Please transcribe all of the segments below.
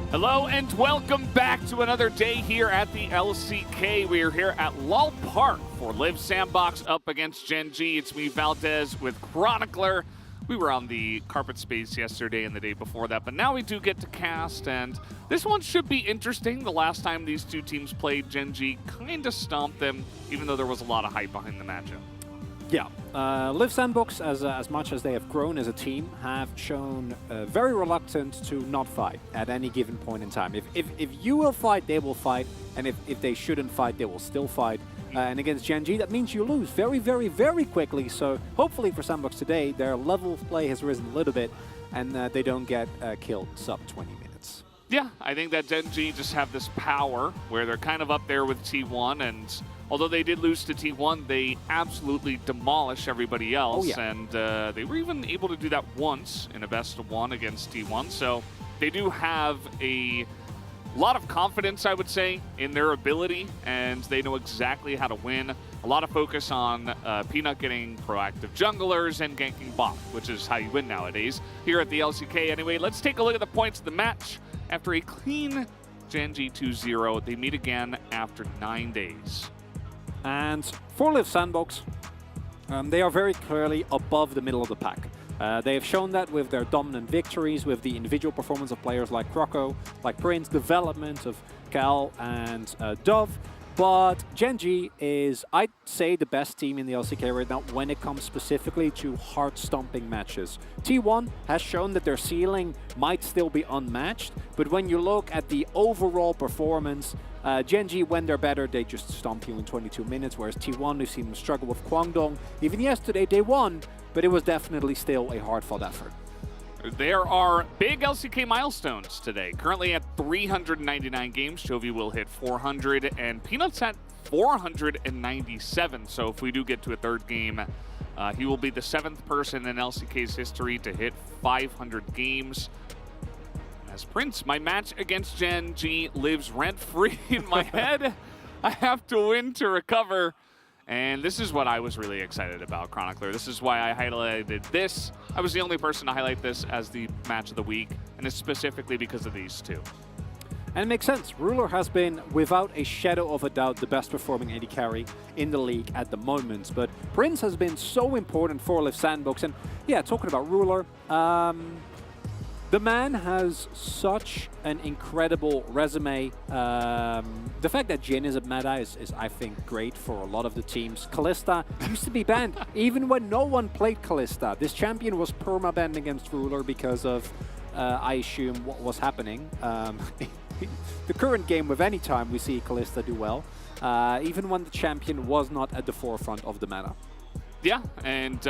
Hello and welcome back to another day here at the LCK. We are here at Lal Park for Live Sandbox up against Gen G. It's me, Valdez, with Chronicler. We were on the carpet space yesterday and the day before that, but now we do get to cast, and this one should be interesting. The last time these two teams played, Gen G kind of stomped them, even though there was a lot of hype behind the matchup. Yeah, Live Sandbox, as much as they have grown as a team, have shown very reluctant to not fight at any given point in time. If you will fight, they will fight, and if they shouldn't fight, they will still fight. And against Gen G, that means you lose very, very, very quickly. So hopefully for Sandbox today, their level of play has risen a little bit, and they don't get killed sub 20 minutes. Yeah, I think that Gen G just have this power where they're kind of up there with T1, and although they did lose to T1, they absolutely demolish everybody else. Oh, yeah. And they were even able to do that once in a best-of-1 against T1. So they do have a lot of confidence, I would say, in their ability, and they know exactly how to win. A lot of focus on Peanut getting proactive junglers and ganking bot, which is how you win nowadays here at the LCK. Anyway, let's take a look at the points of the match. After a clean Gen G 2-0, they meet again after 9 days. And for Live Sandbox, they are very clearly above the middle of the pack. They have shown that with their dominant victories, with the individual performance of players like Croco, like Prince, development of Cal and Dove. But Gen G is, I'd say, the best team in the LCK right now when it comes specifically to heart-stomping matches. T1 has shown that their ceiling might still be unmatched, but when you look at the overall performance, Gen G, when they're better, they just stomp you in 22 minutes, whereas T1, we've seen them struggle with Kwangdong. Even yesterday, they won, but it was definitely still a hard-fought effort. There are big LCK milestones today. Currently at 399 games, Chovy will hit 400, and Peanut's at 497. So if we do get to a third game, he will be the 7th person in LCK's history to hit 500 games. As Prince, my match against Gen G lives rent-free in my head. I have to win to recover. And this is what I was really excited about, Chronicler. This is why I highlighted this. I was the only person to highlight this as the match of the week, and it's specifically because of these two. And it makes sense. Ruler has been, without a shadow of a doubt, the best performing AD carry in the league at the moment. But Prince has been so important for Live Sandbox. And yeah, talking about Ruler, the man has such an incredible resume. The fact that Jhin is a meta is, I think, great for a lot of the teams. Kalista used to be banned, even when no one played Kalista. This champion was perma-banned against Ruler because of, I assume, what was happening. The current game, with any time we see Kalista do well, even when the champion was not at the forefront of the meta. Yeah, and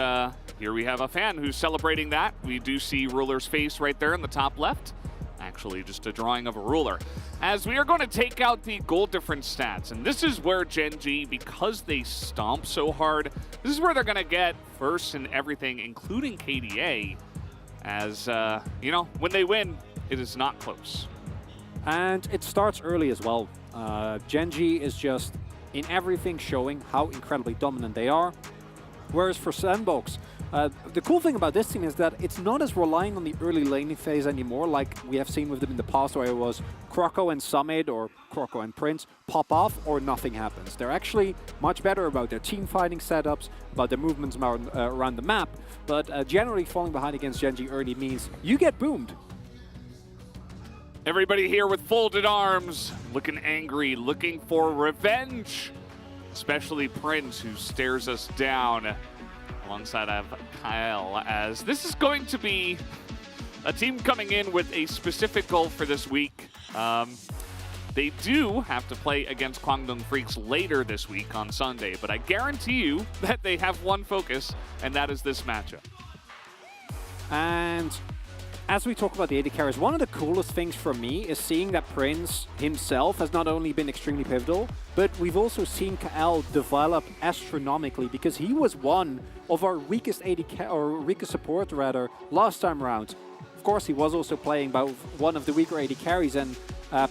here we have a fan who's celebrating that. We do see Ruler's face right there in the top left. Actually, just a drawing of a ruler. As we are going to take out the goal difference stats, and this is where Gen G, because they stomp so hard, this is where they're going to get first in everything, including KDA. As, you know, when they win, it is not close. And it starts early as well. Gen G is just, in everything, showing how incredibly dominant they are. Whereas for Sandbox, the cool thing about this team is that it's not as relying on the early laning phase anymore, like we have seen with them in the past, where it was Croco and Summit or Croco and Prince pop off or nothing happens. They're actually much better about their team fighting setups, about their movements around the map, but generally falling behind against Gen G early means you get boomed. Everybody here with folded arms, looking angry, looking for revenge. Especially Prince, who stares us down alongside of Kyle, as this is going to be a team coming in with a specific goal for this week. They do have to play against Kwangdong Freaks later this week on Sunday, but I guarantee you that they have one focus, and that is this matchup. And as we talk about the AD carries, one of the coolest things for me is seeing that Prince himself has not only been extremely pivotal, but we've also seen Kael develop astronomically, because he was one of our weakest weakest support rather last time around. Of course, he was also playing by one of the weaker AD carries, and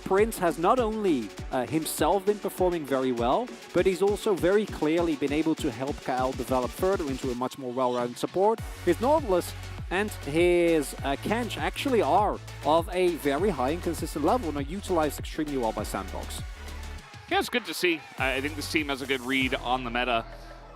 Prince has not only himself been performing very well, but he's also very clearly been able to help Kael develop further into a much more well-rounded support. His Nautilus and his Kench actually are of a very high and consistent level and are utilized extremely well by Sandbox. Yeah, it's good to see. I think this team has a good read on the meta,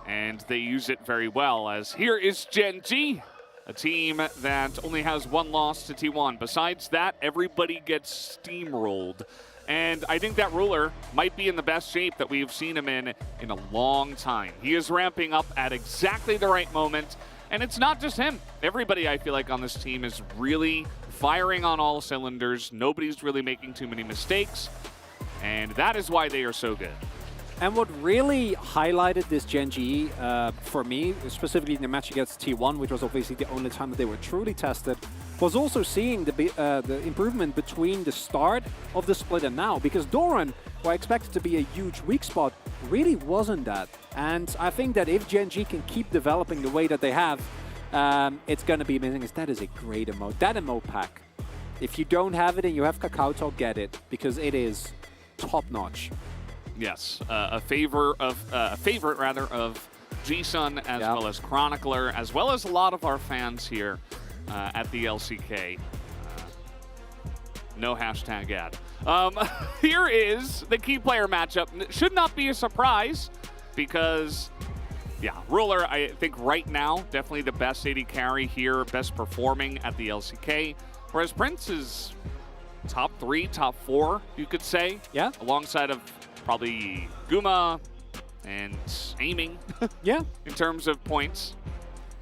and they use it very well, as here is Gen G, a team that only has one loss to T1. Besides that, everybody gets steamrolled. And I think that Ruler might be in the best shape that we've seen him in a long time. He is ramping up at exactly the right moment. And it's not just him. Everybody, I feel like, on this team is really firing on all cylinders. Nobody's really making too many mistakes. And that is why they are so good. And what really highlighted this Gen G for me, specifically in the match against T1, which was obviously the only time that they were truly tested, was also seeing the improvement between the start of the split and now. Because Doran, who I expected to be a huge weak spot, really wasn't that. And I think that if Gen G can keep developing the way that they have, it's going to be amazing. That is a great emote. That emote pack, if you don't have it and you have Kakao Talk, get it, because it is top-notch. Yes, a favorite of G-Sun, as well as Chronicler, as well as a lot of our fans here at the LCK. No hashtag ad. Here is the key player matchup. Should not be a surprise because, yeah, Ruler, I think right now, definitely the best AD carry here, best performing at the LCK, whereas Prince is top 3, top 4, you could say. Yeah. Alongside of probably Guma and aiming. Yeah. In terms of points.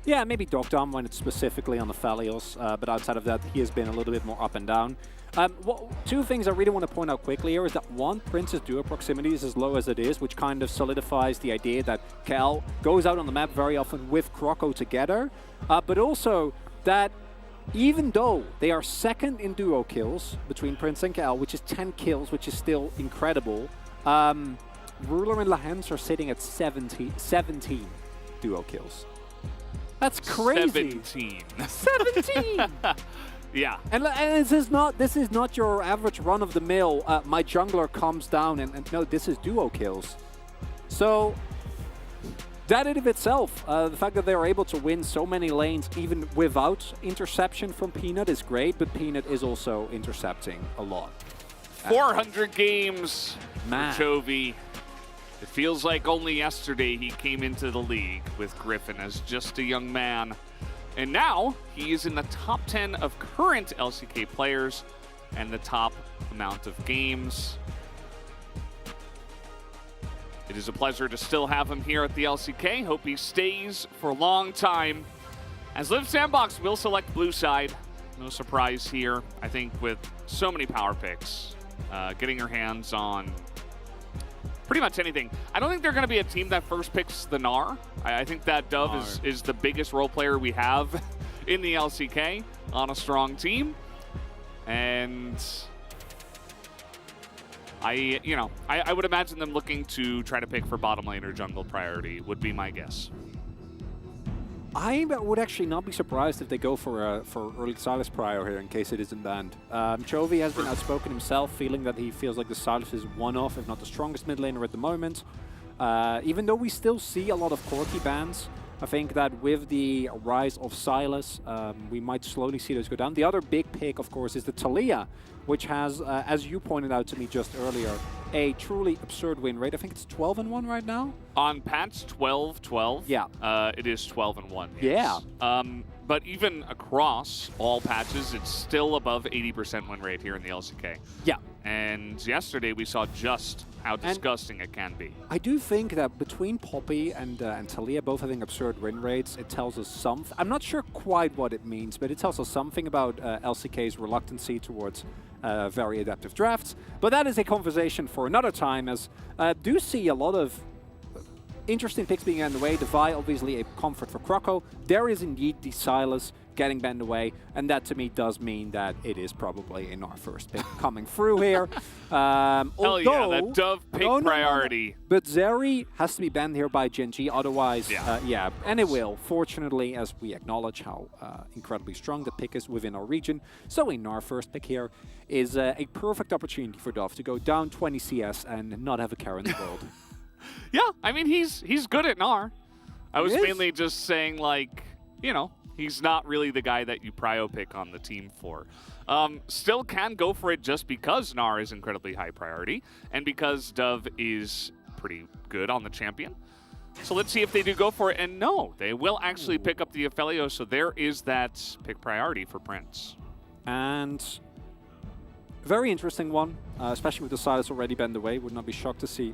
Yeah, maybe Dogdom when it's specifically on the Phalios, but outside of that, he has been a little bit more up and down. Two things I really want to point out quickly here is that one, Prince's duo proximity is as low as it is, which kind of solidifies the idea that KL goes out on the map very often with Croco together, but also that even though they are second in duo kills between Prince and KL, which is 10 kills, which is still incredible, Ruler and Lahens are sitting at 17 duo kills. That's crazy. 17. 17! Yeah. And this is not your average run-of-the-mill, my jungler comes down, and no, this is duo kills. So that in of itself, the fact that they are able to win so many lanes even without interception from Peanut is great, but Peanut is also intercepting a lot. 400 games Man. for Chovy. It feels like only yesterday he came into the league with Griffin as just a young man. And now he is in the top 10 of current LCK players and the top amount of games. It is a pleasure to still have him here at the LCK. Hope he stays for a long time. As Live Sandbox will select blue side. No surprise here. I think with so many power picks, getting your hands on pretty much anything. I don't think they're going to be a team that first picks the Gnar. I think that Dove is the biggest role player we have in the LCK on a strong team. And I would imagine them looking to try to pick for bottom lane or jungle priority would be my guess. I would actually not be surprised if they go for early Silas prior here in case it isn't banned. Chovy has been outspoken himself, feeling that he feels like the Silas is one of, if not the strongest mid laner at the moment. Even though we still see a lot of Corki bans, I think that with the rise of Silas, we might slowly see those go down. The other big pick, of course, is the Taliyah, which has, as you pointed out to me just earlier, a truly absurd win rate. I think it's 12-1 right now. On patch 12-12, yeah, it is 12-1. Yes. Yeah. But even across all patches, it's still above 80% win rate here in the LCK. Yeah. And yesterday we saw just how disgusting it can be. I do think that between Poppy and Taliyah both having absurd win rates, it tells us something. I'm not sure quite what it means, but it tells us something about LCK's reluctancy towards very adaptive drafts. But that is a conversation for another time, as do see a lot of interesting picks being on the way. Devi, obviously a comfort for Croco. There is indeed the Silas getting banned away, and that to me does mean that it is probably in our first pick coming through here. Hell yeah, that Dove pick priority. But Zeri has to be banned here by Gen G, otherwise, yeah, and it will, fortunately, as we acknowledge how incredibly strong the pick is within our region. So in our first pick here is a perfect opportunity for Dove to go down 20 CS and not have a care in the world. Yeah, I mean, he's good at Gnar. I was mainly just saying, like, you know, He's not really the guy that you prio pick on the team for. Still can go for it just because Gnar is incredibly high priority and because Dove is pretty good on the champion. So let's see if they do go for it. And no, they will actually pick up the Ophelio, so there is that pick priority for Prince. And very interesting one, especially with the Silas already banned away. Would not be shocked to see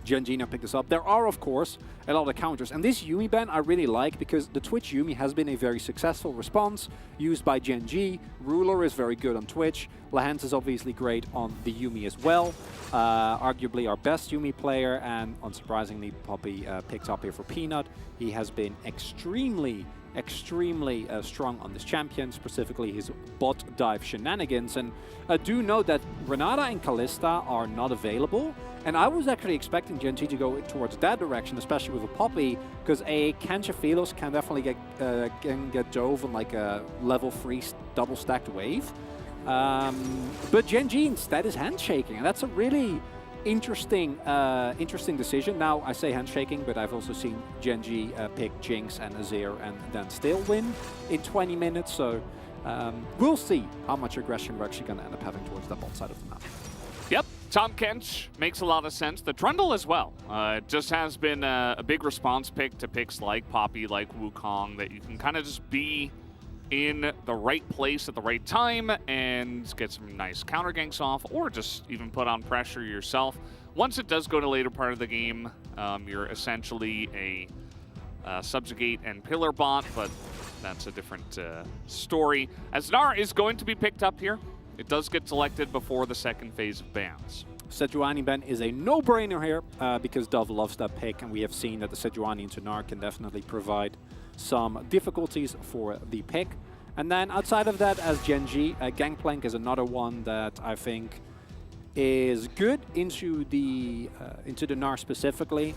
Gen G now pick this up. There are, of course, a lot of counters. And this Yuumi ban I really like because the Twitch Yuumi has been a very successful response used by Gen G. Ruler is very good on Twitch. Lahans is obviously great on the Yuumi as well. Arguably our best Yuumi player, and unsurprisingly, Poppy picked up here for Peanut. He has been extremely strong on this champion, specifically his bot dive shenanigans. And do note that Renata and Kalista are not available. And I was actually expecting Gen G to go towards that direction, especially with a Poppy, because a Kanchafilos can definitely get dove on like a level 3 double stacked wave. But Gen G instead is handshaking, and that's a really interesting decision. Now, I say handshaking, but I've also seen Gen G pick Jinx and Azir and then still win in 20 minutes. So we'll see how much aggression we're actually going to end up having towards the bot side of the map. Yep, Tahm Kench makes a lot of sense. The Trundle as well. It just has been a big response pick to picks like Poppy, like Wukong, that you can kind of just be in the right place at the right time and get some nice counter ganks off, or just even put on pressure yourself. Once it does go to later part of the game, you're essentially a subjugate and pillar bot, but that's a different story. As Gnar is going to be picked up here, it does get selected before the second phase of bans. Sejuani ban is a no-brainer here because Dove loves that pick, and we have seen that the Sejuani into Gnar can definitely provide some difficulties for the pick. And then outside of that, as Gen G, Gangplank is another one that I think is good into the Gnar specifically.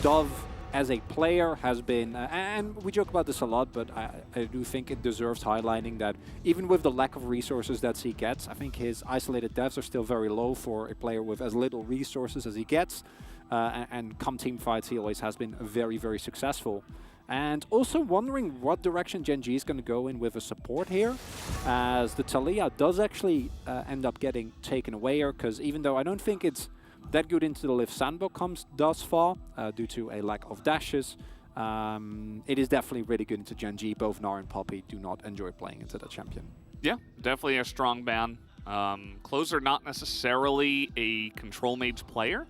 Dove as a player has been, and we joke about this a lot, but I do think it deserves highlighting that even with the lack of resources that he gets, I think his isolated devs are still very low for a player with as little resources as he gets. And come team fights, he always has been very successful. And also wondering what direction Gen G is going to go in with a support here, as the Talia does actually end up getting taken away here, because even though I don't think it's that good into the Liv sandbox comes thus far, due to a lack of dashes, it is definitely really good into Gen G. Both Gnar and Poppy do not enjoy playing into that champion. Yeah, definitely a strong ban. Closer not necessarily a control mage player.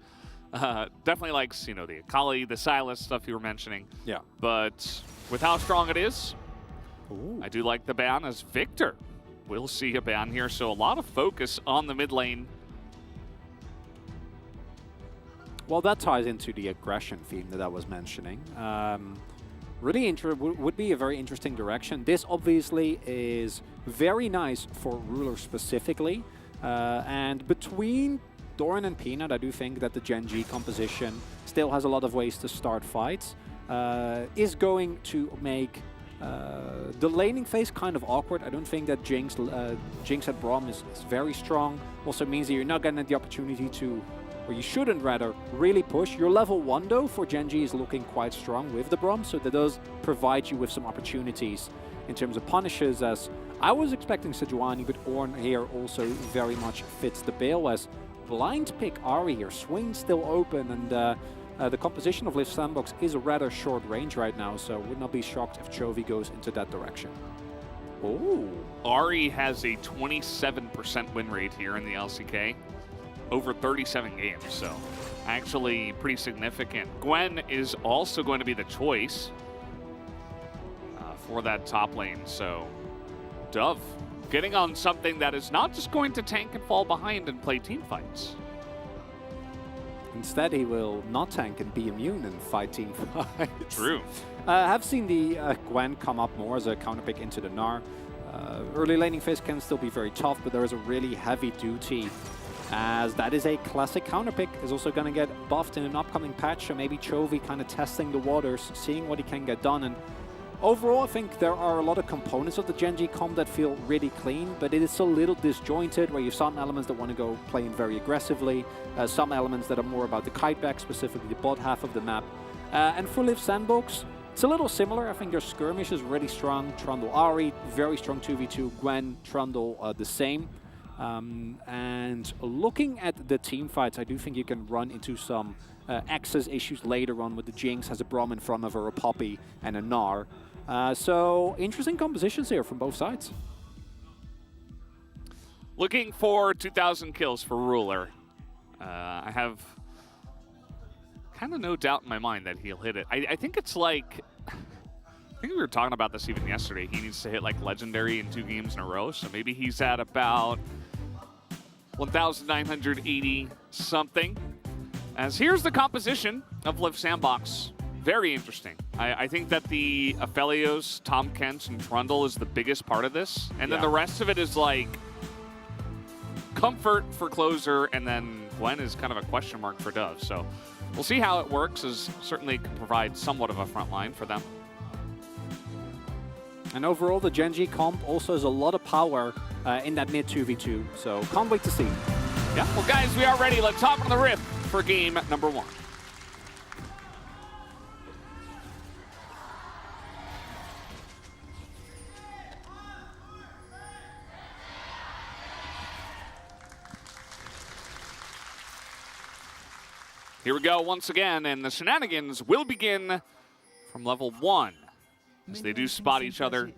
Definitely likes, you know, the Akali, the Silas stuff you were mentioning. Yeah. But with how strong it is, Ooh. I do like the ban as Victor. We'll see a ban here, so a lot of focus on the mid lane. Well, that ties into the aggression theme that I was mentioning. Really would be a very interesting direction. This obviously is very nice for Ruler specifically. And between Doran and Peanut, I do think that the Gen G composition still has a lot of ways to start fights. Is going to make the laning phase kind of awkward. I don't think that Jinx at Braum is very strong. Also means that you're not getting the opportunity to, or you shouldn't rather, really push. Your level 1 though for Gen G is looking quite strong with the Braum, so that does provide you with some opportunities in terms of punishes, as I was expecting Sejuani, but Ornn here also very much fits the bill, as blind pick Ahri here, swing still open, and the composition of Liv Sandbox is a rather short range right now, so would not be shocked if Chovy goes into that direction. Oh, Ahri has a 27% win rate here in the LCK, over 37 games, so actually pretty significant. Gwen is also going to be the choice for that top lane, so Dove getting on something that is not just going to tank and fall behind and play team fights. Instead, he will not tank and be immune and fight team fights. True. I've seen the Gwen come up more as a counterpick into the Gnar. Early laning phase can still be very tough, but there is a really heavy duty, as that is a classic counterpick. Is also going to get buffed in an upcoming patch, so maybe Chovy kind of testing the waters, seeing what he can get done. And overall, I think there are a lot of components of the Gen G comp that feel really clean, but it is a little disjointed, where you have some elements that want to go playing very aggressively, some elements that are more about the kiteback, specifically the bot half of the map. And for Liv Sandbox, It's a little similar. I think their skirmish is really strong. Trundle Ari, very strong 2v2. Gwen, Trundle, the same. And looking at the team fights, I do think you can run into some access issues later on with the Jinx has a Braum in front of her, a Poppy, and a Gnar. So interesting compositions here from both sides. Looking for 2,000 kills for Ruler. I have kind of no doubt in my mind that he'll hit it. I think it's like, I think we were talking about this even yesterday. He needs to hit like Legendary in 2 games in a row. So maybe he's at about 1,980 something. As here's the composition of Live Sandbox. Very interesting. I think that the Aphelios, Tom Kent, and Trundle is the biggest part of this. And then the rest of it is like comfort for closer, and then Gwen is kind of a question mark for Dove. So we'll see how it works, as certainly can provide somewhat of a front line for them. And overall, the Genji comp also has a lot of power in that mid 2v2. So can't wait to see. Yeah, well guys, we are ready. Let's hop on the riff for game number 1. Here we go once again, and the shenanigans will begin from level 1 as they do spot each other.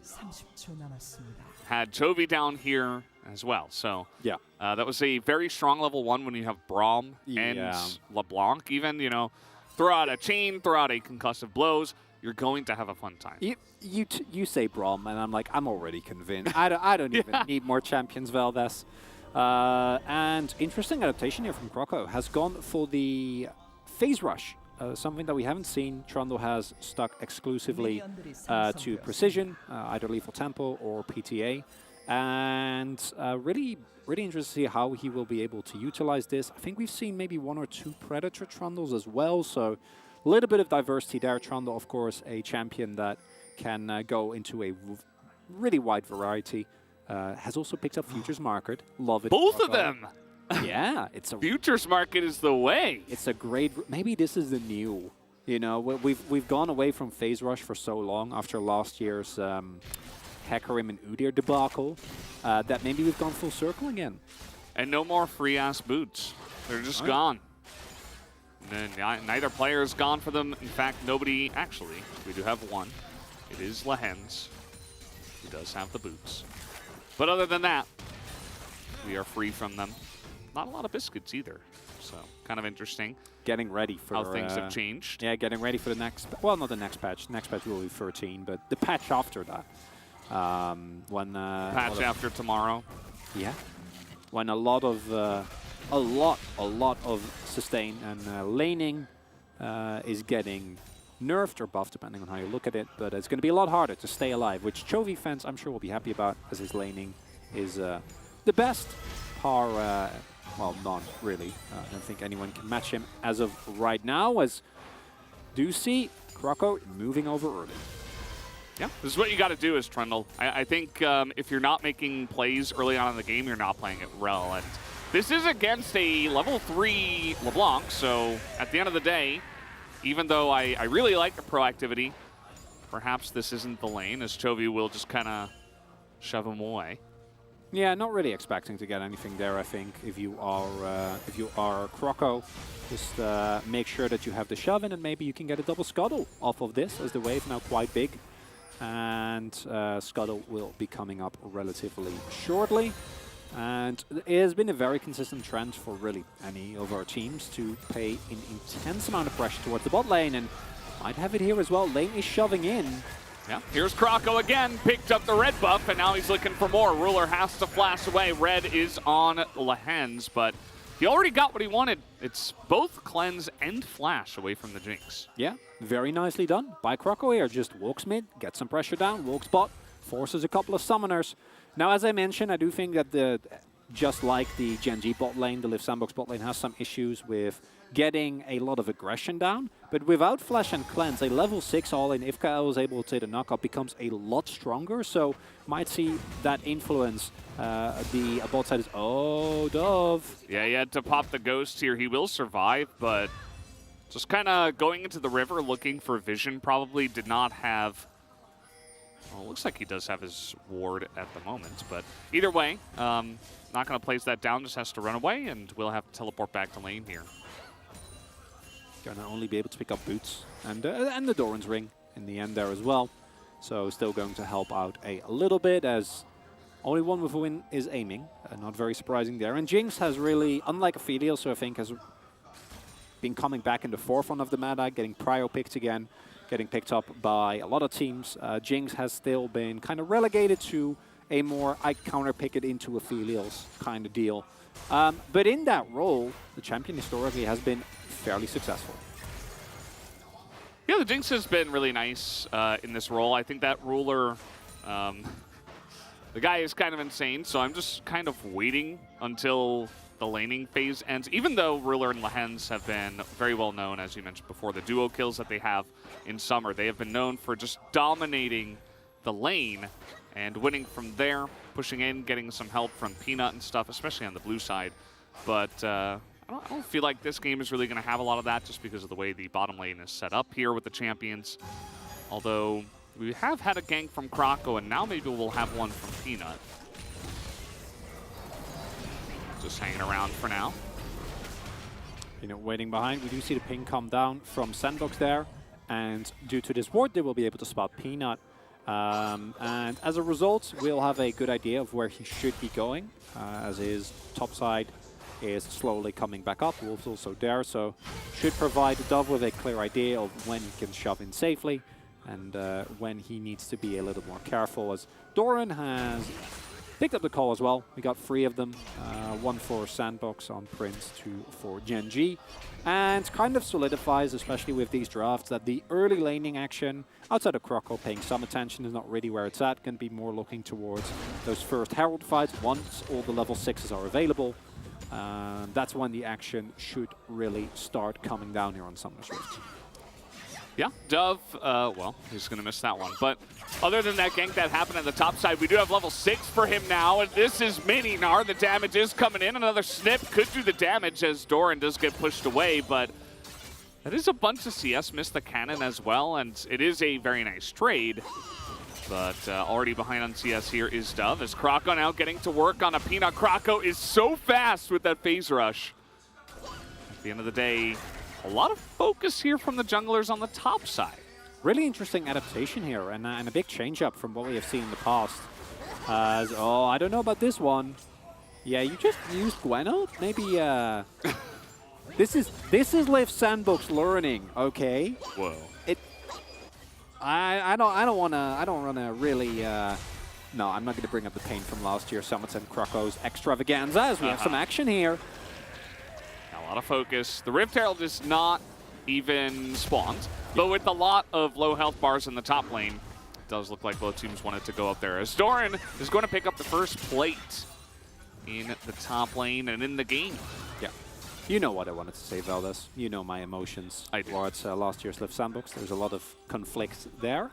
Had Chovy down here as well, so yeah, that was a very strong level 1 when you have Braum and LeBlanc. Even, you know, throw out a chain, throw out a concussive blows, you're going to have a fun time. You say Braum, and I'm like, I'm already convinced. I don't even need more champions, Valdez. And interesting adaptation here from Croco. Has gone for the phase rush, something that we haven't seen. Trundle has stuck exclusively to precision, either lethal tempo or PTA. And really interested to see how he will be able to utilize this. I think we've seen maybe 1 or 2 Predator Trundles as well, so a little bit of diversity there. Trundle, of course, a champion that can go into a really wide variety. Has also picked up Futures Market. Love it. Both of them! Yeah, it's a Futures Market is the way. It's a great. Maybe this is the new. You know, we've gone away from phase rush for so long after last year's Hecarim and Udyr debacle that maybe we've gone full circle again. And no more free ass boots. They're just gone. And then neither player is gone for them. In fact, nobody actually. We do have one. It is Lehens, who does have the boots. But other than that, we are free from them. Not a lot of biscuits either, so kind of interesting. Getting ready for how things have changed. Yeah, getting ready for the next. Well, not the next patch. Next patch will be 13, but the patch after that. When patch after tomorrow. Yeah, when a lot of sustain and laning is getting nerfed or buffed, depending on how you look at it, but it's going to be a lot harder to stay alive, which Chovy fans I'm sure will be happy about, as his laning is the best par, well, none really. I don't think anyone can match him as of right now, as do see Croco moving over early. Yeah, this is what you got to do as Trundle. I think if you're not making plays early on in the game, you're not playing it well. And this is against a level 3 LeBlanc, so at the end of the day, even though I really like the proactivity, perhaps this isn't the lane, as Chovy will just kind of shove him away. Yeah, not really expecting to get anything there, I think. If you are Croco, just make sure that you have the shove in, and maybe you can get a double scuttle off of this, as the wave now quite big. And scuttle will be coming up relatively shortly. And it has been a very consistent trend for really any of our teams to pay an intense amount of pressure towards the bot lane, and might have it here as well. Lane is shoving in. Yeah, here's Croco again, picked up the red buff, and now he's looking for more. Ruler has to flash away. Red is on Lehens, but he already got what he wanted. It's both cleanse and flash away from the Jinx. Yeah, very nicely done by Croco here. Just walks mid, gets some pressure down, walks bot, forces a couple of summoners. Now, as I mentioned, I do think that just like the Genji bot lane, the Live Sandbox bot lane has some issues with getting a lot of aggression down. But without Flash and Cleanse, a level 6 all-in, if Kyle is able to take the knockup, becomes a lot stronger. So might see that influence the bot side is, oh, Dove. Yeah, he had to pop the Ghost here. He will survive, but Just kind of going into the river looking for vision. Probably did not have... Well, it looks like he does have his ward at the moment. But either way, not going to place that down. Just has to run away, and we'll have to teleport back to lane here. Gonna only be able to pick up boots and the Doran's ring in the end there as well. So still going to help out a little bit, as only one with a win is aiming. Not very surprising there. And Jinx has really, unlike Aphelios, who I think has been coming back in the forefront of the meta, getting prio picked again, getting picked up by a lot of teams. Jinx has still been kind of relegated to a more I counter pick it into Aphelios kind of deal. But in that role, the champion historically has been fairly successful. Yeah, the Jinx has been really nice in this role. I think that ruler, the guy is kind of insane, so I'm just kind of waiting until the laning phase ends. Even though Ruler and Lehens have been very well known, as you mentioned before, the duo kills that they have in Summer, they have been known for just dominating the lane and winning from there, pushing in, getting some help from Peanut and stuff, especially on the blue side. But I don't feel like this game is really going to have a lot of that just because of the way the bottom lane is set up here with the champions. Although we have had a gank from Kroko, and now maybe we'll have one from Peanut. Just hanging around for now. Peanut waiting behind. We do see the ping come down from Sandbox there. And due to this ward, they will be able to spot Peanut. And as a result, we'll have a good idea of where he should be going, as his top side is slowly coming back up. Wolf's also there, so should provide Dove with a clear idea of when he can shove in safely and when he needs to be a little more careful, as Doran has picked up the call as well. We got 3 of them, 1 for Sandbox on Prince, 2 for Gen G. And kind of solidifies, especially with these drafts, that the early laning action, outside of Kroko paying some attention, is not really where it's at. Going to be more looking towards those first Herald fights once all the level 6s are available. That's when the action should really start coming down here on Summer Split. Yeah, Dove, well, he's going to miss that one. But other than that gank that happened on the top side, we do have level 6 for him now. And this is Mininar. The damage is coming in. Another snip could do the damage as Doran does get pushed away. But that is a bunch of CS. Missed the cannon as well. And it is a very nice trade. But already behind on CS here is Dove, as Kroko now getting to work on a Peanut. Kroko is so fast with that phase rush. At the end of the day, a lot of focus here from the junglers on the top side. Really interesting adaptation here, and a big change up from what we have seen in the past. Oh, I don't know about this one. Yeah, you just used Gwenno? Maybe, this is Liv Sandbox learning, okay? Whoa. I don't wanna really, no, I'm not gonna bring up the pain from last year, Summits and Kroko's extravaganza, as we have some action here. A lot of focus. The Rift Herald is not even spawned, but with a lot of low health bars in the top lane, it does look like both teams wanted to go up there, as Doran is going to pick up the first plate in the top lane and in the game. Yeah. You know what I wanted to say, Valdez. You know my emotions towards last year's Liv Sandbox. There's a lot of conflict there.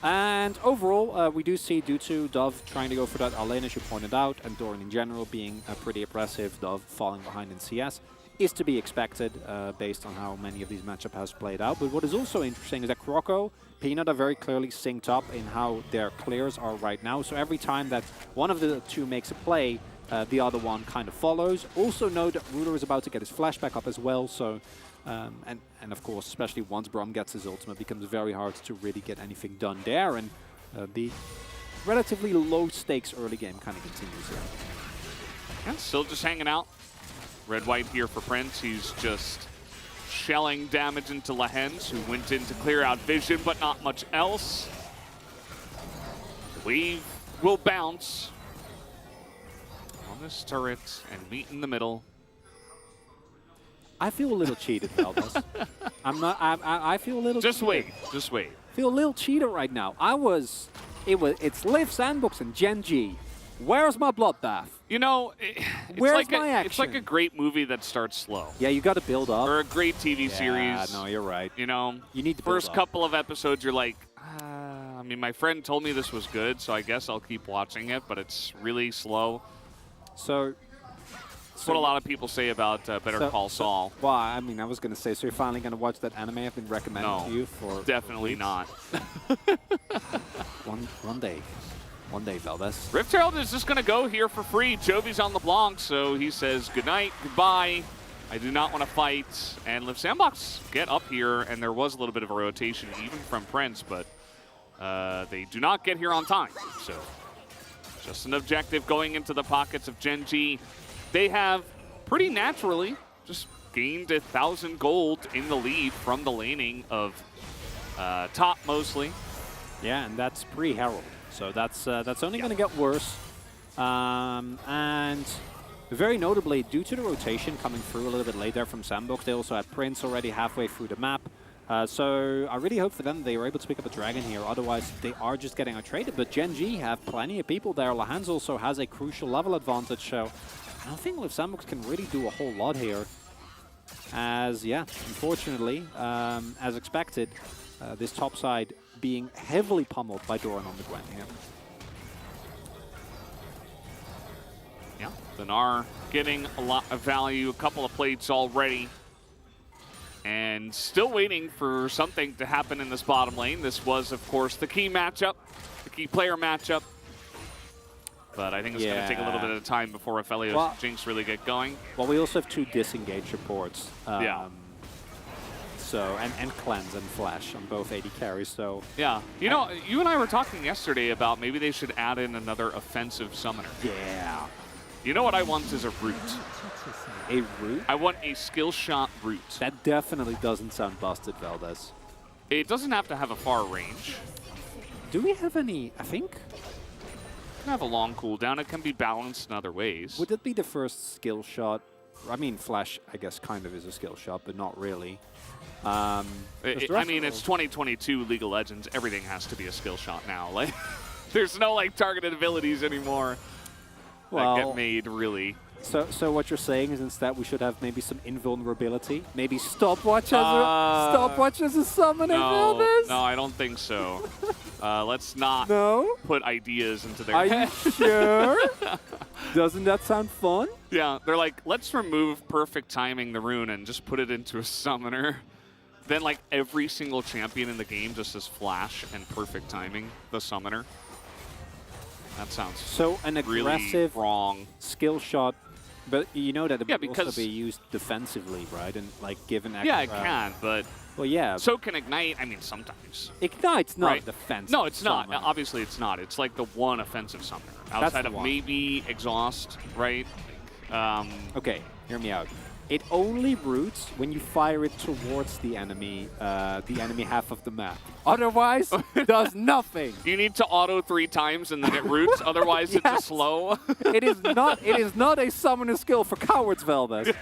And overall, we do see, due to Dove trying to go for that all-in, as you pointed out, and Doran in general being pretty oppressive, Dove falling behind in CS, is to be expected based on how many of these matchups has played out. But what is also interesting is that Kroko, Peanut are very clearly synced up in how their clears are right now. So every time that one of the two makes a play, the other one kind of follows. Also know that Ruler is about to get his flashback up as well. So, and of course, especially once Braum gets his ultimate, it becomes very hard to really get anything done there. And the relatively low stakes early game kind of continues here. Yeah, still just hanging out. Red-white here for Prince. He's just shelling damage into Lehens, who went in to clear out vision, but not much else. The wave will bounce on this turret and meet in the middle. I feel a little cheated, Valdez. I feel a little Just cheated. wait. Just wait. Feel a little cheated right now. It's Liv Sandbox and Gen G. Where's my bloodbath? You know, Where's my action? It's like a great movie that starts slow. Yeah, you got to build up. Or a great TV series. Yeah, no, you're right. You know, you need to build first up. couple of episodes, you're like, I mean, my friend told me this was good, so I guess I'll keep watching it, but it's really slow. So That's what a lot of people say about Better Call Saul. Well, I mean, I was going to say, so you're finally going to watch that anime I've been recommending to you for definitely weeks? not. One day. One day, Valdez. Rift Herald is just going to go here for free. Jovi's on the Blanc, so he says good night, goodbye. I do not want to fight. And Live Sandbox get up here, and there was a little bit of a rotation even from Prince, but they do not get here on time. So just an objective going into the pockets of Gen G. They have pretty naturally just gained 1,000 gold in the lead from the laning of top mostly. Yeah, and that's pre-Herald. So that's only going to get worse. And very notably, due to the rotation coming through a little bit late there from Sandbox, they also had Prince already halfway through the map. So I really hope for them they were able to pick up a Dragon here. Otherwise, they are just getting outtraded. But Gen G have plenty of people there. Lahans also has a crucial level advantage. So I don't think Live Sandbox can really do a whole lot here. As, yeah, unfortunately, as expected, this top side being heavily pummeled by Doran on the Gwen here. Yeah, Dinar getting a lot of value, a couple of plates already. And still waiting for something to happen in this bottom lane. This was, of course, the key matchup, the key player matchup. But I think it's going to take a little bit of time before Aphelios and Jinx really get going. Well, we also have 2 disengaged reports. Yeah. So, and Cleanse and Flash on both AD carries, so... Yeah. You know, you and I were talking yesterday about maybe they should add in another offensive summoner. Yeah. You know what I want is a root. A root? I want a skill shot root. That definitely doesn't sound busted, Valdez. It doesn't have to have a far range. Do we have any, I think? It can have a long cooldown. It can be balanced in other ways. Would it be the first skill shot? I mean, Flash, I guess, kind of is a skill shot, but not really. I mean, it's 2022 League of Legends. Everything has to be a skill shot now. Like, there's no like targeted abilities anymore that get made, really. So what you're saying is instead we should have maybe some invulnerability? Maybe stopwatch as a summoner? No, I don't think so. Let's not put ideas into their head. Are you sure? Doesn't that sound fun? Yeah, they're like, let's remove perfect timing the rune and just put it into a summoner. Then like every single champion in the game just has Flash and perfect timing the summoner. That sounds so an aggressive really wrong skill shot. But you know that it would also be used defensively, right? And like given extra... Yeah, it can, but... Well, yeah. So can Ignite, I mean, sometimes. Ignite's not defensive. No, it's not. Summoner. Obviously, it's not. It's like the one offensive summoner. Outside of maybe Exhaust, right? Okay, hear me out. It only roots when you fire it towards the enemy half of the map. Otherwise, it does nothing. You need to auto 3 times and then it roots. Otherwise, it's a slow. It is not a summoner skill for cowards, Velvet.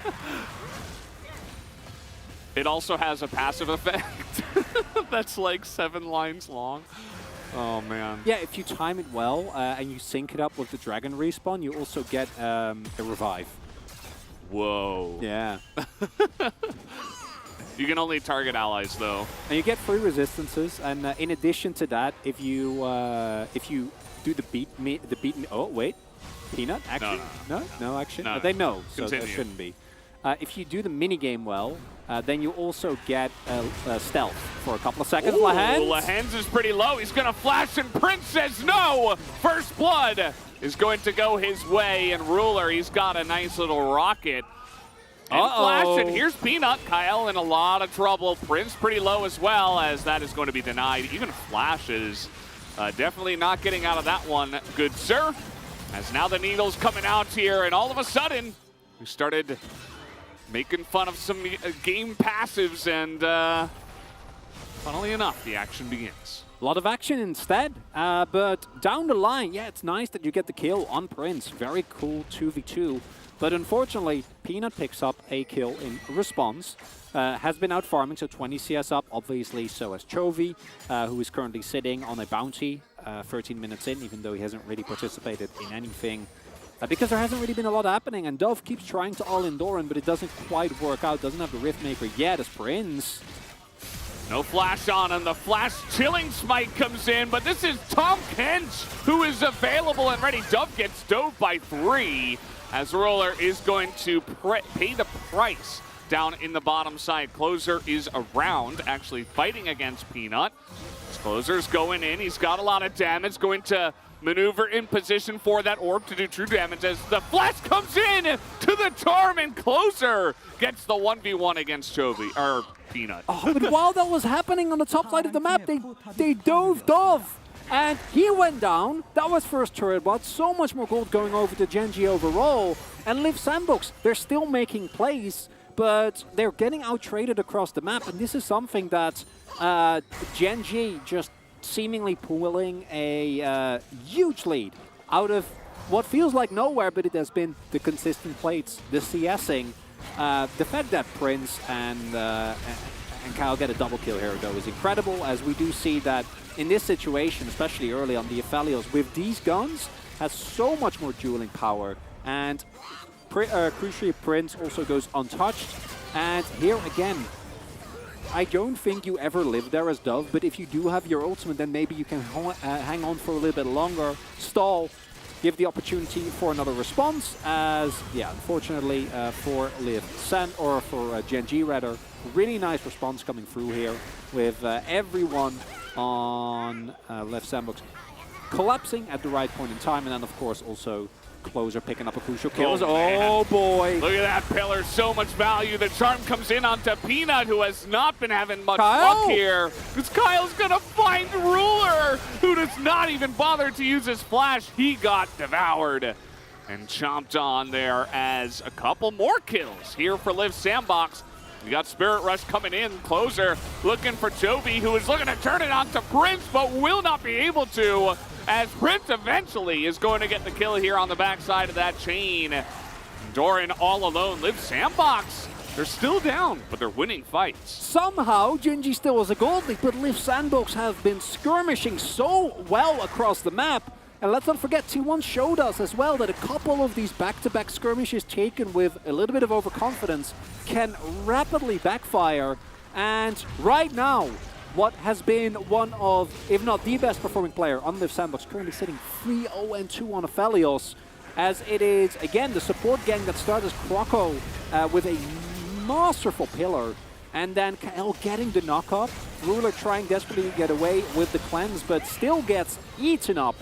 It also has a passive effect that's like 7 lines long. Oh, man. Yeah, if you time it well and you sync it up with the dragon respawn, you also get a revive. Whoa. Yeah. You can only target allies, though. And you get free resistances, and in addition to that, if you do the beat me, oh wait, Peanut action? No action. No. They know, so Continue. there shouldn't be. If you do the mini game well, then you also get stealth for a couple of seconds. Lahans is pretty low. He's gonna flash, and Prince says no. First blood is going to go his way, and Ruler, he's got a nice little rocket. And Flash, and here's Peanut. Kyle in a lot of trouble. Prince pretty low as well, as that is going to be denied. Even Flash is definitely not getting out of that one, good sir. As now the needle's coming out here, and all of a sudden, we started making fun of some game passives, and funnily enough, the action begins. A lot of action instead, but down the line, yeah, it's nice that you get the kill on Prince. Very cool 2v2. But unfortunately, Peanut picks up a kill in response. Has been out farming, so 20 CS up, obviously, so has Chovy, who is currently sitting on a bounty 13 minutes in, even though he hasn't really participated in anything. Because there hasn't really been a lot happening, and Dove keeps trying to all-in Doran, but it doesn't quite work out. Doesn't have the Riftmaker yet as Prince No flash on him. The flash chilling smite comes in, but this is Tom Kench who is available and ready. Dove gets dove by 3 as Ruler is going to pay the price down in the bottom side. Closer is around, actually fighting against Peanut. Closer's going in. He's got a lot of damage, going to maneuver in position for that orb to do true damage as the flash comes in to the charm, and Closer gets the 1v1 against Chovy, or Peanut. Oh, but while that was happening on the top side of the map, they dove Dove, and he went down. That was first turret bot. So much more gold going over to Gen.G overall. And Liv Sandbox, they're still making plays, but they're getting out-traded across the map, and this is something that Gen.G just seemingly pulling a huge lead out of what feels like nowhere, but it has been the consistent plays, the CSing. The fact that Prince and Kyle get a double kill here, though, is incredible, as we do see that in this situation, especially early on, the Aphelios with these guns has so much more dueling power, and crucially Prince also goes untouched. And here again, I don't think you ever live there as Dove, but if you do have your ultimate, then maybe you can hang on for a little bit longer, stall, give the opportunity for another response, as, yeah, unfortunately for Liv San, or for Gen.G rather, really nice response coming through here with everyone on left sandbox collapsing at the right point in time, and then of course also Closer picking up a crucial kill. Oh boy! Look at that pillar, so much value. The charm comes in onto Peanut, who has not been having much luck here, because Kyle's gonna find Ruler, who does not even bother to use his flash. He got devoured and chomped on there, as a couple more kills here for Liv Sandbox. We got Spirit Rush coming in. Closer looking for Chovy, who is looking to turn it onto Prince, but will not be able to, as Prince eventually is going to get the kill here on the backside of that chain. Doran all alone. Liv Sandbox, they're still down, but they're winning fights. Somehow, Gen.G still has a gold lead, but Liv Sandbox have been skirmishing so well across the map. And let's not forget, T1 showed us as well that a couple of these back-to-back skirmishes taken with a little bit of overconfidence can rapidly backfire. And right now, what has been one of, if not the best performing player on Liv Sandbox, currently sitting 3-0-2 on Aphelios, as it is, again, the support gang that started as Croco with a masterful pillar, and then Kyle getting the knock-up. Ruler trying desperately to get away with the cleanse, but still gets eaten up.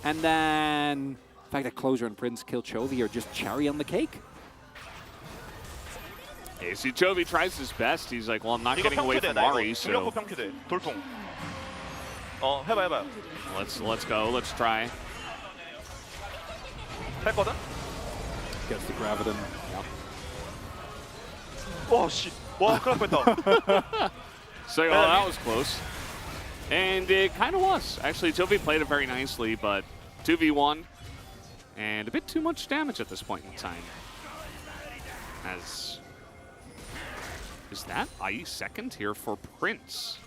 And then the fact that Closer and Prince kill Chovy are just cherry on the cake. Hey, see, Chovy tries his best. He's like, well, I'm not getting away from Mari, so let's go. Let's try. Gets the Graviton. Oh shit! 와, 큰일 날 So that was close. And it kind of was. Actually, Chovy played it very nicely, but 2v1 and a bit too much damage at this point in time. As is that IE second here for Prince?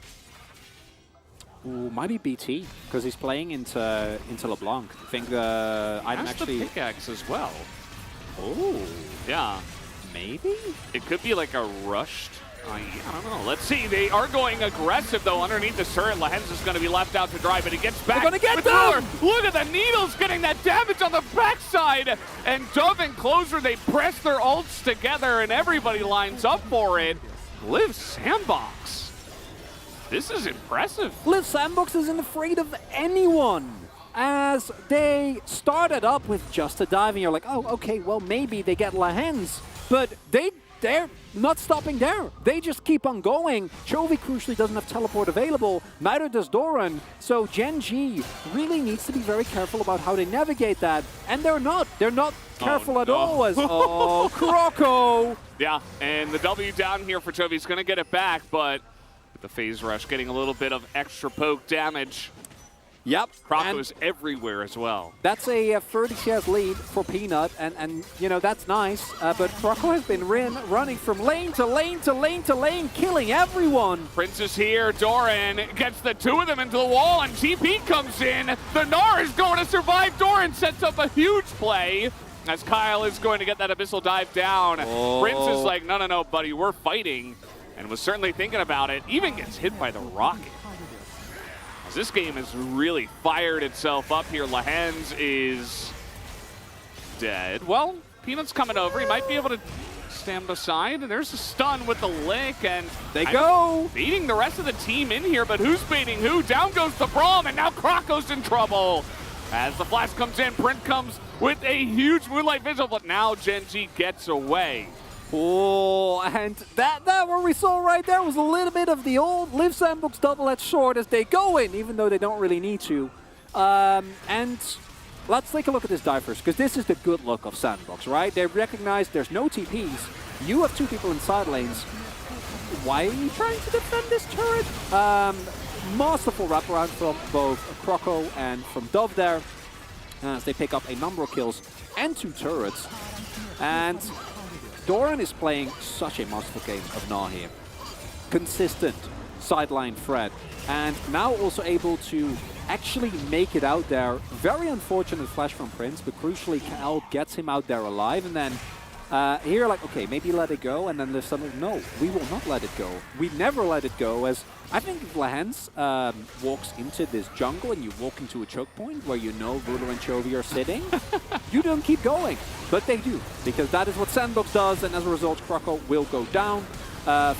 Ooh, might be BT, because he's playing into LeBlanc. I think I'm actually the pickaxe as well. Oh, Yeah. maybe? It could be like a rushed I don't know. Let's see. They are going aggressive, though, underneath the turret. Lahenz is going to be left out to dry, but he gets back. They're going to get them! Look at the needles getting that damage on the backside. And Dove and Closer, they press their ults together, and everybody lines up for it. Liv Sandbox. This is impressive. Liv Sandbox isn't afraid of anyone, as they started up with just a dive, and you're like, oh, okay, well, maybe they get Lahenz, but they're not stopping there. They just keep on going. Chovy crucially doesn't have teleport available. Neither does Doran. So Gen.G really needs to be very careful about how they navigate that. And they're not. They're not careful at all. As Croco. Yeah, and the W down here for Chovy is going to get it back, but with the phase rush getting a little bit of extra poke damage. Yep. Croco's everywhere as well. That's a 30 CS lead for Peanut, and you know, that's nice. But Croco has been running from lane to lane to lane to lane, killing everyone. Prince is here. Doran gets the two of them into the wall, and TP comes in. The Gnar is going to survive. Doran sets up a huge play as Kyle is going to get that Abyssal dive down. Prince is like, no, buddy, we're fighting. and was certainly thinking about it. Even gets hit by the rocket. As this game has really fired itself up here. Lehens is dead. Well, Peanut's coming over. He might be able to stand aside. And there's a stun with the lick, and They go! beating the rest of the team in here, but who's beating who? Down goes the Braum, and now Krako's in trouble. As the flash comes in, Print comes with a huge Moonlight Vigil, but now Gen.G gets away. Oh, and that what we saw right there was a little bit of the old Live Sandbox double-edged sword as they go in, even though they don't really need to. And let's take a look at this dive first, because this is the good look of Sandbox, right? They recognize there's no TPs. You have two people in side lanes. Why are you trying to defend this turret? Masterful wraparound from both Kroko and from Dove there, as they pick up a number of kills and 2 turrets. And Doran is playing such a masterful game of Gnaw here. Consistent sideline threat, and now also able to actually make it out there. Very unfortunate flash from Prince, but crucially Cal gets him out there alive, and then here like, okay, maybe let it go, and then there's something, no, we will not let it go. We never let it go, as I think if Lehens walks into this jungle and you walk into a choke point where you know Ruler and Chovy are sitting, you don't keep going. But they do, because that is what Sandbox does, and as a result, Kroko will go down.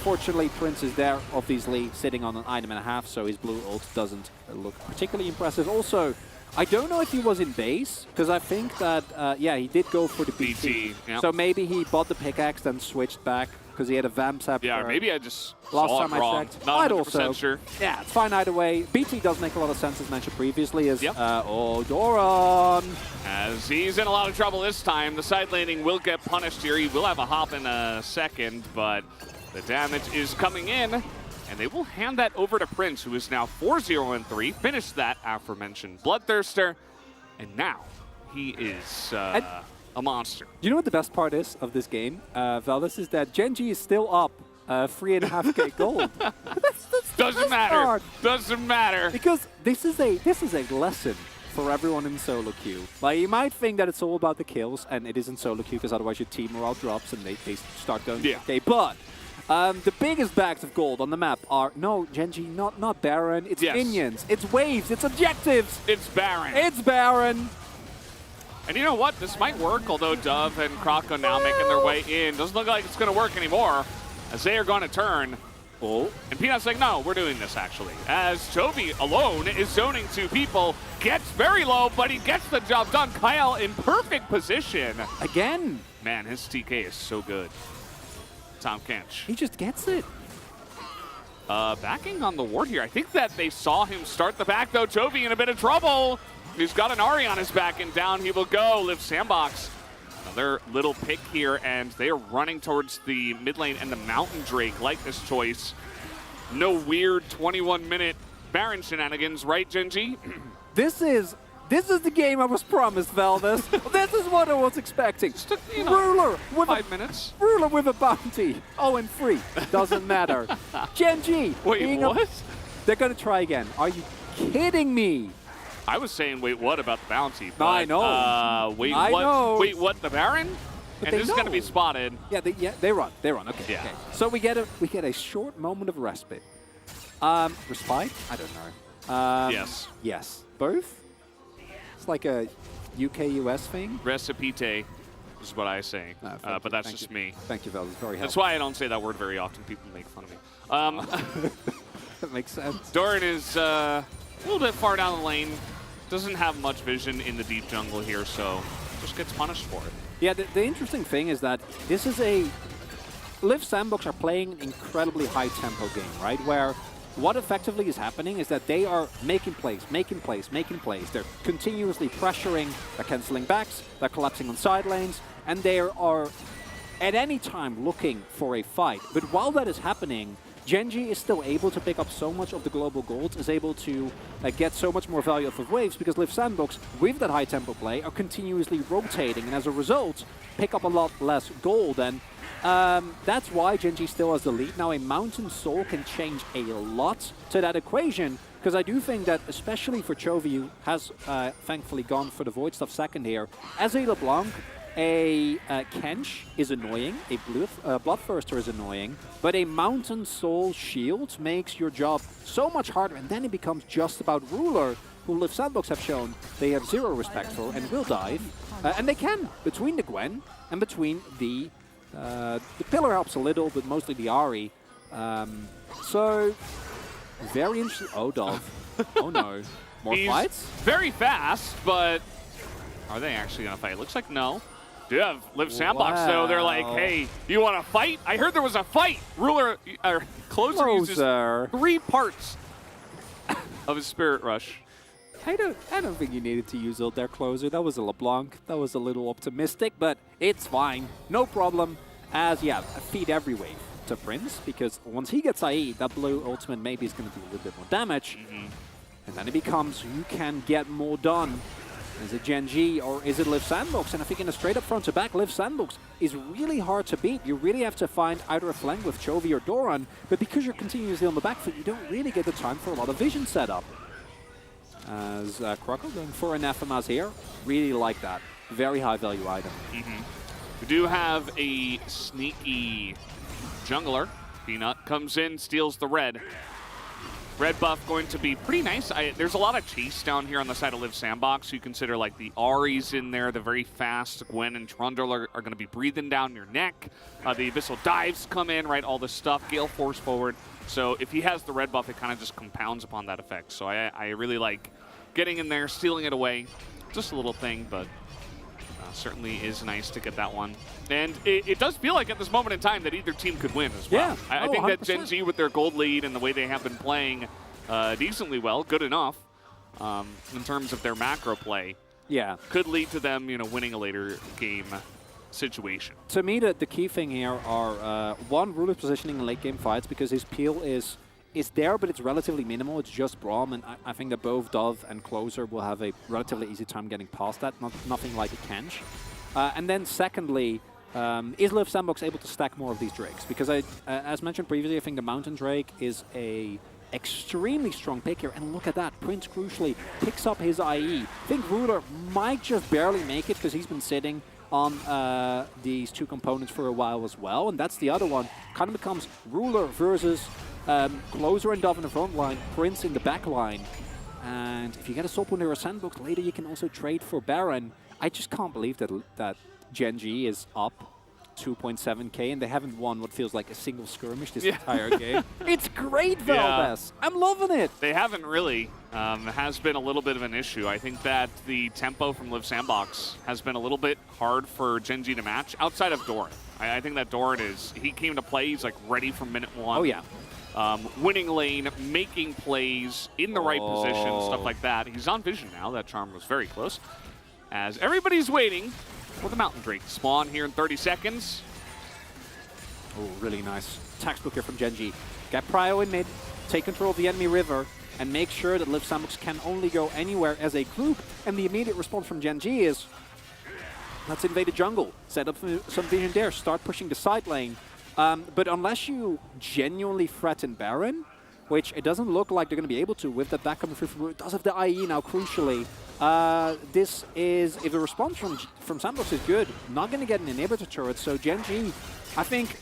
Fortunately, Prince is there, obviously, sitting on an item and a half, so his blue ult doesn't look particularly impressive. Also, I don't know if he was in base, because I think that, yeah, he did go for the BT. Yep. So maybe he bought the pickaxe, then switched back, because he had a Vamp Scepter. Yeah, or maybe I just last saw time it wrong. I checked. Not I'd 100% also, sure. yeah, it's fine either way. BT does make a lot of sense, as mentioned previously, as, Yep. oh, Doran! As he's in a lot of trouble this time, the side landing will get punished here. He will have a hop in a second, but the damage is coming in, and they will hand that over to Prince, who is now 4-0-3, finished that aforementioned Bloodthirster, and now he is a monster. You know what the best part is of this game, Valdez, is that Gen.G is still up 3.5k gold. Doesn't matter. Doesn't matter. Because this is a lesson for everyone in solo queue. Like, you might think that it's all about the kills, and it isn't solo queue, because otherwise your team morale drops and they start going okay. But the biggest bags of gold on the map are, no, Gen.G, not Baron, it's minions, it's waves, it's objectives. It's Baron. It's Baron. And you know what? This might work, although Dove and Kroko now making their way in. Doesn't look like it's going to work anymore, as they are going to turn. Oh. And Peanut's like, no, we're doing this, actually. As Chovy alone is zoning 2 people, gets very low, but he gets the job done. Kyle in perfect position. Again. Man, his TK is so good. Tom Kench. He just gets it. Backing on the ward here. I think that they saw him start the back, though. Chovy in a bit of trouble. He's got an Ahri on his back, and down he will go. Live Sandbox. Another little pick here, and they are running towards the mid lane, and the Mountain Drake like this choice. No weird 21-minute Baron shenanigans, right, Gen.G? This is the game I was promised, Valdez. This is what I was expecting. Just took, you know, Ruler with 5 minutes. Ruler with a bounty. 0-3. Doesn't matter. Gen.G. Wait, what? They're going to try again. Are you kidding me? I was saying, wait, what about the bounty? But, I know. Wait, I what? know. Wait, what? The Baron? But and this is going to be know. spotted. Yeah, they run. They run. Okay. Yeah. Okay. So we get a short moment of respite. Respite? I don't know. Yes. Yes. Both? It's like a UK-US thing. Recipite is what I say. But that's just me. Thank you, Valdez. Very helpful. That's why I don't say that word very often. People make fun of me. That makes sense. Doran is a little bit far down the lane. Doesn't have much vision in the deep jungle here, so just gets punished for it. Yeah, the interesting thing is that this is a... Live Sandbox are playing an incredibly high-tempo game, right? Where what effectively is happening is that they are making plays. They're continuously pressuring, they're canceling backs, they're collapsing on side lanes, and they are at any time looking for a fight. But while that is happening, Gen.G is still able to pick up so much of the global gold, is able to get so much more value off of waves, because Live Sandbox, with that high tempo play, are continuously rotating, and as a result, pick up a lot less gold. And that's why Gen.G still has the lead. Now, a Mountain Soul can change a lot to that equation, because I do think that, especially for Chovy, who has thankfully gone for the Void Stuff second here, as a LeBlanc, a Kench is annoying, a Bloodthirster is annoying, but a Mountain Soul Shield makes your job so much harder, and then it becomes just about Ruler, who Liv Sandbox have shown they have zero respect for and will dive. And they can, between the Gwen and between the Pillar helps a little, but mostly the Ahri. So, very interesting. Oh, Dove. Oh no. More fights? Very fast, but are they actually going to fight? Looks like no. Do have Liv Sandbox, so they're like, hey, you want to fight? I heard there was a fight. Ruler, Closer uses 3 parts of his Spirit Rush. I don't think you needed to use their Closer. That was a LeBlanc. That was a little optimistic, but it's fine. No problem. As, yeah, feed every wave to Prince, because once he gets IE, that blue ultimate maybe is going to do a little bit more damage. And then it becomes, who can get more done? Is it Gen G or is it Liv Sandbox? And I think in a straight up front to back, Liv Sandbox is really hard to beat. You really have to find either a flank with Chovy or Doran, but because you're continuously on the back foot, you don't really get the time for a lot of vision setup. As Croco going for Anathemas here. Really like that. Very high value item. We do have a sneaky jungler. Peanut comes in, steals the red. Red buff going to be pretty nice. There's a lot of chase down here on the side of Liv Sandbox. You consider like the Ahri's in there, the very fast Gwen and Trundle are going to be breathing down your neck. The Abyssal Dives come in, right? All this stuff. Gale Force forward. So if he has the red buff, it kind of just compounds upon that effect. So I really like getting in there, stealing it away. Just a little thing, but certainly is nice to get that one. And it does feel like at this moment in time that either team could win as well. Yeah. I think that Gen G with their gold lead and the way they have been playing decently well, good enough in terms of their macro play, could lead to them, winning a later game situation. To me, the key thing here are one, Ruler's positioning in late game fights, because his peel is there, but it's relatively minimal. It's just Braum, and I think that both Dove and Closer will have a relatively easy time getting past that. Nothing like a Kench. And then secondly, is Liv Sandbox able to stack more of these Drakes? Because as mentioned previously, I think the Mountain Drake is a extremely strong pick here. And look at that, Prince crucially picks up his IE. I think Ruler might just barely make it because he's been sitting on these 2 components for a while as well. And that's the other one. Kind of becomes Ruler versus Closer and Dove in the front line, Prince in the back line. And if you get a Soul Wound or a Sandbox, later you can also trade for Baron. I just can't believe that Gen G is up 2.7k and they haven't won what feels like a single skirmish this entire game. It's great, Valdes. I'm loving it. They haven't really. Has been a little bit of an issue. I think that the tempo from Liv Sandbox has been a little bit hard for Gen G to match outside of Doran. I think that Doran he came to play, he's like ready from minute 1. Oh, yeah. Winning lane, making plays in the right position, stuff like that. He's on vision now. That charm was very close. As everybody's waiting for the Mountain Drake to spawn here in 30 seconds. Oh, really nice. Textbook here from Gen G. Get Prio in mid, take control of the enemy river, and make sure that Liv Sandbox can only go anywhere as a group. And the immediate response from Gen G is, let's invade the jungle. Set up some vision there, start pushing the side lane. But unless you genuinely threaten Baron, which it doesn't look like they're going to be able to with that back coming through from It does have the IE now, crucially. This is, if the response from Sandbox is good, not going to get an inhibitor turret. So Gen G, I think,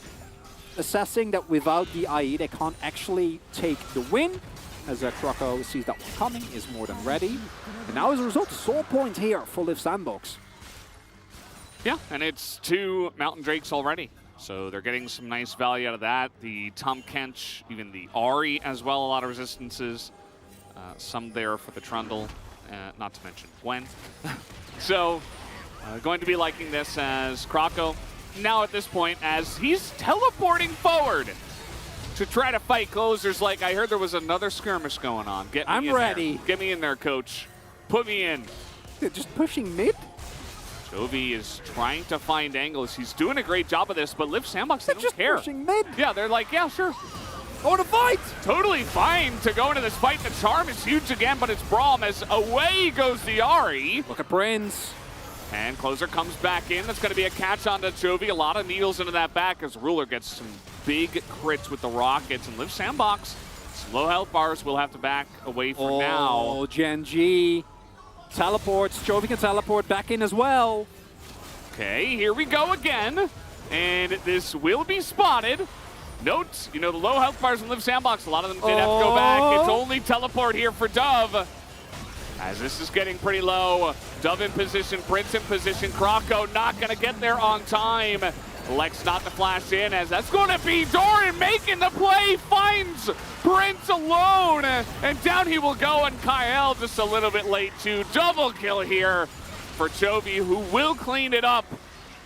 assessing that without the IE, they can't actually take the win. As Croco sees that one coming, is more than ready. And now as a result, Soul Point here for Liv Sandbox. Yeah, and it's 2 Mountain Drakes already. So they're getting some nice value out of that. The Tom Kench, even the Ahri as well, a lot of resistances. Some there for the Trundle, not to mention Gwen. So going to be liking this as Croco, now at this point, as he's teleporting forward to try to fight Closer's like, I heard there was another skirmish going on. Get me I'm ready. There. Get me in there, coach. Put me in. They're just pushing mid? Chovy is trying to find angles. He's doing a great job of this, but Liv Sandbox, they don't just care. Pushing mid. Yeah, they're like, yeah, sure. Oh, to fight! Totally fine to go into this fight. The charm is huge again, but it's Braum as away goes the Ahri. Look at Prince. And Closer comes back in. That's going to be a catch onto Chovy. A lot of needles into that back as Ruler gets some big crits with the rockets. And Liv Sandbox, slow health bars, will have to back away for now. Oh, Gen G teleports. Chovy can teleport back in as well. Okay, here we go again. And this will be spotted. Note, you know, the low health bars in Live Sandbox, a lot of them did have to go back. It's only teleport here for Dove. As this is getting pretty low. Dove in position, Prince in position. Croco not going to get there on time. Lex not to flash in, as that's going to be Doran making the play. Finds Prince alone. And down he will go, and Kyle just a little bit late too. Double kill here for Chovy, who will clean it up.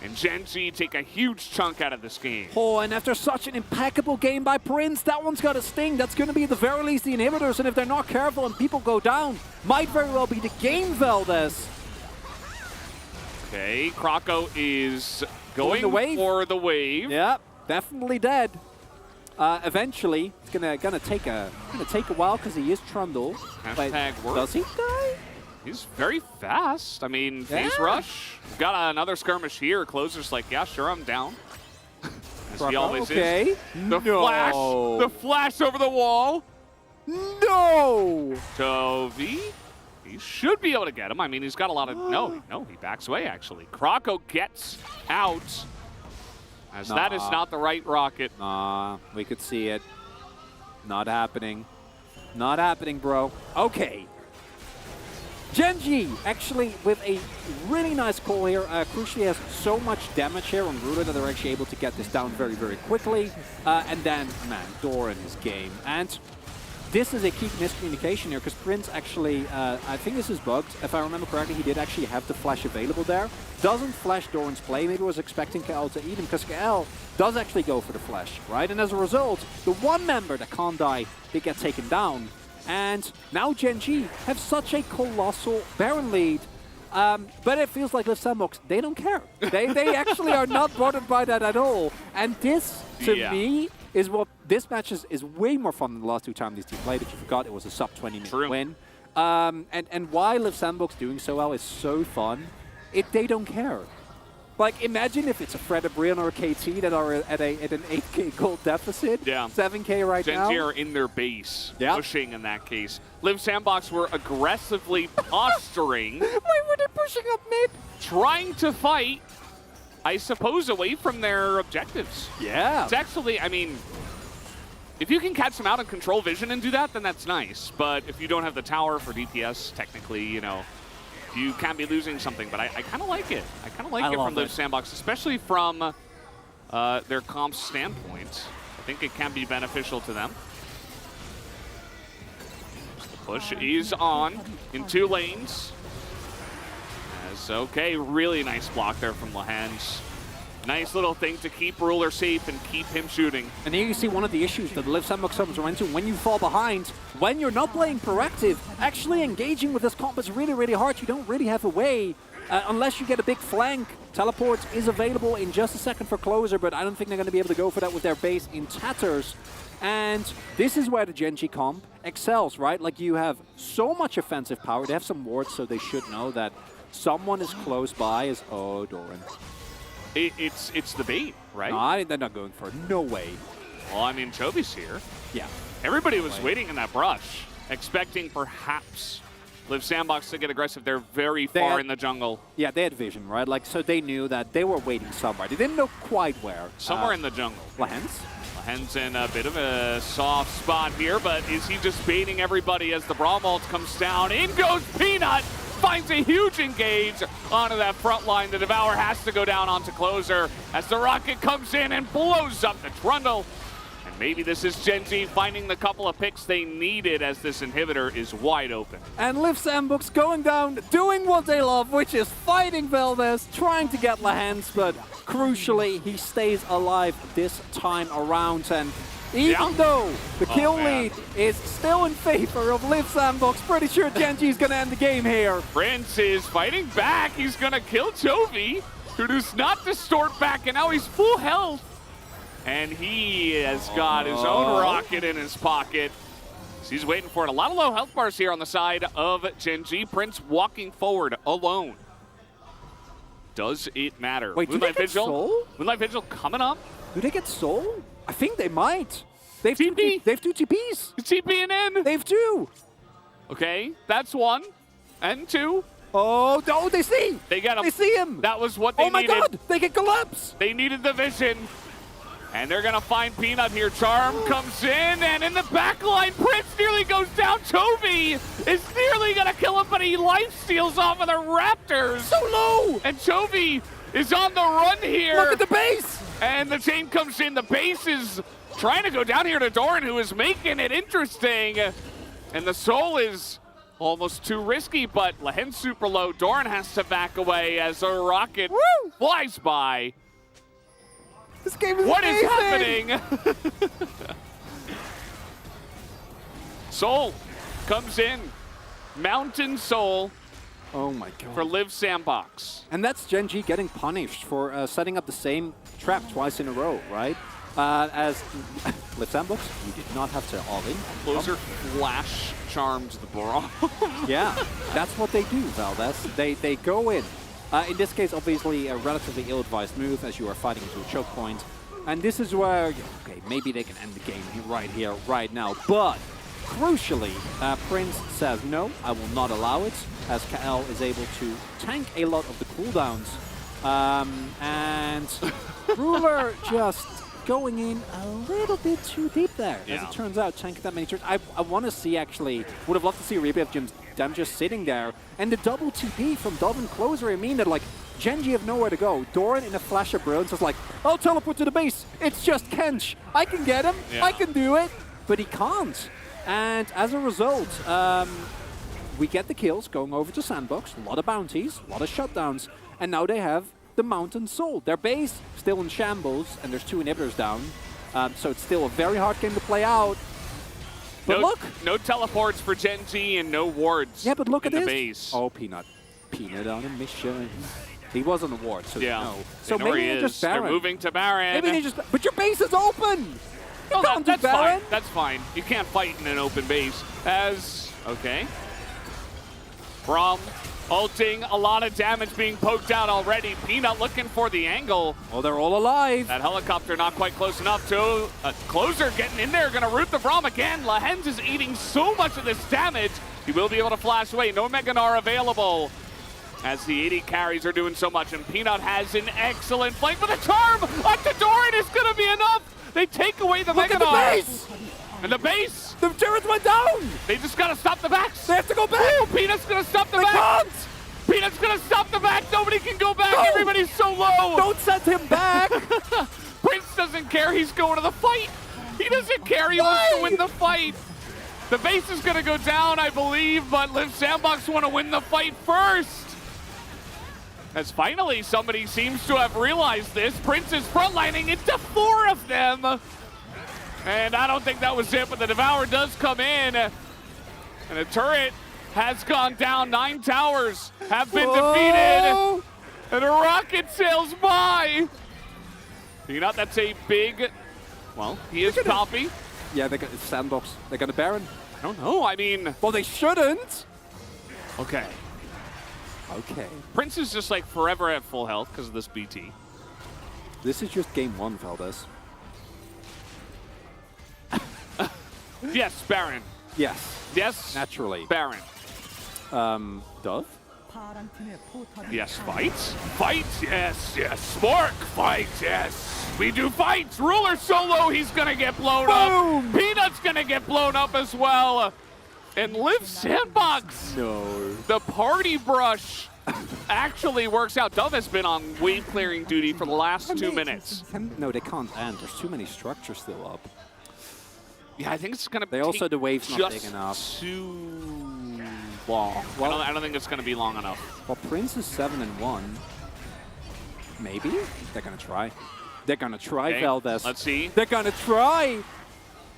And Gen G take a huge chunk out of this game. Oh, and after such an impeccable game by Prince, that one's got a sting. That's going to be at the very least the inhibitors, and if they're not careful and people go down, might very well be the game, Valdez. Okay, Croco is going the for the wave. Yeah, definitely dead. Eventually, it's gonna take a while because he is Trundle. Hashtag work. Does he die? He's very fast. I mean, phase Yeah. rush. Got another skirmish here. Closer's like, yeah, sure, I'm down. As he always is. The flash over the wall. No! Chovy, he should be able to get him. I mean, he's got a lot of, no, he backs away actually. Croco gets out, as that is not the right rocket. We could see it. Not happening. Not happening, bro. Okay. Gen G, actually, with a really nice call here. Crucially has so much damage here on Ruler that they're actually able to get this down very, very quickly. And then, man, Doran is game. And this is a key miscommunication here, because Prince actually, I think this is bugged. If I remember correctly, he did actually have the flash available there. Doesn't flash Doran's play. Maybe was expecting KL to eat him, because KL does actually go for the flash, right? And as a result, the one member that can't die, they get taken down. And now Gen G have such a colossal Baron lead. But it feels like Live Sandbox, they don't care. They actually are not bothered by that at all. And this, to me, is what this match is way more fun than the last two times these teams played. If you forgot, it was a sub 20-minute win. And why Live Sandbox doing so well is so fun. They don't care. Like, imagine if it's a Fred, a Brian, or a KT that are at an 8K gold deficit. Yeah. 7K right now. Gen G are in their base, pushing in that case. Live Sandbox were aggressively posturing. Why were they pushing up mid? Trying to fight, I suppose, away from their objectives. Yeah. It's actually, I mean, if you can catch them out and control vision and do that, then that's nice. But if you don't have the tower for DPS, technically, you know, you can be losing something, but I kind of like it. I kind of like it from Live Sandbox, especially from their comp standpoint. I think it can be beneficial to them. The push is on in 2 lanes. Okay, really nice block there from Lahens. Nice little thing to keep Ruler safe and keep him shooting. And here you see one of the issues that the Live Sandbox subs run into. When you fall behind, when you're not playing proactive, actually engaging with this comp is really, really hard. You don't really have a way, unless you get a big flank. Teleport is available in just a second for Closer, but I don't think they're going to be able to go for that with their base in tatters. And this is where the Gen G comp excels, right? Like, you have so much offensive power. They have some wards, so they should know that someone is close by. Oh, Doran. It's the bait, right? No, they're not going for it. No way. Well, I mean, Chovy's here. Yeah. Everybody was waiting in that brush, expecting perhaps Live Sandbox to get aggressive. They're very far in the jungle. Yeah, they had vision, right? Like, so they knew that they were waiting somewhere. They didn't know quite where. Somewhere in the jungle. Lahens? Lahens in a bit of a soft spot here, but is he just baiting everybody as the Brawl Mult comes down? In goes Peanut! Finds a huge engage onto that front line. The Devour has to go down onto Closer as the rocket comes in and blows up the Trundle. And maybe this is Gen G finding the couple of picks they needed as this inhibitor is wide open. And Live Sandbox going down, doing what they love, which is fighting Valdez, trying to get Lahens, but crucially, he stays alive this time around. And even though the kill lead is still in favor of Live Sandbox, pretty sure Gen G is going to end the game here. Prince is fighting back. He's going to kill Chovy, who does not distort back, and now he's full health. And he has got his own rocket in his pocket. So he's waiting for it. A lot of low health bars here on the side of Gen G. Prince walking forward alone. Does it matter? Wait, Moonlight do they get Soul? Moonlight Vigil coming up. Do they get Soul? I think they might. They've TP. They've 2 TPs. TPing in. They've 2. Okay, that's 1 and 2. Oh, no, they see! They get him. They see him! That was what they Oh my needed. god! They can collapse! They needed the vision. And they're going to find Peanut here. Charm comes in, and in the back line, Prince nearly goes down. Chovy is nearly going to kill him, but he life steals off of the Raptors. So low! And Chovy is on the run here. Look at the base! And the chain comes in. The base is trying to go down here to Doran, who is making it interesting. And the soul is almost too risky, but Lahen's super low. Doran has to back away as a rocket flies by. This game is What is amazing. happening? Soul comes in. Mountain Soul Oh my god. for Live Sandbox. And that's Gen G getting punished for setting up the same trap twice in a row, right? As Live Sandbox, you did not have to all-in. Closer flash charms the Brawl. Yeah, that's what they do, Valdez. They go in. In this case, obviously, a relatively ill-advised move as you are fighting into a choke point. And this is where, okay, maybe they can end the game right here, right now. But, crucially, Prince says, no, I will not allow it, as KL is able to tank a lot of the cooldowns. And Ruler just going in a little bit too deep there. As it turns out, tanking that many turns. I want to see, actually, would have loved to see a replay of them just sitting there. And the double TP from Dove and Closer, I mean that, like, Gen G have nowhere to go. Doran in a flash of brilliance is like, I'll teleport to the base. It's just Kench. I can get him. I can do it. But he can't. And as a result, we get the kills going over to Sandbox. A lot of bounties, a lot of shutdowns. And now they have the Mountain Soul. Their base still in shambles, and there's 2 inhibitors down. So it's still a very hard game to play out. But look! No teleports for Gen G and no wards. Yeah, but look at this. Base. Oh, Peanut. Peanut on a mission. He was on the ward, so yeah. no. So maybe maybe they just Baron. They're moving to Baron. Maybe they just. But your base is open. You can't do that's Baron. fine. That's fine. You can't fight in an open base. Okay. Braum ulting, a lot of damage being poked out already. Peanut looking for the angle. Well, they're all alive. That helicopter not quite close enough to Closer getting in there, gonna root the Braum again. Lahen's is eating so much of this damage. He will be able to flash away. No Meganar available as the AD carries are doing so much, and Peanut has an excellent flank with a charm onto Doran is gonna be enough. They take away the Look Meganar. at the base. And the base. The turrets went down. They just gotta stop the backs. They have to go back. Ooh, Peanut's gonna stop the They back. can't. Peanut's gonna stop the back. Nobody can go back. No. Everybody's so low. Don't send him back. Prince doesn't care. He's going to the fight. He doesn't care. He wants to win the fight. The base is gonna go down, I believe, but Live Sandbox want to win the fight first. As finally somebody seems to have realized this. Prince is frontlining into 4 of them. And I don't think that was it, but the Devour does come in. And the turret has gone down. 9 towers have been defeated. And a rocket sails by. You know, that's a big, well, he is Poppy. Yeah, they got Sandbox. They got a Baron. I don't know, I mean. Well, they shouldn't. Okay. Okay. Prince is just like forever at full health because of this BT. This is just game 1, Valdez. Yes, Baron. Yes. Yes. Naturally. Baron. Dove? Yes, fight. Fight, yes, yes. Spark, fight, yes. We do fights. Ruler solo, he's gonna get blown Boom. up. Peanut's gonna get blown up as well. And Live Sandbox. No. The party brush actually works out. Dove has been on wave clearing duty for the last 2 minutes. No, they can't end. There's too many structures still up. Yeah, I think it's gonna They also, the wave's not big just enough. too long. Well, I don't think it's gonna be long enough. Well, Prince is 7-1. Maybe? They're gonna try. They're gonna try, Okay, Valdez. let's see. They're gonna try!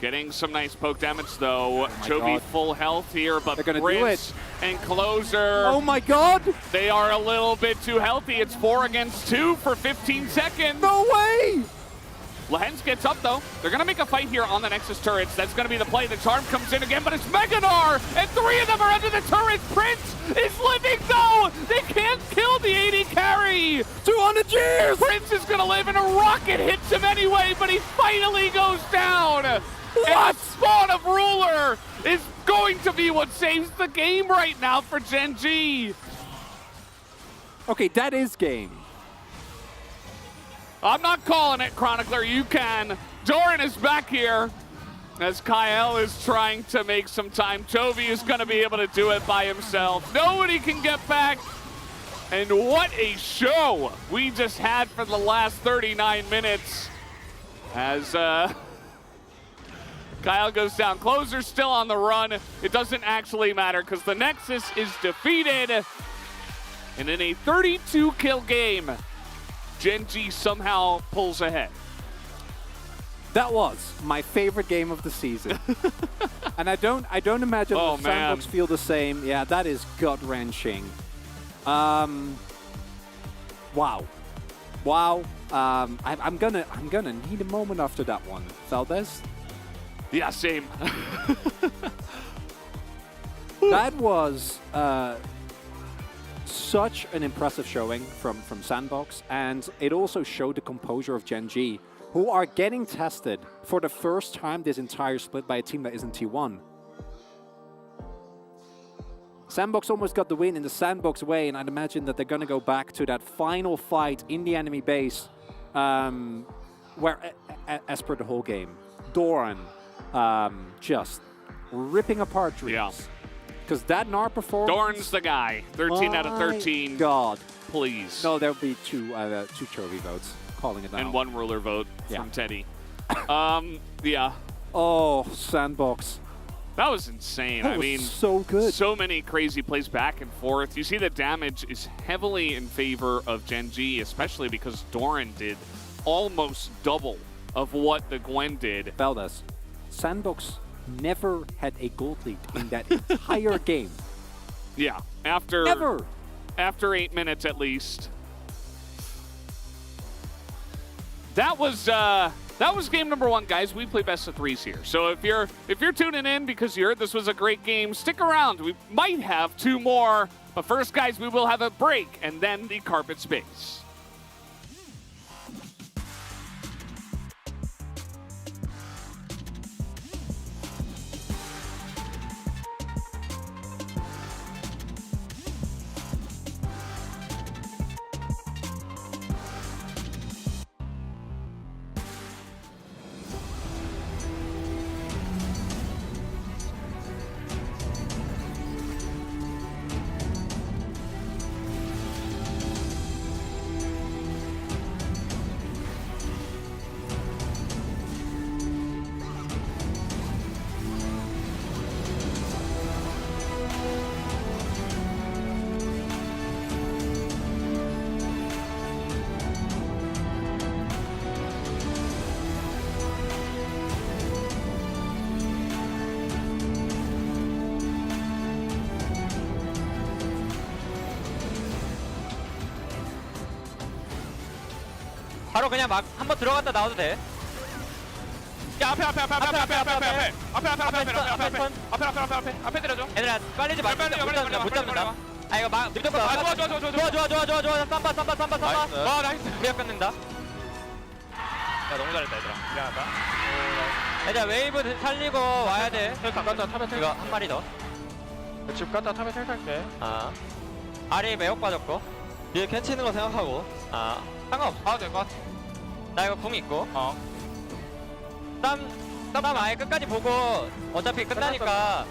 Getting some nice poke damage though. Chovy God. full health here, but They're gonna do Prince and Closer, Oh my god! they are a little bit too healthy. It's 4 against 2 for 15 seconds. No way! Lahen's gets up though. They're gonna make a fight here on the Nexus turrets. That's gonna be the play. The charm comes in again, but it's Meganar, and 3 of them are under the turrets. Prince is living though. They can't kill the AD carry. 200 years! Prince is gonna live, and a rocket hits him anyway, but he finally goes down. And the spawn of Ruler is going to be what saves the game right now for Gen G. Okay, that is game. I'm not calling it, Chronicler. You can. Doran is back here as Kyle is trying to make some time. Chovy is going to be able to do it by himself. Nobody can get back. And what a show we just had for the last 39 minutes as Kyle goes down. Closer's still on the run. It doesn't actually matter because the Nexus is defeated. And in a 32-kill game, Gen G somehow pulls ahead. That was my favorite game of the season. And I don't imagine the Sandbox feel the same. Yeah, that is gut-wrenching. Wow. I'm gonna need a moment after that one. Valdez? Yeah, same. That was such an impressive showing from Sandbox, and it also showed the composure of Gen G, who are getting tested for the first time this entire split by a team that isn't T1. Sandbox almost got the win in the Sandbox way, and I'd imagine that they're going to go back to that final fight in the enemy base, where, as per the whole game, Doran just ripping apart Dreams. Yeah. Because that NAR performance... Doran's the guy. 13 out of 13. God. Please. No, there'll be two Chovy votes. Calling it now. And one ruler vote from Teddy. Yeah. Oh, Sandbox. That was insane. That was so good. So many crazy plays back and forth. You see the damage is heavily in favor of Gen G, especially because Doran did almost double of what the Gwen did. Valdez, Sandbox never had a gold lead in that entire game. Yeah, after 8 minutes at least. That was game number 1, guys. We play best of 3s here. So if you're tuning in because you heard this was a great game, stick around. We might have 2 more. But first, guys, we will have a break and then the carpet space. 바로 그냥 막 한번 들어갔다 나와도 돼. 야 앞에 때려줘. 얘들아 빨리지 마. 빨리 못 잡는다. 아 이거 막 무조건 좋아. 쌈바. 와 나이스. 우리가 끝낸다. 야 너무 잘했다 얘들아. 미안하다. 얘들아 웨이브 살리고 와야 돼. 탑에 텔. 이거 한 마리 더. 집 갔다 탑에 텔 탈게. 아 아리 매혹 빠졌고. 얘 캔치는 거 생각하고. 아 상관없어. 봐도 될 것 같아. 나 이거 궁 있고. 땀 아예 끝까지 보고 어차피 끝나니까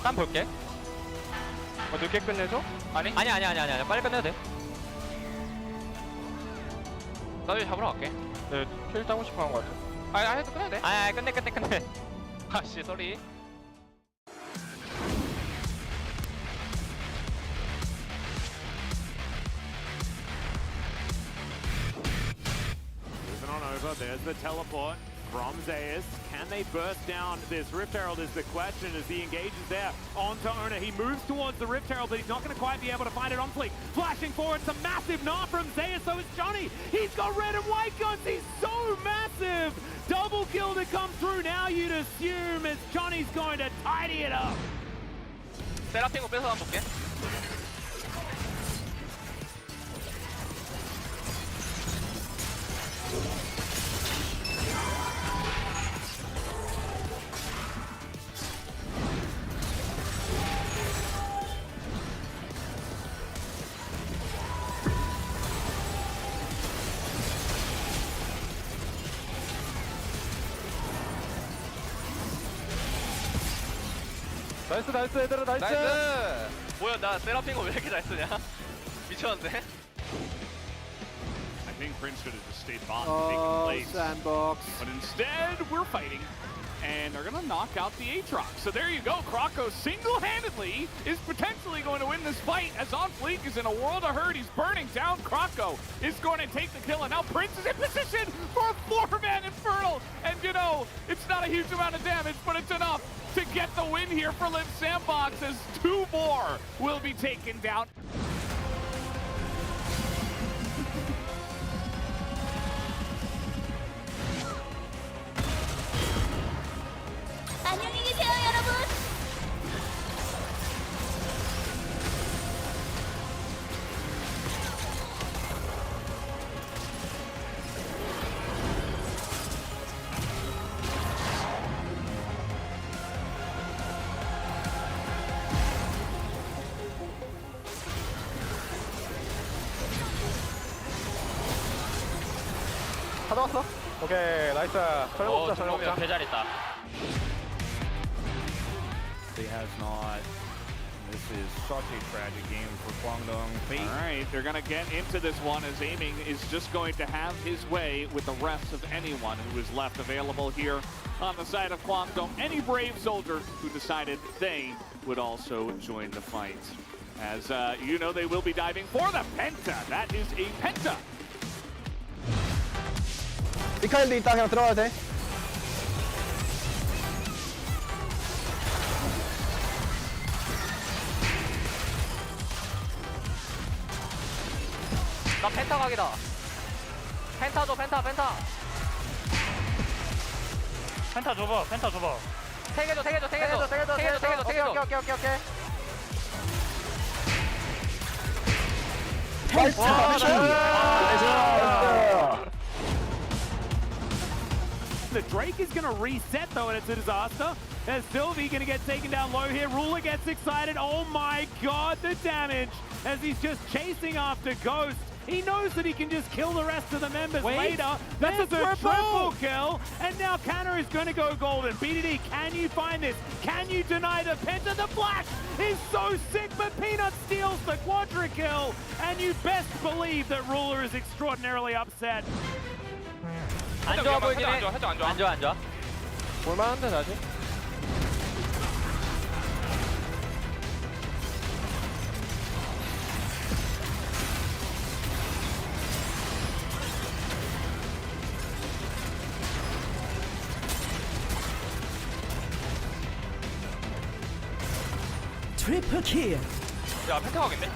땀 볼게. 늦게 끝내줘? 아니 빨리 끝내도 돼. 나도 잡으러 갈게. 네, 킬 따고 싶어 한 것 같아. 아니 해도 끝내도 돼. 아 끝내. 아씨 쏘리. Moving on over, there's the teleport from Zeus. Can they burst down this Rift Herald is the question as he engages there onto Owner. He moves towards the Rift Herald, but he's not going to quite be able to find it on fleek. Flashing forward, some massive gnaw from Zeus, so it's Johnny. He's got red and white guns, he's so massive. Double kill to come through now, you'd assume, as Johnny's going to tidy it up. 세라핑고 뺏어 한번 볼게. 나이스 얘들아 나이스. 뭐야 나 세라핀 거 왜 이렇게 잘 쓰냐? 미쳤는데? I think Prince should have just stayed bot and Oh, taken plays. Sandbox. But instead, we're fighting. And they're going to knock out the Aatrox. So there you go. Krako single-handedly is potentially going to win this fight as Untitled is in a world of hurt. He's burning down. Krako is going to take the kill. And now Prince is in position for a 4-man Infernal. And, you know, it's not a huge amount of damage, but it's enough to get the win here for Liv Sandbox as 2 more will be taken down. 안녕히 계세요, 여러분. 가져왔어? 오케이 나이스. 저녁 먹자 저녁 먹자. 개 잘했다. He has not. This is such a tragic game for Guangdong. All right, they're going to get into this one as Aiming is just going to have his way with the rest of anyone who is left available here on the side of Guangdong. Any brave soldier who decided they would also join the fight. As you know, they will be diving for the Penta. That is a Penta. 미카엘도 있다 그냥 들어가도 돼. 나 펜타 각이다. 펜타 줘 펜타. 펜타 줘봐. 펜타 줘봐. 3개 줘. 오케이. The Drake is going to reset, though, and it's a disaster. As Sylvie going to get taken down low here. Ruler gets excited. Oh, my God, the damage as he's just chasing after Ghost. He knows that he can just kill the rest of the members later. That's a triple kill. And now Canna is going to go golden. BDD, can you find this? Can you deny the Penta? The flash is so sick, but Peanut steals the quadra kill. And you best believe that Ruler is extraordinarily upset. 안 좋아 보이긴 해. 해도 안 좋아. 안 좋아. 볼만한데 나지? 트리플 킬. 야 펜타 각인데?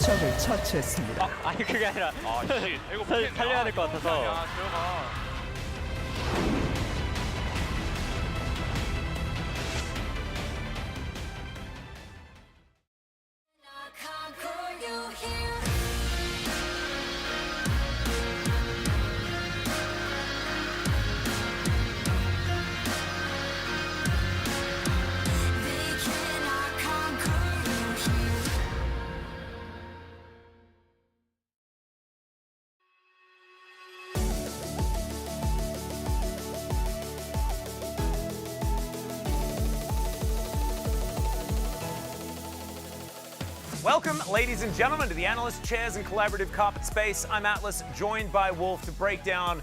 적을 처치했습니다. 아니 그게 아니라 아씨 이거 살려야 될 것 같아서. 야 들어가. Welcome, ladies and gentlemen, to the Analyst Chairs and Collaborative Carpet Space. I'm Atlas, joined by Wolf to break down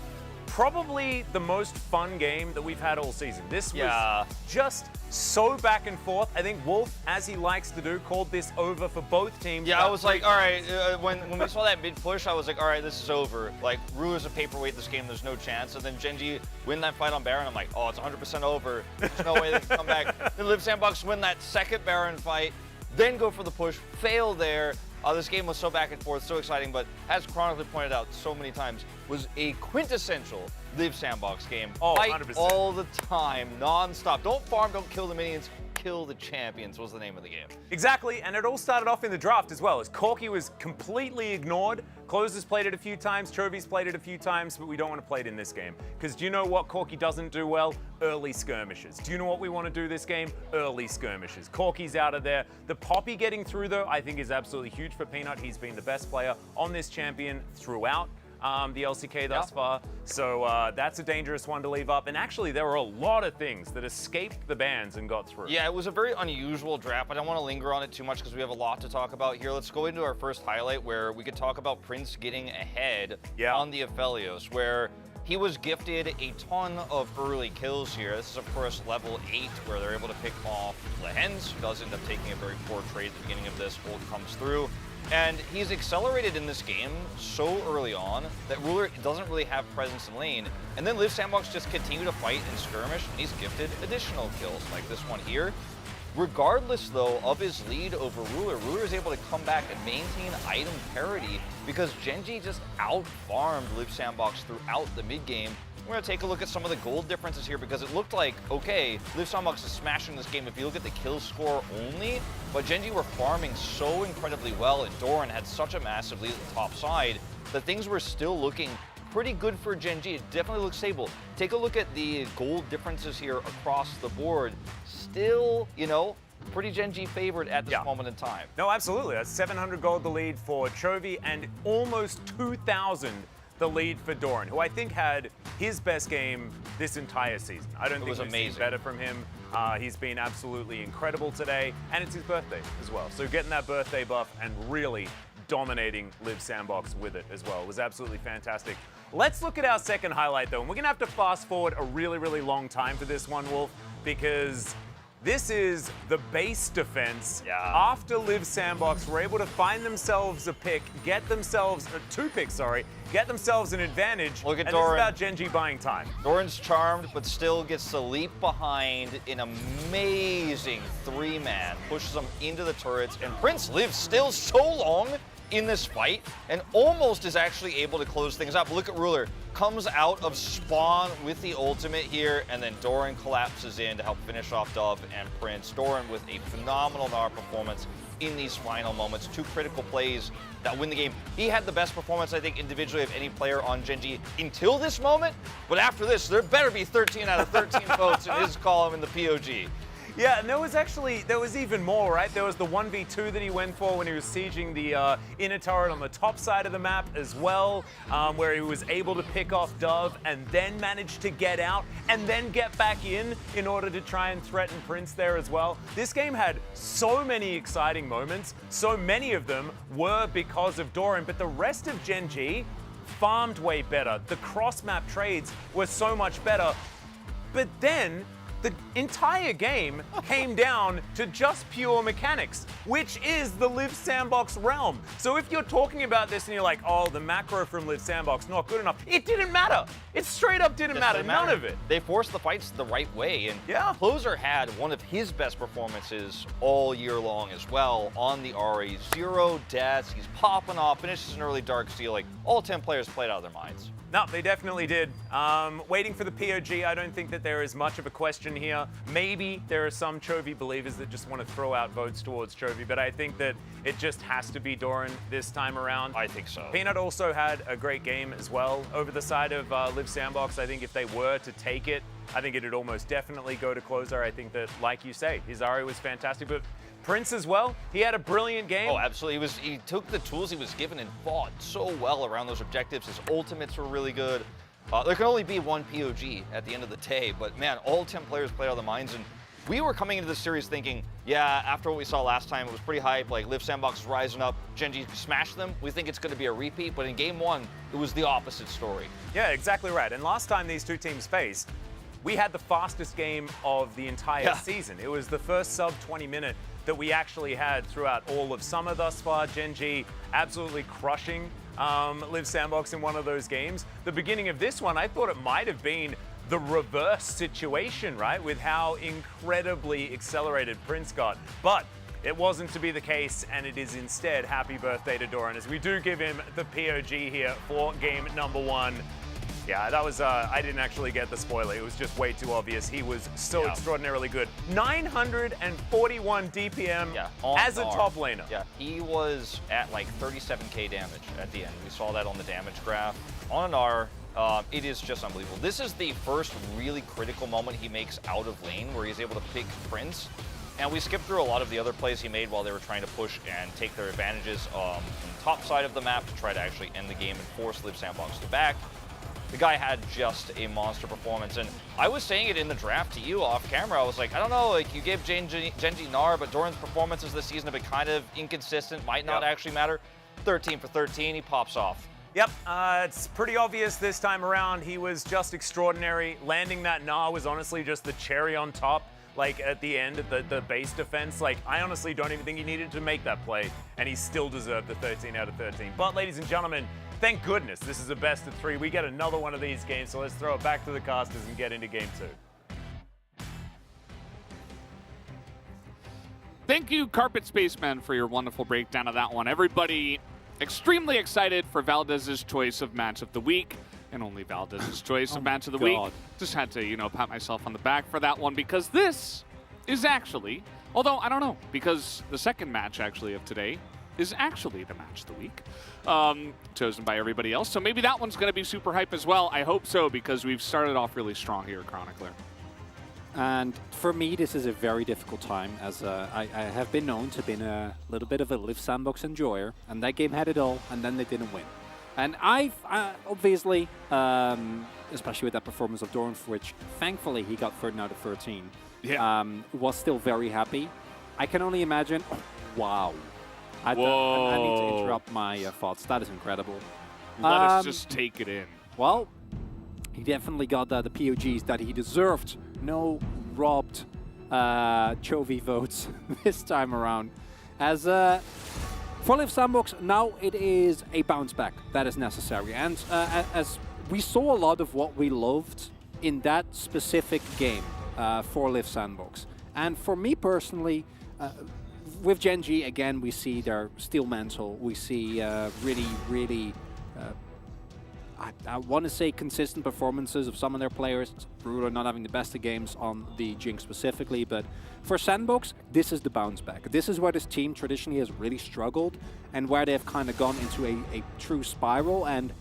probably the most fun game that we've had all season. This was just so back and forth. I think Wolf, as he likes to do, called this over for both teams. Yeah, I was like, all right, when we saw that mid push, I was like, all right, this is over. Like, Rue is a paperweight this game, there's no chance. And then Genji win that fight on Baron, I'm like, oh, it's 100% over. There's no way they can come back. Then Liv Sandbox win that second Baron fight, then go for the push, fail there. This game was so back and forth, so exciting, but as chronically pointed out so many times, was a quintessential Liv Sandbox game. Oh, Fight 100%. all the time, non-stop. Don't farm, don't kill the minions, kill the champions was the name of the game. Exactly, and it all started off in the draft as well, as Corki was completely ignored. Closer's played it a few times, Chovy's played it a few times, but we don't want to play it in this game. Because do you know what Corki doesn't do well? Early skirmishes. Do you know what we want to do this game? Early skirmishes. Corki's out of there. The Poppy getting through, though, I think is absolutely huge for Peanut. He's been the best player on this champion throughout. the LCK thus far. So that's a dangerous one to leave up. And actually, there were a lot of things that escaped the bans and got through. Yeah, it was a very unusual draft. I don't want to linger on it too much because we have a lot to talk about here. Let's go into our first highlight where we could talk about Prince getting ahead on the Aphelios, where he was gifted a ton of early kills here. This is, of course, level 8, where they're able to pick off Lehens, who does end up taking a very poor trade at the beginning of this. Ult comes through. And he's accelerated in this game so early on that Ruler doesn't really have presence in lane. And then Liv Sandbox just continue to fight and skirmish, and he's gifted additional kills, like this one here. Regardless, though, of his lead over Ruler, Ruler is able to come back and maintain item parity because Genji just out-farmed Liv Sandbox throughout the mid-game. We're going to take a look at some of the gold differences here because it looked like, okay, Liv Sandbox is smashing this game if you look at the kill score only, but Genji were farming so incredibly well, and Doran had such a massive lead at the top side that things were still looking pretty good for Genji. It definitely looks stable. Take a look at the gold differences here across the board. Still, you know, pretty Genji favored at this moment in time. No, absolutely. That's 700 gold the lead for Chovy and almost 2,000 the lead for Doran, who I think had his best game this entire season. I don't think we've seen better from him. He's been absolutely incredible today, and it's his birthday as well. So getting that birthday buff and really dominating Liv Sandbox with it as well was absolutely fantastic. Let's look at our second highlight, though, and we're going to have to fast forward a really, really long time for this one, Wolf, because this is the base defense. After Liv Sandbox were able to find themselves a pick, get themselves, two picks, sorry, get themselves an advantage. Look at and Doran. This is about Genji buying time. Doran's charmed, but still gets to leap behind an amazing 3-man, pushes them into the turrets, and Prince lives still so long in this fight and almost is actually able to close things out. But look at Ruler, comes out of spawn with the ultimate here, and then Doran collapses in to help finish off Dove and Prince. Doran with a phenomenal Gnar performance in these final moments. 2 critical plays that win the game. He had the best performance, I think, individually of any player on Genji until this moment, but after this, there better be 13 out of 13 votes in his column in the POG. Yeah, and there was even more, right? There was the 1v2 that he went for when he was sieging the inner turret on the top side of the map as well, where he was able to pick off Dove and then managed to get out and then get back in order to try and threaten Prince there as well. This game had so many exciting moments. So many of them were because of Doran, but the rest of Genji farmed way better. The cross-map trades were so much better. But then the entire game came down to just pure mechanics, which is the Liv Sandbox realm. So if you're talking about this and you're like, oh, the macro from Liv Sandbox not good enough, it didn't matter. It straight up didn't matter. None of it. They forced the fights the right way, and Closer had one of his best performances all year long as well on the RA. 0 deaths, he's popping off, finishes an early Dark Steel. Like, all 10 players played out of their minds. No, they definitely did. Waiting for the POG, I don't think that there is much of a question here. Maybe there are some Chovy believers that just want to throw out votes towards Chovy, but I think that it just has to be Doran this time around. I think so. Peanut also had a great game as well over the side of Liv Sandbox. I think if they were to take it, I think it'd almost definitely go to Closer. I think that, like you say, his Ari was fantastic, but Prince as well, he had a brilliant game. Oh, absolutely. He took the tools he was given and fought so well around those objectives. His ultimates were really good. There can only be one POG at the end of the day, but man, all 10 players played out of their minds, and we were coming into this series thinking, yeah, after what we saw last time, it was pretty hype, like Liv Sandbox is rising up, Genji smashed them. We think it's going to be a repeat, but in game 1, it was the opposite story. Yeah, exactly right. And last time these two teams faced, we had the fastest game of the entire season. It was the first sub 20-minute that we actually had throughout all of summer thus far. Genji absolutely crushing Liv Sandbox in one of those games. The beginning of this one, I thought it might have been the reverse situation, right? With how incredibly accelerated Prince got. But it wasn't to be the case, and it is instead happy birthday to Doran, as we do give him the POG here for game number 1. Yeah, that was, I didn't actually get the spoiler. It was just way too obvious. He was so extraordinarily good. 941 DPM as a top laner. Yeah, he was at like 37k damage at the end. We saw that on the damage graph. On an R, it is just unbelievable. This is the first really critical moment he makes out of lane where he's able to pick Prince. And we skipped through a lot of the other plays he made while they were trying to push and take their advantages from the top side of the map to try to actually end the game and force Live Sandbox to back. The guy had just a monster performance, and I was saying it in the draft to you off camera. I was like, I don't know, like you gave Genji Gnar, but Doran's performances this season have been kind of inconsistent, might not actually matter. 13 for 13, he pops off. Yep, it's pretty obvious this time around. He was just extraordinary. Landing that Gnar was honestly just the cherry on top. Like at the end of the base defense, like I honestly don't even think he needed to make that play, and he still deserved the 13 out of 13. But ladies and gentlemen, thank goodness this is a best of 3. We get another one of these games, so let's throw it back to the casters and get into game 2. Thank you, Carpet Spaceman, for your wonderful breakdown of that one. Everybody extremely excited for Valdez's choice of match of the week, and only Valdez's choice of match of the week. Just had to, you know, pat myself on the back for that one, because this is actually, although I don't know, because the second match actually of today is actually the match of the week, chosen by everybody else. So maybe that one's going to be super hype as well. I hope so, because we've started off really strong here, Chronicler. And for me, this is a very difficult time, as I have been known to be a little bit of a Live Sandbox enjoyer, and that game had it all, and then they didn't win. And I've obviously, especially with that performance of Doran, for which thankfully he got 13 out of 13, was still very happy. I can only imagine, wow. I need to interrupt my thoughts. That is incredible. Let us just take it in. Well, he definitely got the POGs that he deserved. No robbed Chovy votes this time around. As for Live Sandbox, now it is a bounce back that is necessary. And as we saw a lot of what we loved in that specific game for Live Sandbox. And for me personally, with Genji, again, we see their steel mantle. We see really, I want to say consistent performances of some of their players. Ruler not having the best of games on the Jinx specifically, but for Sandbox, this is the bounce back. This is where this team traditionally has really struggled and where they've kind of gone into a true spiral. And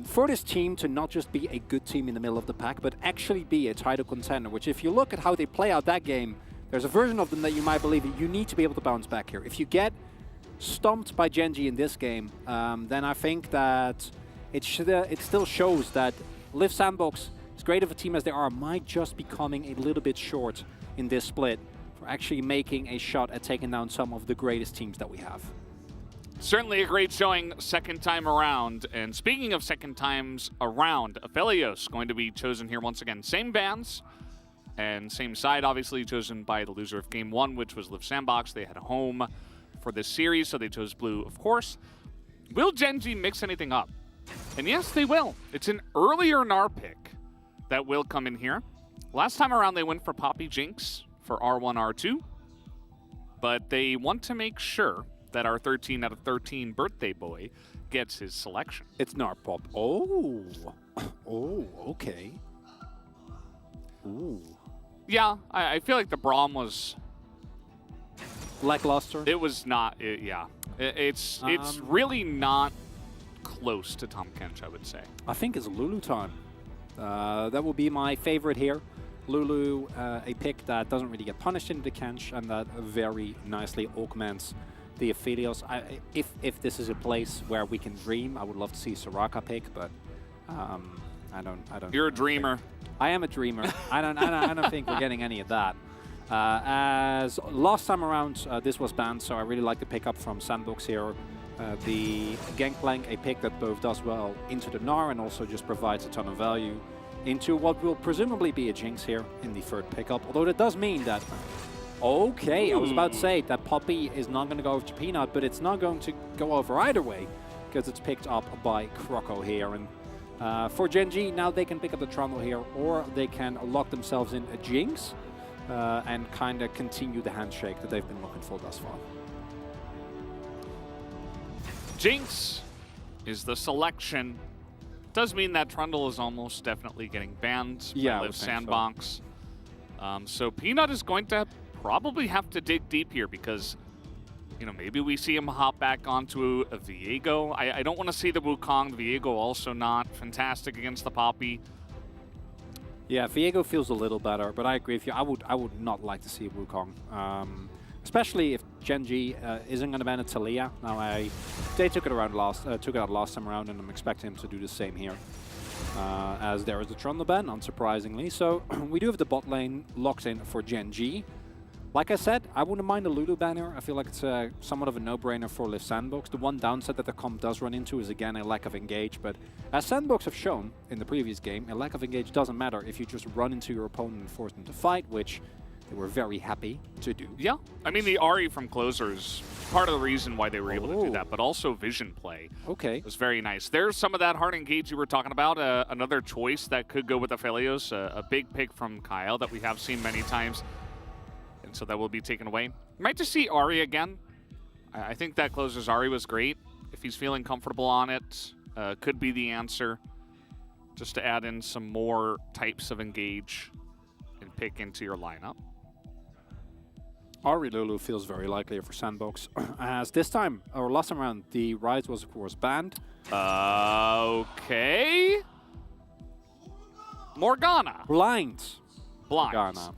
for this team to not just be a good team in the middle of the pack, but actually be a title contender, which if you look at how they play out that game, there's a version of them that you might believe you need to be able to bounce back here. If you get stomped by Genji in this game, then I think that it still shows that Live Sandbox, as great of a team as they are, might just be coming a little bit short in this split for actually making a shot at taking down some of the greatest teams that we have. Certainly a great showing second time around. And speaking of second times around, Aphelios going to be chosen here once again. Same bands and same side, obviously, chosen by the loser of Game 1, which was Live Sandbox. They had a home for this series, so they chose blue, of course. Will Genji mix anything up? And yes, they will. It's an earlier Gnar pick that will come in here. Last time around, they went for Poppy Jinx for R1, R2. But they want to make sure that our 13 out of 13 birthday boy gets his selection. It's Gnar Pop. Oh. Oh, okay. Ooh. Yeah, I feel like the Braum was lackluster. It was not, it's really not close to Tahm Kench, I would say. I think it's Lulu time. That will be my favorite here. Lulu, a pick that doesn't really get punished into the Kench and that very nicely augments the Aphelios. If this is a place where we can dream, I would love to see Soraka pick, but I don't. You're a dreamer. I am a dreamer. I don't think we're getting any of that. As last time around, this was banned, so I really like the pickup from Sandbox here. The Gangplank, a pick that both does well into the Gnar and also just provides a ton of value into what will presumably be a Jinx here in the third pickup. Although that does mean that, okay, I was about to say that Poppy is not going to go over to Peanut, but it's not going to go over either way because it's picked up by Croco here. And for Genji, now they can pick up the Trundle here, or they can lock themselves in a Jinx and kind of continue the handshake that they've been looking for thus far. Jinx is the selection. Does mean that Trundle is almost definitely getting banned by Live Sandbox. So Peanut is going to probably have to dig deep here because, you know, maybe we see him hop back onto a Viego. I don't want to see the Wukong. The Viego also not fantastic against the Poppy. Yeah, Viego feels a little better, but I agree with you. I would not like to see Wukong, especially if Genji isn't going to ban a Taliyah. Now they took it out last time around, and I'm expecting him to do the same here. As there is a Trundle ban, unsurprisingly. So we do have the bot lane locked in for Genji. Like I said, I wouldn't mind a Lulu banner. I feel like it's somewhat of a no-brainer for Live Sandbox. The one downside that the comp does run into is, again, a lack of engage. But as Sandbox have shown in the previous game, a lack of engage doesn't matter if you just run into your opponent and force them to fight, which they were very happy to do. Yeah, I mean, the Ahri from Closer is part of the reason why they were able to do that, but also vision play. Okay. It was very nice. There's some of that hard engage you were talking about. Another choice that could go with Aphelios, a big pick from Kyle that we have seen many times. And so that will be taken away. Might just see Ahri again. I think that Closer's Ahri was great. If he's feeling comfortable on it, could be the answer. Just to add in some more types of engage and pick into your lineup. Ahri Lulu feels very likely for Sandbox. As this time, or last time around, the Rise was of course banned. Okay. Morgana. Blinds. Morgana.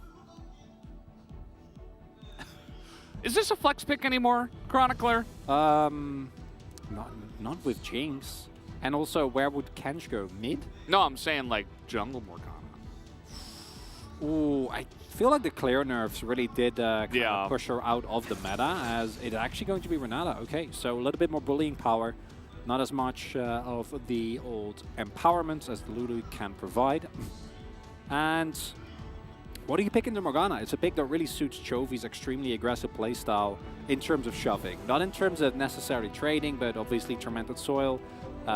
Is this a flex pick anymore, Chronicler? Not with Jinx. And also, where would Kench go? Mid? No, I'm saying like jungle Morgana. Ooh, I feel like the clear nerfs really did kind of push her out of the meta, as it's actually going to be Renata. Okay, so a little bit more bullying power, not as much of the old empowerment as the Lulu can provide. And what do you pick into Morgana? It's a pick that really suits Chovy's extremely aggressive playstyle in terms of shoving. Not in terms of necessarily trading, but obviously Tormented Soil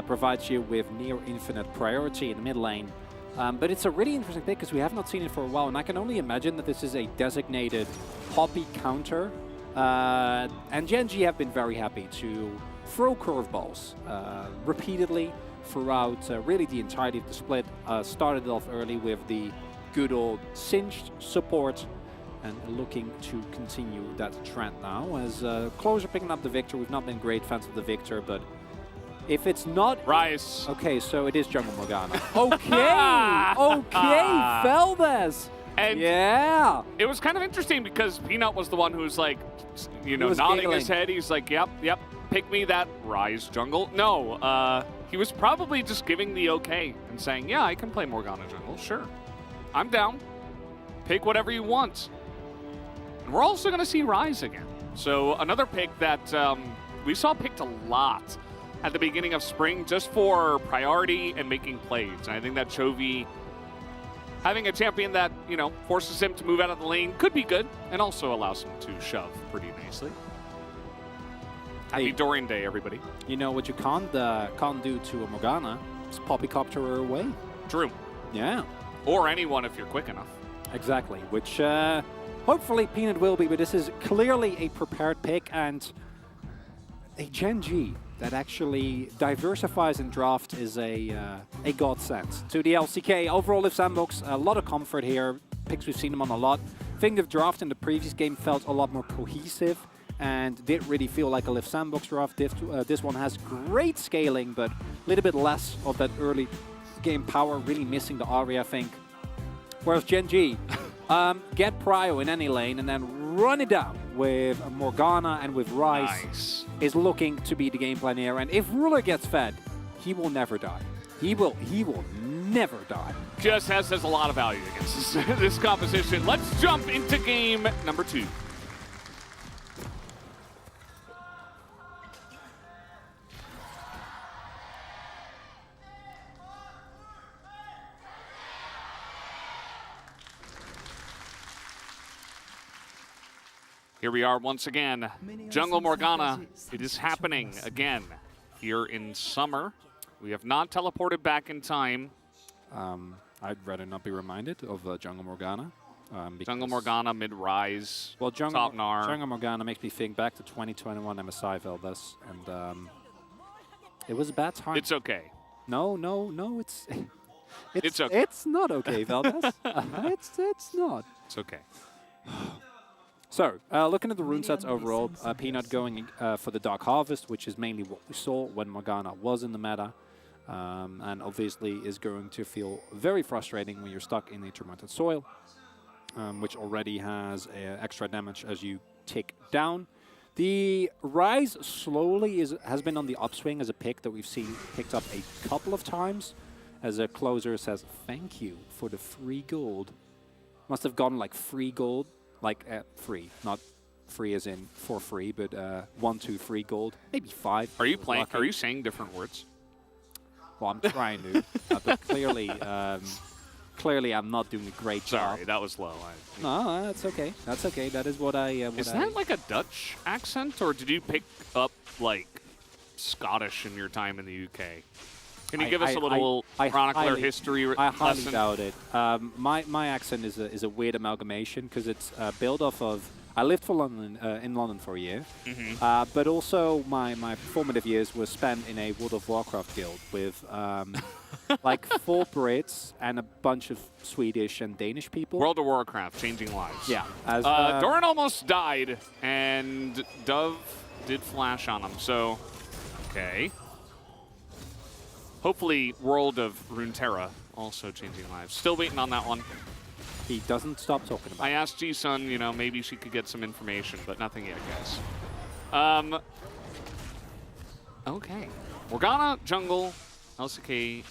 provides you with near infinite priority in the mid lane. But it's a really interesting pick because we have not seen it for a while, and I can only imagine that this is a designated Poppy counter. And Genji have been very happy to throw curveballs repeatedly throughout really the entirety of the split. Started off early with the good old Singed support, and looking to continue that trend now as Closer picking up the Victor. We've not been great fans of the Victor, but if it's not... Rise. Okay, so it is Jungle Morgana. Okay, okay, Valdez. And yeah. It was kind of interesting because Peanut was the one who was like, you know, nodding his head. He's like, yep, pick me that Rise jungle. No, he was probably just giving the okay and saying, yeah, I can play Morgana jungle, sure. I'm down. Pick whatever you want. And we're also going to see Rise again. So another pick that we saw picked a lot at the beginning of spring just for priority and making plays. And I think that Chovy having a champion that, you know, forces him to move out of the lane could be good and also allows him to shove pretty nicely. Happy Dorian Day, everybody. You know what you can't do to a Morgana is poppycopter her away. True. Yeah. Or anyone if you're quick enough. Exactly, which hopefully Peanut will be, but this is clearly a prepared pick and a Genji that actually diversifies in draft is a godsend to the LCK. Overall, Live Sandbox, a lot of comfort here. Picks we've seen them on a lot. I think the draft in the previous game felt a lot more cohesive and did really feel like a Live Sandbox draft. This one has great scaling, but a little bit less of that early game power, really missing the Ahri, I think. Whereas Genji, get Prio in any lane and then run it down with Morgana and with Rise is looking to be the game plan here. And if Ruler gets fed, he will never die. He will never die. Just has a lot of value against this composition. Let's jump into game number 2. Here we are once again. Jungle Morgana. It is happening again here in summer. We have not teleported back in time. I'd rather not be reminded of Jungle Morgana. Jungle Morgana, mid-rise, well, top Gnar. Jungle Morgana makes me think back to 2021 MSI Valdez, and it was a bad time. It's okay. No, it's okay. It's not okay, Valdez. It's not. It's okay. So, looking at the rune sets overall, Peanut going for the Dark Harvest, which is mainly what we saw when Morgana was in the meta. and obviously is going to feel very frustrating when you're stuck in the tormented soil, which already has extra damage as you tick down. The Rise slowly has been on the upswing as a pick that we've seen picked up a couple of times, as a closer says, thank you for the free gold. Must have gone like free gold, like free, not free as in for free, but 1, 2, 3 gold, maybe 5. Are you playing? Are you saying different words? Well, I'm trying to, but clearly, clearly I'm not doing a great job. Sorry, that was low. No, that's okay. That's okay. That is what I. Is that like a Dutch accent, or did you pick up like Scottish in your time in the UK? Can you give us a little chronicler history lesson? I highly doubt it. My accent is a weird amalgamation because it's built off of. I lived for London in London for a year, but also my formative years were spent in a World of Warcraft guild with like 4 Brits and a bunch of Swedish and Danish people. World of Warcraft, changing lives. Yeah. Doran almost died, and Dove did flash on him. So, okay. Hopefully, World of Runeterra also changing lives. Still waiting on that one. He doesn't stop talking about it. I asked G-Sun, you know, maybe she could get some information, but nothing yet, guys. Okay. Morgana, jungle, LCK.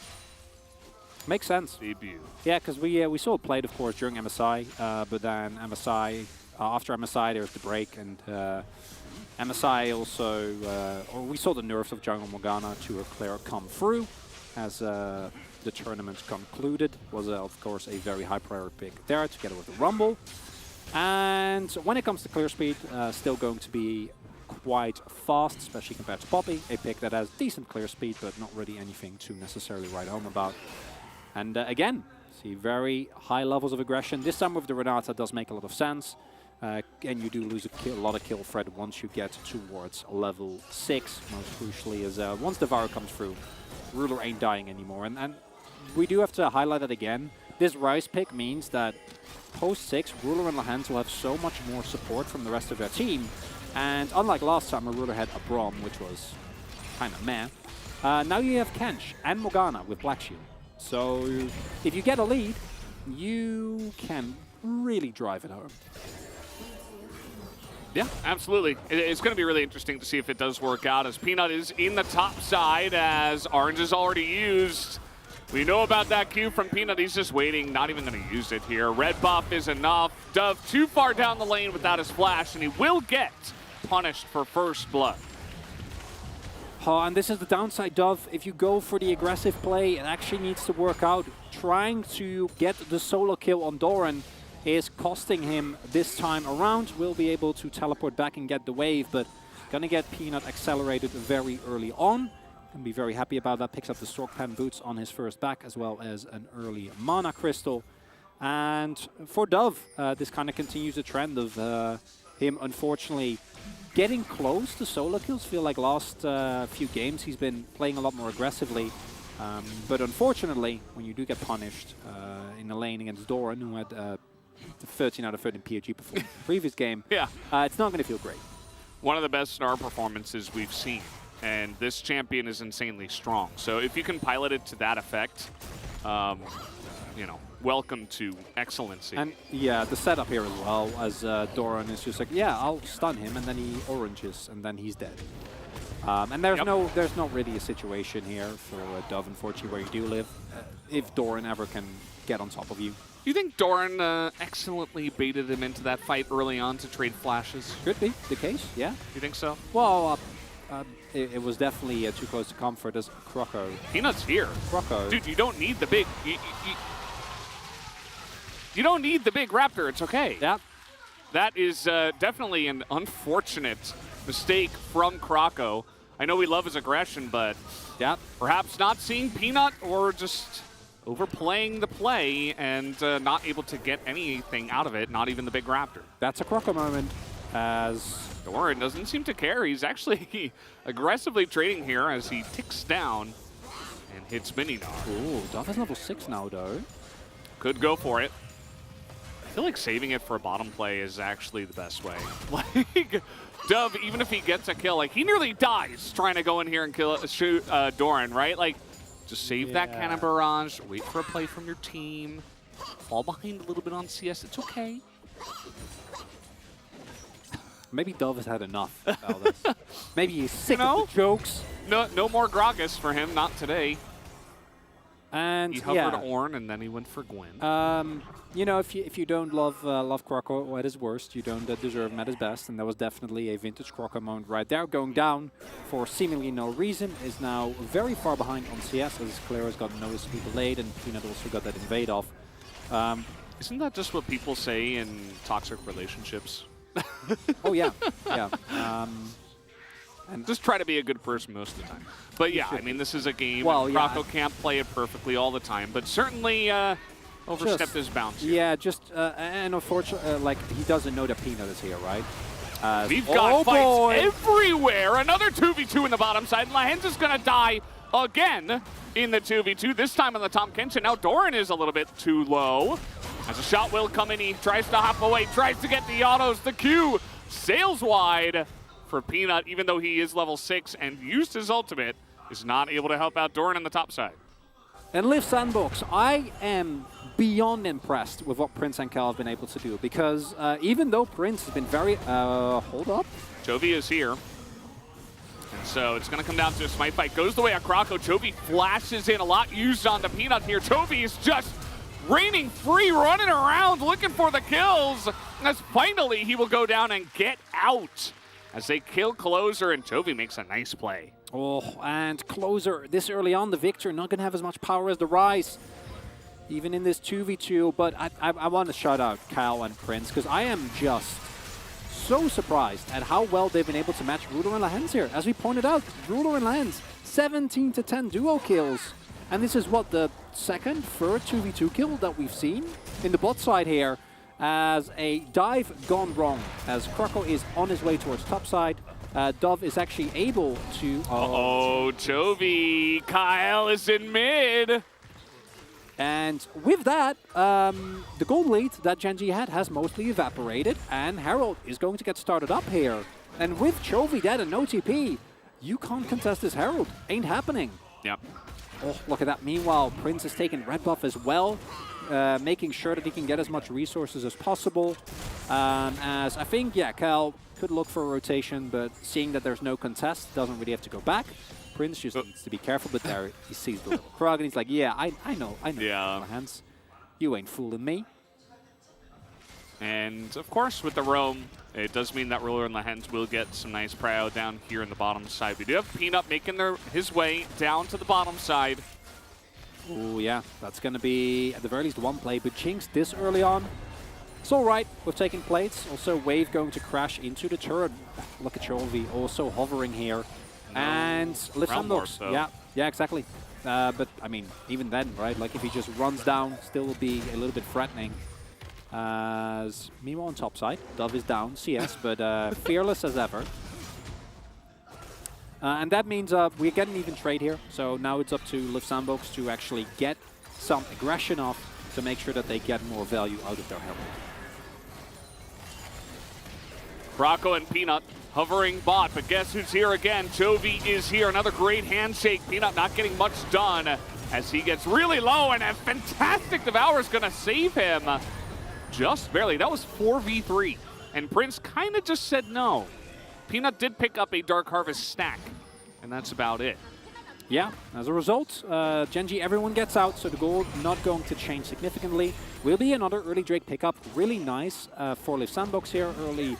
Makes sense. Debut. Yeah, because we saw it played, of course, during MSI, but then MSI, after MSI, there's the break, and MSI also, or we saw the nerfs of jungle Morgana to a clear come through as the tournament concluded. Was, of course, a very high priority pick there, together with the Rumble. And when it comes to clear speed, still going to be quite fast, especially compared to Poppy, a pick that has decent clear speed, but not really anything to necessarily write home about. And again, see very high levels of aggression. This time with the Renata does make a lot of sense. And you do lose a lot of kill threat once you get towards level 6. Most crucially is once the Devour comes through, Ruler ain't dying anymore. And we do have to highlight that again. This Rise pick means that post 6, Ruler and Lahens will have so much more support from the rest of their team. And unlike last time, where Ruler had a Braum, which was kind of meh, now you have Kench and Morgana with Black Shield. So if you get a lead, you can really drive it home. Yeah, absolutely. It's going to be really interesting to see if it does work out, as Peanut is in the top side, as Orange is already used. We know about that Q from Peanut. He's just waiting, not even going to use it here. Red buff is enough. Dove too far down the lane without his flash, and he will get punished for first blood. Oh, and this is the downside, Dove. If you go for the aggressive play, it actually needs to work out. Trying to get the solo kill on Doran is costing him this time around. Will be able to teleport back and get the wave, but gonna get Peanut accelerated very early on. Can be very happy about that. Picks up the Stork Pen boots on his first back, as well as an early Mana Crystal. And for Dove, this kind of continues the trend of him, unfortunately, getting close to solo kills. Feel like last few games he's been playing a lot more aggressively. But unfortunately, when you do get punished in the lane against Doran, who had 13 out of 13 POG before the previous game, yeah, it's not going to feel great. One of the best Snar performances we've seen, and this champion is insanely strong. So if you can pilot it to that effect, you know, welcome to excellency. And yeah, the setup here as well, as Doran is just like, yeah, I'll stun him, and then he oranges, and then he's dead. And there's there's not really a situation here for Dove, unfortunately, where you do live, if Doran ever can get on top of you. Do you think Doran excellently baited him into that fight early on to trade flashes? Could be the case, yeah. You think so? Well, it was definitely too close to comfort as Croco. Peanut's here. Croco. Dude, you don't need the big... You don't need the big Raptor. It's okay. Yeah. That is definitely an unfortunate mistake from Croco. I know we love his aggression, but yeah, perhaps not seeing Peanut or just overplaying the play and not able to get anything out of it, not even the big Raptor. That's a Croco moment, as Doran doesn't seem to care. He's actually aggressively trading here as he ticks down and hits Mininar. Ooh, Dove is level 6 now, though. Could go for it. I feel like saving it for a bottom play is actually the best way. Like, Dove, even if he gets a kill, like, he nearly dies trying to go in here and shoot Doran, right? Like, Just save that cannon barrage, wait for a play from your team, fall behind a little bit on CS, it's okay. Maybe Dove has had enough about this. Maybe he's sick of the jokes. No more Gragas for him, not today. And he hovered Ornn and then he went for Gwen. You know, if you don't love Croco at his worst, you don't deserve him at his best, and that was definitely a vintage Croco moment right there. Going down for seemingly no reason, is now very far behind on CS, as Clara's got noticeably delayed, and Peanut also got that invade off. Isn't that just what people say in toxic relationships? Oh yeah, yeah. And just try to be a good person most of the time. But yeah, I mean, this is a game. Well, Croco can't play it perfectly all the time, but certainly overstepped his bounds here. Yeah, just and unfortunately, like he doesn't know that Peanut is here, right? We've got fights everywhere. Another 2v2 in the bottom side. Lahens is going to die again in the 2v2. This time on the Tom Kenshin. Now Doran is a little bit too low. As a shot will come in, he tries to hop away, tries to get the autos. The Q sails wide for Peanut, even though he is level 6 and used his ultimate, is not able to help out Doran on the top side. And Liv Sandbox, I am beyond impressed with what Prince and Cal have been able to do, because even though Prince has been very... hold up. Chovy is here. And so it's going to come down to a smite fight. Goes the way of Croco. Chovy flashes in, a lot used on the Peanut here. Chovy is just reigning free, running around, looking for the kills. As finally he will go down and get out as they kill Closer, and Chovy makes a nice play. Oh, and Closer, this early on, the Victor, not going to have as much power as the Rise, even in this 2v2. But I want to shout out Cal and Prince, because I am just so surprised at how well they've been able to match Ruler and Lahens here. As we pointed out, Ruler and Lahens, 17-10 duo kills. And this is what, the second, third 2v2 kill that we've seen in the bot side here, as a dive gone wrong, as Croco is on his way towards top side. Dove is actually able to... Oh, Chovy. Kyle is in mid. And with that, the gold lead that Gen.G had has mostly evaporated, and Herald is going to get started up here. And with Chovy dead and no TP, you can't contest this Herald. Ain't happening. Yep. Oh, look at that. Meanwhile, Prince is taking red buff as well, making sure that he can get as much resources as possible. As I think, yeah, Cal could look for a rotation, but seeing that there's no contest, doesn't really have to go back. Prince just needs to be careful, but there he sees the little frog, and he's like, yeah, I know. Yeah. Hands. You ain't fooling me. And of course, with the roam, it does mean that Ruler and Lahens will get some nice prio down here in the bottom side. We do have Peanut making his way down to the bottom side. Oh yeah, that's going to be, at the very least, one play, but Jinx this early on. It's all right with taking plates. Also, Wave going to crash into the turret. Look at Chovy also hovering here. No. And Lissandbox. Yeah, exactly. But, I mean, even then, right? Like, if he just runs down, still will be a little bit threatening. As meanwhile on top side, Dove is down, CS, but fearless as ever. And that means we get an even trade here. So now it's up to Liv Sandbox to actually get some aggression off to make sure that they get more value out of their Herald. Croco and Peanut hovering bot, but guess who's here again? Chovy is here. Another great handshake. Peanut not getting much done as he gets really low, and a fantastic Devour is going to save him. Just barely. That was 4v3. And Prince kind of just said no. Peanut did pick up a Dark Harvest stack, and that's about it. Yeah, as a result, Gen.G, everyone gets out, so the goal not going to change significantly. Will be another early Drake pickup. Really nice for Liv Sandbox here. Early,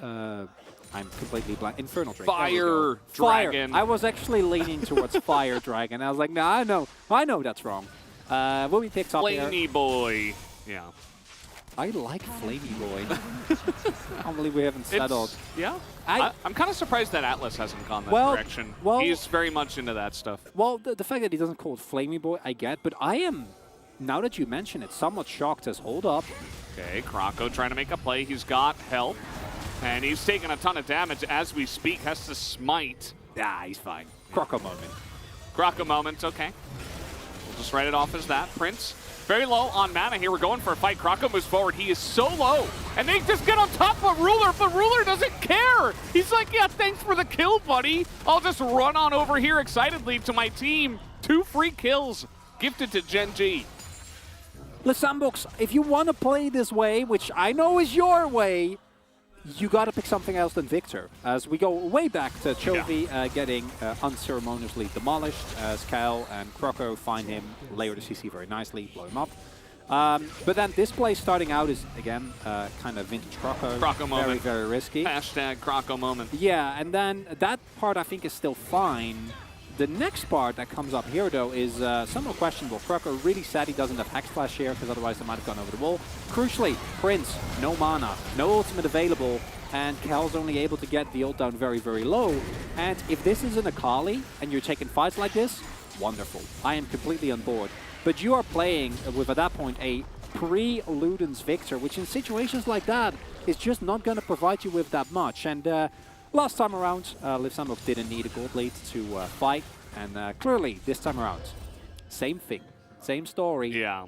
I'm completely blank. Infernal Drake. Fire Dragon. I was actually leaning towards Fire Dragon. I was like, no, I know that's wrong. Will be picked up here. Flamey Boy. Yeah. I like Flamey Boy. I can't believe we haven't settled. Yeah. I'm kind of surprised that Atlas hasn't gone that direction. Well, he's very much into that stuff. Well, the fact that he doesn't call it Flamey Boy, I get, but I am, now that you mention it, somewhat shocked as hold up. Okay, Croco trying to make a play. He's got help, and he's taking a ton of damage as we speak. Has to smite. Ah, he's fine. Croco moment. Croco moment, okay. We'll just write it off as that. Prince Very low on mana here. We're going for a fight. Kroko moves forward. He is so low. And they just get on top of Ruler, but Ruler doesn't care. He's like, yeah, thanks for the kill, buddy. I'll just run on over here excitedly to my team. 2 free kills gifted to Gen G. Sandbox, if you want to play this way, which I know is your way, you got to pick something else than Victor. As we go way back to Chovy getting unceremoniously demolished, as Kyle and Kroko find him, layer the CC very nicely, blow him up. But then this play starting out is, again, kind of vintage Kroko. Kroko moment. Very, very risky. Hashtag Kroko moment. Yeah, and then that part I think is still fine. The next part that comes up here, though, is somewhat questionable. Kroko really sad he doesn't have Hex Flash here, because otherwise they might have gone over the wall. Crucially, Prince, no mana, no ultimate available, and Kel's only able to get the ult down very, very low. And if this is an Akali, and you're taking fights like this, wonderful. I am completely on board. But you are playing with, at that point, a pre-Ludens Victor, which in situations like that is just not going to provide you with that much. And last time around, Liv Sandbox didn't need a gold lead to fight, and clearly this time around, same thing, same story. Yeah.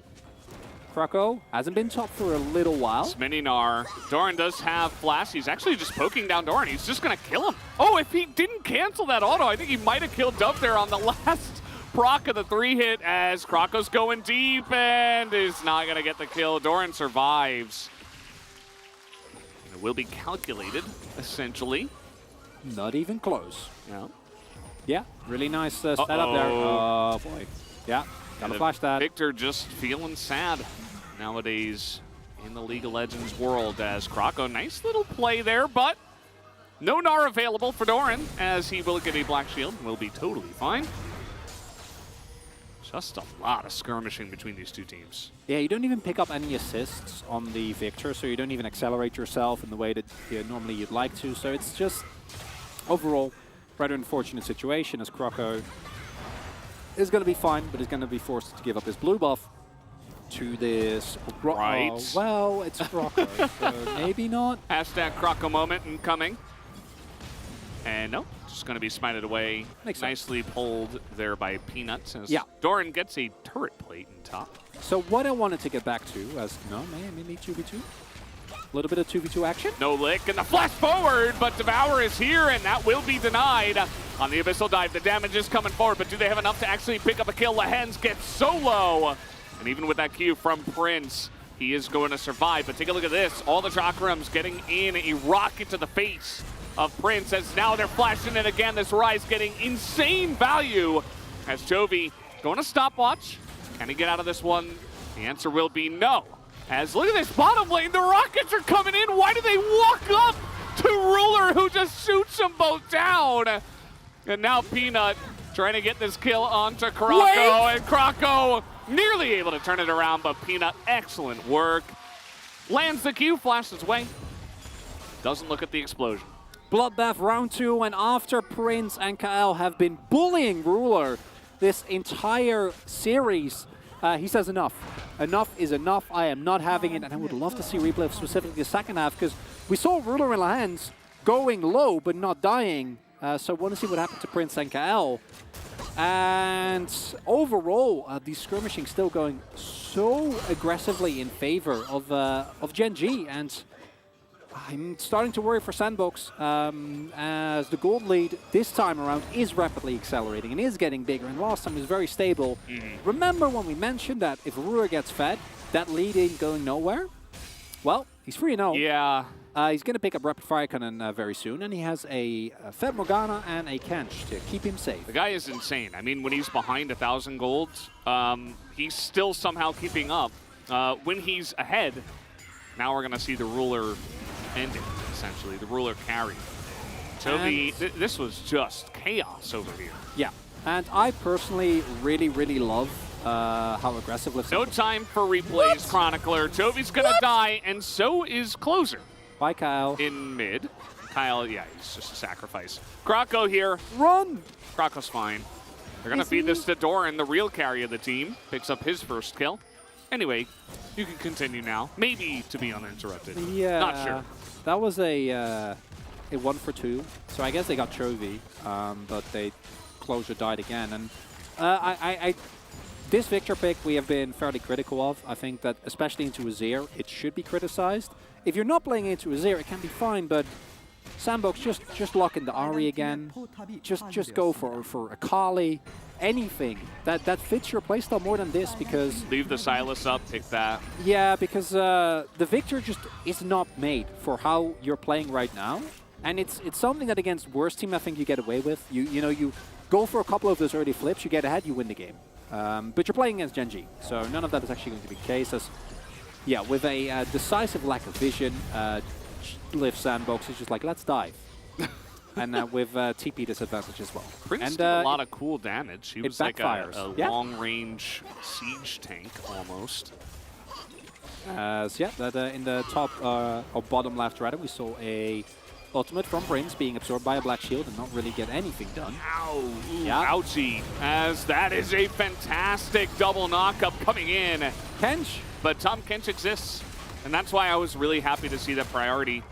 Kroko hasn't been top for a little while. Smininar. Doran does have Flash. He's actually just poking down Doran. He's just going to kill him. Oh, if he didn't cancel that auto, I think he might have killed Dove there on the last proc of the 3-hit, as Kroko's going deep and is not going to get the kill. Doran survives. It will be calculated, essentially. Not even close. Yeah. Yeah, really nice setup there. Oh, boy. Yeah, gotta flash that. Victor just feeling sad nowadays in the League of Legends world, as Kroko, nice little play there, but no Gnar available for Doran, as he will get a Black Shield and will be totally fine. Just a lot of skirmishing between these two teams. Yeah, you don't even pick up any assists on the Victor, so you don't even accelerate yourself in the way that normally you'd like to. So it's just, overall, rather unfortunate situation, as Kroko is going to be fine, but is going to be forced to give up his blue buff to this. Right. Well, it's Kroko, so maybe not. Hashtag Kroko moment incoming. And no, just going to be smited away. Makes Nicely pulled there by Peanuts, as yeah. Doran gets a turret plate in top. So what I wanted to get back to, as maybe 2v2. A little bit of 2v2 action. No lick, and the flash forward, but Devour is here, and that will be denied on the Abyssal Dive. The damage is coming forward, but do they have enough to actually pick up a kill? Lehens gets so low, and even with that Q from Prince, he is going to survive. But take a look at this. All the Chakrams getting in a rocket to the face of Prince, as now they're flashing it again. This Rise getting insane value, as Chovy going to stopwatch. Can he get out of this one? The answer will be no. As look at this bottom lane, the Rockets are coming in. Why do they walk up to Ruler, who just shoots them both down? And now Peanut trying to get this kill onto Kroko, and Kroko nearly able to turn it around, but Peanut, excellent work. Lands the Q, flashes away. Doesn't look at the explosion. Bloodbath round 2, and after Prince and Kyle have been bullying Ruler this entire series, he says enough. Enough is enough. I am not having it, and I would love to see replay of specifically the second half, because we saw Ruler in Lehens going low but not dying. So I want to see what happened to Prince and Kyle. And overall, the skirmishing still going so aggressively in favor of Gen G, and I'm starting to worry for Sandbox, as the gold lead this time around is rapidly accelerating and is getting bigger, and last time was very stable. Remember when we mentioned that if Ruler gets fed, that lead ain't going nowhere? Well, he's 3-0. Yeah. He's going to pick up Rapid Fire Cannon very soon, and he has a Fed Morgana and a Kench to keep him safe. The guy is insane. I mean, when he's behind 1,000 gold, he's still somehow keeping up. When he's ahead, now we're going to see the Ruler ending, essentially, the Ruler carry. Chovy, this was just chaos over here. Yeah, and I personally really, really love how aggressive Liv No time for replays, Chronicler. Chovy's going to die, and so is Closer. Bye, Kyle. In mid. Kyle, yeah, he's just a sacrifice. Kroko here. Run! Kroko's fine. They're going to feed this to Doran, the real carry of the team. Picks up his first kill. Anyway, you can continue now. Maybe to be uninterrupted. Yeah. Not sure. That was a 1-for-2. So I guess they got Chovy, but Closure died again. And I This Victor pick we have been fairly critical of. I think that especially into Azir, it should be criticized. If you're not playing into Azir, it can be fine, but Sandbox, just lock in the Ahri again. Just go for a Kali, anything that fits your playstyle more than this, because Leave the Silas up, pick that. yeah, because the Victor just is not made for how you're playing right now, and it's something that against worse team I think you get away with. You know you go for a couple of those early flips, you get ahead, you win the game. But you're playing against Genji, so none of that is actually going to be the case. As yeah, with a decisive lack of vision. Live Sandbox is just like, let's dive. And with TP disadvantage as well. Prince and did a lot of cool damage. He was like a yeah. long-range siege tank, almost. So yeah, that, in the top or bottom left rather, we saw a ultimate from Prince being absorbed by a Black Shield and not really get anything done. Ow! Ooh, yeah. Ouchie! As that is a fantastic double knockup coming in. Kench! But Tom Kench exists. And that's why I was really happy to see that priority.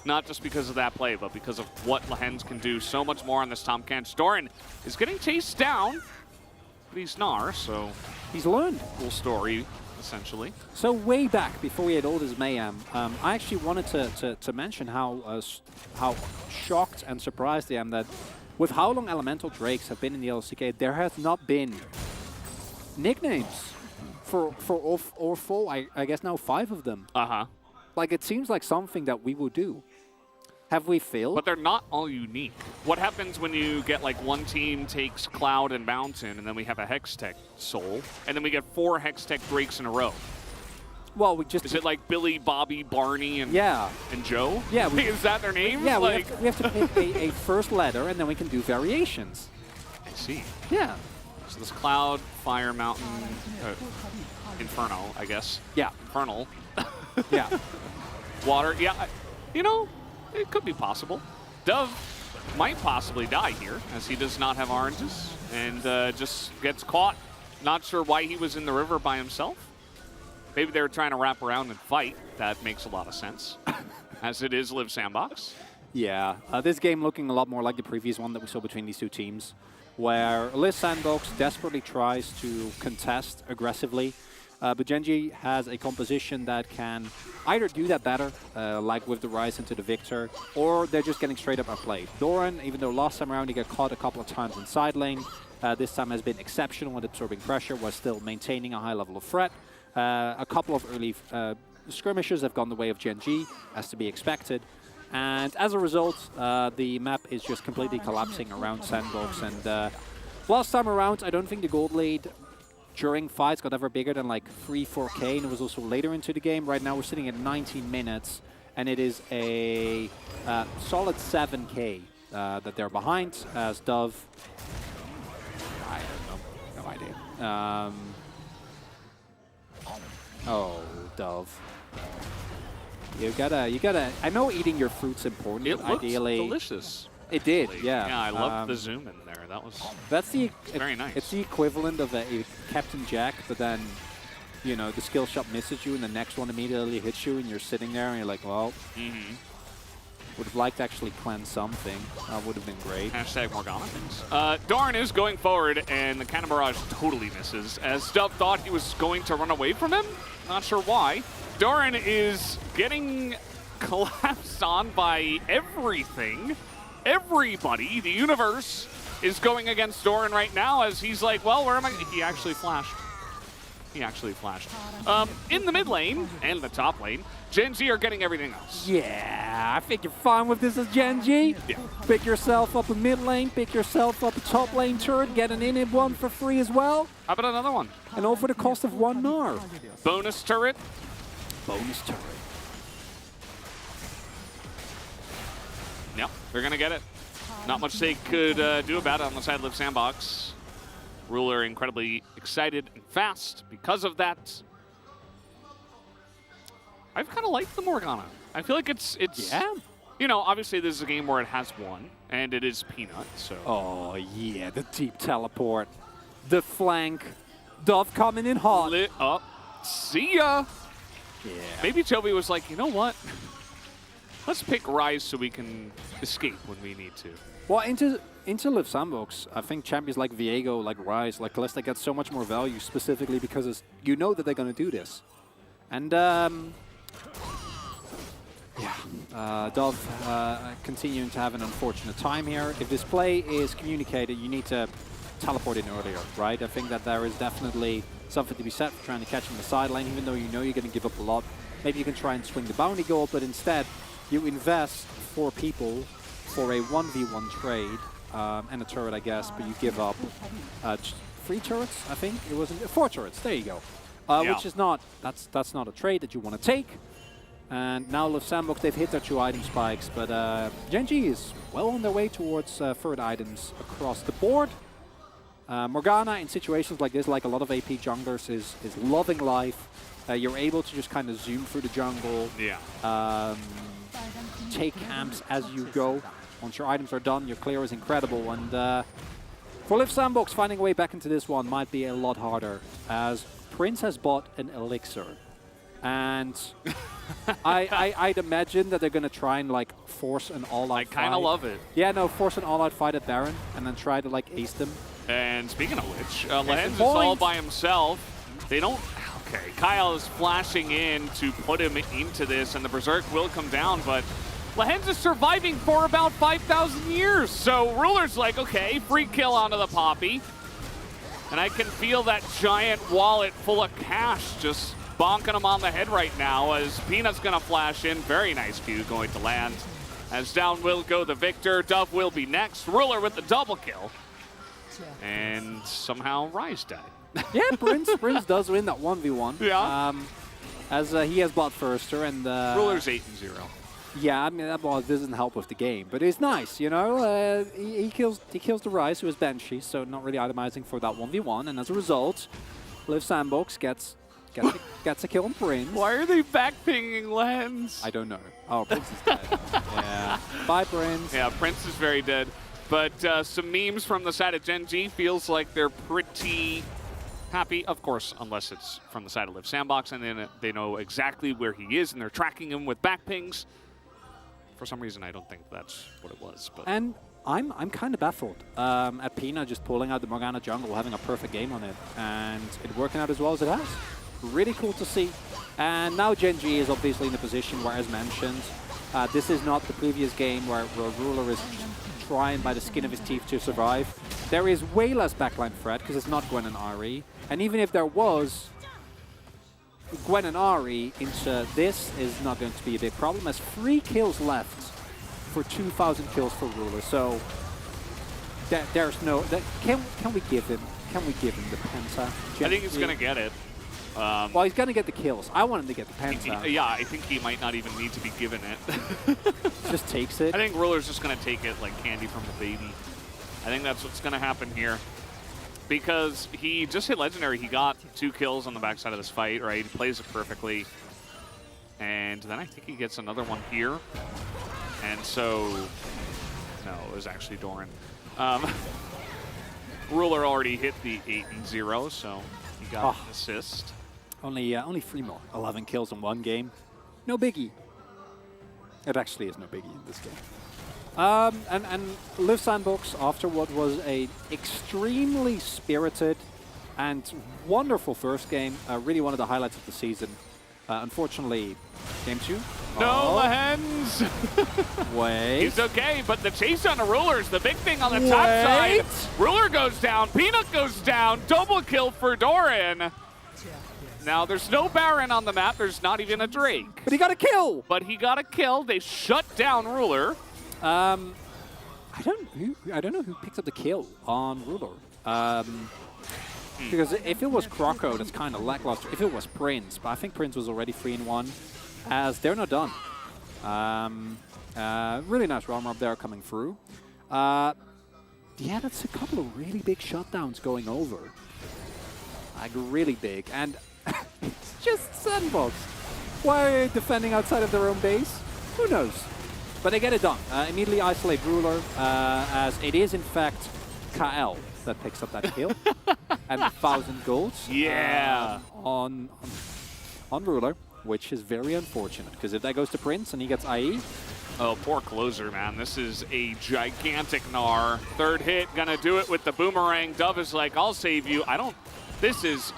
Not just because of that play, but because of what Lehens can do so much more on this Tom Kench. Doran is getting chased down, but he's Gnar, so he's learned. Cool story, essentially. So way back, before we had all this mayhem, I actually wanted to mention how shocked and surprised I am that with how long Elemental Drakes have been in the LCK, there has not been nicknames for all four, I guess now 5 of them. Uh-huh. Like, it seems like something that we will do. Have we failed? But they're not all unique. What happens when you get, like, one team takes Cloud and Mountain, and then we have a Hextech Soul, and then we get 4 Hextech Drakes in a row? Well, we just... Is it like Billy, Bobby, Barney, and Joe? Yeah. Is that their names? Yeah, like... we have to pick a first letter, and then we can do variations. I see. Yeah. So this Cloud, Fire, Mountain, Inferno, I guess. Yeah. Infernal. Yeah. Water, yeah. You know, it could be possible. Dove might possibly die here, as he does not have oranges, and just gets caught. Not sure why he was in the river by himself. Maybe they were trying to wrap around and fight. That makes a lot of sense, as it is Live Sandbox. Yeah, this game looking a lot more like the previous one that we saw between these two teams, where Live Sandbox desperately tries to contest aggressively, but Genji has a composition that can either do that better, like with the rise into the Victor, or they're just getting straight up outplayed. Doran, even though last time around he got caught a couple of times in side lane, this time has been exceptional at absorbing pressure while still maintaining a high level of threat. A couple of early skirmishes have gone the way of Genji, as to be expected. And as a result, the map is just completely collapsing around Sandbox. And last time around, I don't think the gold lead during fights got ever bigger than like 3-4K, and it was also later into the game. Right now we're sitting at 19 minutes, and it is a solid 7K that they're behind, as Dove... I don't know, no idea. Oh, Dove. You gotta. I know eating your fruit's important. It looks ideally, delicious. It did, yeah. Yeah, I loved the zoom in there. That was very nice. It's the equivalent of a Captain Jack, but then, you know, the skill shot misses you, and the next one immediately hits you, and you're sitting there, and you're like, well, would have liked to actually cleanse something. Would have been great. Hashtag Morgana things. Doran is going forward, and the Cannon Barrage totally misses, as Dove thought he was going to run away from him. Not sure why. Doran is getting collapsed on by everything. Everybody, the universe, is going against Doran right now, as he's like, well, where am I? He actually flashed. He actually flashed. In the mid lane and the top lane, Genji are getting everything else. Yeah, I think you're fine with this as Genji. Yeah. Pick yourself up a mid lane, pick yourself up a top lane turret, get an in one for free as well. How about another one? And all for the cost of 1 Gnar. Bonus turret. Bonus turret. Yep, they're going to get it. Not much they could do about it on the side of Live Sandbox. Ruler incredibly excited and fast because of that. I've kind of liked the Morgana. I feel like it's yeah. You know, obviously this is a game where it has won, and it is Peanut, so. Oh yeah, the deep teleport, the flank, Dove coming in hot. Lit up. See ya. Yeah. Maybe Toby was like, you know what? Let's pick Rise so we can escape when we need to. Well, into Live Sandbox, I think champions like Viego, like Rise, like Kalista get so much more value specifically because you know that they're going to do this. And Dove continuing to have an unfortunate time here. If this play is communicated, you need to teleport in earlier, right? I think that there is definitely something to be said for trying to catch him in the sideline, even though you know you're going to give up a lot. Maybe you can try and swing the bounty goal, but instead you invest 4 people for a 1v1 trade and a turret, I guess, but you give up 3 turrets, I think it was 4 turrets. There you go, which is not that's not a trade that you want to take. And now Live Sandbox, they've hit their 2 item spikes, but Gen.G is well on their way towards third items across the board. Morgana in situations like this, like a lot of AP junglers, is loving life. You're able to just kind of zoom through the jungle. Yeah. Take camps as you go. Once your items are done, your clear is incredible. And for Live Sandbox, finding a way back into this one might be a lot harder, as Prince has bought an elixir. And I'd imagine that they're going to try and like force an all-out fight. I kind of love it. Yeah, no, force an all-out fight at Baron and then try to like ace them. And speaking of which, Lens is all by himself. They don't... Okay, Kyle is flashing in to put him into this, and the Berserk will come down, but Lehens is surviving for about 5,000 years. So Ruler's like, okay, free kill onto the Poppy. And I can feel that giant wallet full of cash just bonking him on the head right now as Peanut's going to flash in. Very nice Q going to land. As down will go the Victor. Dove will be next. Ruler with the double kill. And somehow Rise died. Yeah, Prince does win that 1v1. Yeah. As he has bought Firster and... Ruler's 8-0. Yeah, I mean, that doesn't help with the game, but it's nice, you know? He kills the Rise, who is Banshee, so not really itemizing for that 1v1, and as a result, Live Sandbox gets a kill on Prince. Why are they back-pinging Lens? I don't know. Oh, Prince is dead. Yeah. Bye, Prince. Yeah, Prince is very dead. But some memes from the side of Gen.G feels like they're pretty happy, of course, unless it's from the side of Live Sandbox, and then they know exactly where he is, and they're tracking him with back pings. For some reason, I don't think that's what it was. But and I'm kind of baffled at Pina just pulling out the Morgana jungle, having a perfect game on it, and it working out as well as it has. Really cool to see. And now Gen.G is obviously in a position where, as mentioned, this is not the previous game where Ruler is trying by the skin of his teeth to survive. There is way less backline threat because it's not Gwen and Ahri. And even if there was, Gwen and Ahri into this is not going to be a big problem, as 3 kills left for 2,000 kills for Ruler. So there's no... Can we give him the Penta? I think he's going to get it. Well, he's going to get the kills. I want him to get the Penta. Yeah, I think he might not even need to be given it. Just takes it. I think Ruler's just going to take it like candy from a baby. I think that's what's going to happen here. Because he just hit Legendary. He got 2 kills on the backside of this fight, right? He plays it perfectly. And then I think he gets another one here. And so... No, it was actually Doran. Ruler already hit the 8-0, so he got an assist. Only 3 more. 11 kills in 1 game. No biggie. It actually is no biggie in this game. And Live Sandbox, after what was a extremely spirited and wonderful first game, really one of the highlights of the season. Unfortunately, game 2. No, Lehens! Wait. He's okay, but the chase on the Ruler is the big thing on the top side. Ruler goes down, Peanut goes down, double kill for Doran. Now, there's no Baron on the map, there's not even a Drake. But he got a kill! But he got a kill, they shut down Ruler. I don't know who picked up the kill on Ruler. Because if it was Croco, that's kind of lackluster. If it was Prince, but I think Prince was already 3-1, as they're not done. Really nice armor up there coming through. Yeah, that's a couple of really big shutdowns going over. Like really big, and it's just Sandbox. Why are they defending outside of their own base? Who knows? But they get it done. Immediately isolate Ruler, as it is in fact KL that picks up that kill. And 1,000 golds on Ruler, which is very unfortunate, because if that goes to Prince and he gets IE, Oh, poor closer, man. This is a gigantic Gnar. Third hit, gonna do it with the boomerang. Dove is like, I'll save you. I don't, this is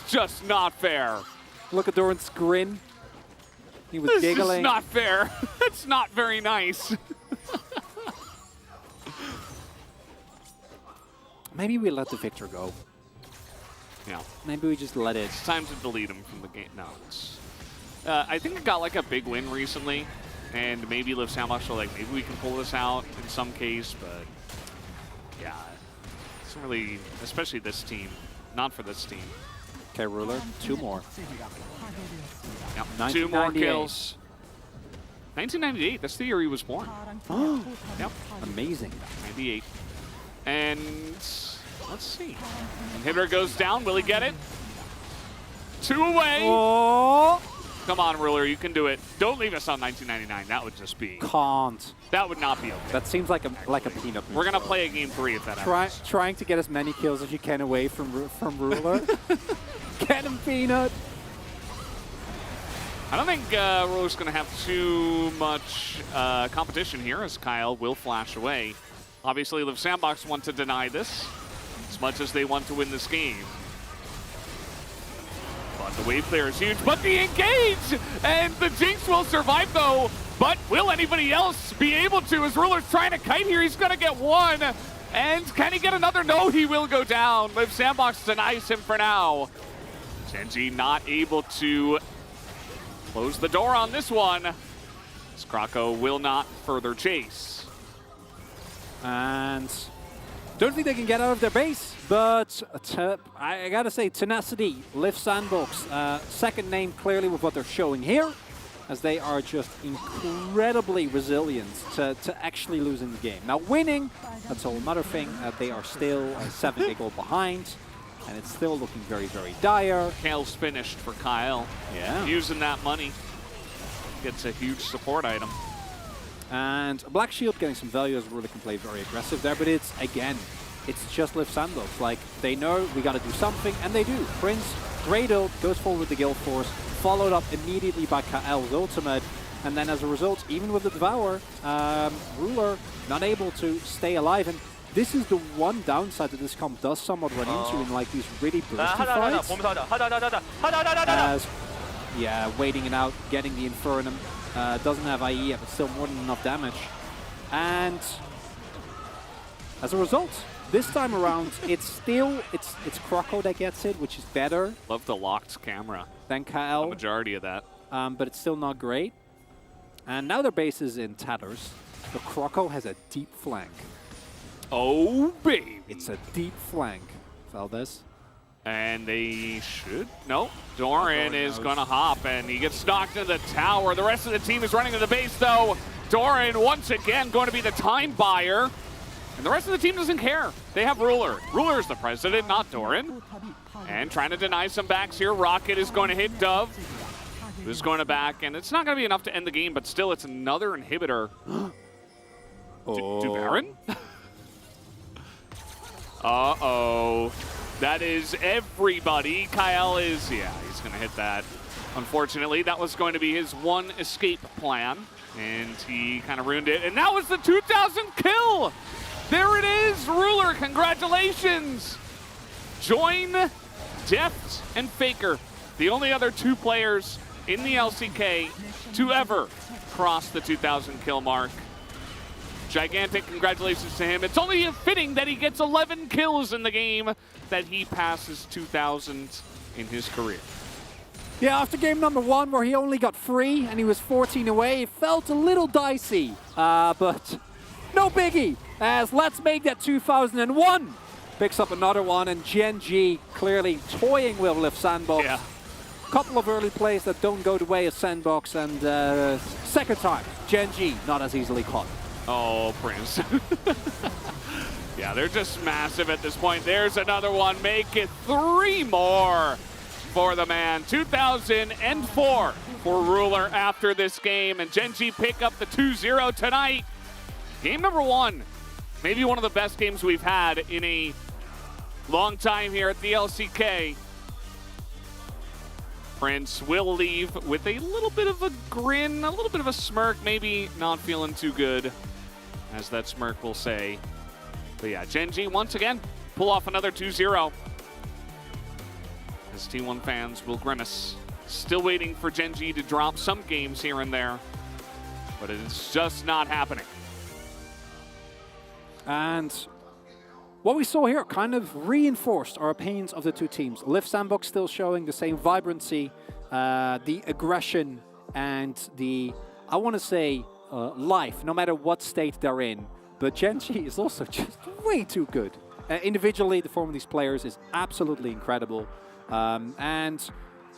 just not fair. Look at Doran's grin. He was This giggling. is not fair. It's not very nice. Maybe we let the Victor go. Yeah. Maybe we just let it. It's time to delete him from the game. No, it's, I think it got like a big win recently, and maybe Liv Sandbox will like, maybe we can pull this out in some case, but yeah, it's really, especially this team, not for this team. Okay, Ruler, 2 more. Yep. 2 more kills. 1998, that's the year he was born. Yep. Amazing. 98. And let's see. Inhibitor goes down. Will he get it? 2 away. Oh! Come on, Ruler, you can do it. Don't leave us on 1999. That would just be. Can't. That would not be okay. That seems like a peanut. We're gonna play a game 3 if that happens. Trying to get as many kills as you can away from Ruler. Get him, Peanut. I don't think Ruler's gonna have too much competition here, as Kyle will flash away. Obviously, Liv Sandbox want to deny this as much as they want to win this game. But the wave clear is huge, but the engage! And the Jinx will survive though, but will anybody else be able to? As Ruler's trying to kite here, he's gonna get 1. And can he get another? No, he will go down. Liv Sandbox denies him for now. Genji not able to close the door on this one. As Krako will not further chase. And don't think they can get out of their base, but I gotta say, tenacity, Liv Sandbox, second name clearly with what they're showing here, as they are just incredibly resilient to actually losing the game. Now winning, that's a whole other thing. They are still 7 goal behind, and it's still looking very, very dire. Kale's finished for Kyle. Yeah. Using that money. Gets a huge support item. And Black Shield getting some value as Ruler can play very aggressive there, but it's just Liv Sandbox. Like, they know we gotta do something, and they do. Prince, great ult, goes forward with the Guild Force, followed up immediately by Kael's ultimate, and then as a result, even with the Devour, Ruler not able to stay alive. And this is the one downside that this comp does somewhat run into in like these really bursty fights. As, yeah, waiting it out, getting the Infernum. Doesn't have IE yet, but still more than enough damage. And as a result, this time around, it's Krako that gets it, which is better. Love the locked camera. Than Kael. The majority of that. But it's still not great. And now their base is in tatters. The Krako has a deep flank. Oh, baby. It's a deep flank, Valdez. And they should. Nope. Doran is going to hop, and he gets knocked into the tower. The rest of the team is running to the base, though. Doran, once again, going to be the time buyer. And the rest of the team doesn't care. They have Ruler. Ruler is the president, not Doran. And trying to deny some backs here. Rocket is going to hit Dove, who's going to back. And it's not going to be enough to end the game, but still, it's another inhibitor. Do Baron? Uh-oh. That is everybody. Kyle is, yeah, he's going to hit that. Unfortunately, that was going to be his one escape plan, and he kind of ruined it. And that was the 2,000 kill! There it is, Ruler, congratulations! Join Deft and Faker, the only other 2 players in the LCK to ever cross the 2,000 kill mark. Gigantic congratulations to him. It's only fitting that he gets 11 kills in the game that he passes 2,000 in his career. Yeah, after game number 1, where he only got 3 and he was 14 away, it felt a little dicey. But no biggie, as let's make that 2001. Picks up another one, and Genji clearly toying with Liv Sandbox. Yeah. Couple of early plays that don't go the way of Sandbox, and second time, Genji not as easily caught. Oh, Prince. Yeah, they're just massive at this point. There's another one. Make it 3 more for the man. 2004 for Ruler after this game. And Genji pick up the 2-0 tonight. Game number 1. Maybe one of the best games we've had in a long time here at the LCK. Prince will leave with a little bit of a grin, a little bit of a smirk, maybe not feeling too good, as that smirk will say. But yeah, Gen G once again pull off another 2-0. As T1 fans will grimace. Still waiting for Gen G to drop some games here and there, but it's just not happening. And what we saw here kind of reinforced our opinions of the two teams. Liv Sandbox still showing the same vibrancy, the aggression, and the, I want to say, life, no matter what state they're in. But Gen G is also just way too good. Individually, the form of these players is absolutely incredible. And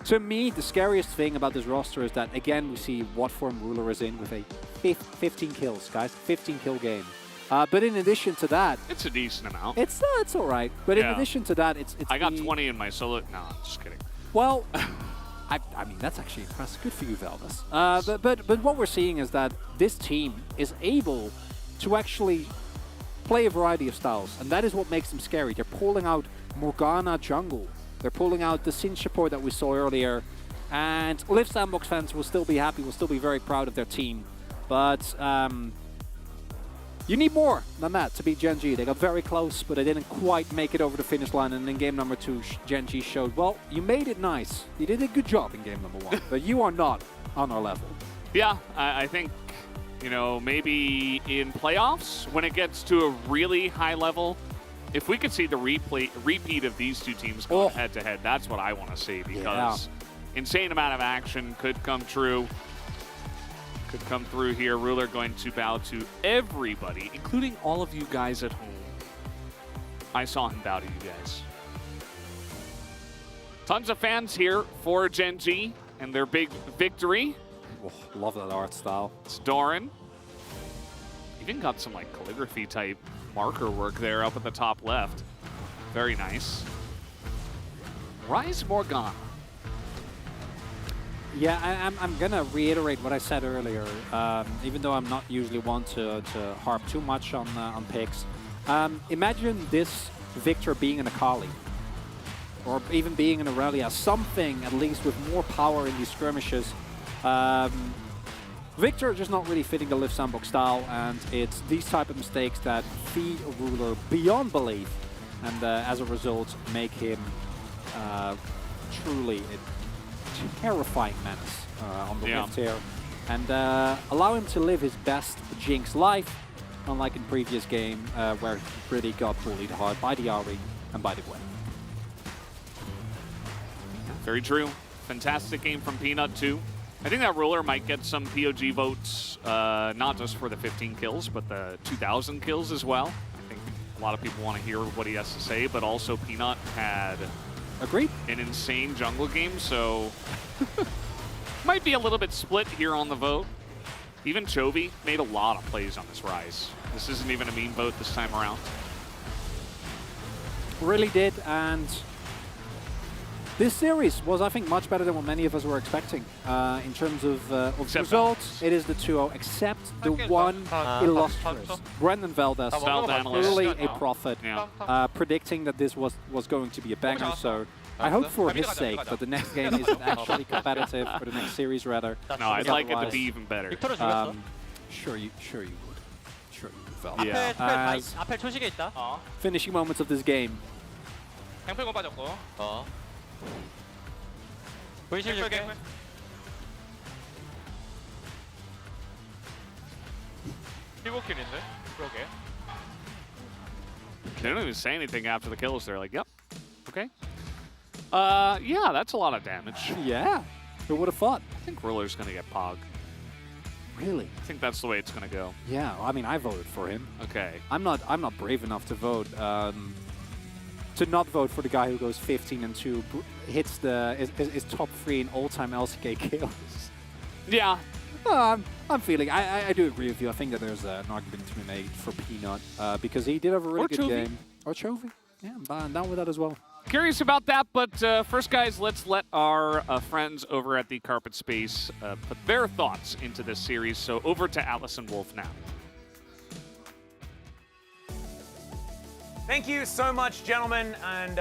to me, the scariest thing about this roster is that, again, we see what form Ruler is in with a 15 kills, guys. 15 kill game. But in addition to that... It's a decent amount. It's all right. But in addition to that, it's I got 20 in my solo... No, just kidding. Well, I mean, that's actually impressive. Good for you, Veldas. But what we're seeing is that this team is able to actually play a variety of styles. And that is what makes them scary. They're pulling out Morgana jungle. They're pulling out the Sin support that we saw earlier. And Liv Sandbox fans will still be happy, will still be very proud of their team. But you need more than that to beat Gen G. They got very close, but they didn't quite make it over the finish line. And in game number 2, Gen G showed, well, you made it nice. You did a good job in game number 1, but you are not on our level. Yeah, I think, you know, maybe in playoffs, when it gets to a really high level, if we could see the repeat of these two teams going head-to-head, that's what I want to see, because insane amount of action could come true. Could come through here. Ruler going to bow to everybody, including all of you guys at home. I saw him bow to you guys. Tons of fans here for Gen G and their big victory. Oh, love that art style. It's Doran. Even got some like calligraphy type marker work there up at the top left. Very nice. Rise Morgana. Yeah, I'm going to reiterate what I said earlier, even though I'm not usually one to harp too much on picks. Imagine this Victor being an Akali, or even being an Aurelia, something at least with more power in these skirmishes. Victor just not really fitting the Liv Sandbox style, and it's these type of mistakes that feed a Ruler beyond belief, and as a result make him truly terrifying menace on the Rift here, and allow him to live his best Jinx life, unlike in previous game where he really got bullied hard by the Ari and by the Gwen. Very true. Fantastic game from Peanut too. I think that Ruler might get some POG votes, not just for the 15 kills, but the 2,000 kills as well. I think a lot of people want to hear what he has to say, but also Peanut had Agreed. An insane jungle game, so might be a little bit split here on the vote. Even Chovy made a lot of plays on this Rise. This isn't even a meme vote this time around. Really did, and this series was, I think, much better than what many of us were expecting. In terms of results, it is the 2-0, except the one illustrious Brendan Veldas, clearly a prophet, predicting that this was going to be a banger. So I hope for his sake that the next game isn't actually competitive, or the next series rather. No, I'd like it to be even better. Sure you would. Sure you would, Veldas. Yeah. 앞에 초식에 있다. Finishing moments of this game. 갱플공 빠졌고. 분실 줄게. 킬인데? 그러게. They don't even say anything after the kills. They're like, yep, okay. Yeah, that's a lot of damage. Yeah, who would have thought? I think Ruler's going to get Pog. Really? I think that's the way it's going to go. Yeah, I mean, I voted for him. Okay. I'm not brave enough to vote. To not vote for the guy who goes 15-2, hits is top 3 in all-time LCK kills. Yeah. I'm feeling. I do agree with you. I think that there's an argument to be made for Peanut because he did have a really good game. Or Chovy. Yeah, I'm down with that as well. Curious about that, but first, guys, let's let our friends over at the Carpet Space put their thoughts into this series. So over to Atlas and Wolf now. Thank you so much, gentlemen, and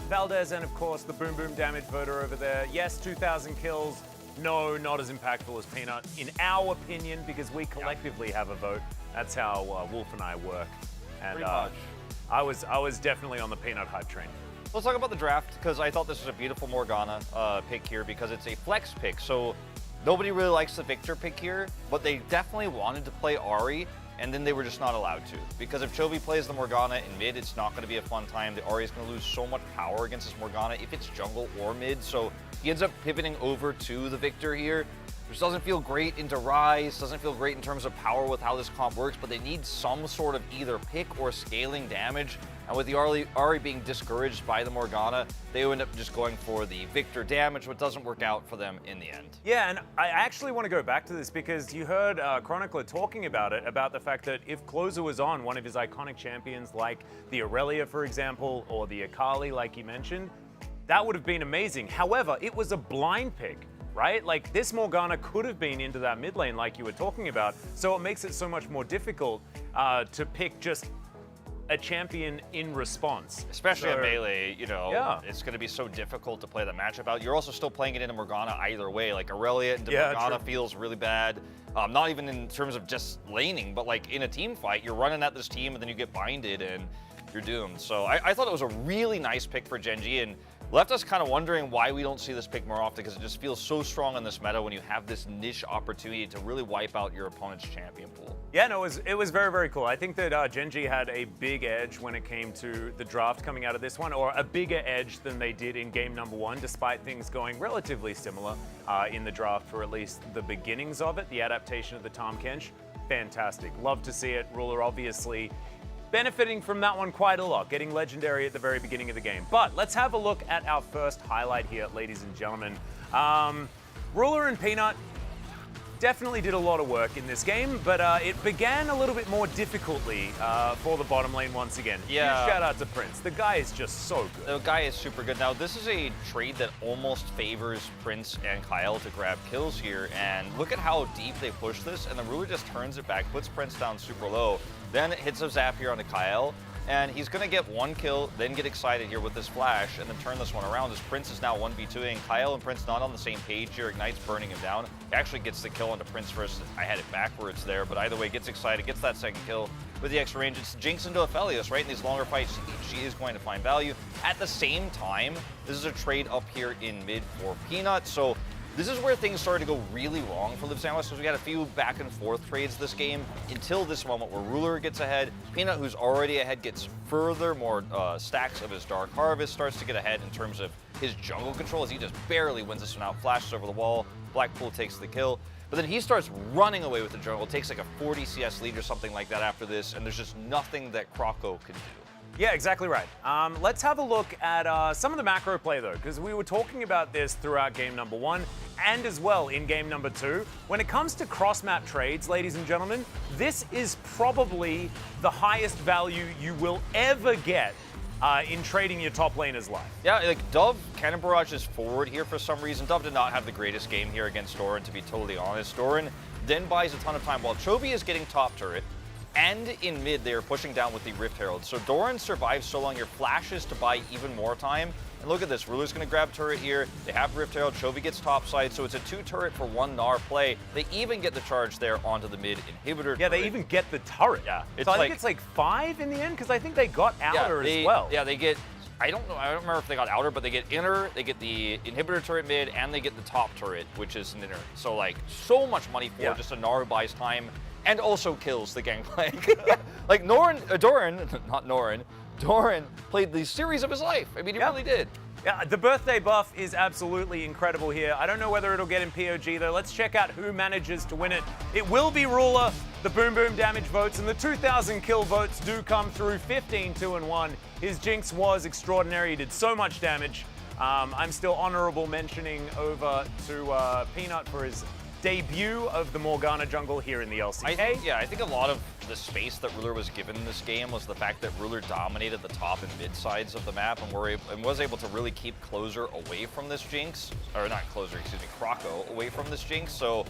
Valdez, and of course the Boom Boom Damage voter over there. Yes, 2,000 kills. No, not as impactful as Peanut, in our opinion, because we collectively have a vote. That's how Wolf and I work. And Pretty much. I was definitely on the Peanut hype train. Let's talk about the draft, because I thought this was a beautiful Morgana pick here, because it's a flex pick. So nobody really likes the Victor pick here, but they definitely wanted to play Ahri, and then they were just not allowed to. Because if Chovy plays the Morgana in mid, it's not going to be a fun time. The Ahri is going to lose so much power against this Morgana if it's jungle or mid. So he ends up pivoting over to the Victor here, which doesn't feel great into Rise, doesn't feel great in terms of power with how this comp works, but they need some sort of either pick or scaling damage. And with the Ahri being discouraged by the Morgana, they end up just going for the Victor damage, which doesn't work out for them in the end. Yeah, and I actually want to go back to this because you heard Chronicler talking about it, about the fact that if Closer was on one of his iconic champions like the Aurelia, for example, or the Akali, like you mentioned, that would have been amazing. However, it was a blind pick, right? Like, this Morgana could have been into that mid lane like you were talking about, so it makes it so much more difficult to pick just a champion in response. Especially at melee, you know, Yeah. it's going to be so difficult to play the matchup out. You're also still playing it into Morgana either way. Like, Aurelia into Morgana feels really bad. Not even in terms of just laning, but like in a team fight, you're running at this team and then you get binded and you're doomed. So I thought it was a really nice pick for Genji, and left us kind of wondering why we don't see this pick more often, because it just feels so strong in this meta when you have this niche opportunity to really wipe out your opponent's champion pool. Yeah, no, it was very, very cool. I think that Genji had a big edge when it came to the draft coming out of this one, or a bigger edge than they did in game number one, despite things going relatively similar in the draft for at least the beginnings of it. The adaptation of the Tahm Kench, fantastic. Love to see it. Ruler obviously benefiting from that one quite a lot, getting legendary at the very beginning of the game. But let's have a look at our first highlight here, ladies and gentlemen. Ruler and Peanut definitely did a lot of work in this game, but it began a little bit more difficultly for the bottom lane once again. Yeah. Huge shout out to Prince. The guy is just so good. The guy is super good. Now, this is a trade that almost favors Prince and Kyle to grab kills here, and look at how deep they push this, and the Ruler just turns it back, puts Prince down super low, then it hits a zap here onto Kyle, and he's going to get one kill, then get excited here with this flash, and then turn this one around as Prince is now 1v2ing. Kyle and Prince not on the same page here. Ignite's burning him down. He actually gets the kill onto Prince first. I had it backwards there, but either way, gets excited, gets that second kill with the extra range. It's Jinx into Aphelios, right? In these longer fights, she is going to find value. At the same time, this is a trade up here in mid for Peanut, so this is where things started to go really wrong for Liv Sandwich, because we had a few back and forth trades this game until this moment where Ruler gets ahead. Peanut, who's already ahead, gets further more stacks of his Dark Harvest, starts to get ahead in terms of his jungle control as he just barely wins this one out, flashes over the wall, Blackpool takes the kill. But then he starts running away with the jungle, takes like a 40 CS lead or something like that after this, and there's just nothing that Croco could do. Yeah, exactly right. Let's have a look at some of the macro play, though, because we were talking about this throughout game number one and as well in game number two. When it comes to cross-map trades, ladies and gentlemen, this is probably the highest value you will ever get in trading your top laner's life. Yeah, like Dove cannon barrages forward here for some reason. Dove did not have the greatest game here against Doran, to be totally honest. Doran then buys a ton of time while Chovy is getting top turret. And in mid, they are pushing down with the Rift Herald. So Doran survives so long here, flashes to buy even more time. And look at this, Ruler's gonna grab turret here. They have Rift Herald, Chovy gets topside, so it's a 2 turret for 1 Gnar play. They even get the charge there onto the mid inhibitor. Yeah, turret. they even get the turret. Yeah, So I think it's like 5 in the end, because I think they got outer as well. Yeah, they get, I don't remember if they got outer, but they get inner, they get the inhibitor turret mid, and they get the top turret, which is an inner. So like, so much money for just a Gnar buys time. And also kills the gangplank. Like Doran played the series of his life. I mean, he really did. Yeah, the birthday buff is absolutely incredible here. I don't know whether it'll get in POG, though. Let's check out who manages to win it. It will be Ruler. The Boom Boom damage votes and the 2,000 kill votes do come through. 15, 2, and 1. His Jinx was extraordinary. He did so much damage. I'm still honorable mentioning over to Peanut for his debut of the Morgana jungle here in the LCK. I think a lot of the space that Ruler was given in this game was the fact that Ruler dominated the top and mid sides of the map and was able to really keep Closer away from this Jinx, or not Closer, excuse me, Croco away from this Jinx. So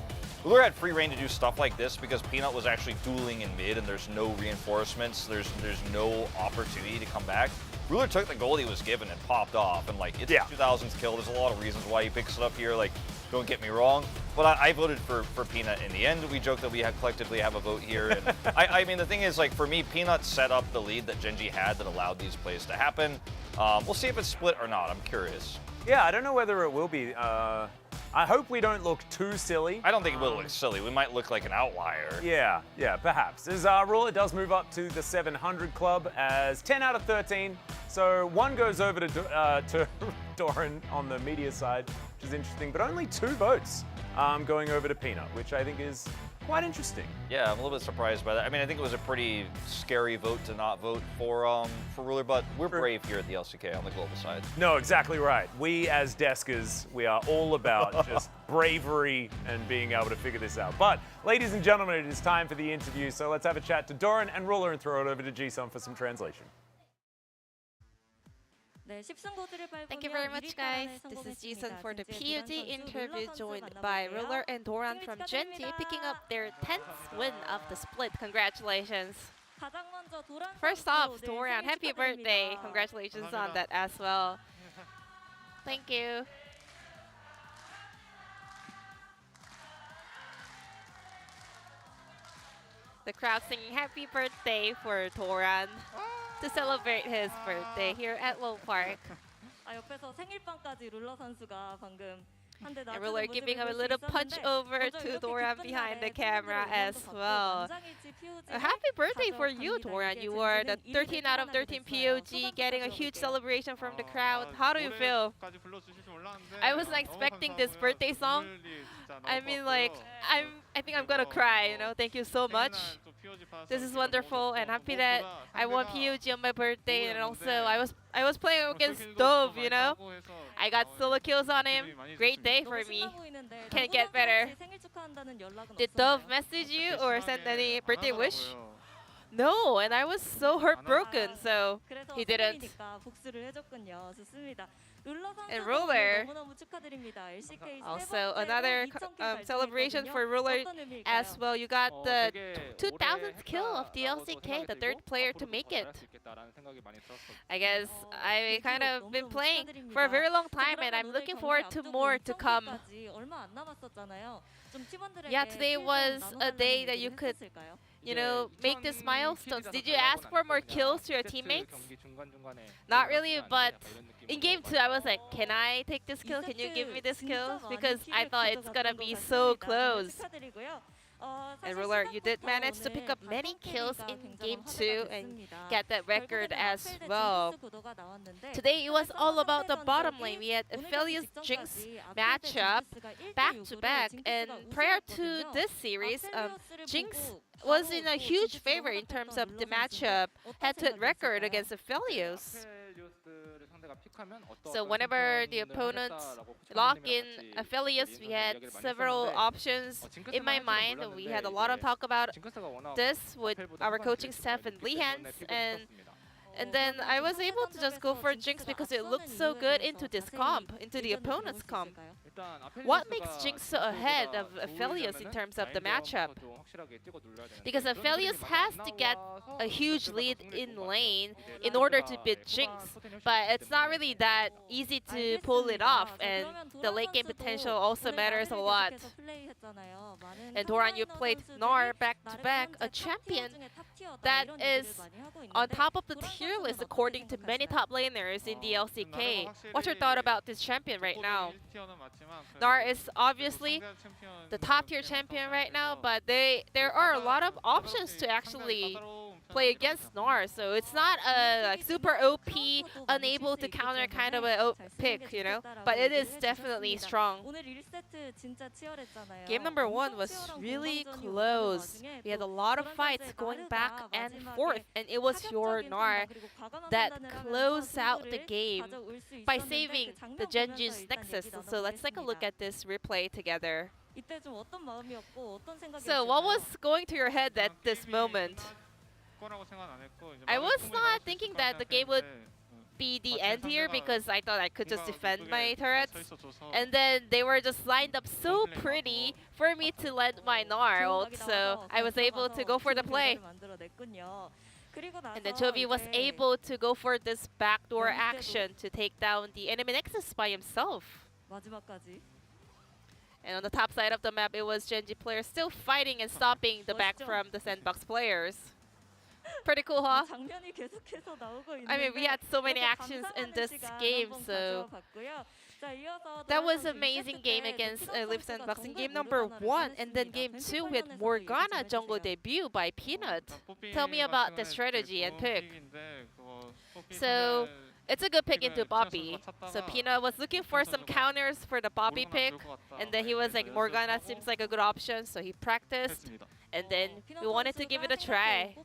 Ruler had free reign to do stuff like this because Peanut was actually dueling in mid and there's no reinforcements, there's no opportunity to come back. Ruler took the gold he was given and popped off, and like, it's a 2000s kill. There's a lot of reasons why he picks it up here, like, don't get me wrong, but I voted for Peanut in the end. We joked that we collectively have a vote here, and I mean, the thing is, like, for me, Peanut set up the lead that Gen.G had that allowed these plays to happen. We'll see if it's split or not. I'm curious. Yeah, I don't know whether it will be. I hope we don't look too silly. I don't think it will look silly. We might look like an outlier. Yeah, perhaps. As Ruler does move up to the 700 club as 10 out of 13. So one goes over to Doran on the media side, which is interesting, but only 2 votes going over to Peanut, which I think is quite interesting. Yeah, I'm a little bit surprised by that. I mean, I think it was a pretty scary vote to not vote for Ruler, but we're brave here at the LCK on the global side. No, exactly right. We as deskers, we are all about just bravery and being able to figure this out. But ladies and gentlemen, it is time for the interview, so let's have a chat to Doran and Ruler and throw it over to Jisung for some translation. Thank you very much, guys. This is Jason for the PUG interview, joined by Ruler and Doran from Gen.G, picking up their 10th win of the split. Congratulations. First off, Doran, happy birthday. Congratulations on that as well. Thank you. The crowd singing happy birthday for Doran to celebrate his birthday here at Low Park. And Ruler giving a little punch over to Doran behind the camera as well. A happy birthday for you, Doran. You were the 13 out of 13 POG, getting a huge celebration from the crowd. How do you feel? I wasn't expecting this birthday song. I mean, like, I think I'm gonna cry, you know. Thank you so much. This is wonderful, and happy that I won PUG on my birthday, and also I was playing against Dove, you know. I got solo kills on him. Great day for me. Can't get better. Did Dove message you or send any birthday wish? No, and I was so heartbroken, so he didn't. And Ruler, also another celebration for Ruler as well. You got the 2000th kill of the LCK, the 3rd player to make it. I guess I kind of been playing for a very long time, and I'm looking forward to more to come. Yeah, today was a day that you could, you know, make these milestones. Did you ask for more kills to your teammates? Not really, but in game 2, I was like, can I take this kill? Can you give me this kill? Because I thought it's gonna be so close. And Ruler, you did manage to pick up many kills in game 2 and get that record as well. Today it was all about the bottom lane. We had Aphelios Jinx matchup back to back, and prior to this series, Jinx was in a huge favor in terms of the matchup head-to-head record against Aphelios. So whenever the opponents lock in Aphelios, we had several options in my mind. We had a lot of talk about this with our coaching staff and Lehans, and then I was able to just go for Jinx because it looked so good into this comp, into the opponent's comp. What makes Jinx so ahead of Aphelios in terms of the matchup? Because Aphelios has to get a huge lead in lane in order to beat Jinx, but it's not really that easy to pull it off, and the late game potential also matters a lot. And Doran, you played Gnar back-to-back, a champion that is on top of the tier list according to many top laners in the LCK. What's your thought about this champion right now? Gnar is obviously the top tier champion right now, but there are a lot of options to actually play against Gnar, so it's not a like super OP, unable to counter kind of a pick, you know, but it is definitely strong. Game number 1 was really close. We had a lot of fights going back and forth, and it was your Gnar that closed out the game by saving the Gen.G's Nexus. So let's take a look at this replay together. So what was going through your head at this moment? I was not thinking that the game would be the end here because I thought I could just defend my turrets. And then they were just lined up so pretty for me to land my Gnar ult, so I was able to go for the play. And then Chovy was able to go for this backdoor action to take down the enemy Nexus by himself. And on the top side of the map, it was Genji players still fighting and stopping the back from the Sandbox players. Pretty cool, huh? I mean, we had so many actions in this game, so that was an amazing game against Live Sandbox in game number 1. And then game 2 with Morgana jungle debut by Peanut. Tell me about the strategy and pick. So it's a good pick into Bobby. So Peanut was looking for some counters for the Bobby pick, and then he was like, Morgana seems like a good option, so he practiced, and then we wanted to give it a try.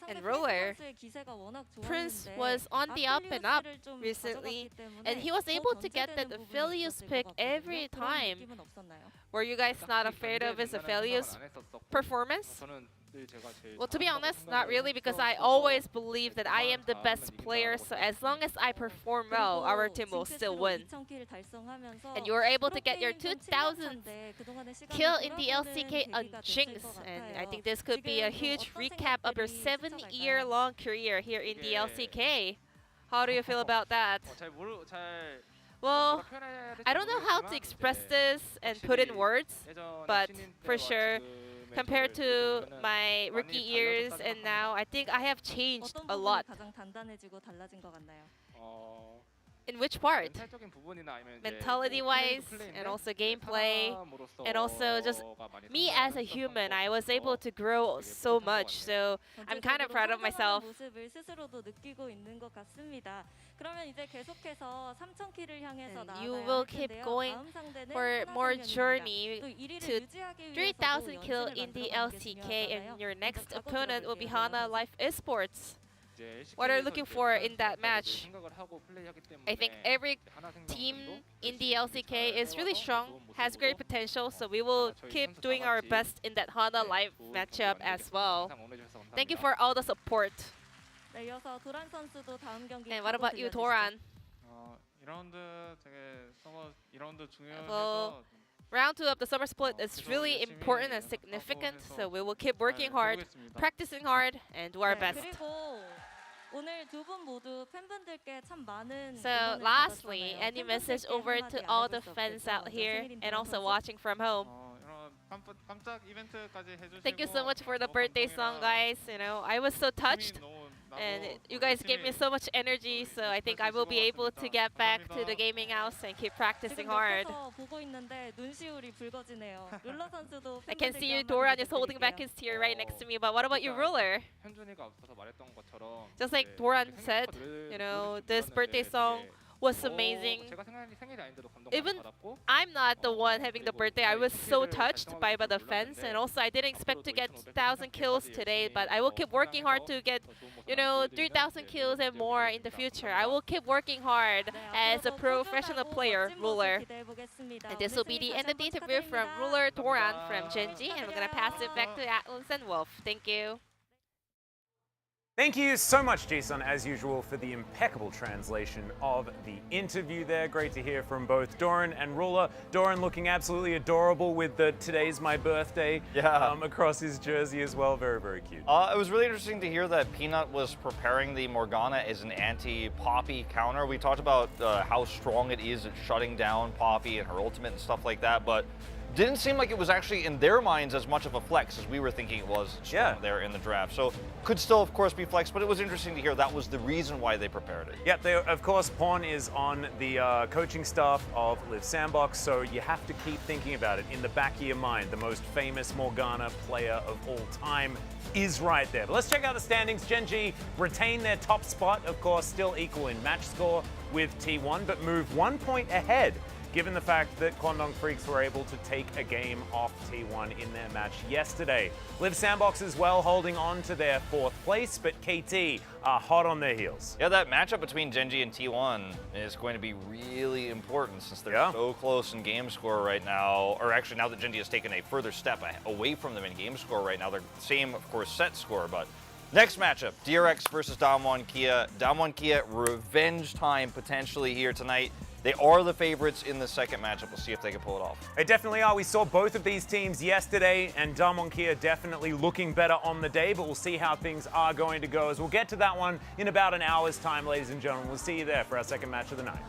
And Ruler, Prince was on the up and up recently, and he was able to get that Aphelios pick every time. Were you guys not afraid of his Aphelios performance? Well, to be honest, not really, because I always believe that I am the best player, so as long as I perform well, our team will still win. And you were able to get your 2000th kill in the LCK on Jinx, and I think this could be a huge recap of your 7-year-long career here in the LCK. How do you feel about that? Well, I don't know how to express this and put in words, but for sure, compared to my rookie years and now, I think I have changed a lot. In which part? Mentality-wise, and also gameplay, and also just me as a human. I was able to grow so much, so I'm kind of proud of myself. And you will keep going for more journey to 3,000 kill in the LCK, and your next opponent will be Hana Life Esports. What are you looking for in that match? I think every team in the LCK is really strong, has great potential, so we will keep doing our best in that Hana Live matchup as well. Thank you for all the support. And what about you, Doran? Well, round 2 of the summer split is really important and significant, so we will keep working hard, practicing hard, and do our best. So lastly, any message over to all the fans out here and also watching from home? Thank you so much for the birthday song, guys. You know, I was so touched. And you guys gave me so much energy, so I think I will be able to get back to the gaming house and keep practicing hard. I can see you, Doran is holding back his tear right next to me, but what about you, Ruler? Just like Doran said, you know, this birthday song was amazing. Even I'm not the one having the birthday, I was so touched by the fans, and also I didn't expect to get 1,000 kills today, but I will keep working hard to get, you know, 3,000 kills and more in the future. I will keep working hard as a professional player, Ruler. And this will be the end of the interview from Ruler Doran from Genji, and we're gonna pass it back to Atlas and Wolf. Thank you. Thank you so much, Jason, as usual, for the impeccable translation of the interview there. Great to hear from both Doran and Ruler. Doran looking absolutely adorable with the "Today's my birthday" across his jersey as well. Very, very cute. It was really interesting to hear that Peanut was preparing the Morgana as an anti-Poppy counter. We talked about how strong it is at shutting down Poppy and her ultimate and stuff like that, but didn't seem like it was actually in their minds as much of a flex as we were thinking it was there in the draft. So could still, of course, be flex, but it was interesting to hear that was the reason why they prepared it. Yep, they, of course, Pawn is on the coaching staff of Live Sandbox, so you have to keep thinking about it in the back of your mind. The most famous Morgana player of all time is right there. But let's check out the standings. Genji retain their top spot, of course, still equal in match score with T1, but move 1 point ahead given the fact that Kwangdong Freaks were able to take a game off T1 in their match yesterday. Liv Sandbox as well holding on to their 4th place, but KT are hot on their heels. Yeah, that matchup between Gen.G and T1 is going to be really important since they're so close in game score right now. Or actually, now that Gen.G has taken a further step away from them in game score right now, they're the same, of course, set score, but next matchup, DRX versus Damwon Kia. Damwon Kia, revenge time potentially here tonight. They are the favorites in the second matchup. We'll see if they can pull it off. They definitely are. We saw both of these teams yesterday, and Damwon Kia definitely looking better on the day, but we'll see how things are going to go as we'll get to that one in about an hour's time, ladies and gentlemen. We'll see you there for our second match of the night.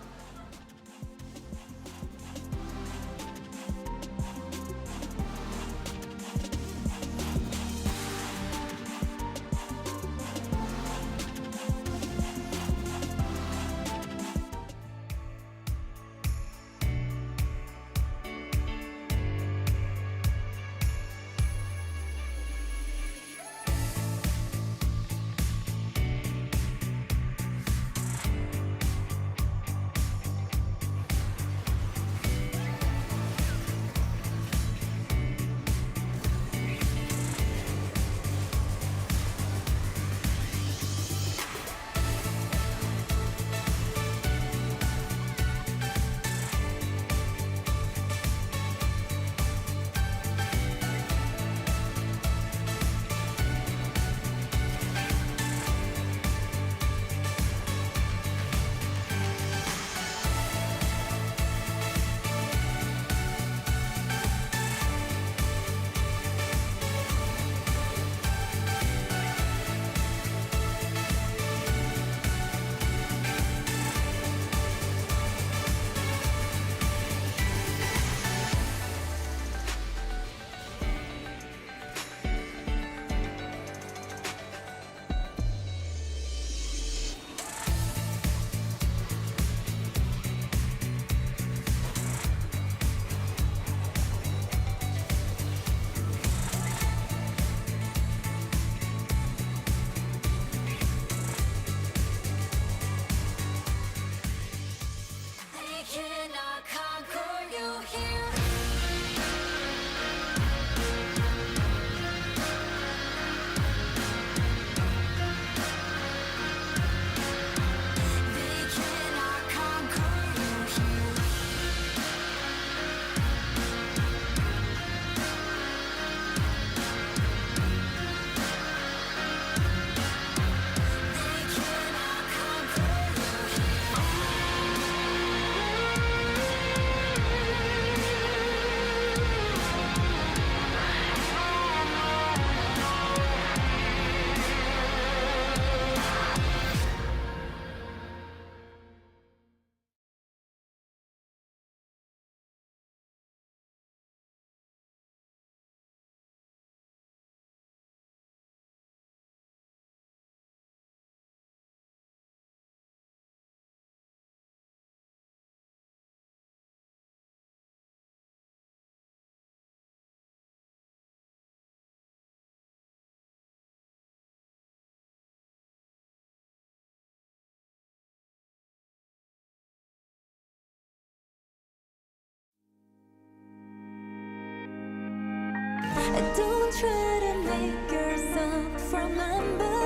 Don't try to make yourself remember,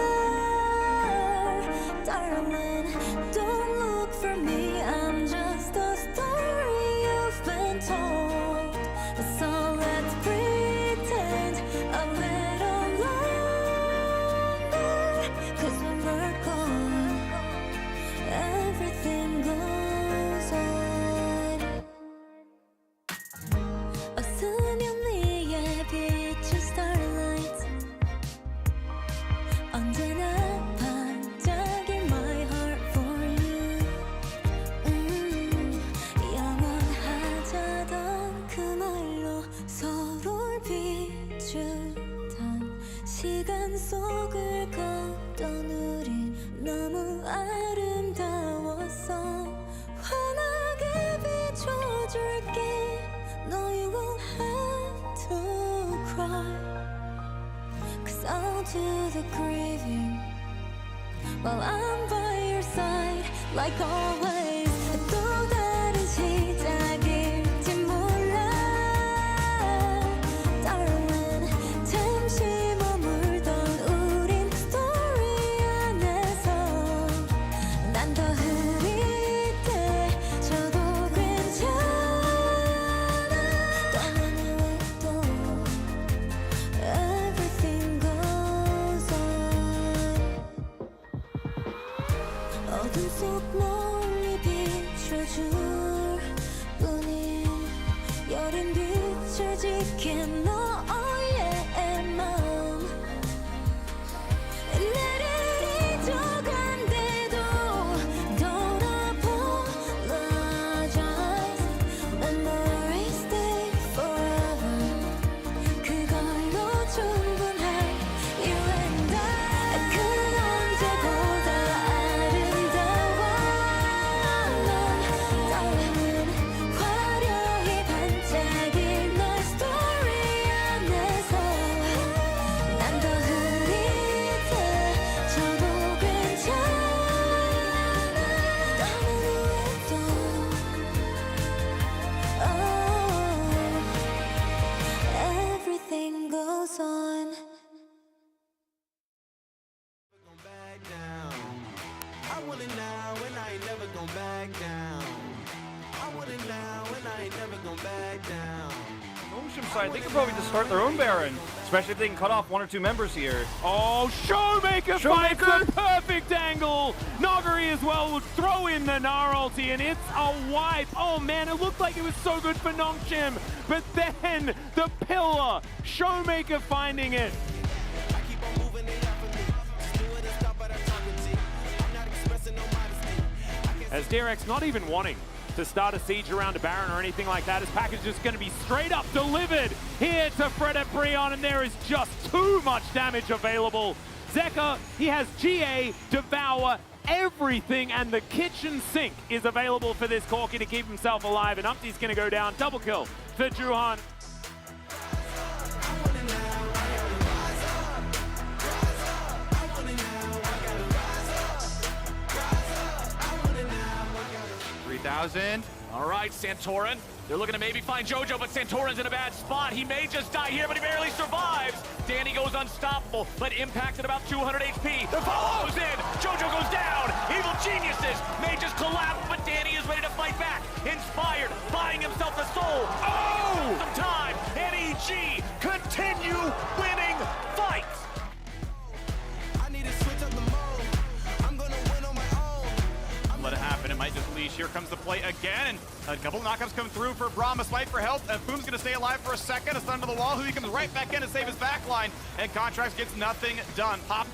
darling. Don't look for me, I'm just a story you've been told. So let's pretend a little longer, 'cause when we're gone, everything goes on. 어스면 네의 빛은 starlight, 언제나 반짝인 my heart for you. 영원하자던 그 말로 서로를 비추던 시간 속을 걷던 우린 너무 아름다웠어. 환하게 비춰줄게. No, you won't have to cry, 'cause I'll do the grieving while I'm by your side, like always. 또 다른 시작이 어둠 속 멀리 비춰줄 뿐인 여린 빛을 지킨 너의 마음 나를 잊어간대도 Don't apologize Memories stay forever 그걸로 충분해 You and I 그 언제보다 아름다워 넌 떠오른 화려히 반짝일 널 story 안에서 난 더 흐릿해져도 괜찮아 너는 후회도 Everything goes on I want it now and I ain't never gon' back down. I want it now and I ain't never gon' back down. Ocean side, they could probably just start their own Baron, especially if they can cut off 1 or 2 members here. Oh, Showmaker finds the perfect angle. Nogari as well would throw in the Gnar ulti, and it's a wipe. Oh man, it looked like it was so good for Nongshim, but then the pillar, Showmaker finding it. I keep on moving it up for me. Just do it and stop at a talking to. I'm not expressing no modesty. As DRX not even wanting to start a siege around a Baron or anything like that. His package is going to be straight up delivered here to Fred at Breon, and there is just too much damage available. Zeka, he has GA, Devour, everything, and the kitchen sink is available for this Corki to keep himself alive, and Umpty's going to go down. Double kill for Juhan. I want it now. I gotta rise up. Rise up. I want it now. I gotta rise up. Rise up. I want it now. I gotta 3,000. All right, Santorin. They're looking to maybe find Jojo, but Santorin's in a bad spot. He may just die here, but he barely survives. Danny goes unstoppable, but impacted about 200 HP. The follows in. Jojo goes down. Evil geniuses may just collapse, but Danny is ready to fight back. Inspired, buying himself a soul. Oh! Some time. NEG continue winning fights. I need to switch up the mode. I'm gonna win on my own. Let it happen. It might just leash. Here comes the play again. A couple knockouts come through for Brahma. Fight for help. Boom's going to stay alive for a second. A stun to the wall. He comes right back in to save his backline. And Contracts gets nothing done. Pop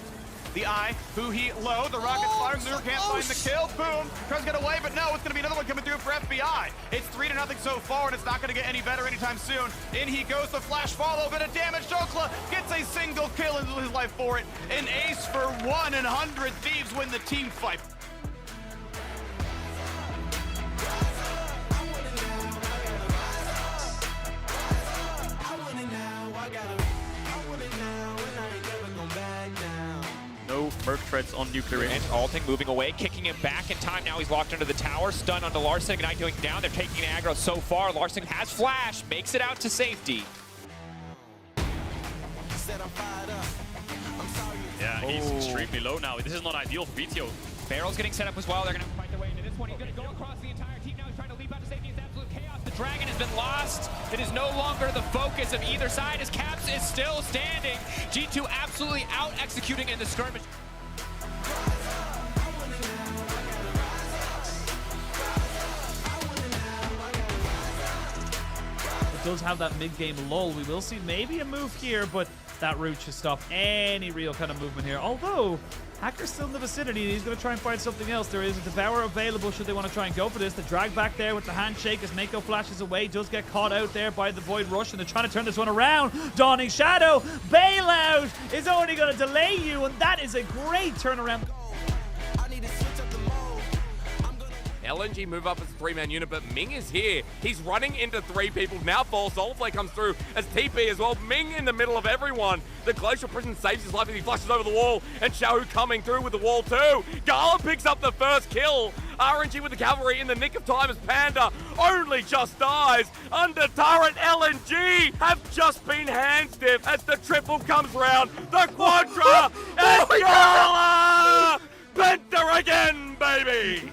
the eye. He low. The rocket's firing. Lure can't find the kill. Boom. Tries to get away, but no, it's going to be another one coming through for FBI. It's 3-0 so far, and it's not going to get any better anytime soon. In he goes. The flash follow. Bit of damage. Shokla gets a single kill into his life for it. An ace for 1 in 100. Thieves win the team fight. No Merc threats on Nuclear. And Alting moving away, kicking him back in time. Now he's locked under the tower. Stun onto Larson. Ignite going down. They're taking aggro so far. Larson has flash, makes it out to safety. Yeah, he's extremely low now. This is not ideal for BTO. Barrel's getting set up as well. They're going to fight their way into this one. He's going to go across the entire team. Now he's trying to leap out to safety. It's absolute chaos. The Dragon has been lost. It is no longer the focus of either side as Caps is still standing. G2 absolutely out executing in the skirmish. It does have that mid-game lull. We will see maybe a move here, but that route should stop any real kind of movement here. Although, Hacker's still in the vicinity. He's going to try and find something else. There is a Devour available should they want to try and go for this. The drag back there with the handshake as Mako flashes away. Does get caught out there by the Void Rush, and they're trying to turn this one around. Dawning Shadow. Bailout is only going to delay you, and that is a great turnaround. LNG move up as a 3-man unit, but Ming is here. He's running into 3 people. Now false Soulflare comes through as TP as well. Ming in the middle of everyone. The Glacial Prison saves his life as he flushes over the wall, and Xiaohu coming through with the wall too. Gala picks up the first kill. RNG with the cavalry in the nick of time as Panda only just dies. Under turret, LNG have just been hand stiff as the triple comes round. The Quadra and Gala! Penta again, baby!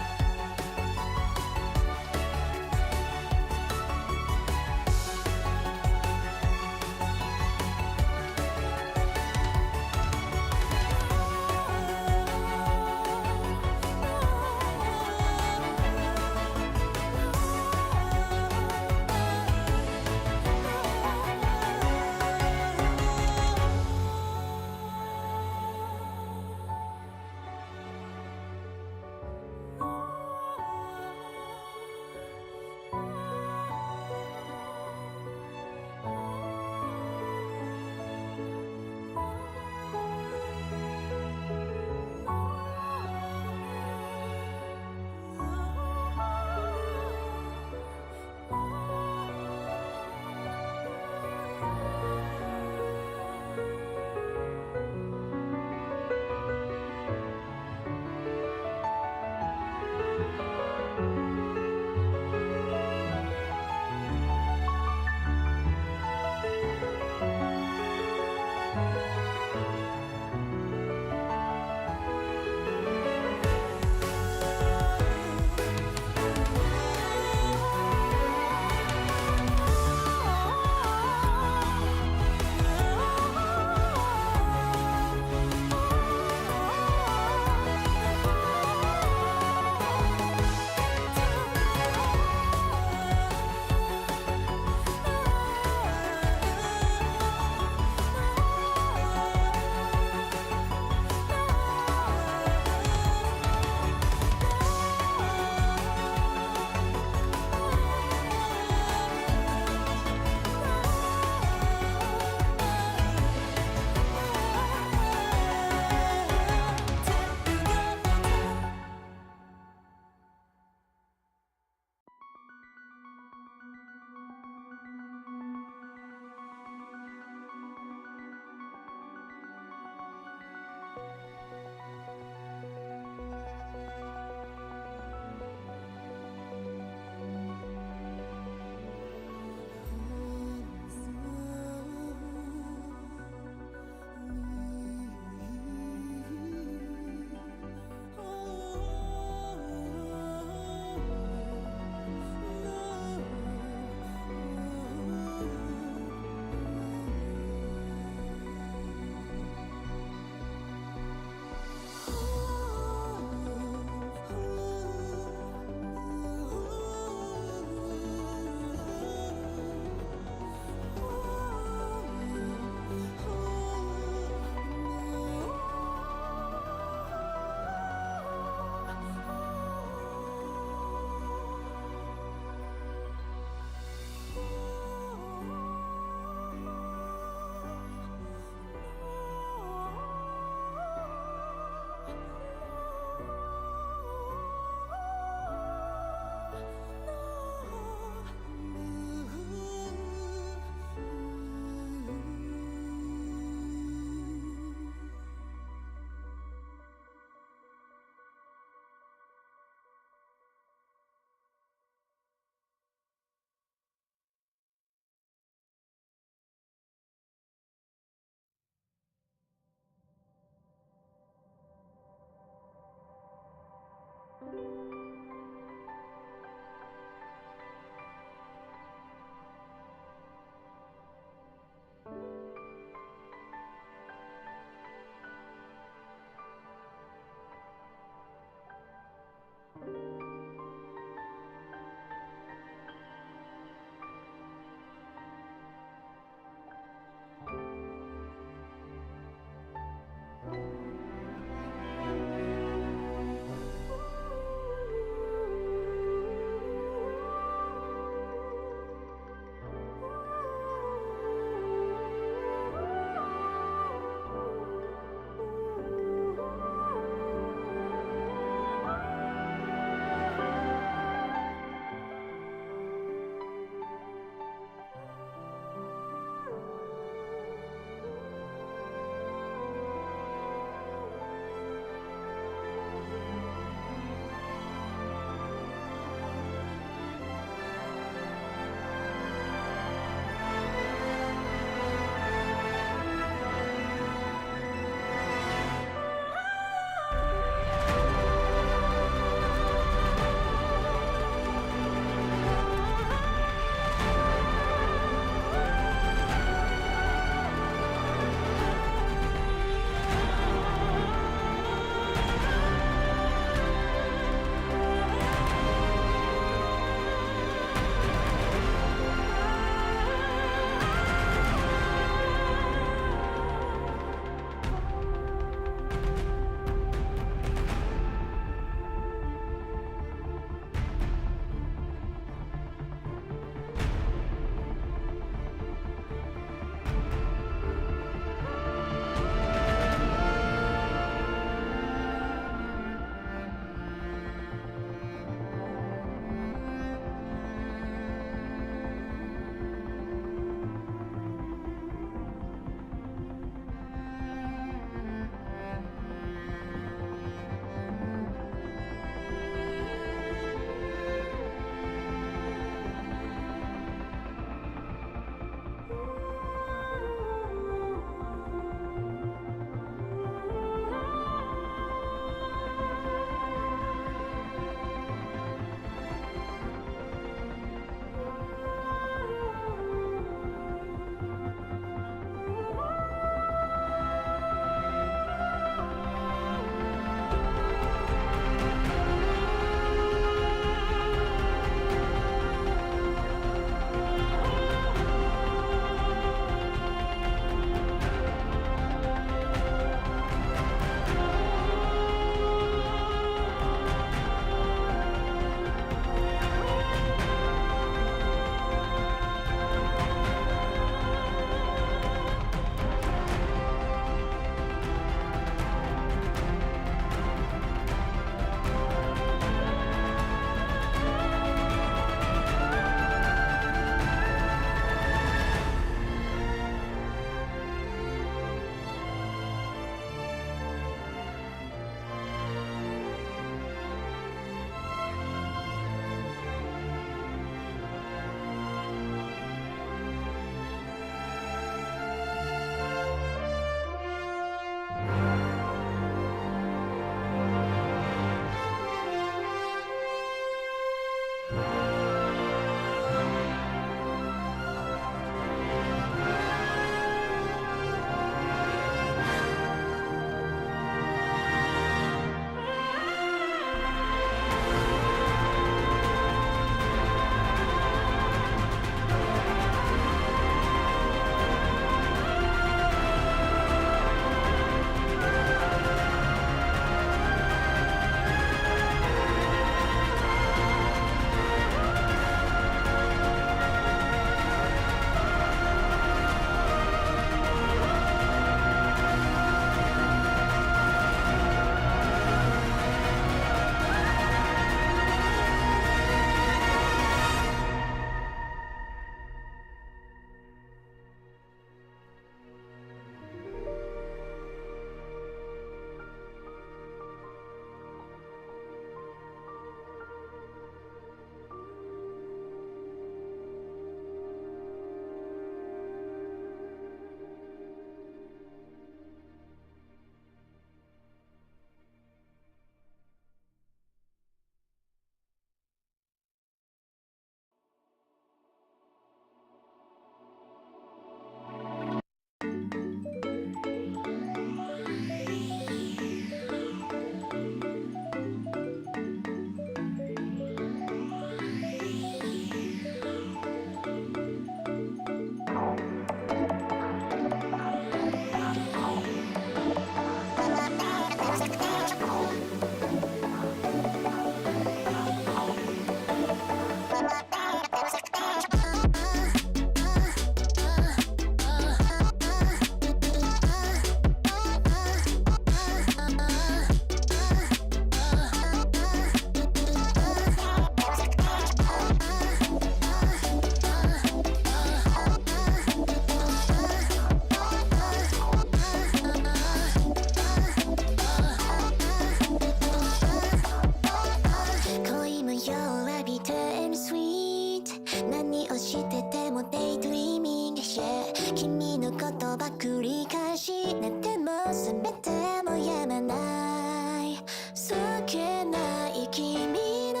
君のことば繰り返し寝ても覚めてもやまない好きない君の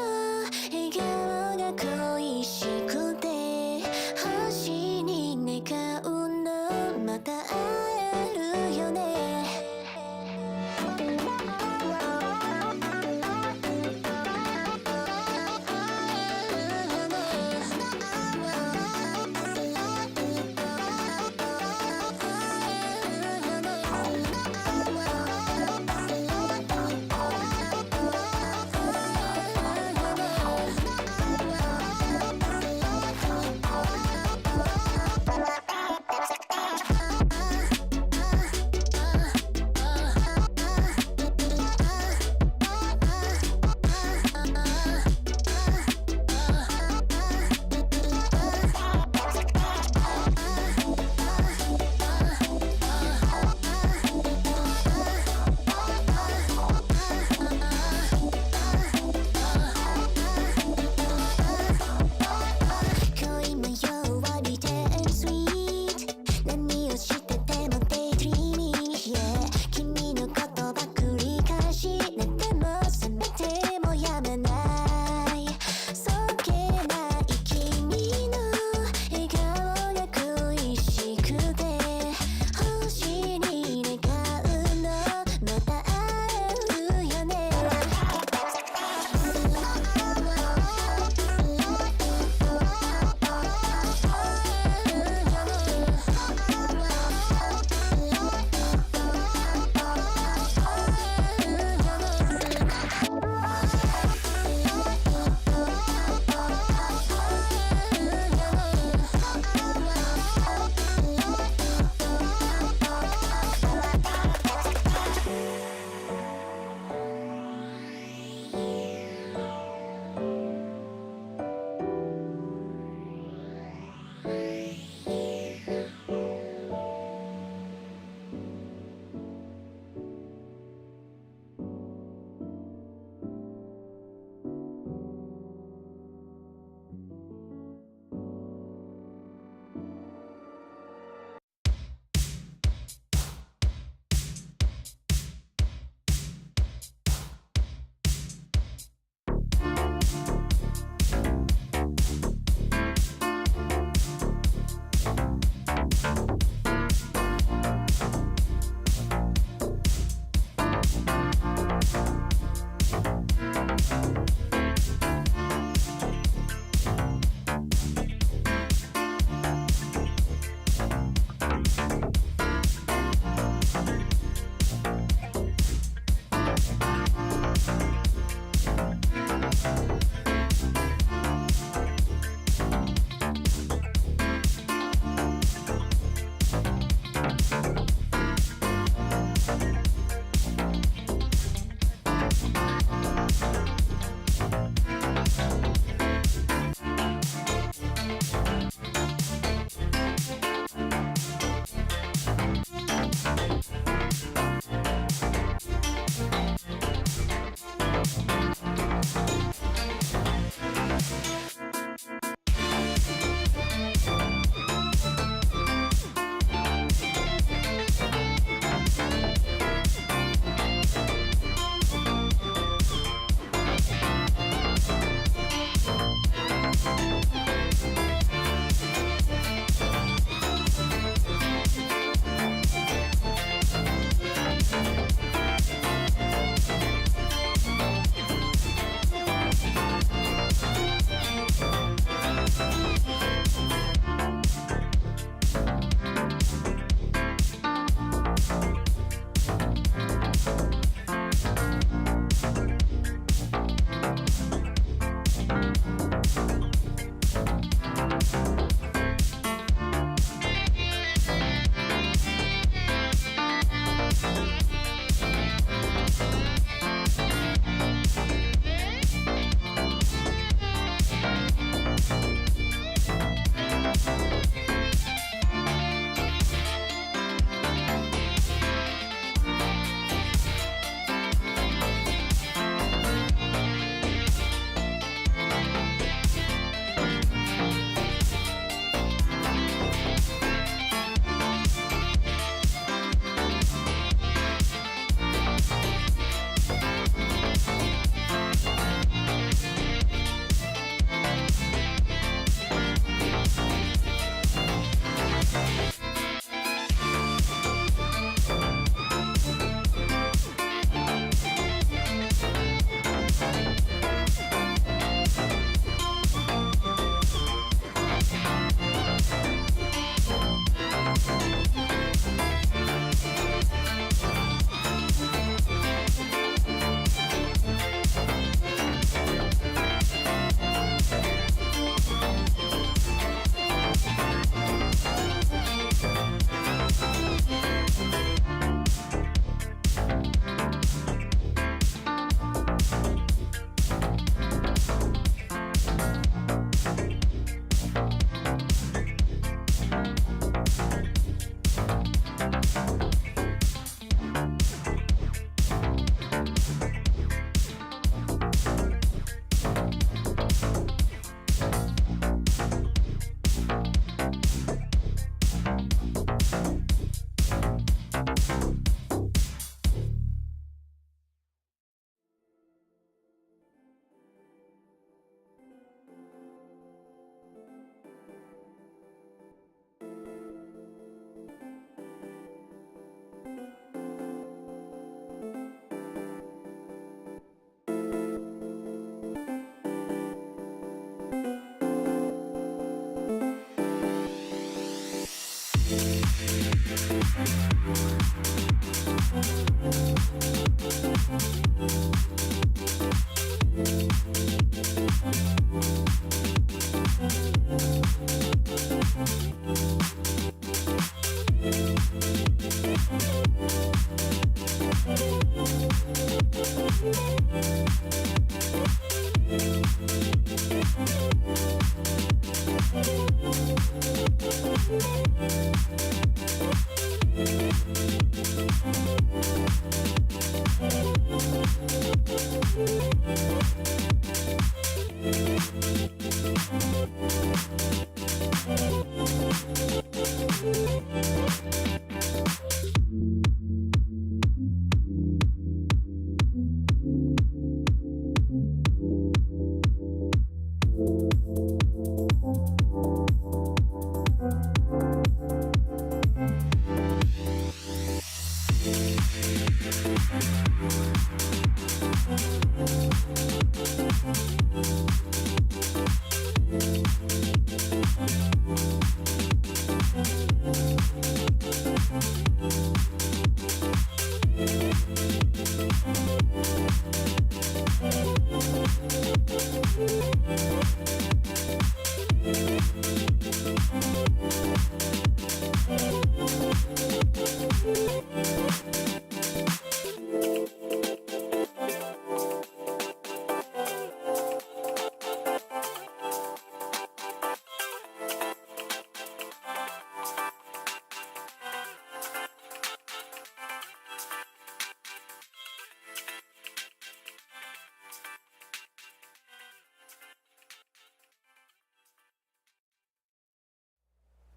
笑顔が恋しくて星に願うのまた会えるよね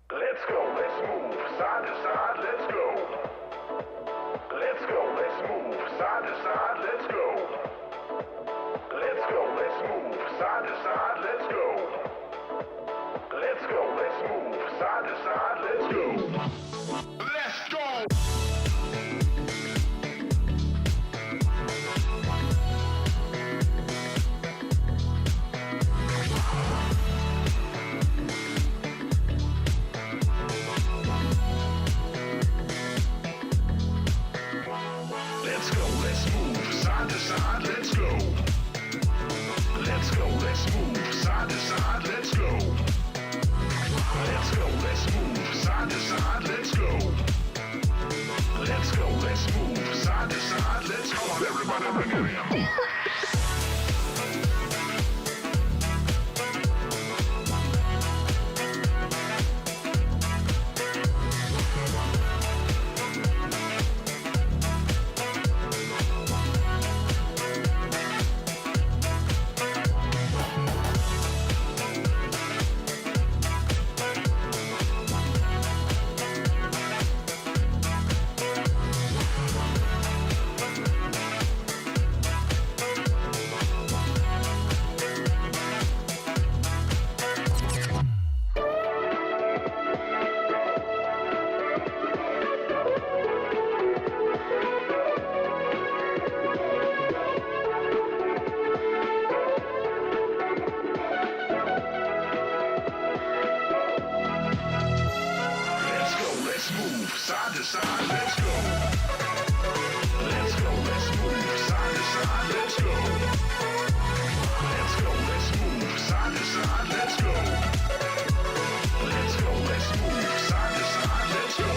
Let's go, let's move side to side, let's go. Let's go, let's move side to side, let's go. Let's go, let's move side to side, let's go. Let's go, let's move side to side, let's go. Let's go. Let's go, let's move side to side, let's go. Let's go, let's move side to side, let's go. Let's go, let's move side to side, let's go. Let's go, let's move side to side, let's go. Everybody bring it in. Let's move side to side, let's go. Let's go, let's move side to side, let's go. Let's go, let's move side to side, let's go. Let's go, let's move side to side, let's go.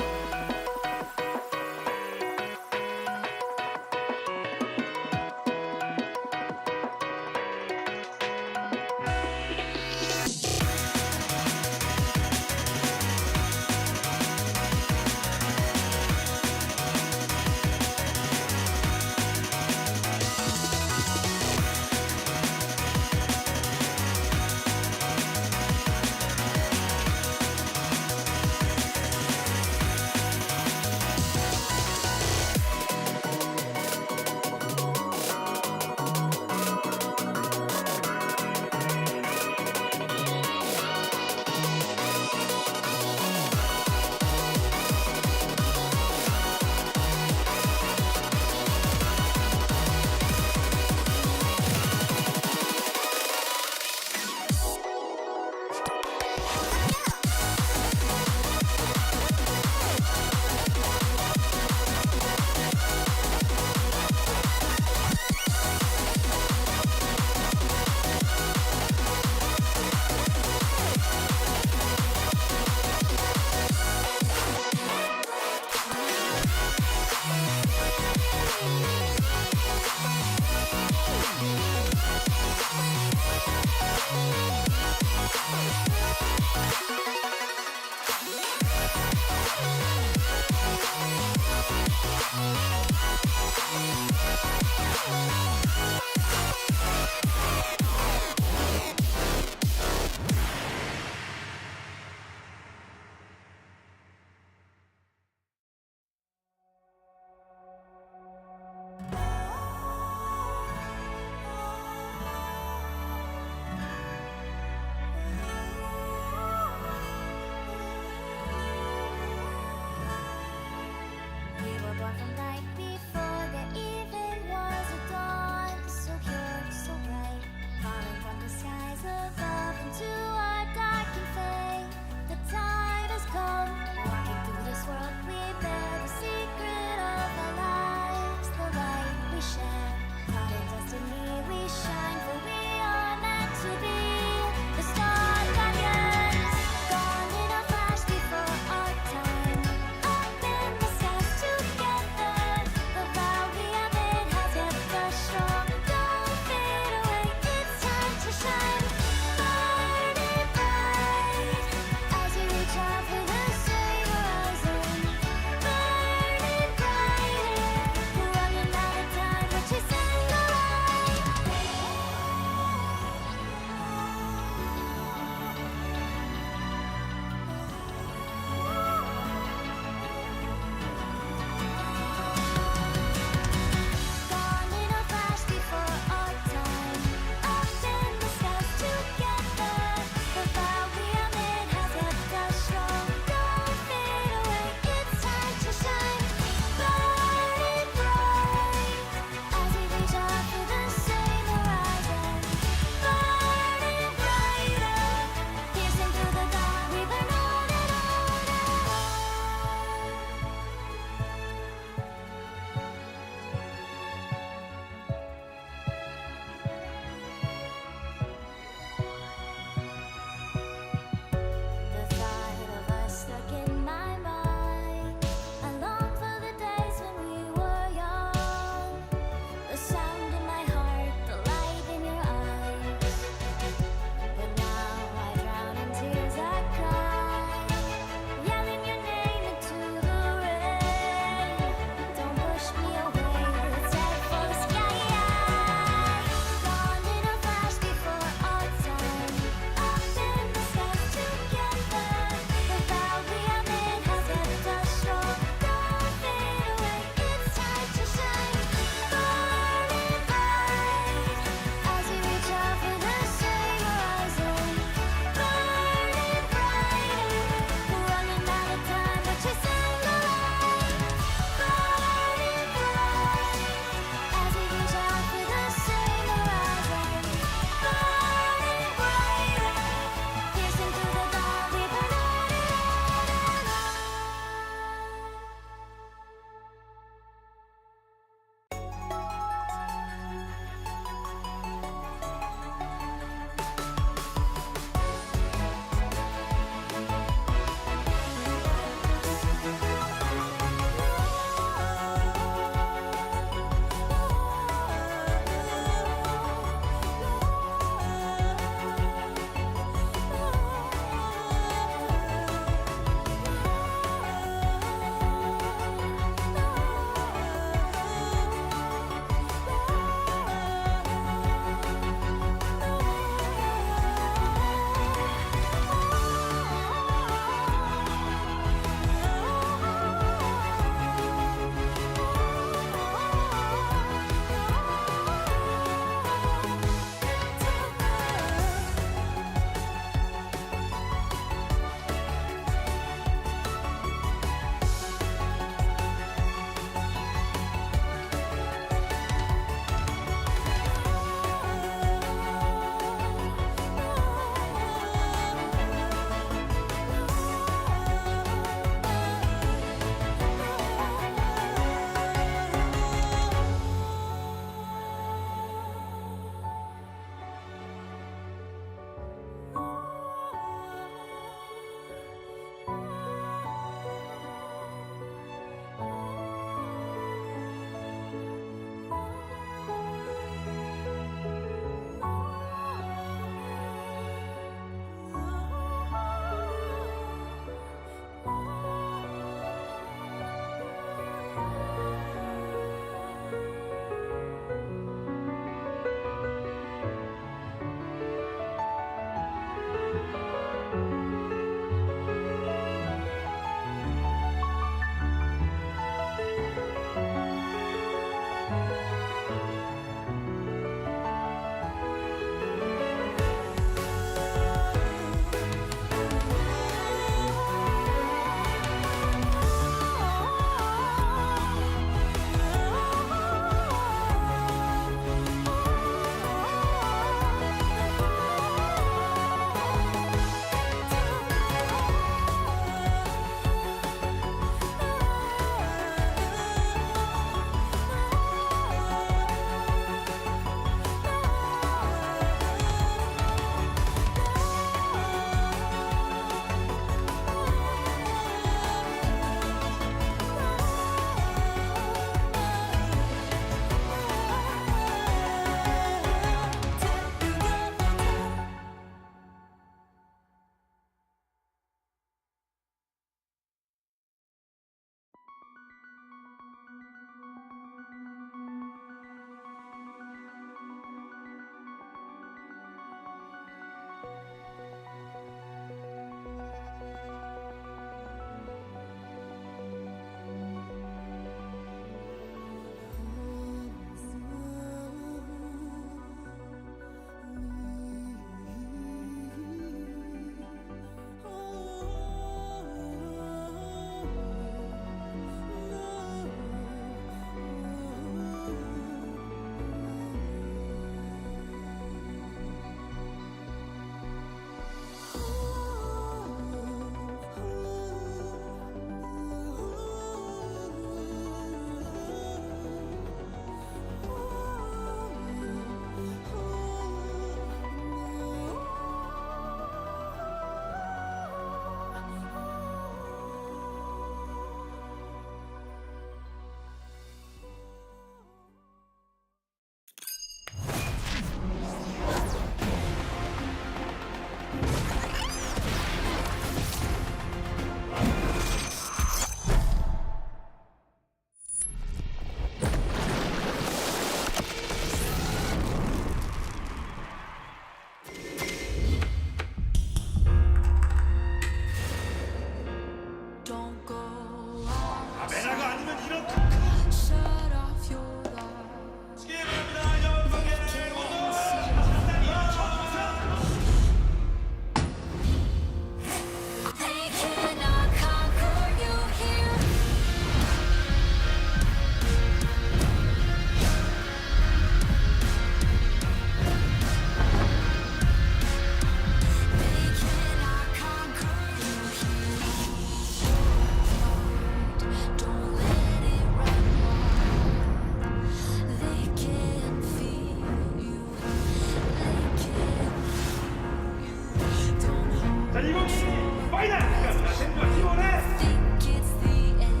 it's the end.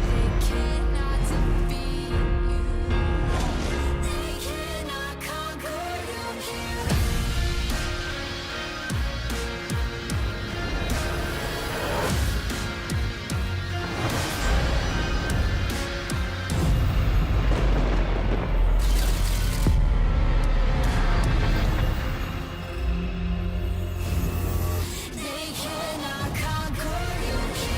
They cannot defeat you. They cannot conquer you here. They cannot conquer you here.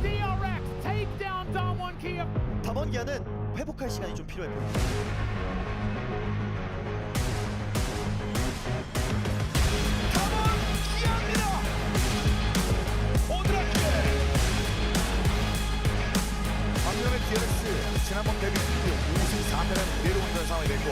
DRX take down Damwon Kia. 담원기아는 회복할 시간이 좀 필요해 보입니다. 작년의 DRX 지난번 데뷔 이후 5승 4패는 내려오는 상황이 됐고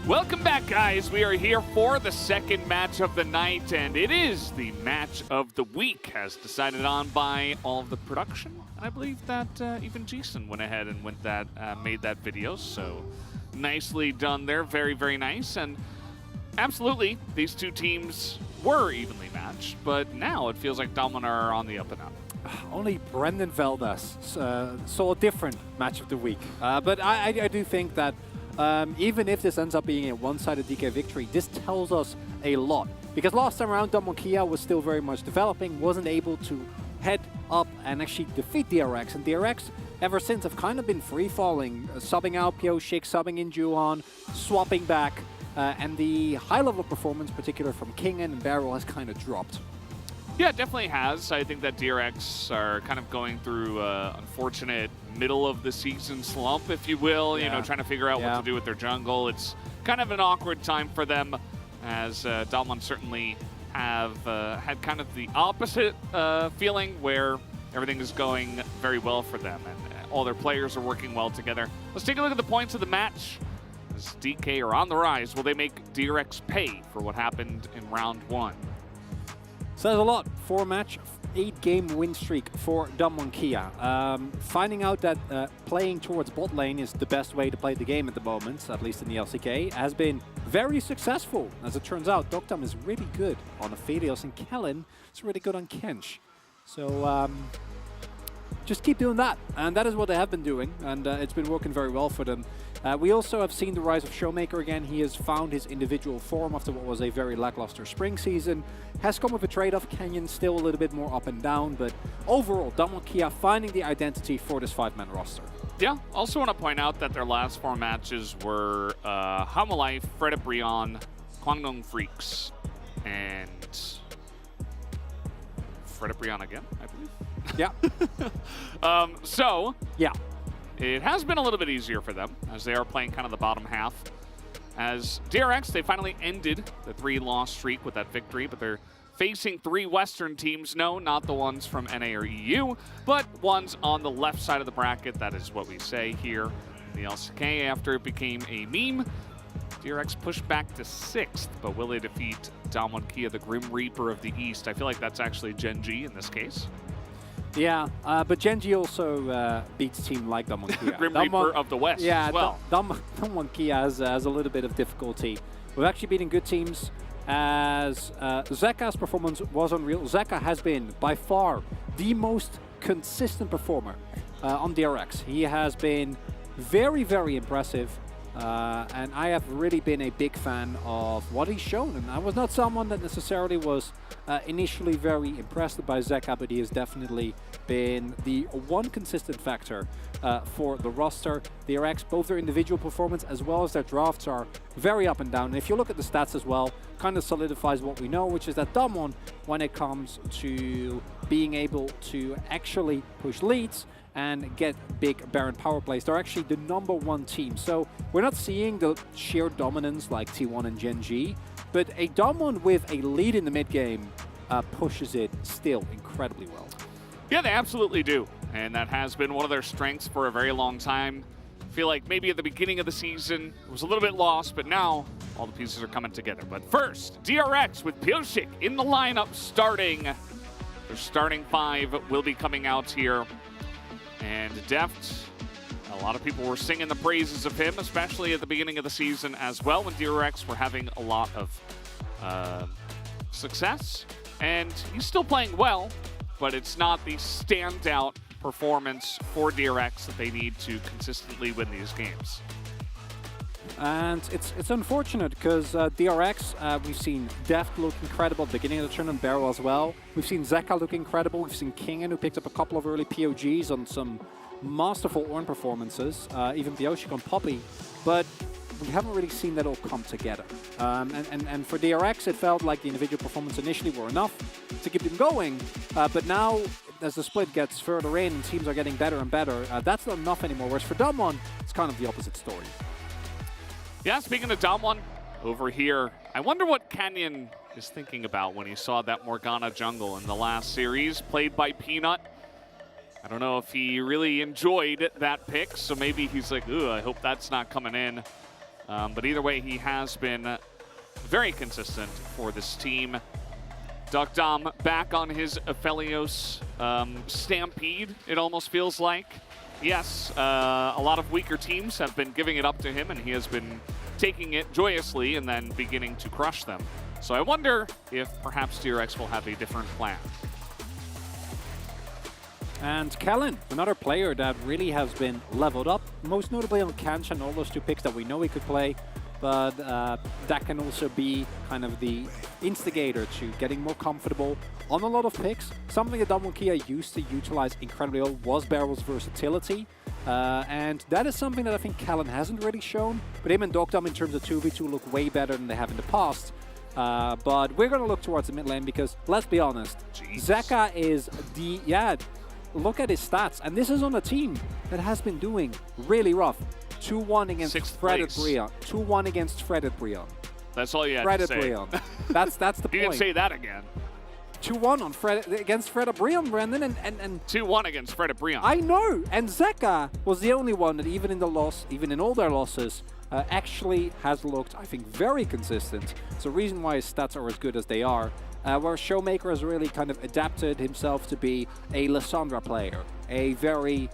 Welcome back, guys. We are here for the second match of the night, and it is the match of the week, as decided on by all of the production. And I believe that even Jason went ahead and made that video, so nicely done there. Very, very nice. And absolutely, these two teams were evenly matched, but now it feels like Damwon are on the up and up. Only Brendan Veldas saw a different match of the week. But I do think that even if this ends up being a one-sided DK victory, this tells us a lot. Because last time around, Damwon Kia was still very much developing, wasn't able to head up and actually defeat DRX. And DRX, ever since, have kind of been free-falling, subbing out Pyoshik, subbing in Juhan, swapping back. And the high-level performance, particularly from Kingen and Barrel, has kind of dropped. Yeah, it definitely has. I think that DRX are kind of going through unfortunate middle of the season slump, if you will, you know, trying to figure out what to do with their jungle. It's kind of an awkward time for them, as Damwon certainly have had kind of the opposite feeling, where everything is going very well for them and all their players are working well together. Let's take a look at the points of the match. As DK are on the rise, will they make DRX pay for what happened in round one? Says a lot. 4-match, 8-game win streak for Damwon Kia. Finding out that playing towards bot lane is the best way to play the game at the moment, at least in the LCK, has been very successful. As it turns out, Dokdam is really good on Aphelios, and Kellen is really good on Kench. So just keep doing that. And that is what they have been doing, and it's been working very well for them. We also have seen the rise of Showmaker again. He has found his individual form after what was a very lackluster spring season. Has come with a trade-off. Canyon still a little bit more up and down, but overall, Damwon Kia finding the identity for this 5-man roster. Yeah, also want to point out that their last 4 matches were Hamalife, Fred Brion, Kwangdong Freaks, and Fred Brion again, I believe. Yeah. So, yeah. It has been a little bit easier for them, as they are playing kind of the bottom half. As DRX, they finally ended the 3-loss streak with that victory, but they're facing 3 Western teams. No, not the ones from NA or EU, but ones on the left side of the bracket. That is what we say here in the LCK after it became a meme. DRX pushed back to 6th, but will they defeat Damwon Kia, the Grim Reaper of the East? I feel like that's actually Genji in this case. Yeah, but Genji also beats team like Damwon Kia. Grim Reaper of the West as well. Damwon Kia has a little bit of difficulty. We've actually beaten good teams, as Zeka's performance was unreal. Zeka has been, by far, the most consistent performer on DRX. He has been very, very impressive. And I have really been a big fan of what he's shown. And I was not someone that necessarily was initially very impressed by Zeka, but he has definitely been the one consistent factor for the roster. The DRX, both their individual performance as well as their drafts are very up and down. And if you look at the stats as well, kind of solidifies what we know, which is that Damwon, when it comes to being able to actually push leads and get big Baron power plays. They're actually the #1 team. So we're not seeing the sheer dominance like T1 and Gen G, but a Damwon with a lead in the mid game pushes it still incredibly well. Yeah, they absolutely do. And that has been one of their strengths for a very long time. I feel like maybe at the beginning of the season it was a little bit lost, but now all the pieces are coming together. But first, DRX with Pioshik in the lineup starting. Their starting 5 will be coming out here. And Deft, a lot of people were singing the praises of him, especially at the beginning of the season as well, when DRX were having a lot of success. And he's still playing well, but it's not the standout performance for DRX that they need to consistently win these games. And it's unfortunate because DRX, we've seen Deft look incredible at the beginning of the tournament, Barrow as well. We've seen Zeka look incredible. We've seen Kingen, who picked up a couple of early POGs on some masterful Ornn performances, even Pioshik on Poppy. But we haven't really seen that all come together. And for DRX, it felt like the individual performance initially were enough to keep them going. But now, as the split gets further in and teams are getting better and better, that's not enough anymore. Whereas for Damwon, it's kind of the opposite story. Yeah, speaking of Damwon, over here, I wonder what Canyon is thinking about when he saw that Morgana jungle in the last series, played by Peanut. I don't know if he really enjoyed that pick, so maybe he's like, ooh, I hope that's not coming in. But either way, he has been very consistent for this team. Duckdom back on his Aphelios stampede, it almost feels like. Yes, a lot of weaker teams have been giving it up to him, and he has been taking it joyously and then beginning to crush them. So I wonder if perhaps DRX will have a different plan. And Kellen, another player that really has been leveled up, most notably on Kanch and all those 2 picks that we know he could play, but that can also be kind of the instigator to getting more comfortable on a lot of picks. Something that Damwon Kia used to utilize incredibly well was Barrel's versatility, and that is something that I think Kellen hasn't really shown, but him and Duckdom in terms of 2v2 look way better than they have in the past. But we're going to look towards the mid lane because, let's be honest, Zeka is the... Look at his stats, and this is on a team that has been doing really rough. 2-1 against Freded Brion. 2-1 had Freded Brion. That's all you had to say. Brion. That's the point. You didn't say that again. 2-1 against Freded Brion, Brandon, and 2-1 against Freded Brion. I know, and Zeka was the only one that even in all their losses, actually has looked, I think, very consistent. It's the reason why his stats are as good as they are. Where Showmaker has really kind of adapted himself to be a Lissandra player, a very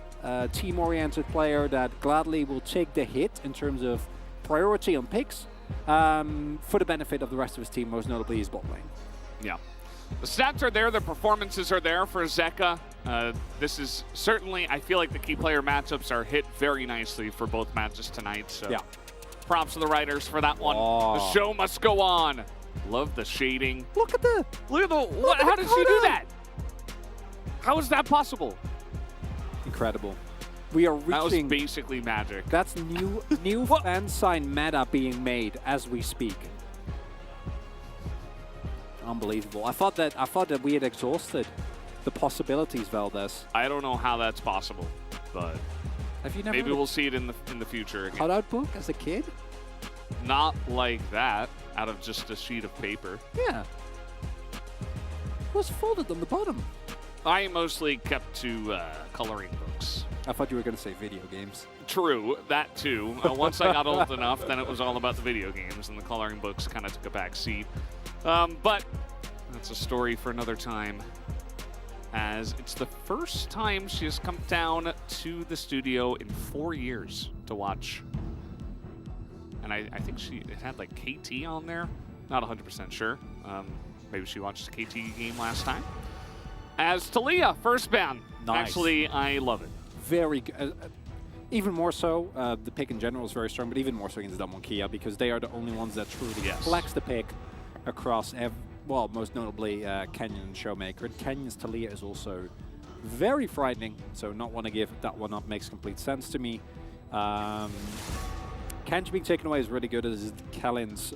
team-oriented player that gladly will take the hit in terms of priority on picks for the benefit of the rest of his team, most notably his bot lane. Yeah. The stats are there, the performances are there for Zeka. This is certainly, I feel like the key player matchups are hit very nicely for both matches tonight. So yeah. Props to the writers for that one. The show must go on. Love the shading. Look at the... How did she do that? How is that possible? Incredible. We are reaching... That was basically magic. That's new fan sign meta being made as we speak. Unbelievable. I thought that we had exhausted the possibilities, Valdez. I don't know how that's possible, but have you never maybe we'll see it in the future again. Cutout book as a kid? Not like that, out of just a sheet of paper. Yeah. It was folded on the bottom. I mostly kept to coloring books. I thought you were going to say video games. True, that too. Once I got old enough, then it was all about the video games, and the coloring books kind of took a back seat. But that's a story for another time, as it's the first time she has come down to the studio in 4 years to watch. And I think it had like KT on there. Not 100% sure. Maybe she watched the KT game last time. As Talia, first ban. Nice. Actually, I love it. Very good. Even more so, the pick in general is very strong, but even more so against Damwon Kia because they are the only ones that truly flex the pick across, most notably Kenyon and Showmaker. And Kenyon's Talia is also very frightening, so not want to give that one up makes complete sense to me. Kench being taken away is really good as Kellen's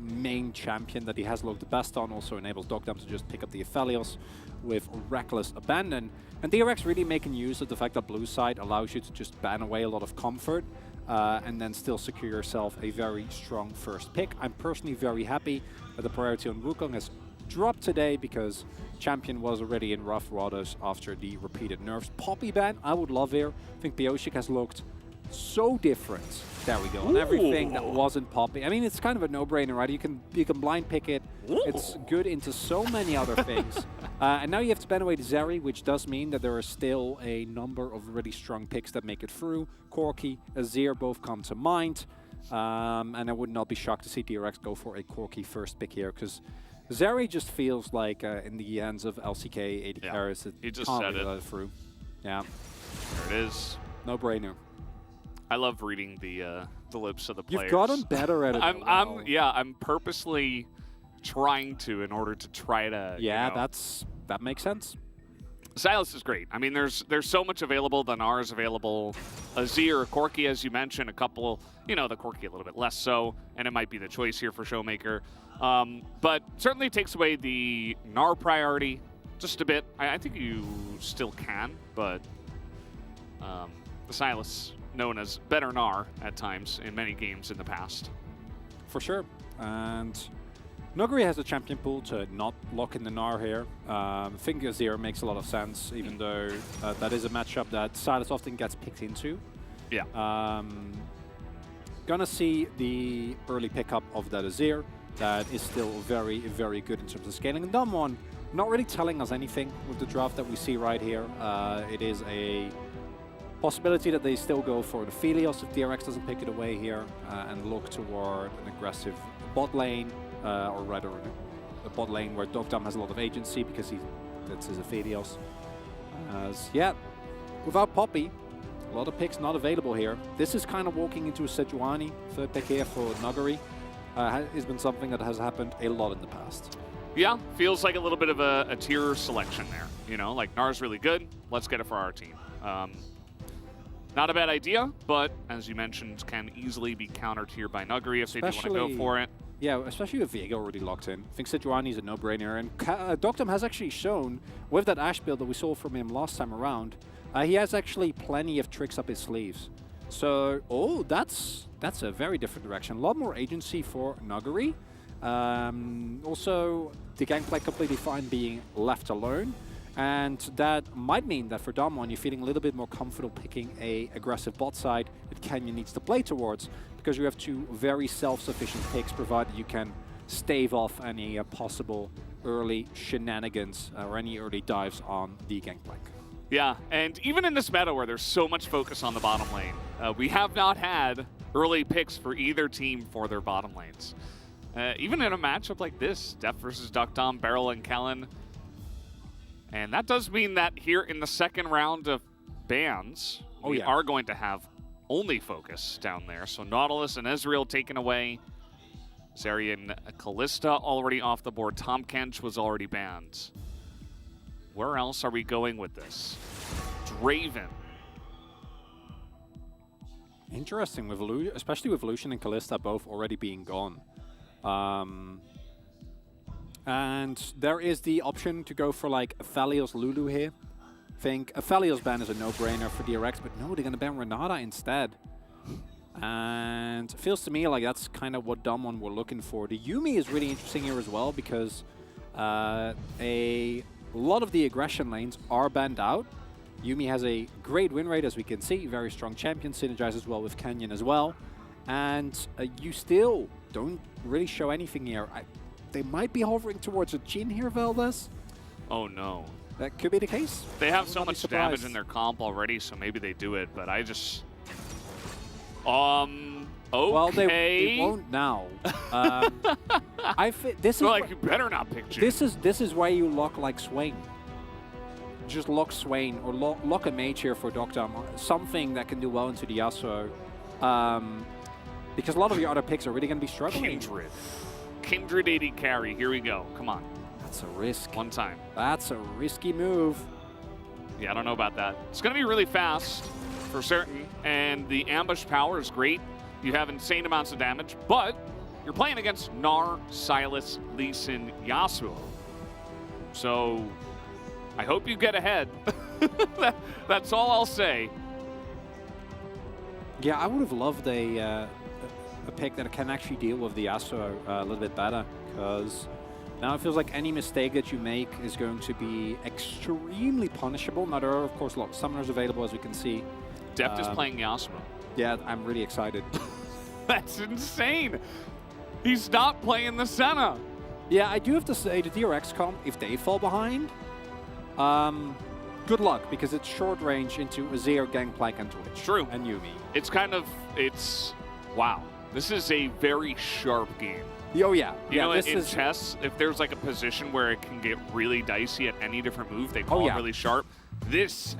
main champion that he has looked the best on, also enables Dogdom to just pick up the Aphelios with reckless abandon. And DRX really making use of the fact that blue side allows you to just ban away a lot of comfort and then still secure yourself a very strong first pick. I'm personally very happy that the priority on Wukong has dropped today because champion was already in rough waters after the repeated nerfs. Poppy ban, I would love here. I think Beoshik has looked so different. There we go. On everything that wasn't Poppy. I mean, it's kind of a no-brainer, right? You can blind pick it. It's good into so many other things. And now you have to ban away the Zeri, which does mean that there are still a number of really strong picks that make it through. Corki, Azir both come to mind. And I would not be shocked to see DRX go for a Corki first pick here, because Zeri just feels like in the hands of LCK, AD carries, he just said it. Let it through. Yeah. There it is. No-brainer. I love reading the lips of the players. You've gotten better at it. I'm purposely trying to in order to try to. Yeah, you know. that makes sense. Sylas is great. I mean, there's so much available. The Gnar is available. Azir, Corki, as you mentioned, a couple. You know, the Corki a little bit less so, and it might be the choice here for Showmaker. But certainly takes away the Gnar priority just a bit. I think you still can, but the Sylas, known as better Gnar at times in many games in the past. For sure. And Nuguri has a champion pool to not lock in the Gnar here. I think Azir makes a lot of sense, even though that is a matchup that Sylas often gets picked into. Yeah. Gonna see the early pickup of that Azir. That is still very, very good in terms of scaling. And Damwon not really telling us anything with the draft that we see right here. It is a possibility that they still go for the Aphelios if DRX doesn't pick it away here and look toward an aggressive bot lane, or rather a bot lane where Dogdom has a lot of agency because that's his Aphelios. Yeah, without Poppy, a lot of picks not available here. This is kind of walking into a Sejuani third pick here for Nuguri. Has been something that has happened a lot in the past. Yeah, feels like a little bit of a tier selection there. You know, like Gnar's really good. Let's get it for our team. Not a bad idea, but as you mentioned, can easily be countered here by Nuguri if they do want to go for it. Yeah, especially with Viego already locked in. I think Sejuani is a no-brainer, and Dogdom has actually shown, with that Ashe build that we saw from him last time around, he has actually plenty of tricks up his sleeves. So, that's a very different direction. A lot more agency for Nuguri. Also, the gangplank completely fine being left alone. And that might mean that for Damwon, you're feeling a little bit more comfortable picking a aggressive bot side that Canyon needs to play towards, because you have two very self-sufficient picks, provided you can stave off any possible early shenanigans or any early dives on the gangplank. Yeah, and even in this meta where there's so much focus on the bottom lane, we have not had early picks for either team for their bottom lanes. Even in a matchup like this, Def versus Dogdom, Beryl and Kellen. And that does mean that here in the second round of bans, we are going to have only focus down there. So Nautilus and Ezreal taken away. Zeri and Kalista already off the board. Tahm Kench was already banned. Where else are we going with this? Draven. Interesting, with especially with Lucian and Kalista both already being gone. And there is the option to go for like Aphelios Lulu here. I think Aphelios ban is a no-brainer for DRX, but no, they're going to ban Renata instead. And it feels to me like that's kind of what Damwon were looking for. The Yuumi is really interesting here as well, because a lot of the aggression lanes are banned out. Yuumi has a great win rate, as we can see. Very strong champion, synergizes well with Canyon as well. And you still don't really show anything here. They might be hovering towards a Jhin here, Valdez. Oh no. That could be the case. They have so much damage in their comp already, so maybe they do it, but I just... Okay. Well, they won't now. This is like, you better not pick Jhin. This is why you lock like Swain. Just lock Swain, or lock a mage here for Dogdom. Something that can do well into the Yasuo. Because a lot of your other picks are really going to be struggling. Kindred AD carry. Here we go. Come on. That's a risk. One time. That's a risky move. Yeah, I don't know about that. It's going to be really fast, for certain. And the ambush power is great. You have insane amounts of damage. But you're playing against Gnar, Sylas, Lee Sin, Yasuo. So I hope you get ahead. That's all I'll say. Yeah, I would have loved a pick that can actually deal with the Yasuo a little bit better, because now it feels like any mistake that you make is going to be extremely punishable. Now, there are, of course, a lot of summoners available, as we can see. Deft is playing Yasuo. Yeah, I'm really excited. That's insane. He's not playing the Senna. Yeah, I do have to say, the DRX comp, if they fall behind, good luck, because it's short range into Azir, Gangplank, and Twitch. True. And Yuumi. It's kind of, wow. This is a very sharp game. Oh, yeah. You know, in chess, if there's like a position where it can get really dicey at any different move, they call it really sharp. This,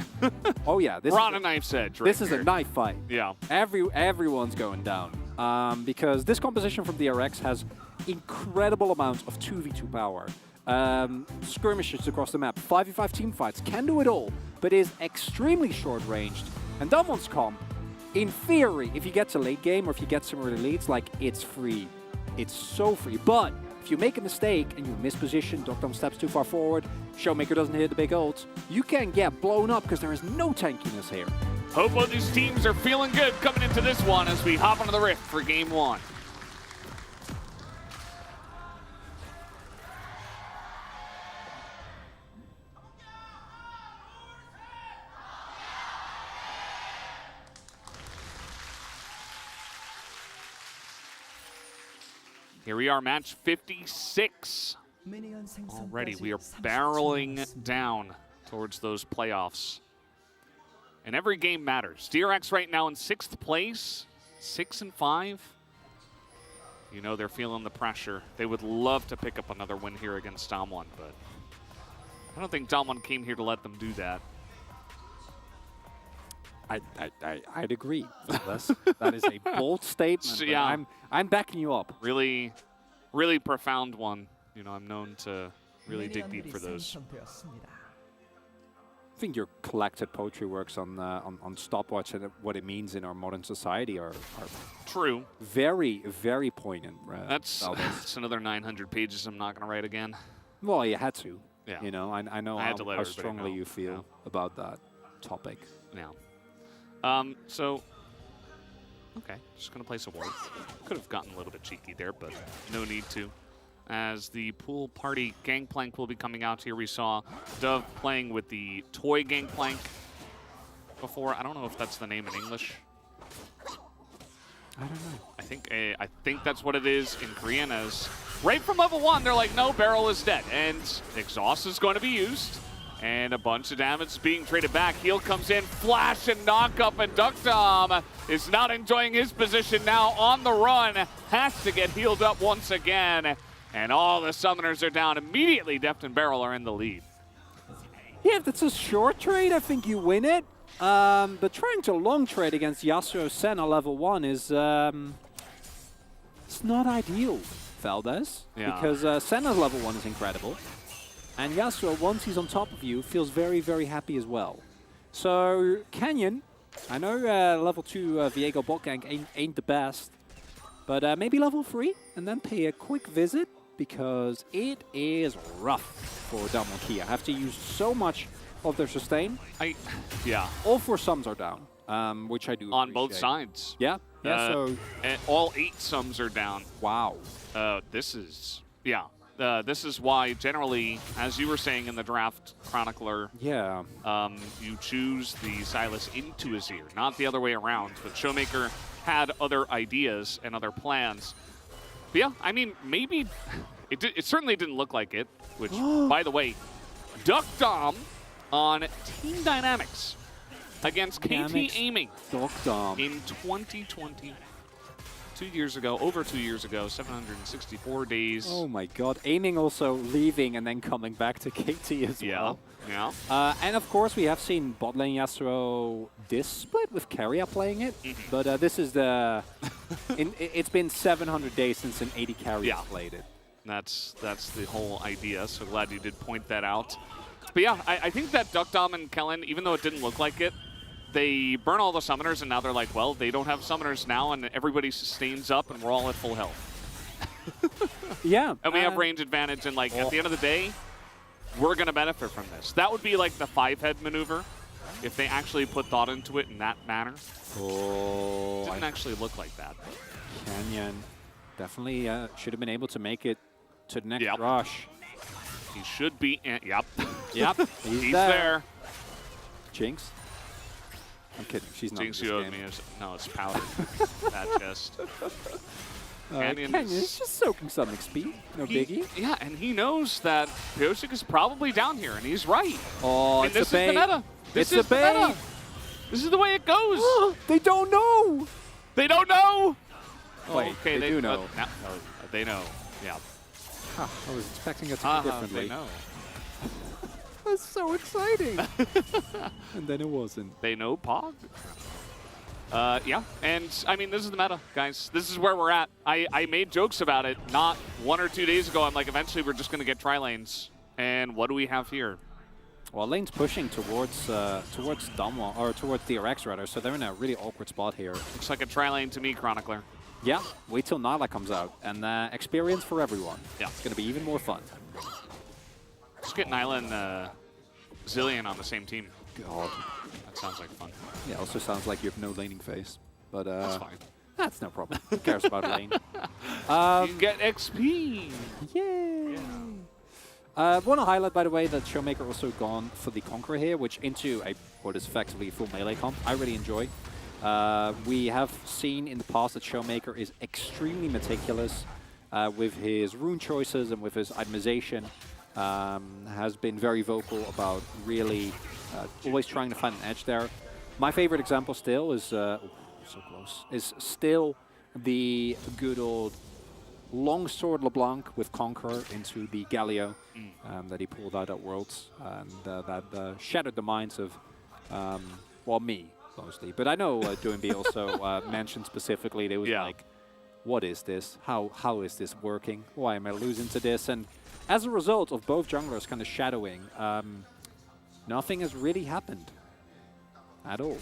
oh yeah, this we're on a knife's edge right This is here. a knife fight. Yeah. Everyone's going down. Because this composition from DRX has incredible amounts of 2v2 power. Skirmishes across the map, 5v5 team fights, can do it all, but is extremely short-ranged. And Damon's comp, in theory, if you get to late game or if you get some early leads, like, it's free. It's so free. But if you make a mistake and you misposition, Dokdom steps too far forward, Showmaker doesn't hit the big ult, you can get blown up because there is no tankiness here. Hope both these teams are feeling good coming into this one as we hop onto the Rift for game one. Here we are, match 56. Already, we are barreling down towards those playoffs. And every game matters. DRX right now in 6th place, 6-5. You know they're feeling the pressure. They would love to pick up another win here against Damwon, but I don't think Damwon came here to let them do that. I'd agree. That is a bold statement. So, yeah. I'm backing you up. Really, really profound one. You know, I'm known to really dig deep for those. I think your collected poetry works on stopwatch and what it means in our modern society are true. Very, very poignant. That's another 900 pages I'm not going to write again. Well, you had to. Yeah. You know, I know how strongly you feel about that topic. Yeah. So, okay, just going to place a ward. Could have gotten a little bit cheeky there, but no need to. As the pool party Gangplank will be coming out here, we saw Dove playing with the toy Gangplank before. I don't know if that's the name in English. I don't know. I think that's what it is in Korean. As right from level 1, they're like, no, Barrel is dead, and Exhaust is going to be used. And a bunch of damage being traded back. Heal comes in, flash and knock up, and Duckdom is not enjoying his position now on the run. Has to get healed up once again. And all the summoners are down immediately. Deft and Barrel are in the lead. Yeah, if it's a short trade, I think you win it. But trying to long trade against Yasuo Senna level 1 is it's not ideal, Valdez. Yeah. Because Senna's level 1 is incredible. And Yasuo, once he's on top of you, feels very, very happy as well. So, Canyon, I know level 2 Viego bot gank ain't the best, but maybe level 3 and then pay a quick visit, because it is rough for Damwon Kia. I have to use so much of their sustain. Yeah. All 4 sums are down, which I do on both appreciate. sides. Yeah. Yeah. So and all 8 sums are down. Wow. This is this is why generally, as you were saying in the draft chronicler, you choose the Sylas into Azir, not the other way around. But Showmaker had other ideas and other plans. But yeah, I mean, maybe it certainly didn't look like it. Which, by the way, Duckdom on Team Dynamics against KT Aiming in 2020. 2 years ago, over 2 years ago, 764 days. Oh my god. Aiming also leaving and then coming back to KT as well. Yeah. And of course we have seen bot lane Yasuo this split with Keria playing it. But this is the... it's been 700 days since an 80 carry played it. That's the whole idea, so glad you did point that out. But yeah, I think that Duckdom and Kellen, even though it didn't look like it, they burn all the summoners, and now they're like, well, they don't have summoners now, and everybody sustains up, and we're all at full health. Yeah. And we have range advantage, and like at the end of the day, we're going to benefit from this. That would be like the 5-head maneuver if they actually put thought into it in that manner. Oh, Didn't actually look like that. Canyon definitely should have been able to make it to the next rush. He should be. Yep. Yep. He's there. Jinx. I'm kidding. She's not. Jinx, in this you owed game. me. No, it's powder. That chest. Canyon is just soaking some XP. No biggie. Yeah, and he knows that Pyosik is probably down here, and he's right. Oh, and it's this a bait. is the meta. This It's is a the bait. meta. This is the way it goes. They don't know. They don't know. Oh, Wait, okay, they do know. No, they know. Yeah. Huh, I was expecting it to be differently. They know. That's so exciting. And then it wasn't. They know Pog. Yeah, and I mean, this is the meta, guys. This is where we're at. I made jokes about it not 1 or 2 days ago. I'm like, eventually we're just going to get tri-lanes. And what do we have here? Well, lane's pushing towards Dumwa, or towards DRX rather, so they're in a really awkward spot here. Looks like a tri-lane to me, Chronicler. Yeah, wait till Nala comes out, and experience for everyone. Yeah. It's going to be even more fun. Just get Nyla and Zillion on the same team. God. That sounds like fun. Yeah, also sounds like you have no laning phase. But That's fine. That's no problem. Who cares about lane? You get XP. Yay! Want to highlight, by the way, that Showmaker also gone for the Conqueror here, which into what is effectively a full melee comp. I really enjoy. We have seen in the past that Showmaker is extremely meticulous with his rune choices and with his itemization. Has been very vocal about really always trying to find an edge there. My favorite example still is, so close, is still the good old longsword LeBlanc with Conqueror into the Galio that he pulled out at Worlds, and that shattered the minds of, well, me mostly. But I know Doinby also mentioned specifically, they was like, what is this? How is this working? Why am I losing to this? And as a result of both junglers kind of shadowing, nothing has really happened at all.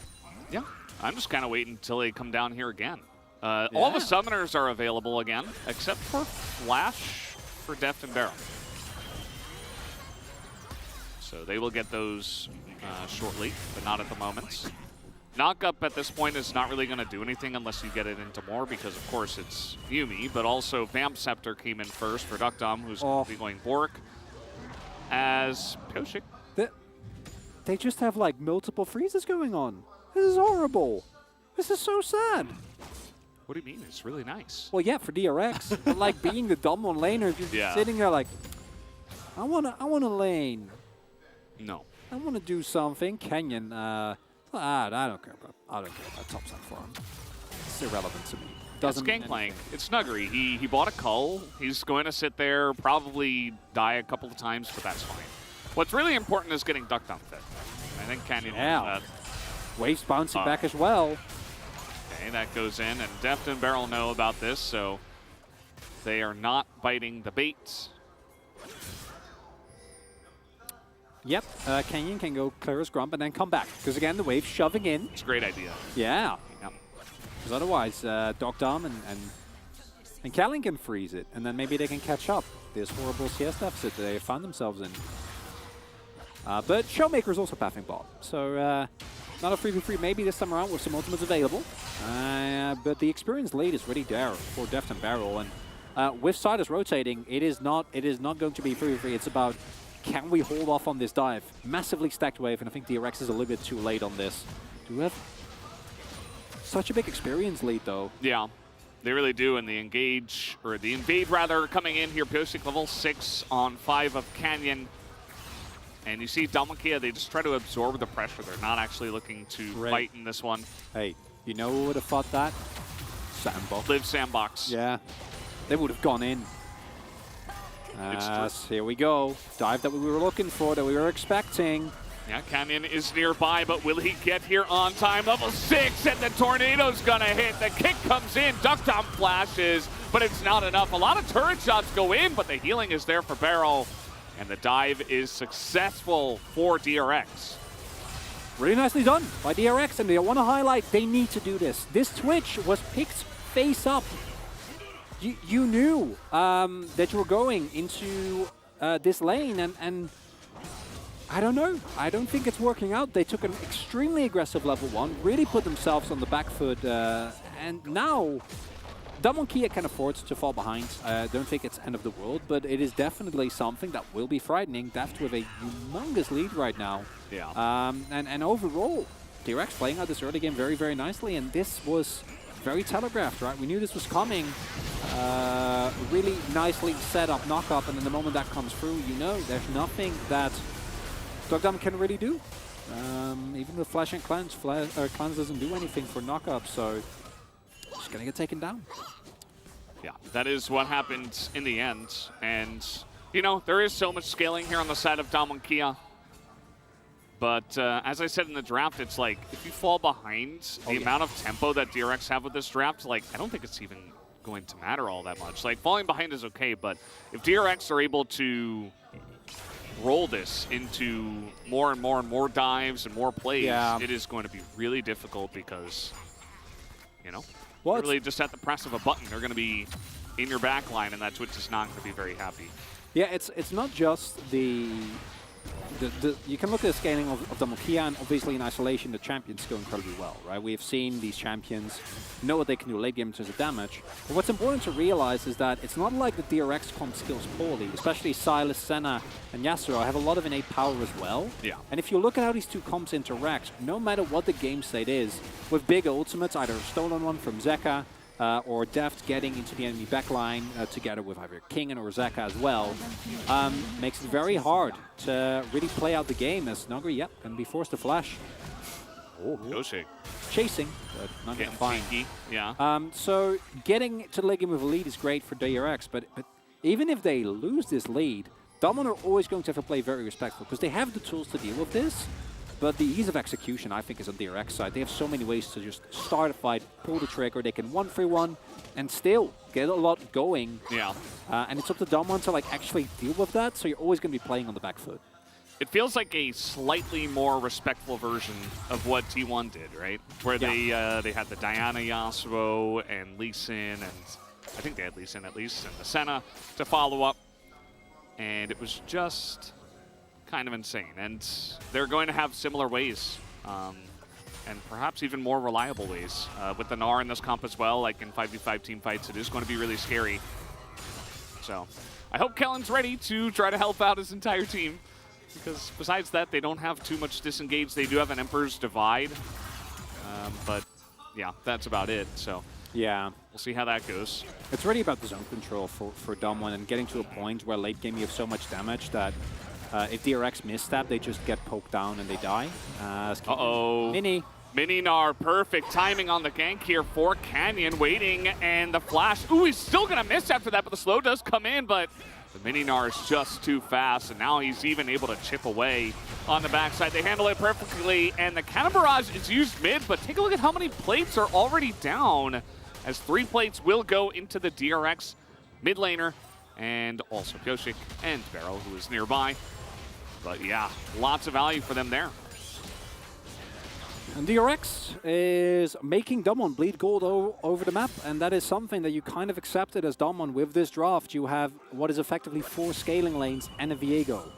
Yeah, I'm just kind of waiting until they come down here again. All the summoners are available again, except for Flash for Deft and Barrel. So they will get those shortly, but not at the moment. Knock up at this point is not really going to do anything unless you get it into more, because of course it's Yumi, but also Vamp Scepter came in first for Duckdom, who's going to be going Bork as Pyosik. They just have like multiple freezes going on. This is horrible. This is so sad. What do you mean? It's really nice. Well, yeah, for DRX, but like being the dumb one laner, you're just sitting there like, I wanna lane. No. I wanna do something. Canyon, I don't care about top side for him. It's irrelevant to me. It's gang playing. It's Snuggery. He bought a cull. He's going to sit there, probably die a couple of times, but that's fine. What's really important is getting Duckdom fit. I think Canyon knows that. Waves bouncing back as well. Okay, that goes in, and Deft and Barrel know about this, so they are not biting the bait. Yep, Canyon can go clear his Grump and then come back. Because again, the wave's shoving in. It's a great idea. Yeah. Yep. Because otherwise, Dom and Callan can freeze it, and then maybe they can catch up this horrible CS deficit that they found themselves in. But Showmaker's also pathing bot, so not a 3v3 maybe this time around with some ultimates available. But the experience lead is really there for Deft and Barrel, and with Sidus rotating, it is not going to be 3v3. It's about, can we hold off on this dive? Massively stacked wave, and I think DRX is a little bit too late on this. Do we have such a big experience lead though? Yeah, they really do, and the invade rather, coming in here. Pyosik level 6 on 5 of Canyon. And you see Dalmakia, they just try to absorb the pressure. They're not actually looking to fight in this one. Hey, you know who would have fought that? Sandbox. Live Sandbox. Yeah, they would have gone in. Here we go. Dive that we were looking for, that we were expecting. Yeah, Canyon is nearby, but will he get here on time? Level 6, and the tornado's gonna hit. The kick comes in, Duckdom flashes, but it's not enough. A lot of turret shots go in, but the healing is there for Barrel. And the dive is successful for DRX. Really nicely done by DRX, and I want to highlight, they need to do this. This Twitch was picked face up you knew that you were going into this lane, and I don't know. I don't think it's working out. They took an extremely aggressive level 1, really put themselves on the back foot, and now Kia can afford to fall behind. I don't think it's end of the world, but it is definitely something that will be frightening. Deft with a humongous lead right now. Yeah. And overall, DRX playing out this early game very, very nicely, and this was very telegraphed, right? We knew this was coming. Really nicely set up knock-up, and then the moment that comes through, you know, there's nothing that Dogdom can really do. Even with Flash and Cleanse, Cleanse doesn't do anything for knock-up, so just gonna get taken down. Yeah, that is what happened in the end. And, you know, there is so much scaling here on the side of Kia. But as I said in the draft, it's like, if you fall behind, the amount of tempo that DRX have with this draft, like, I don't think it's even going to matter all that much. Like, falling behind is okay, but if DRX are able to roll this into more and more and more dives and more plays, it is going to be really difficult because, you know, really just at the press of a button, they're going to be in your back line, and that Twitch is not going to be very happy. Yeah, it's not just the you can look at the scaling of Kia, and obviously in isolation the champions go incredibly well, right? We've seen these champions know what they can do late game in terms of damage. But what's important to realize is that it's not like the DRX comp skills poorly, especially Sylas, Senna, and Yasuo have a lot of innate power as well. Yeah. And if you look at how these two comps interact, no matter what the game state is, with big ultimates, either a stolen one from Zeka, or Deft getting into the enemy backline together with either King or Zeka as well, makes it very hard to really play out the game as Nuguri, can be forced to flash. Yoshi. Chasing, but not getting fine. Yeah. So getting to the late game with a lead is great for DRX, but even if they lose this lead, Damwon are always going to have to play very respectful because they have the tools to deal with this. But the ease of execution, I think, is on the DRX side. They have so many ways to just start a fight, pull the trigger. They can 1-3-1 and still get a lot going. Yeah. And it's up to Damwon to actually deal with that. So you're always going to be playing on the back foot. It feels like a slightly more respectful version of what T1 did, right? Where they had the Diana, Yasuo, and Lee Sin, and I think they had Lee Sin at least, and the Senna to follow up. And it was just kind of insane, and they're going to have similar ways, and perhaps even more reliable ways with the Gnar in this comp as well. Like in 5v5 team fights, it is going to be really scary. So I hope Kellen's ready to try to help out his entire team, because besides that, they don't have too much disengage. They do have an Emperor's Divide, but yeah, that's about it. So yeah, we'll see how that goes. It's really about the zone control for Damwon and getting to a point where late game you have so much damage that if DRX misstep, they just get poked down and they die. Uh-oh. Mini Gnar, perfect timing on the gank here for Canyon, waiting, and the flash. Ooh, he's still going to miss after that, but the slow does come in, but the Gnar is just too fast, and now he's even able to chip away on the backside. They handle it perfectly, and the Cannon Barrage is used mid, but take a look at how many plates are already down, as 3 plates will go into the DRX mid laner, and also Pyoshik and Barrow, who is nearby. But yeah, lots of value for them there. And DRX is making Damwon bleed gold over the map, and that is something that you kind of accepted as Damwon. With this draft, you have what is effectively 4 scaling lanes and a Viego.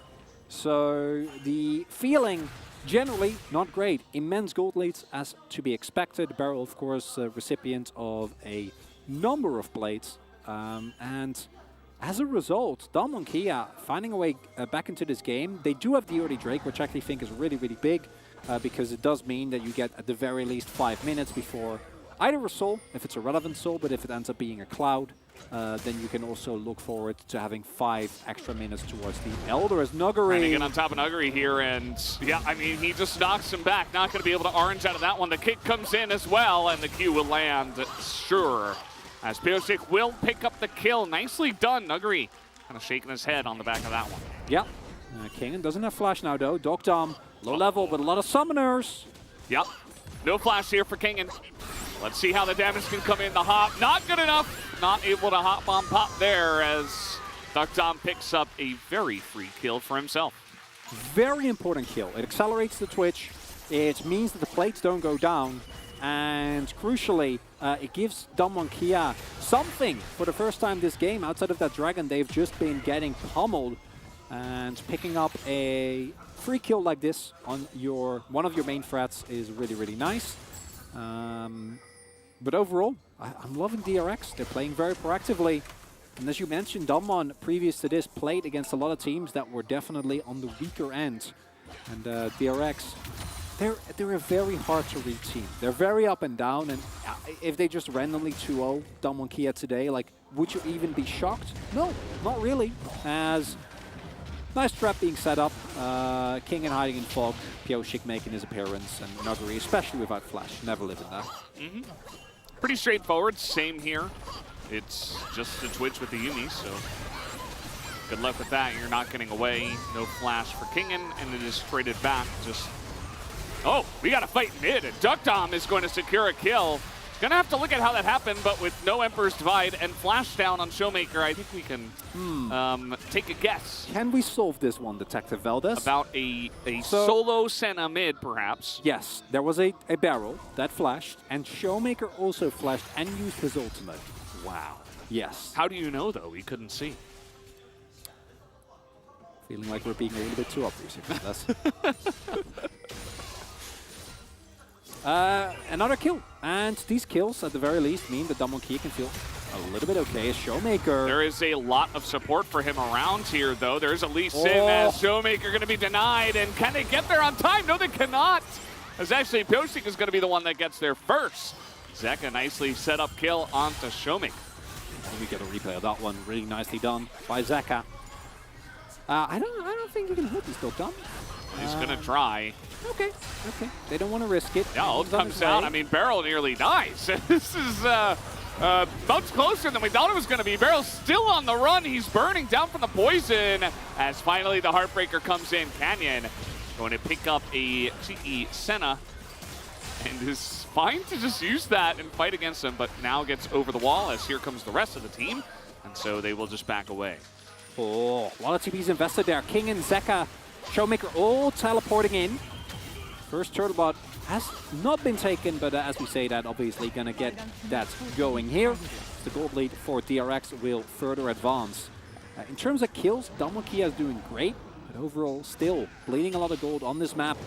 So the feeling, generally, not great. Immense gold leads as to be expected. Barrel, of course, recipient of a number of plates. And as a result, Kia finding a way back into this game. They do have the early Drake, which I actually think is really, really big, because it does mean that you get at the very least 5 minutes before either a soul, if it's a relevant soul, but if it ends up being a cloud, then you can also look forward to having 5 extra minutes towards the Elder as Nuguri. Trying to get on top of Nuguri here, and yeah, I mean, he just knocks him back. Not going to be able to orange out of that one. The kick comes in as well, and the Q will land, sure. As Pyoshik will pick up the kill. Nicely done, Nuguri. Kind of shaking his head on the back of that one. Yeah. King doesn't have flash now, though. Dogdom, low level, but a lot of summoners. Yep. No flash here for Kingen. Let's see how the damage can come in. The hop, not good enough. Not able to hop on pop there as Dogdom picks up a very free kill for himself. Very important kill. It accelerates the Twitch. It means that the plates don't go down. and crucially, it gives Damwon Kia something for the first time this game. Outside of that Dragon, they've just been getting pummeled, and picking up a free kill like this on one of your main threats is really, really nice. But overall, I'm loving DRX. They're playing very proactively. And as you mentioned, Damwon, previous to this, played against a lot of teams that were definitely on the weaker end. And DRX, they're a very hard to read team. They're very up and down, and if they just randomly 2-0 Damwon Kia today, like, would you even be shocked? No, not really. As nice trap being set up, King and hiding in fog, Pyosik making his appearance, and Nuguri, especially without flash, never live in that. Pretty straightforward, same here. It's just the Twitch with the Yumi, so good luck with that. You're not getting away. No flash for Kingen, and it is traded back. Just, oh, we got to fight mid, and Duckdom is going to secure a kill. Gonna have to look at how that happened, but with no Emperor's Divide and flash down on Showmaker, I think we can take a guess. Can we solve this one, Detective Valdez? About a solo Senna mid, perhaps. Yes, there was a barrel that flashed, and Showmaker also flashed and used his ultimate. Wow. Yes. How do you know, though? We couldn't see. Feeling like we're being a little bit too obvious here. Another kill. And these kills, at the very least, mean that Damwon Kia can feel a little bit okay as Showmaker. There is a lot of support for him around here, though. There's a Lee Sin as Showmaker going to be denied. And can they get there on time? No, they cannot. As actually, Pyosik is going to be the one that gets there first. Zeka nicely set up kill onto Showmaker. We get a replay of that one. Really nicely done by Zeka. I don't think he can hit this though, Dom. He's going to try. Okay. They don't want to risk it. Yeah, ult comes out. I mean, Barrel nearly dies. This is much closer than we thought it was going to be. Barrel's still on the run. He's burning down from the poison as finally the Heartbreaker comes in. Canyon going to pick up a cheeky Senna and is fine to just use that and fight against him, but now gets over the wall as here comes the rest of the team, and so they will just back away. Oh, a lot of TPs invested there. King and Zeka, Showmaker all teleporting in. First turtle bot has not been taken, but as we say that, obviously gonna get that going here. The gold lead for DRX will further advance. In terms of kills, Damwon Kia is doing great, but overall still bleeding a lot of gold on this map.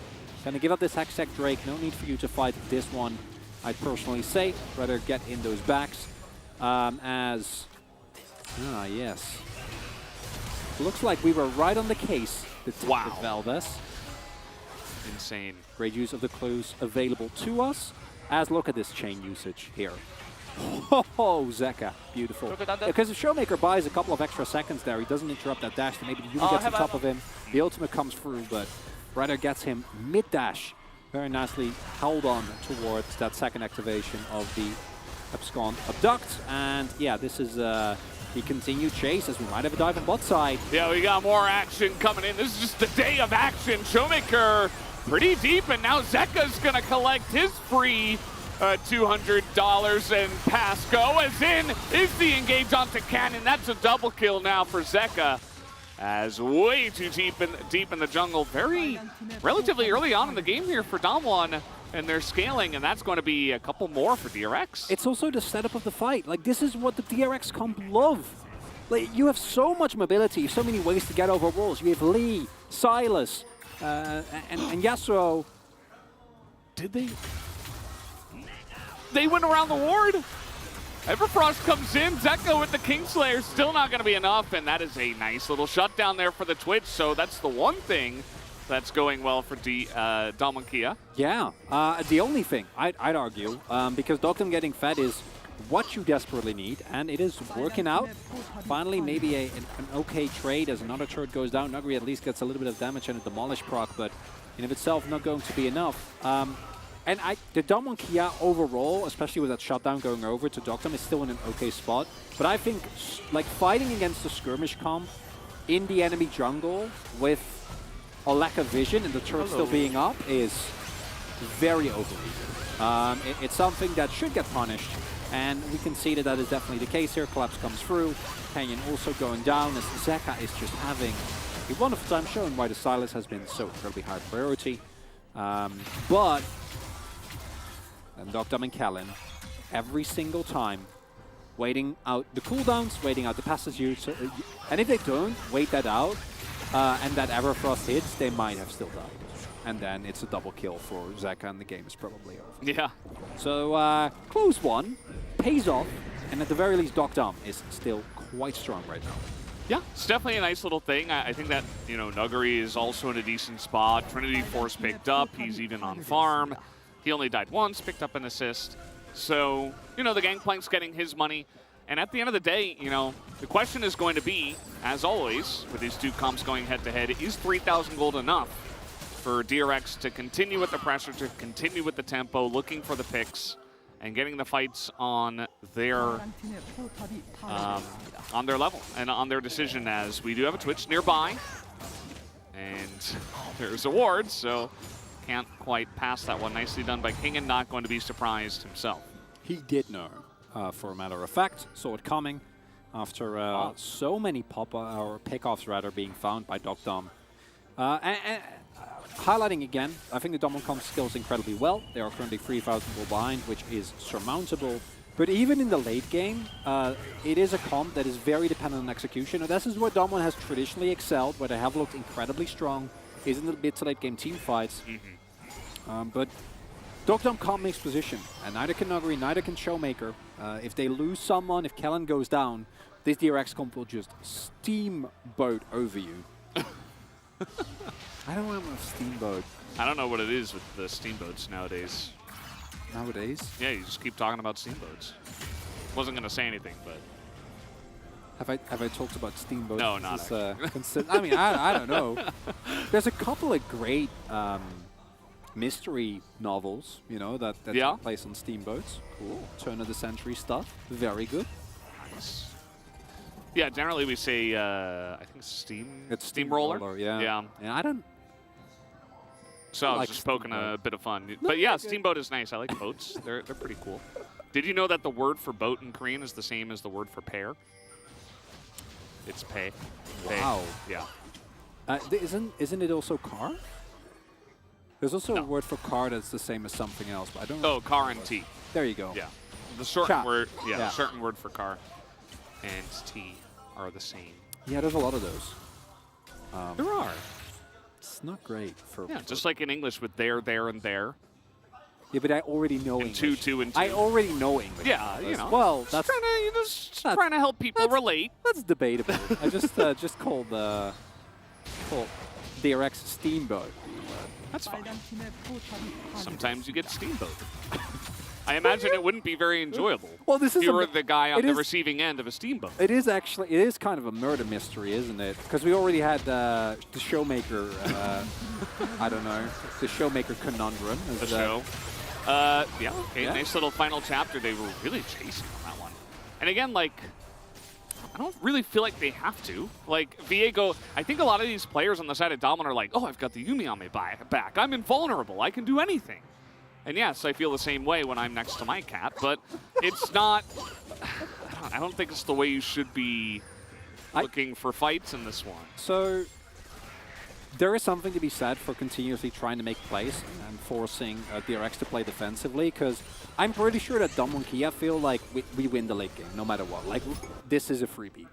Gonna give up this Hextech Drake. No need for you to fight this one, I'd personally say. Rather get in those backs. Yes. Looks like we were right on the case. Wow. Valdez. Insane. Great use of the clues available to us. As look at this chain usage here. Oh, Zeka. Beautiful. Because if Showmaker buys a couple of extra seconds there, he doesn't interrupt that dash, then maybe the Yumi gets on top of him. The ultimate comes through, but Ryder gets him mid-dash. Very nicely held on towards that second activation of the Abscond Abduct. And yeah, this is the continued chase as we might have a dive on bot side. Yeah, we got more action coming in. This is just the day of action. Showmaker pretty deep, and now Zeka's going to collect his free $200 and pass go. As in is the engage onto Cannon. That's a double kill now for Zeka. As way too deep in the jungle. Very relatively early on in the game here for Damwon, and they're scaling, and that's going to be a couple more for DRX. It's also the setup of the fight. Like, this is what the DRX comp love. Like, you have so much mobility, so many ways to get over walls. You have Lee, Silas, and Yasuo. Did they? They went around the ward. Everfrost comes in, Zeka with the Kingslayer, still not going to be enough, and that is a nice little shutdown there for the Twitch, so that's the one thing that's going well for Damwon Kia. Yeah, the only thing, I'd argue, because Dokdom getting fed is what you desperately need, and it is working out. Finally, maybe an okay trade as another turret goes down. Nuguri at least gets a little bit of damage and a Demolish proc, but in of itself not going to be enough. And the Damwon Kia overall, especially with that shutdown going over to Dokdom, is still in an okay spot. But I think like fighting against the skirmish comp in the enemy jungle with a lack of vision and the turret still being up is very overrated. It's something that should get punished, and we can see that that is definitely the case here. Collapse comes through. Canyon also going down as Zeka is just having a wonderful time, showing why the Silas has been so incredibly high priority. But and Dogdom and Kellen, every single time, waiting out the cooldowns, waiting out the passes used, and if they don't wait that out, and that Everfrost hits, they might have still died. And then it's a double kill for Zeka, and the game is probably over. Yeah. So, close one, pays off, and at the very least, Dogdom is still quite strong right now. Yeah, it's definitely a nice little thing. I think that, you know, Nuggery is also in a decent spot. Trinity Force picked up. He's even on farm. He only died once, picked up an assist. So, you know, the Gangplank's getting his money. And at the end of the day, you know, the question is going to be, as always, with these two comps going head-to-head, is 3,000 gold enough for DRX to continue with the pressure, to continue with the tempo, looking for the picks, and getting the fights on their level and on their decision, as we do have a Twitch nearby. And there's awards, so can't quite pass that one. Nicely done by King, and not going to be surprised himself. He did know, for a matter of fact, saw it coming after so many or pickoffs rather being found by Dogdom. And highlighting again, I think the Dom comp skills incredibly well. They are currently 3,000 gold behind, which is surmountable. But even in the late game, it is a comp that is very dependent on execution. And this is where Domon has traditionally excelled, where they have looked incredibly strong, is in the mid to late game team fights. But Dogdom can't mix position, and neither can Nuggery, neither can Showmaker. If they lose someone, if Kellen goes down, this DRX comp will just steamboat over you. I don't want a steamboat. I don't know what it is with the steamboats nowadays. Nowadays? Yeah, you just keep talking about steamboats. Wasn't going to say anything, but... Have I talked about steamboats? No, not I mean, I don't know. There's a couple of great mystery novels, you know, that take place on steamboats. Cool. Turn of the century stuff. Very good. Nice. Yeah, generally we say, I think it's steamroller. Yeah. And I don't... So I was just poking a bit of fun. But yeah, steamboat is nice. I like boats. They're pretty cool. Did you know that the word for boat in Korean is the same as the word for pear? It's pay. Wow. Yeah. Isn't it also car? There's also a word for car that's the same as something else, but I don't know. Oh, car and T. There you go. Yeah. The shortened word, the shortened word for car and T are the same. Yeah, there's a lot of those. There are. It's not great for... Yeah, just like in English with there, and there. Yeah, but I already know English. Two, and two. I already know English. Yeah, you know. Well, that's... Just trying to help people relate. That's debatable. I just called DRX Steamboat. That's fine. Sometimes you get steamboat. I imagine it wouldn't be very enjoyable. Well, this is you were the guy on the receiving end of a steamboat. It is kind of a murder mystery, isn't it? Because we already had the Showmaker, I don't know, the Showmaker conundrum. The show. Nice little final chapter. They were really chasing on that one. And again, like, I don't really feel like they have to. Like, Viego, I think a lot of these players on the side of Domon are like, oh, I've got the Yuumi on my back. I'm invulnerable. I can do anything. And yes, I feel the same way when I'm next to my cat, but it's not... I don't think it's the way you should be looking for fights in this one. So, there is something to be said for continuously trying to make plays and forcing DRX to play defensively, because I'm pretty sure that Dom and Kia feel like we win the late game, no matter what. Like, this is a freebie.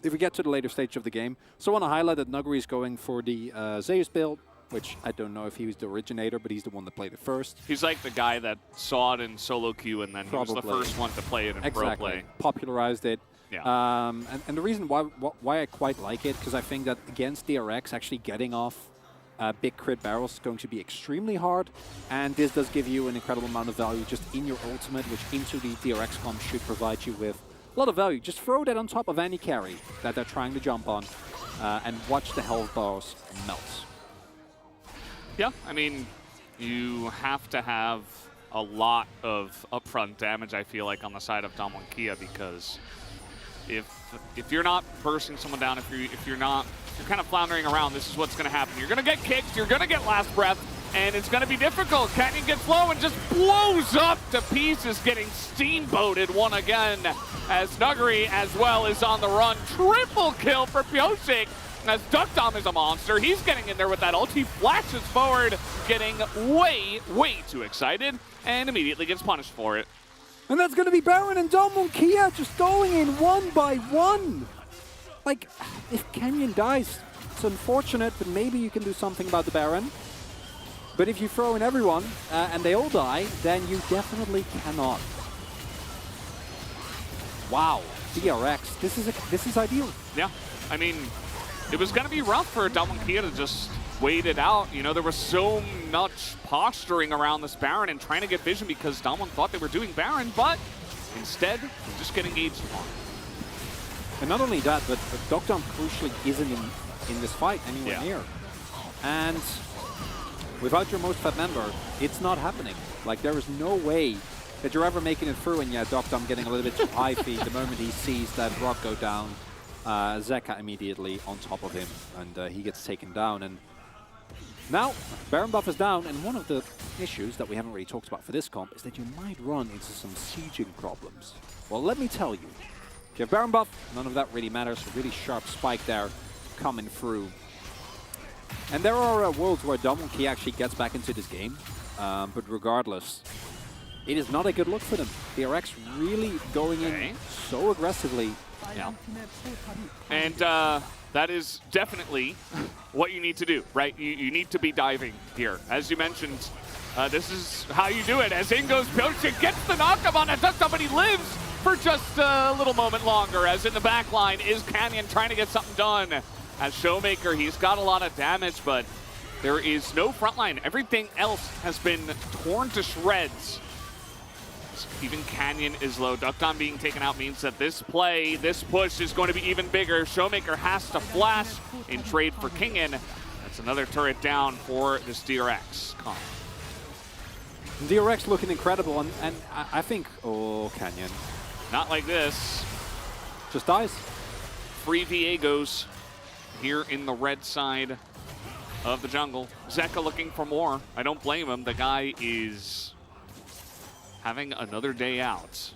If we get to the later stage of the game, so I want to highlight that Nuggery is going for the Zeus build, which I don't know if he was the originator, but he's the one that played it first. He's like the guy that saw it in solo queue, and then he was the first one to play it in pro play. Popularized it. Yeah. And the reason why I quite like it, because I think that against DRX, actually getting off big crit barrels is going to be extremely hard, and this does give you an incredible amount of value just in your ultimate, which into the DRX comp should provide you with a lot of value. Just throw that on top of any carry that they're trying to jump on, and watch the health bars melt. Yeah, I mean, you have to have a lot of upfront damage, I feel like, on the side of Damwon Kia, because if you're not bursting someone down, if you're kind of floundering around, this is what's going to happen. You're going to get kicked, you're going to get last breath, and it's going to be difficult. Canyon gets low and just blows up to pieces, getting steamboated one again, as Nuggery as well is on the run. Triple kill for Pyosik. as DuckDom is a monster. He's getting in there with that ult. He flashes forward, getting way, way too excited, and immediately gets punished for it. And that's going to be Baron and Kia just going in one by one. Like, if Canyon dies, it's unfortunate, but maybe you can do something about the Baron. But if you throw in everyone and they all die, then you definitely cannot. Wow, DRX, this is ideal. Yeah, I mean, it was going to be rough for Kia to just wait it out. You know, there was so much posturing around this Baron and trying to get vision because Damwon thought they were doing Baron, but instead, they just get engaged on. And not only that, but DuckDom crucially isn't in this fight anywhere near. And without your most fed member, it's not happening. Like, there is no way that you're ever making it through, and DuckDom getting a little bit too high feed the moment he sees that rock go down. Zeka immediately on top of him, and he gets taken down. And now, Baron buff is down, and one of the issues that we haven't really talked about for this comp is that you might run into some sieging problems. Well, let me tell you, if you have Baron buff, none of that really matters. A really sharp spike there coming through. And there are worlds where Kia actually gets back into this game, but regardless, it is not a good look for them. DRX really going in so aggressively. Yeah. And that is definitely what you need to do, right? You need to be diving here. As you mentioned, this is how you do it. As in goes Pyoshik, gets the knockup on DuckDom, but he lives for just a little moment longer. As in the back line is Canyon trying to get something done. As Showmaker, he's got a lot of damage, but there is no front line. Everything else has been torn to shreds. Even Canyon is low. DuckDom being taken out means that this play, this push is going to be even bigger. Showmaker has to flash in trade for Kingin. That's another turret down for this DRX comp. DRX looking incredible, and I think, oh, Canyon. Not like this. Just dies. Free Viegos here in the red side of the jungle. Zeka looking for more. I don't blame him. The guy is having another day out.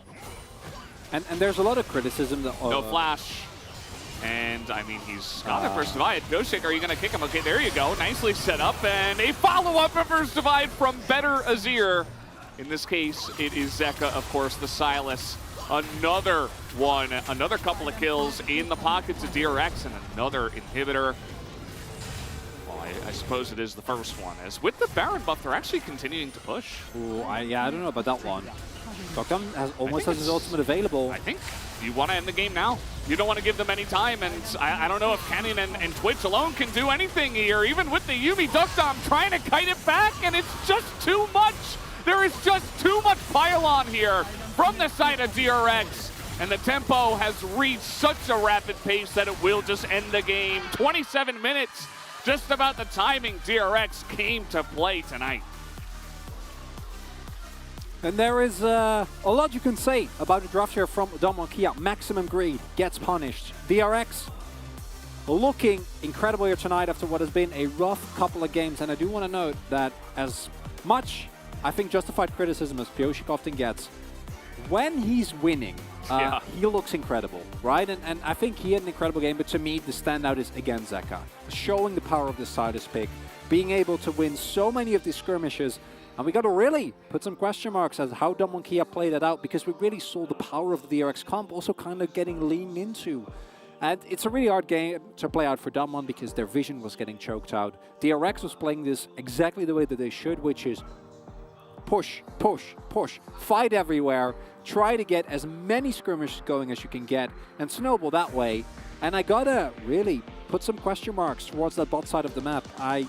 And there's a lot of criticism that no flash. And I mean, he's got the first divide. Pyoshik, are you gonna kick him? Okay, there you go. Nicely set up, and a follow-up reverse divide from Better Azir. In this case, it is Zeka, of course, the Silas. Another one, another couple of kills in the pockets of DRX, and another inhibitor. Well, I suppose it is the first one. As with the Baron buff, they're actually continuing to push. Ooh, I don't know about that one. DuckDom almost has his ultimate available. I think you want to end the game now. You don't want to give them any time, and I don't know if Canyon and Twitch alone can do anything here. Even with the Yuumi, DuckDom trying to kite it back, and it's just too much. There is just too much pylon here from the side of DRX, and the tempo has reached such a rapid pace that it will just end the game. 27 minutes, just about the timing DRX came to play tonight. And there is a lot you can say about the draft here from Kia. Maximum greed gets punished. DRX looking incredible here tonight after what has been a rough couple of games, and I do want to note that as much, I think, justified criticism as Pyoshik often gets, when he's winning, he looks incredible, right? And I think he had an incredible game, but to me, the standout is, again, Zeka. Showing the power of the Silas pick, being able to win so many of these skirmishes, and we got to really put some question marks as how Kia played that out, because we really saw the power of the DRX comp also kind of getting leaned into. And it's a really hard game to play out for Damwon because their vision was getting choked out. DRX was playing this exactly the way that they should, which is push, push, push, fight everywhere, try to get as many skirmishes going as you can get, and snowball that way. And I gotta really put some question marks towards that bot side of the map. I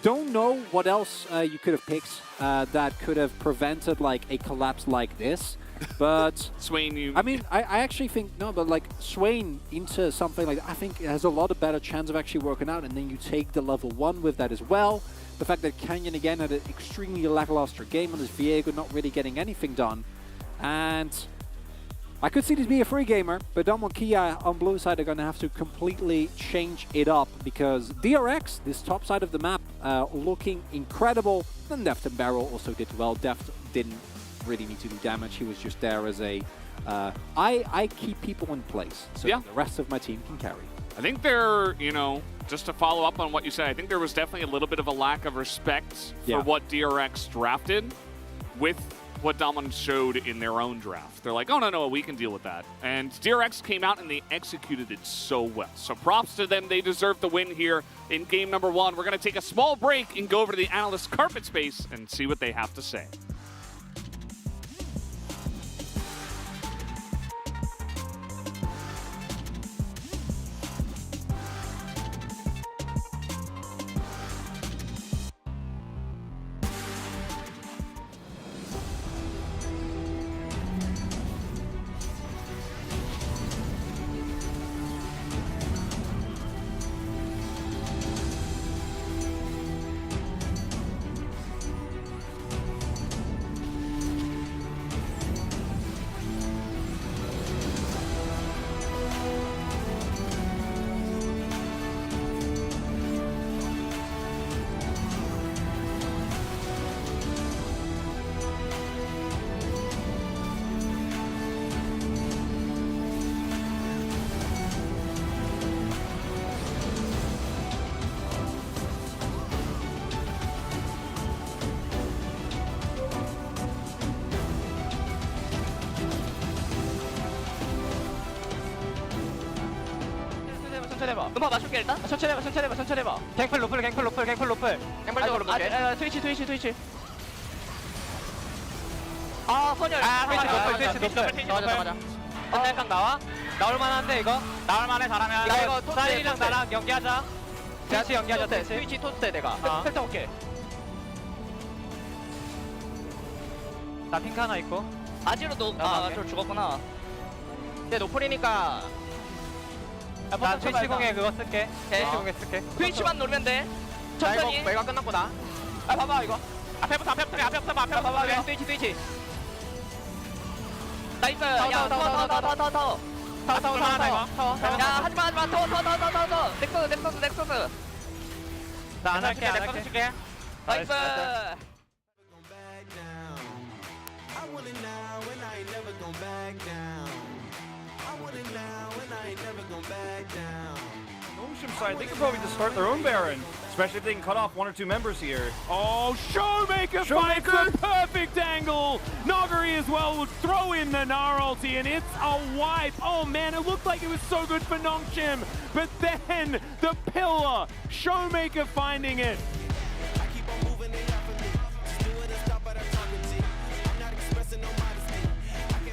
don't know what else you could have picked that could have prevented like a collapse like this. But Swain, I mean, I actually think but like Swain into something like that, I think it has a lot of better chance of actually working out. And then you take the level 1 with that as well. The fact that Canyon again had an extremely lackluster game on his Viego, not really getting anything done. And I could see this be a free gamer, but Kia on blue side are going to have to completely change it up because DRX, this top side of the map, looking incredible. And Deft and Barrel also did well. Deft didn't really need to do damage. He was just there as a I keep people in place so the rest of my team can carry. I think there, you know, just to follow up on what you said, I think there was definitely a little bit of a lack of respect for what DRX drafted with what Dominant showed in their own draft. They're like, oh, no, we can deal with that. And DRX came out and they executed it so well. So props to them. They deserve the win here in game number 1. We're going to take a small break and go over to the analyst carpet space and see what they have to say. 천천히 해봐. 음악 맞출게 일단. 천천히 해봐. 갱플 로플. 갱플 쪽으로 볼게. 트위치. 아, 선열. 트위치 노플. 맞아. 나와? 나올 만한데 이거? 나올 만해 잘하면. 이거 토스랑 나랑 연기하자. 같이 연기하자. 트위치 토스 때 내가. 셀터 오케이. 나 핑크 하나 있고. 아지로 아지로 죽었구나. 근데 노플이니까. 나 트위치공에 그거 쓸게. 트위치공에 쓸게. 트위치만 놀면 돼. 천천히. 이거 끝났고 나. 아 봐봐 이거. 앞에부터 봐봐. 트위치. 나이스. 야 더. 야 하지마. 더. 넥서스. 나 안 할게. 넥서스 줄게. 나이스. Ocean side, they could probably just start their own Baron, especially if they can cut off 1 or 2 members here. Oh, Showmaker finds a perfect angle. Nogari as well would throw in the Gnar ulti, and it's a wipe. Oh man, it looked like it was so good for Nongshim, but then the pillar, Showmaker finding it.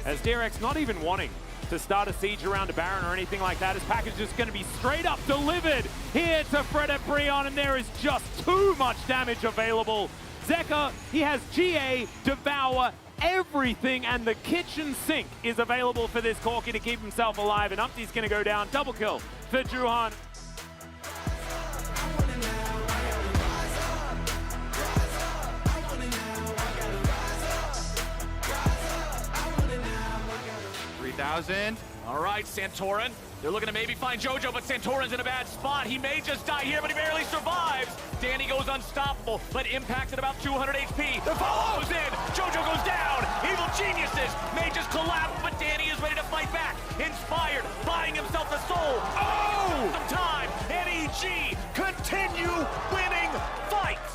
As DRX not even wanting to start a siege around a Baron or anything like that. His package is just going to be straight up delivered here to Fred at Breon, and there is just too much damage available. Zeka, he has GA, Devour, everything, and the kitchen sink is available for this Corki to keep himself alive, and Umpty's going to go down. Double kill for Juhan. All right, Santorin. They're looking to maybe find Jojo, but Santorin's in a bad spot. He may just die here, but he barely survives. Danny goes unstoppable, but impacts at about 200 HP. The follows in. Jojo goes down. Evil geniuses may just collapse, but Danny is ready to fight back. Inspired, buying himself the soul. Oh! Some time. NEG continue winning fights.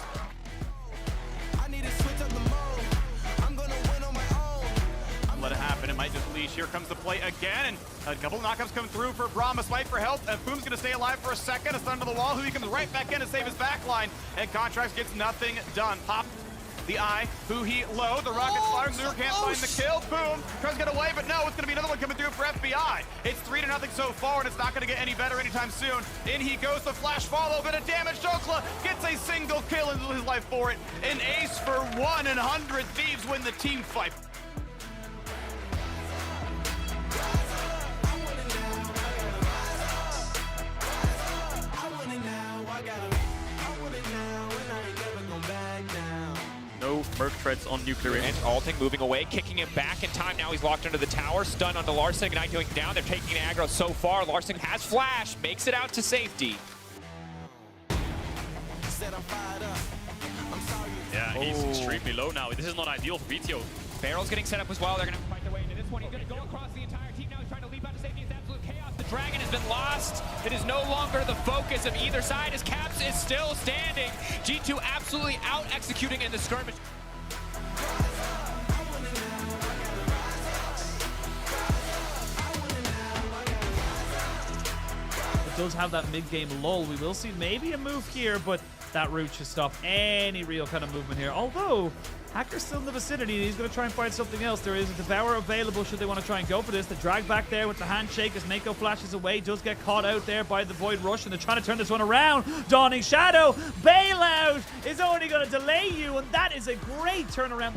Let it happen. It might just leash. Here comes the play again, and a couple of knockups come through for Brahma. Fight for help. Boom's going to stay alive for a second. A stun to the wall. Who he comes right back in to save his backline, and Contracts gets nothing done. Pop the eye. Who he low. The rocket's firing. Lure can't find the kill. Boom. Tries to get away, but no, it's going to be another one coming through for FBI. It's 3-0 so far, and it's not going to get any better anytime soon. In he goes. The flash follow. Bit of damage. Dokla gets a single kill and loses his life for it. An ace for 1 and 100 Thieves win the team fight. No Merc threats on nuclear. And Alting moving away, kicking him back in time. Now he's locked into the tower, stunned onto Larson. Ignite going down. They're taking aggro so far. Larson has flash, makes it out to safety. Yeah, he's extremely low now. This is not ideal for BTO. Barrel's getting set up as well. They're going to fight their way into this this one. He's going to go across the entire team now. He's trying to leap out to safety. It's absolute chaos. The dragon has been lost. It is no longer the focus of either side as Caps is still standing. G2 absolutely out-executing in the skirmish. It does have that mid-game lull. We will see maybe a move here, but that route should stop any real kind of movement here. Although, Hacker's still in the vicinity, and he's going to try and find something else. There is a Devour available should they want to try and go for this. The drag back there with the handshake as Mako flashes away. Does get caught out there by the Void Rush, and they're trying to turn this one around. Dawning Shadow, bailout is only going to delay you, and that is a great turnaround.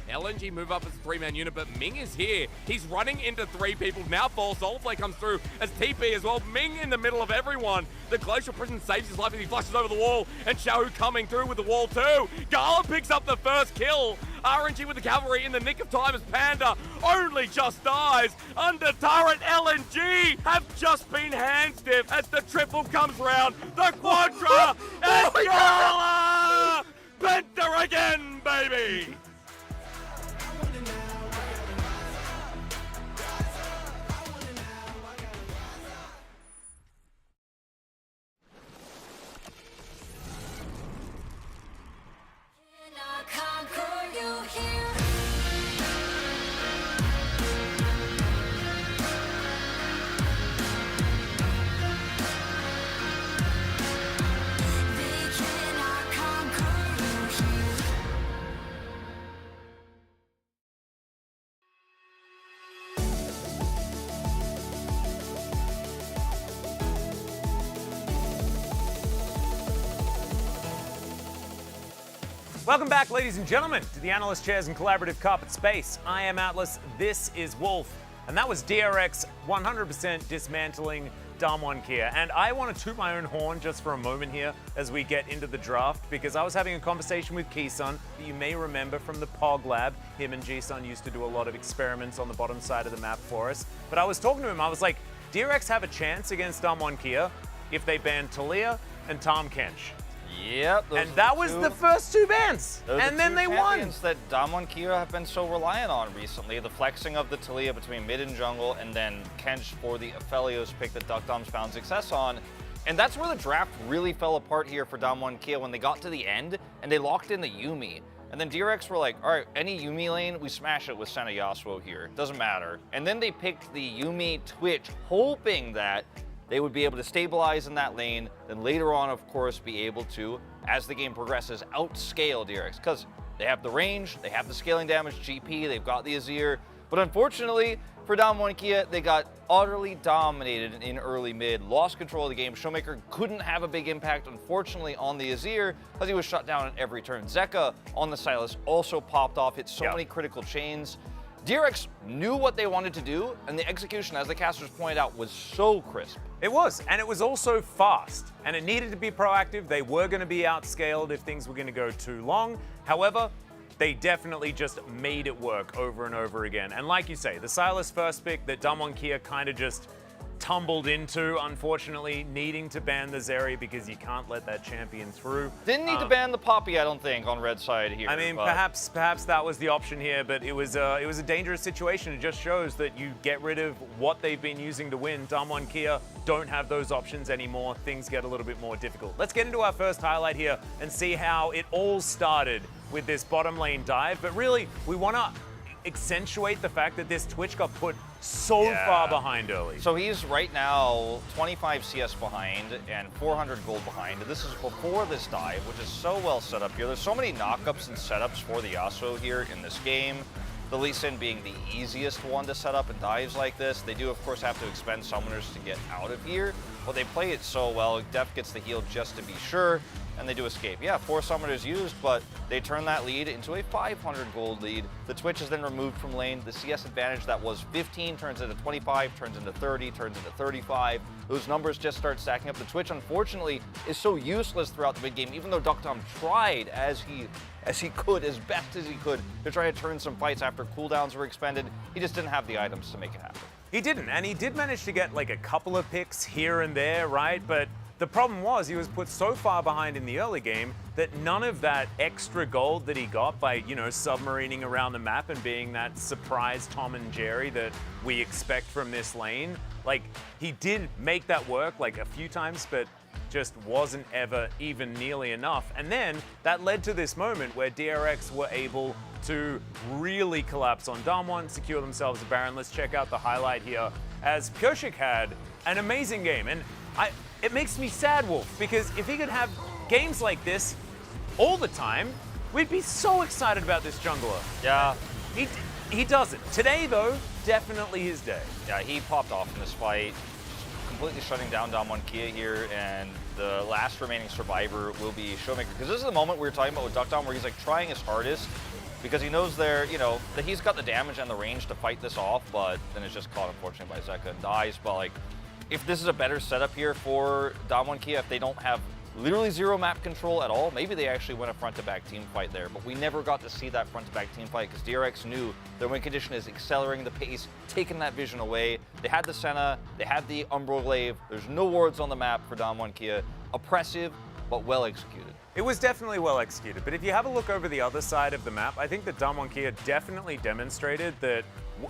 LNG move up as a three-man unit, but Ming is here. He's running into three people. Now false Soulflare comes through as TP as well. Ming in the middle of everyone. The Glacial Prison saves his life as he flushes over the wall, and Xiaohu coming through with the wall too. Gala picks up the first kill. RNG with the cavalry in the nick of time as Panda only just dies. Under turret, LNG have just been hand stiff as the triple comes round. The Quadra and Gala! Penta again, baby! Welcome back, ladies and gentlemen, to the Analyst Chairs and Collaborative Carpet Space. I am Atlas, this is Wolf, and that was DRX 100% dismantling Damwon Kia. And I want to toot my own horn just for a moment here as we get into the draft, because I was having a conversation with Kisun that you may remember from the POG Lab. Him and G-Sun used to do a lot of experiments on the bottom side of the map for us. But I was talking to him, I was like, DRX have a chance against Damwon Kia if they ban Talia and Tahm Kench. Yep. And that was the first two bans. And then they won. That Damwon Kia have been so reliant on recently. The flexing of the Talia between mid and jungle, and then Kench for the Aphelios pick that DuckDom's found success on. And that's where the draft really fell apart here for Damwon Kia when they got to the end and they locked in the Yuumi. And then DRX were like, all right, any Yuumi lane, we smash it with Senna Yasuo here. Doesn't matter. And then they picked the Yuumi Twitch, hoping that they would be able to stabilize in that lane, then later on, of course, be able to, as the game progresses, outscale DRX, because they have the range, they have the scaling damage GP, they've got the Azir, but unfortunately, for Damwon Kia, they got utterly dominated in early mid, lost control of the game. Showmaker couldn't have a big impact, unfortunately, on the Azir, because he was shut down at every turn. Zeka on the Sylas also popped off, hit so many critical chains. DRX knew what they wanted to do, and the execution, as the casters pointed out, was so crisp. It was, and it was also fast, and it needed to be proactive. They were going to be outscaled if things were going to go too long. However, they definitely just made it work over and over again. And like you say, the Sylas first pick that Damwon Kia kind of just tumbled into, unfortunately, needing to ban the Zeri because you can't let that champion through. Didn't need to ban the Poppy, I don't think, on red side here. I mean, perhaps that was the option here, but it was a dangerous situation. It just shows that you get rid of what they've been using to win. Damwon Kia don't have those options anymore. Things get a little bit more difficult. Let's get into our first highlight here and see how it all started with this bottom lane dive. But really, we want to accentuate the fact that this Twitch got put so far behind early. So he's right now 25 CS behind and 400 gold behind. This is before this dive, which is so well set up here. There's so many knockups and setups for the Yasuo here in this game. The Lee Sin being the easiest one to set up in dives like this. They do, of course, have to expend summoners to get out of here, but they play it so well. Def gets the heal just to be sure, and they do escape. Yeah, 4 summoners used, but they turn that lead into a 500 gold lead. The Twitch is then removed from lane. The CS advantage that was 15 turns into 25, turns into 30, turns into 35. Those numbers just start stacking up. The Twitch, unfortunately, is so useless throughout the mid game, even though DuckDom tried as he could, as best as he could, to try to turn some fights after cooldowns were expended. He just didn't have the items to make it happen. He didn't, and he did manage to get like a couple of picks here and there, right? But the problem was he was put so far behind in the early game that none of that extra gold that he got by, you know, submarining around the map and being that surprise Tom and Jerry that we expect from this lane, like, he did make that work like a few times, but just wasn't ever even nearly enough. And then that led to this moment where DRX were able to really collapse on Damwon, secure themselves a Baron. Let's check out the highlight here as Pioshik had an amazing game. And it makes me sad, Wolf, because if he could have games like this all the time, we'd be so excited about this jungler. Yeah. He doesn't. Today, though, definitely his day. Yeah, he popped off in this fight, completely shutting down Damwon Kia here, and the last remaining survivor will be Showmaker. Because this is the moment we were talking about with Duckdown where he's like trying his hardest because he knows there, you know, that he's got the damage and the range to fight this off, but then it's just caught unfortunately by Zeka and dies. But like, if this is a better setup here for Damwon Kia, if they don't have literally zero map control at all, maybe they actually win a front-to-back team fight there, but we never got to see that front-to-back team fight because DRX knew their win condition is accelerating the pace, taking that vision away. They had the Senna, they had the Umbral Glaive, there's no wards on the map for Damwon Kia. Oppressive, but well executed. It was definitely well executed, but if you have a look over the other side of the map, I think that Damwon Kia definitely demonstrated that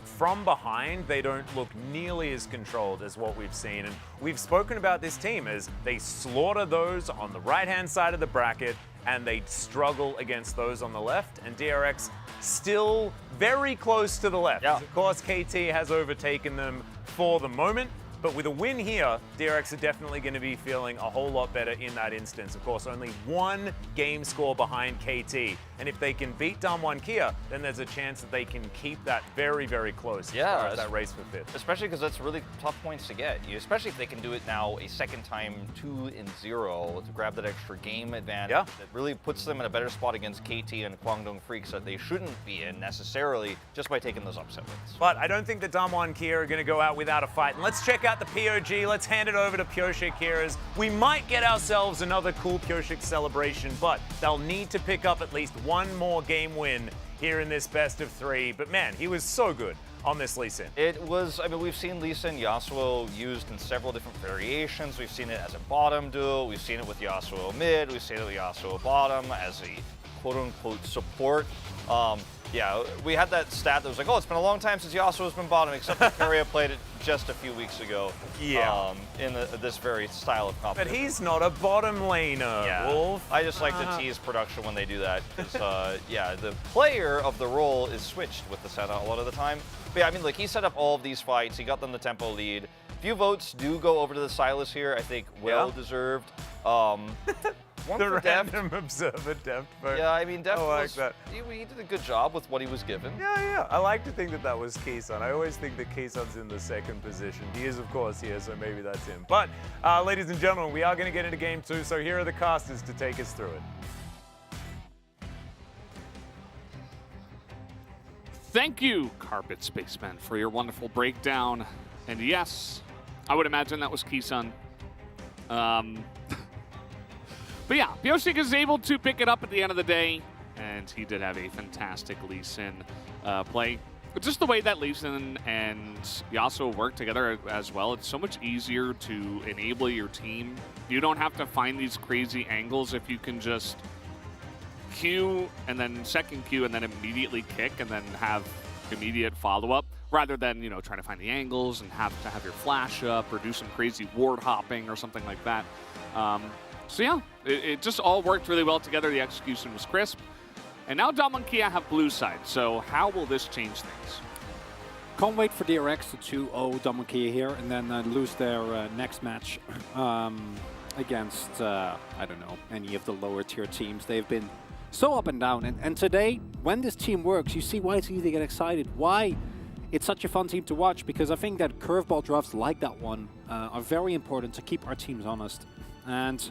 from behind, they don't look nearly as controlled as what we've seen. And we've spoken about this team as they slaughter those on the right-hand side of the bracket and they struggle against those on the left. And DRX still very close to the left. Yeah. Of course, KT has overtaken them for the moment. But with a win here, DRX are definitely going to be feeling a whole lot better in that instance. Of course, only one game score behind KT. And if they can beat Damwon Kia, then there's a chance that they can keep that very, very close as far as that race for fifth. Especially because that's really tough points to get. Especially if they can do it now a second time 2-0 to grab that extra game advantage. Yeah. That really puts them in a better spot against KT and Kwangdong Freaks that they shouldn't be in necessarily just by taking those upset wins. But I don't think that Damwon Kia are going to go out without a fight. And let's check out the POG. Let's hand it over to Pioshik here as we might get ourselves another cool Pioshik celebration, but they'll need to pick up at least one more game win here in this best of three. But man, he was so good on this Lee Sin. It was, I mean, we've seen Lee Sin Yasuo used in several different variations. We've seen it as a bottom duo. We've seen it with Yasuo mid. We've seen it with Yasuo bottom as a quote-unquote support. Yeah, we had that stat that was like, oh, it's been a long time since Yasuo's been bottom, except that Korea played it just a few weeks ago. Yeah. In this very style of competition. But he's not a bottom laner, yeah. Wolf. I just like to tease production when they do that. Because, yeah, the player of the role is switched with the Senna a lot of the time. But yeah, I mean, like, he set up all of these fights. He got them the tempo lead. Few votes do go over to the Silas here. I think well-deserved. One the for Deft. random observer Deft vote. Yeah, I mean, Deft like that. He did a good job with what he was given. Yeah. I like to think that that was Keyson. I always think that Keyson's in the second position. He is, of course, here, so maybe that's him. But, ladies and gentlemen, we are going to get into game two, so here are the casters to take us through it. Thank you, Carpet Spaceman, for your wonderful breakdown. And yes, I would imagine that was Keyson. But yeah, Pioshik is able to pick it up at the end of the day, and he did have a fantastic Lee Sin play. But just the way that Lee Sin and Yasuo work together as well, it's so much easier to enable your team. You don't have to find these crazy angles if you can just Q and then second Q and then immediately kick and then have immediate follow-up, rather than, you know, trying to find the angles and have to have your flash up or do some crazy ward hopping or something like that. So yeah, it just all worked really well together. The execution was crisp. And now Damwon Kia have blue side. So how will this change things? Can't wait for DRX to 2-0 Damwon Kia here and then lose their next match against, I don't know, any of the lower tier teams. They've been so up and down. And today, when this team works, you see why it's easy to get excited. Why it's such a fun team to watch, because I think that curveball drafts like that one are very important to keep our teams honest. And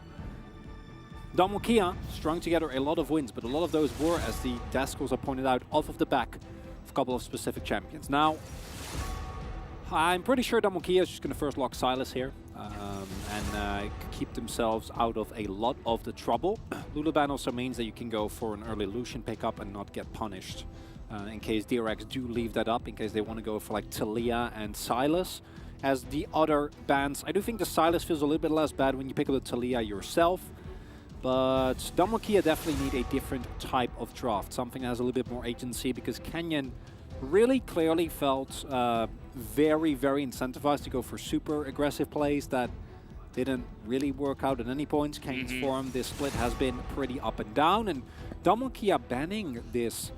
Damwon Kia strung together a lot of wins, but a lot of those were, as the Dascals have pointed out, off of the back of a couple of specific champions. Now, I'm pretty sure Damwon Kia is just going to first lock Silas here and keep themselves out of a lot of the trouble. Luluban also means that you can go for an early Lucian pickup and not get punished in case DRX do leave that up, in case they want to go for like Talia and Silas as the other bans. I do think the Silas feels a little bit less bad when you pick up the Talia yourself. But Damokia definitely need a different type of draft, something that has a little bit more agency, because Kenyan really clearly felt very, very incentivized to go for super aggressive plays that didn't really work out at any point. Kenyan's form this split has been pretty up and down, and Damokia banning this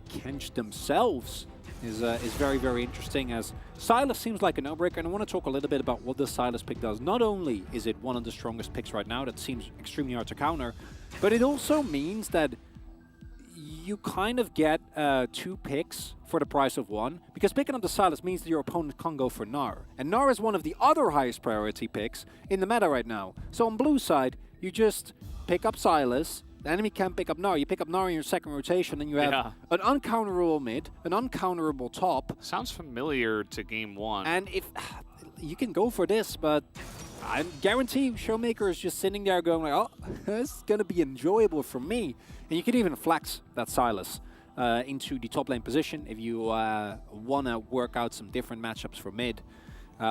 Kench themselves is very, very interesting, as Sylas seems like a no-breaker, and I want to talk a little bit about what the Sylas pick does. Not only is it one of the strongest picks right now that seems extremely hard to counter, but it also means that you kind of get 2 picks for the price of 1, because picking up the Sylas means that your opponent can't go for Gnar. And Gnar is one of the other highest priority picks in the meta right now. So on blue side, you just pick up Sylas, the enemy can't pick up Gnar. You pick up Gnar in your second rotation, and you have an uncounterable mid, an uncounterable top. Sounds familiar to game 1. And if you can go for this, but I guarantee Showmaker is just sitting there going like, oh, this is going to be enjoyable for me. And you can even flex that Sylas into the top lane position if you want to work out some different matchups for mid.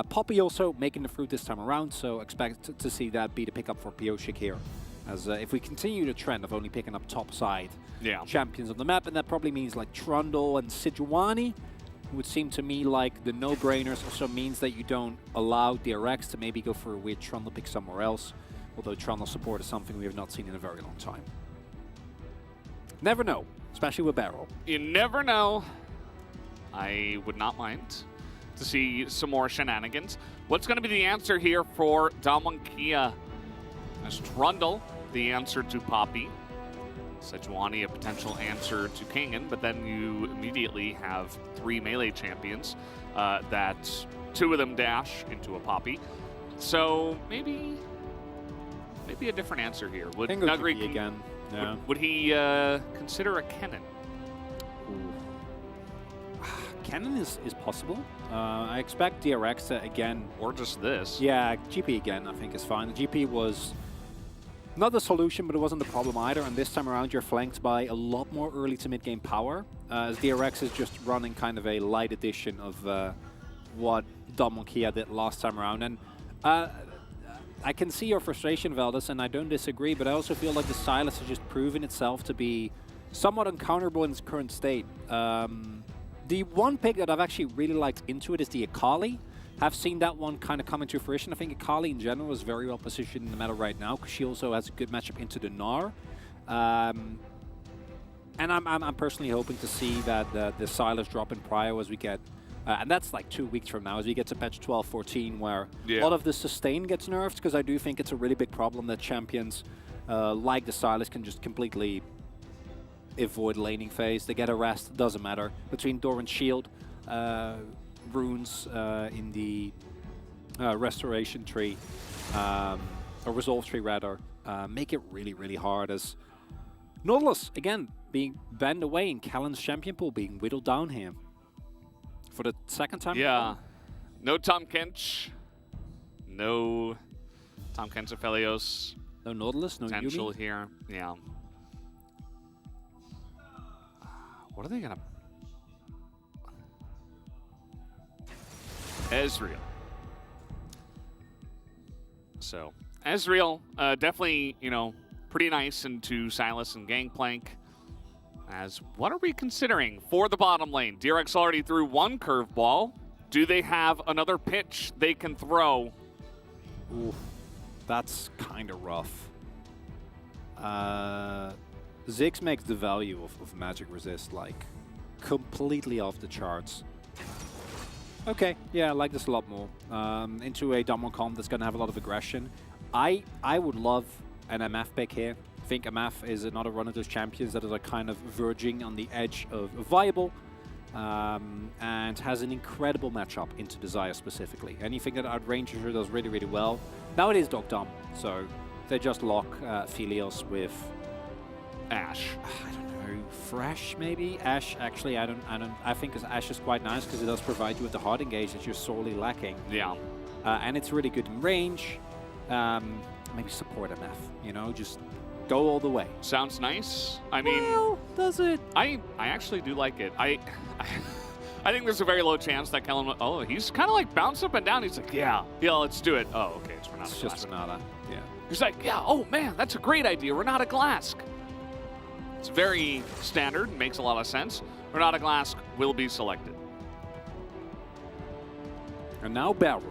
Poppy also making the fruit this time around, so expect to see that be the pickup for Pioshik here. As if we continue the trend of only picking up top side champions on the map, and that probably means like Trundle and Sejuani, would seem to me like the no-brainers. Also means that you don't allow DRX to maybe go for a weird Trundle pick somewhere else, although Trundle support is something we have not seen in a very long time. Never know, especially with Barrel. You never know. I would not mind to see some more shenanigans. What's going to be the answer here for Damokia? As Trundle, the answer to Poppy. Sejuani, a potential answer to Kangan, but then you immediately have 3 melee champions that 2 of them dash into a Poppy. So maybe a different answer here. Would Nugri again? Yeah. Would he consider a Kennen? Kennen is possible. I expect DRX to again. Or just this. Yeah, GP again I think is fine. The GP was not the solution, but it wasn't the problem either. And this time around, you're flanked by a lot more early to mid-game power, as DRX is just running kind of a light edition of what Damokia did last time around. And I can see your frustration, Veldus, and I don't disagree, but I also feel like the Sylas has just proven itself to be somewhat uncounterable in its current state. The one pick that I've actually really liked into it is the Akali. Have seen that one kind of come into fruition. I think Akali in general is very well positioned in the meta right now, because she also has a good matchup into the Gnar. And I'm personally hoping to see that the Sylas drop in prio as we get, and that's like 2 weeks from now, as we get to patch 12-14, where a lot of the sustain gets nerfed, because I do think it's a really big problem that champions like the Sylas can just completely avoid laning phase. They get a rest, doesn't matter. Between Doran's shield, runes in the restoration tree, or resolve tree rather, make it really, really hard, as Nautilus, again, being banned away in Callan's champion pool, being whittled down here for the second time. Yeah. No Tom Kench. No Tom Kench Aphelios. No Nautilus, no potential Yumi. Here. Yeah. What are they going to... Ezreal. So, Ezreal, definitely, you know, pretty nice into Sylas and Gangplank. As what are we considering for the bottom lane? DRX already threw 1 curveball. Do they have another pitch they can throw? Ooh, that's kind of rough. Ziggs makes the value of Magic Resist like completely off the charts. Okay, yeah, I like this a lot more. Into a Damwon comp that's going to have a lot of aggression. I would love an MF pick here. I think MF is another one of those champions that is like kind of verging on the edge of viable, and has an incredible matchup into Desire specifically. Anything that Outranger does really, really well. Now it is Dog Dom, so they just lock Phelios with Ashe. I don't know, Fresh maybe? Ashe, actually, I think Ashe is quite nice because it does provide you with the hard engage that you're sorely lacking. Yeah. And it's really good in range. Maybe support MF, you know, just go all the way. Sounds nice. I mean, well, does it? I actually do like it. I I think there's a very low chance that Kellen, oh, he's kind of like bounced up and down. He's like, yeah, let's do it. Oh, okay, it's Renata. It's just Renata, yeah. He's like, yeah, oh man, that's a great idea, Renata Glask. It's very standard, makes a lot of sense. Renata Glask will be selected. And now Barrel.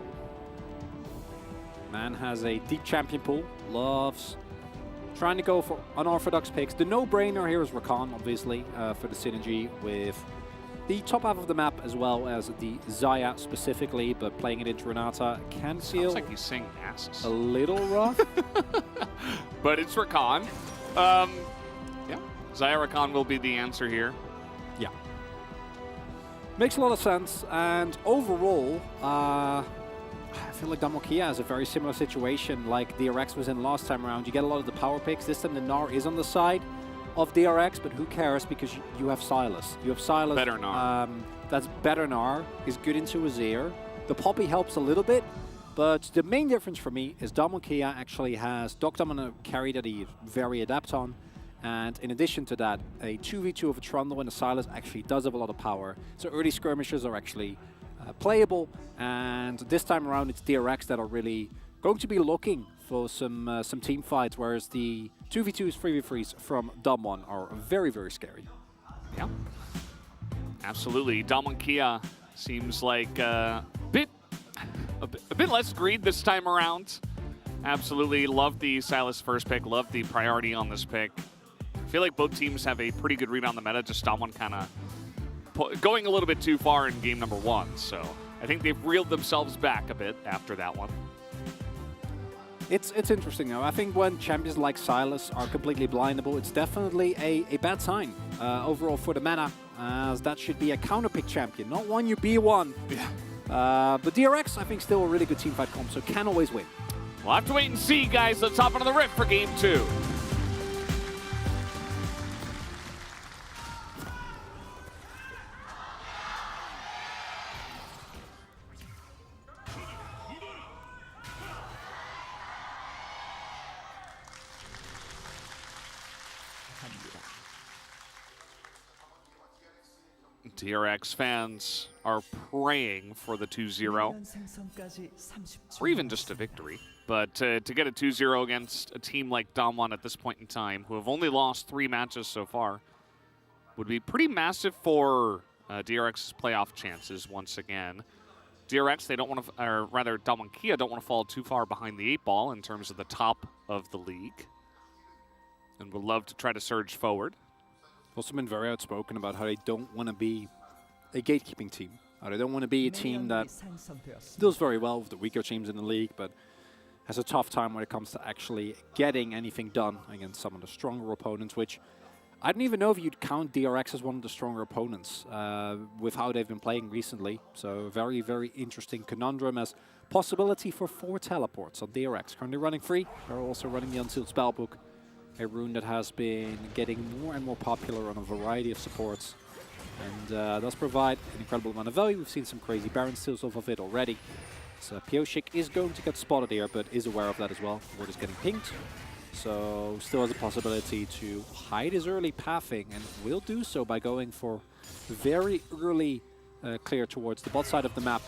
Man has a deep champion pool, loves trying to go for unorthodox picks. The no-brainer here is Rakan, obviously, for the synergy with the top half of the map as well as the Xayah specifically, but playing it into Renata can feel Sounds like he's saying asses. A little rough. But it's Rakan. Yeah, Xayah Rakan will be the answer here. Yeah. Makes a lot of sense, and overall, I feel like Damokia is a very similar situation like DRX was in last time around. You get a lot of the power picks. This time the Gnar is on the side of DRX, but who cares because you have Sylas. You have Sylas. Better Gnar. That's better Gnar. Is good into Azir. The Poppy helps a little bit, but the main difference for me is Damokia actually has Doctam on a carry that he is very adept on. And in addition to that, a 2v2 of a Trundle and a Sylas actually does have a lot of power. So early skirmishes are actually playable, and this time around it's DRX that are really going to be looking for some team fights, whereas the 2v2s, 3v3s from Damwon are very, very scary. Yeah, absolutely. Damwon Kia seems like a bit less greed this time around. Absolutely love the Sylas first pick, love the priority on this pick. I feel like both teams have a pretty good read on the meta, just Damwon kind of going a little bit too far in game number 1, so I think they've reeled themselves back a bit after that one. It's interesting though. I think when champions like Sylas are completely blindable, it's definitely a bad sign overall for the meta, as that should be a counter-pick champion, not one you be one. Yeah. But DRX, I think, still a really good teamfight comp, so can always win. We'll have to wait and see, guys. Let's hop into the Rift for game 2. DRX fans are praying for the 2-0, or even just a victory. But to get a 2-0 against a team like Damwon at this point in time, who have only lost 3 matches so far, would be pretty massive for DRX's playoff chances once again. DRX, they don't want to, or rather Damwon Kia don't want to fall too far behind the 8 ball in terms of the top of the league, and would love to try to surge forward. Also been very outspoken about how they don't want to be a gatekeeping team. How they don't want to be a team that does very well with the weaker teams in the league, but has a tough time when it comes to actually getting anything done against some of the stronger opponents, which I don't even know if you'd count DRX as one of the stronger opponents with how they've been playing recently. So very, very interesting conundrum as possibility for 4 teleports on DRX. Currently running 3. They're also running the Unsealed Spellbook, a rune that has been getting more and more popular on a variety of supports, and does provide an incredible amount of value. We've seen some crazy Baron steals off of it already. So Pioshik is going to get spotted here, but is aware of that as well. Ward is getting pinged, so still has a possibility to hide his early pathing, and will do so by going for very early clear towards the bot side of the map.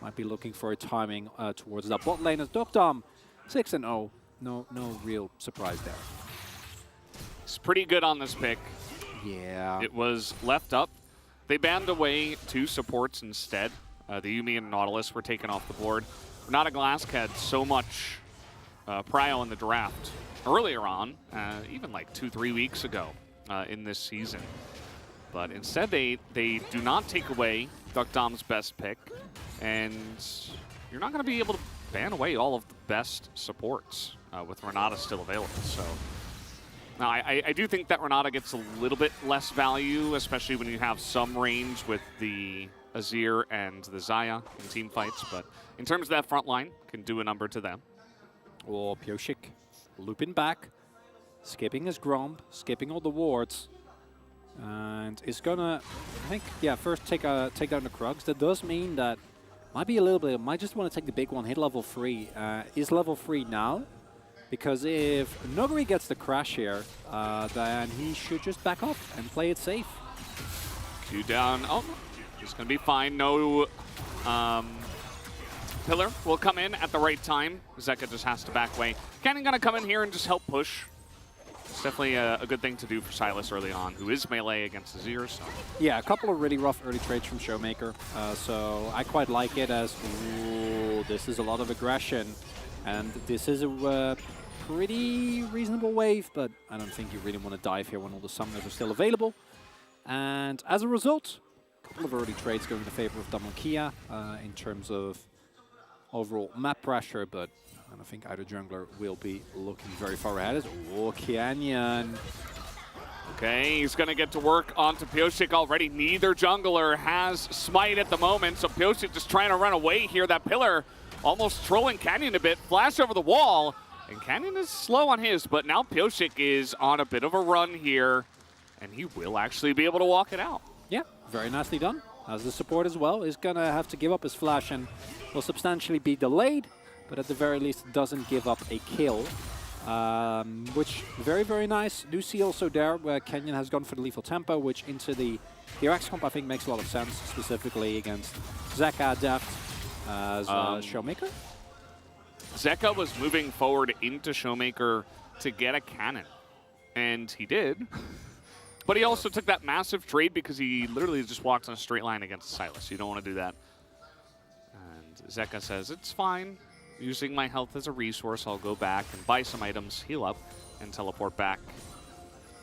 Might be looking for a timing towards that bot lane as Doctam 6-0. No real surprise there. It's pretty good on this pick. Yeah. It was left up. They banned away 2 supports instead. The Yuumi and Nautilus were taken off the board. Renata Glask had so much prio in the draft earlier on, even like 2-3 weeks ago in this season. But instead they do not take away Doctam's best pick, and you're not going to be able to ban away all of the best supports with Renata still available. So now, I do think that Renata gets a little bit less value, especially when you have some range with the Azir and the Xayah in team fights, but in terms of that front line, can do a number to them. Oh, Pioshik looping back, skipping his Gromp, skipping all the wards, and is gonna, I think, yeah, first take down the Krugs. That does mean that might be a little bit, might just want to take the big one, hit level 3. Is level 3 now? Because if Nuguri gets the crash here, then he should just back up and play it safe. Q down. Oh, He's going to be fine. No pillar will come in at the right time. Zeka just has to back away. Cannon going to come in here and just help push. It's definitely a good thing to do for Silas early on, who is melee against Azir. So. Yeah, a couple of really rough early trades from Showmaker. So I quite like it as, ooh, this is a lot of aggression. And this is a pretty reasonable wave, but I don't think you really want to dive here when all the summoners are still available. And as a result, a couple of early trades going in the favor of Damonkia in terms of overall map pressure, but I don't think either jungler will be looking very far ahead. Oh, Canyon. Okay, he's going to get to work onto Pyosik already. Neither jungler has smite at the moment, so Pyosik just trying to run away here. That pillar almost trolling Canyon a bit. Flash over the wall, and Canyon is slow on his, but now Pyosik is on a bit of a run here, and he will actually be able to walk it out. Yeah, very nicely done. As the support as well is going to have to give up his flash and will substantially be delayed, but at the very least doesn't give up a kill, which very, very nice. Do see also there where Canyon has gone for the lethal tempo, which into the DRX comp I think makes a lot of sense, specifically against Zeka, Deft, as Showmaker. Zeka was moving forward into Showmaker to get a cannon, and he did. But he also took that massive trade because he literally just walked on a straight line against Silas. You don't want to do that. And Zeka says, it's fine. Using my health as a resource, I'll go back and buy some items, heal up, and teleport back.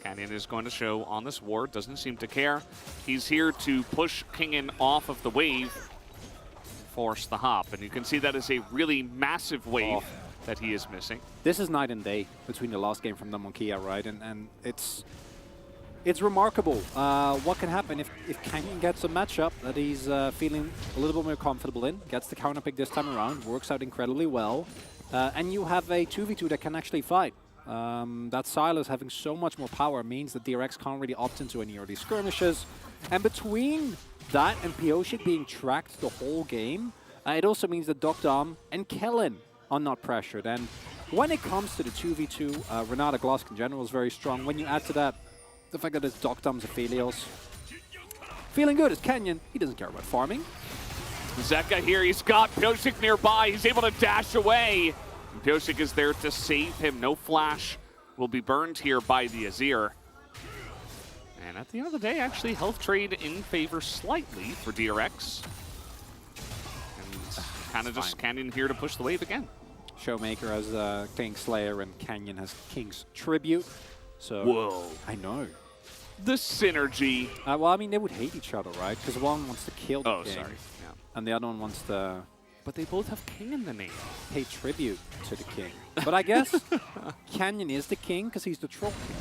Canyon is going to show on this ward, doesn't seem to care. He's here to push Kingen off of the wave, force the hop. And you can see that is a really massive wave that he is missing. This is night and day between the last game from the Monkia, right? And it's remarkable what can happen if Canyon gets a matchup that he's feeling a little bit more comfortable in, gets the counter pick this time around, works out incredibly well, and you have a 2v2 that can actually fight. That Silas having so much more power means that DRX can't really opt into any early skirmishes, and between that and Pyosik being tracked the whole game, it also means that Dogdom and Kellen are not pressured. And when it comes to the 2v2, Renata Glosk in general is very strong. When you add to that the fact that it's Dogdom's Aphelios. Feeling good as Canyon. He doesn't care about farming. Zeka here, he's got Pyosik nearby. He's able to dash away. And Pyosik is there to save him. No flash will be burned here by the Azir. And at the end of the day, actually, health trade in favor slightly for DRX. And kind of just Canyon here to push the wave again. Showmaker has King Slayer and Canyon has King's Tribute. So, whoa. I know. The synergy. Well, I mean, they would hate each other, right? Because one wants to kill the king. Sorry. Yeah. And the other one wants to... But they both have king in the name. Pay tribute to the king. But I guess Canyon is the king because he's the troll king.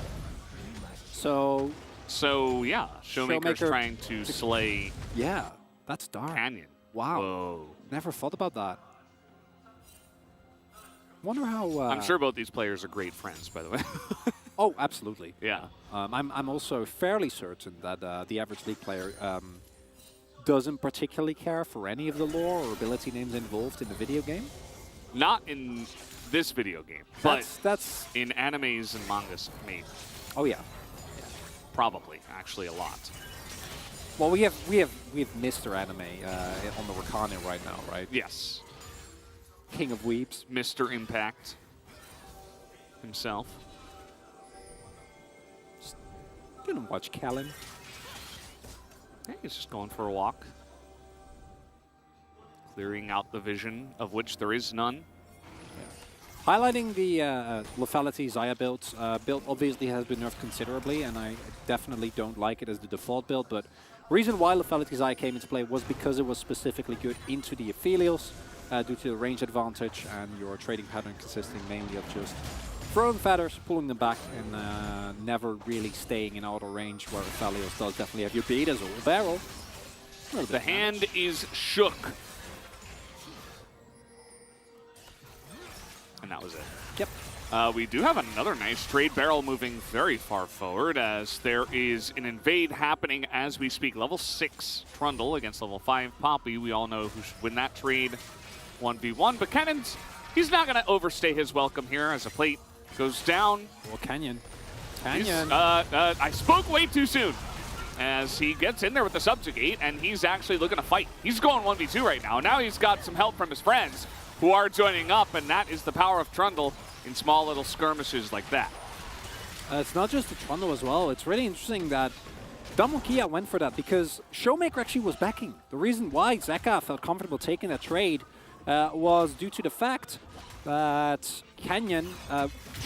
So yeah, Showmaker's trying to slay... Yeah, that's dark. Canyon. Wow. Whoa. Never thought about that. Wonder how... I'm sure both these players are great friends, by the way. Oh, absolutely. Yeah. I'm also fairly certain that the average League player doesn't particularly care for any of the lore or ability names involved in the video game. Not in this video game, but that's in animes and mangas, maybe. Oh yeah. Probably, actually, a lot. Well, we have Mr. Anime on the Rakane right now, right? Yes. King of Weeps. Mr. Impact himself. Gonna watch Kellen. Hey, he's just going for a walk. Clearing out the vision, of which there is none. Yeah. Highlighting the lethality Xayah build. Build obviously has been nerfed considerably, and I definitely don't like it as the default build, but reason why lethality Xayah came into play was because it was specifically good into the Aphelios, due to the range advantage and your trading pattern consisting mainly of just throwing feathers, pulling them back, and never really staying in outer range, where Aphelios does definitely have your beat as a barrel. The hand is shook. And that was it. Yep. We do have another nice trade barrel moving very far forward, as there is an invade happening as we speak. Level 6 Trundle against level 5 Poppy. We all know who should win that trade 1v1, but Cannon's, he's not going to overstay his welcome here as a plate goes down. Well, Canyon. I spoke way too soon. as he gets in there with the subjugate, and he's actually looking to fight. He's going 1v2 right now. Now he's got some help from his friends who are joining up, and that is the power of Trundle in small little skirmishes like that. It's not just the Trundle as well. It's really interesting that Damokia went for that because Showmaker actually was backing. The reason why Zeka felt comfortable taking that trade was due to the fact that Canyon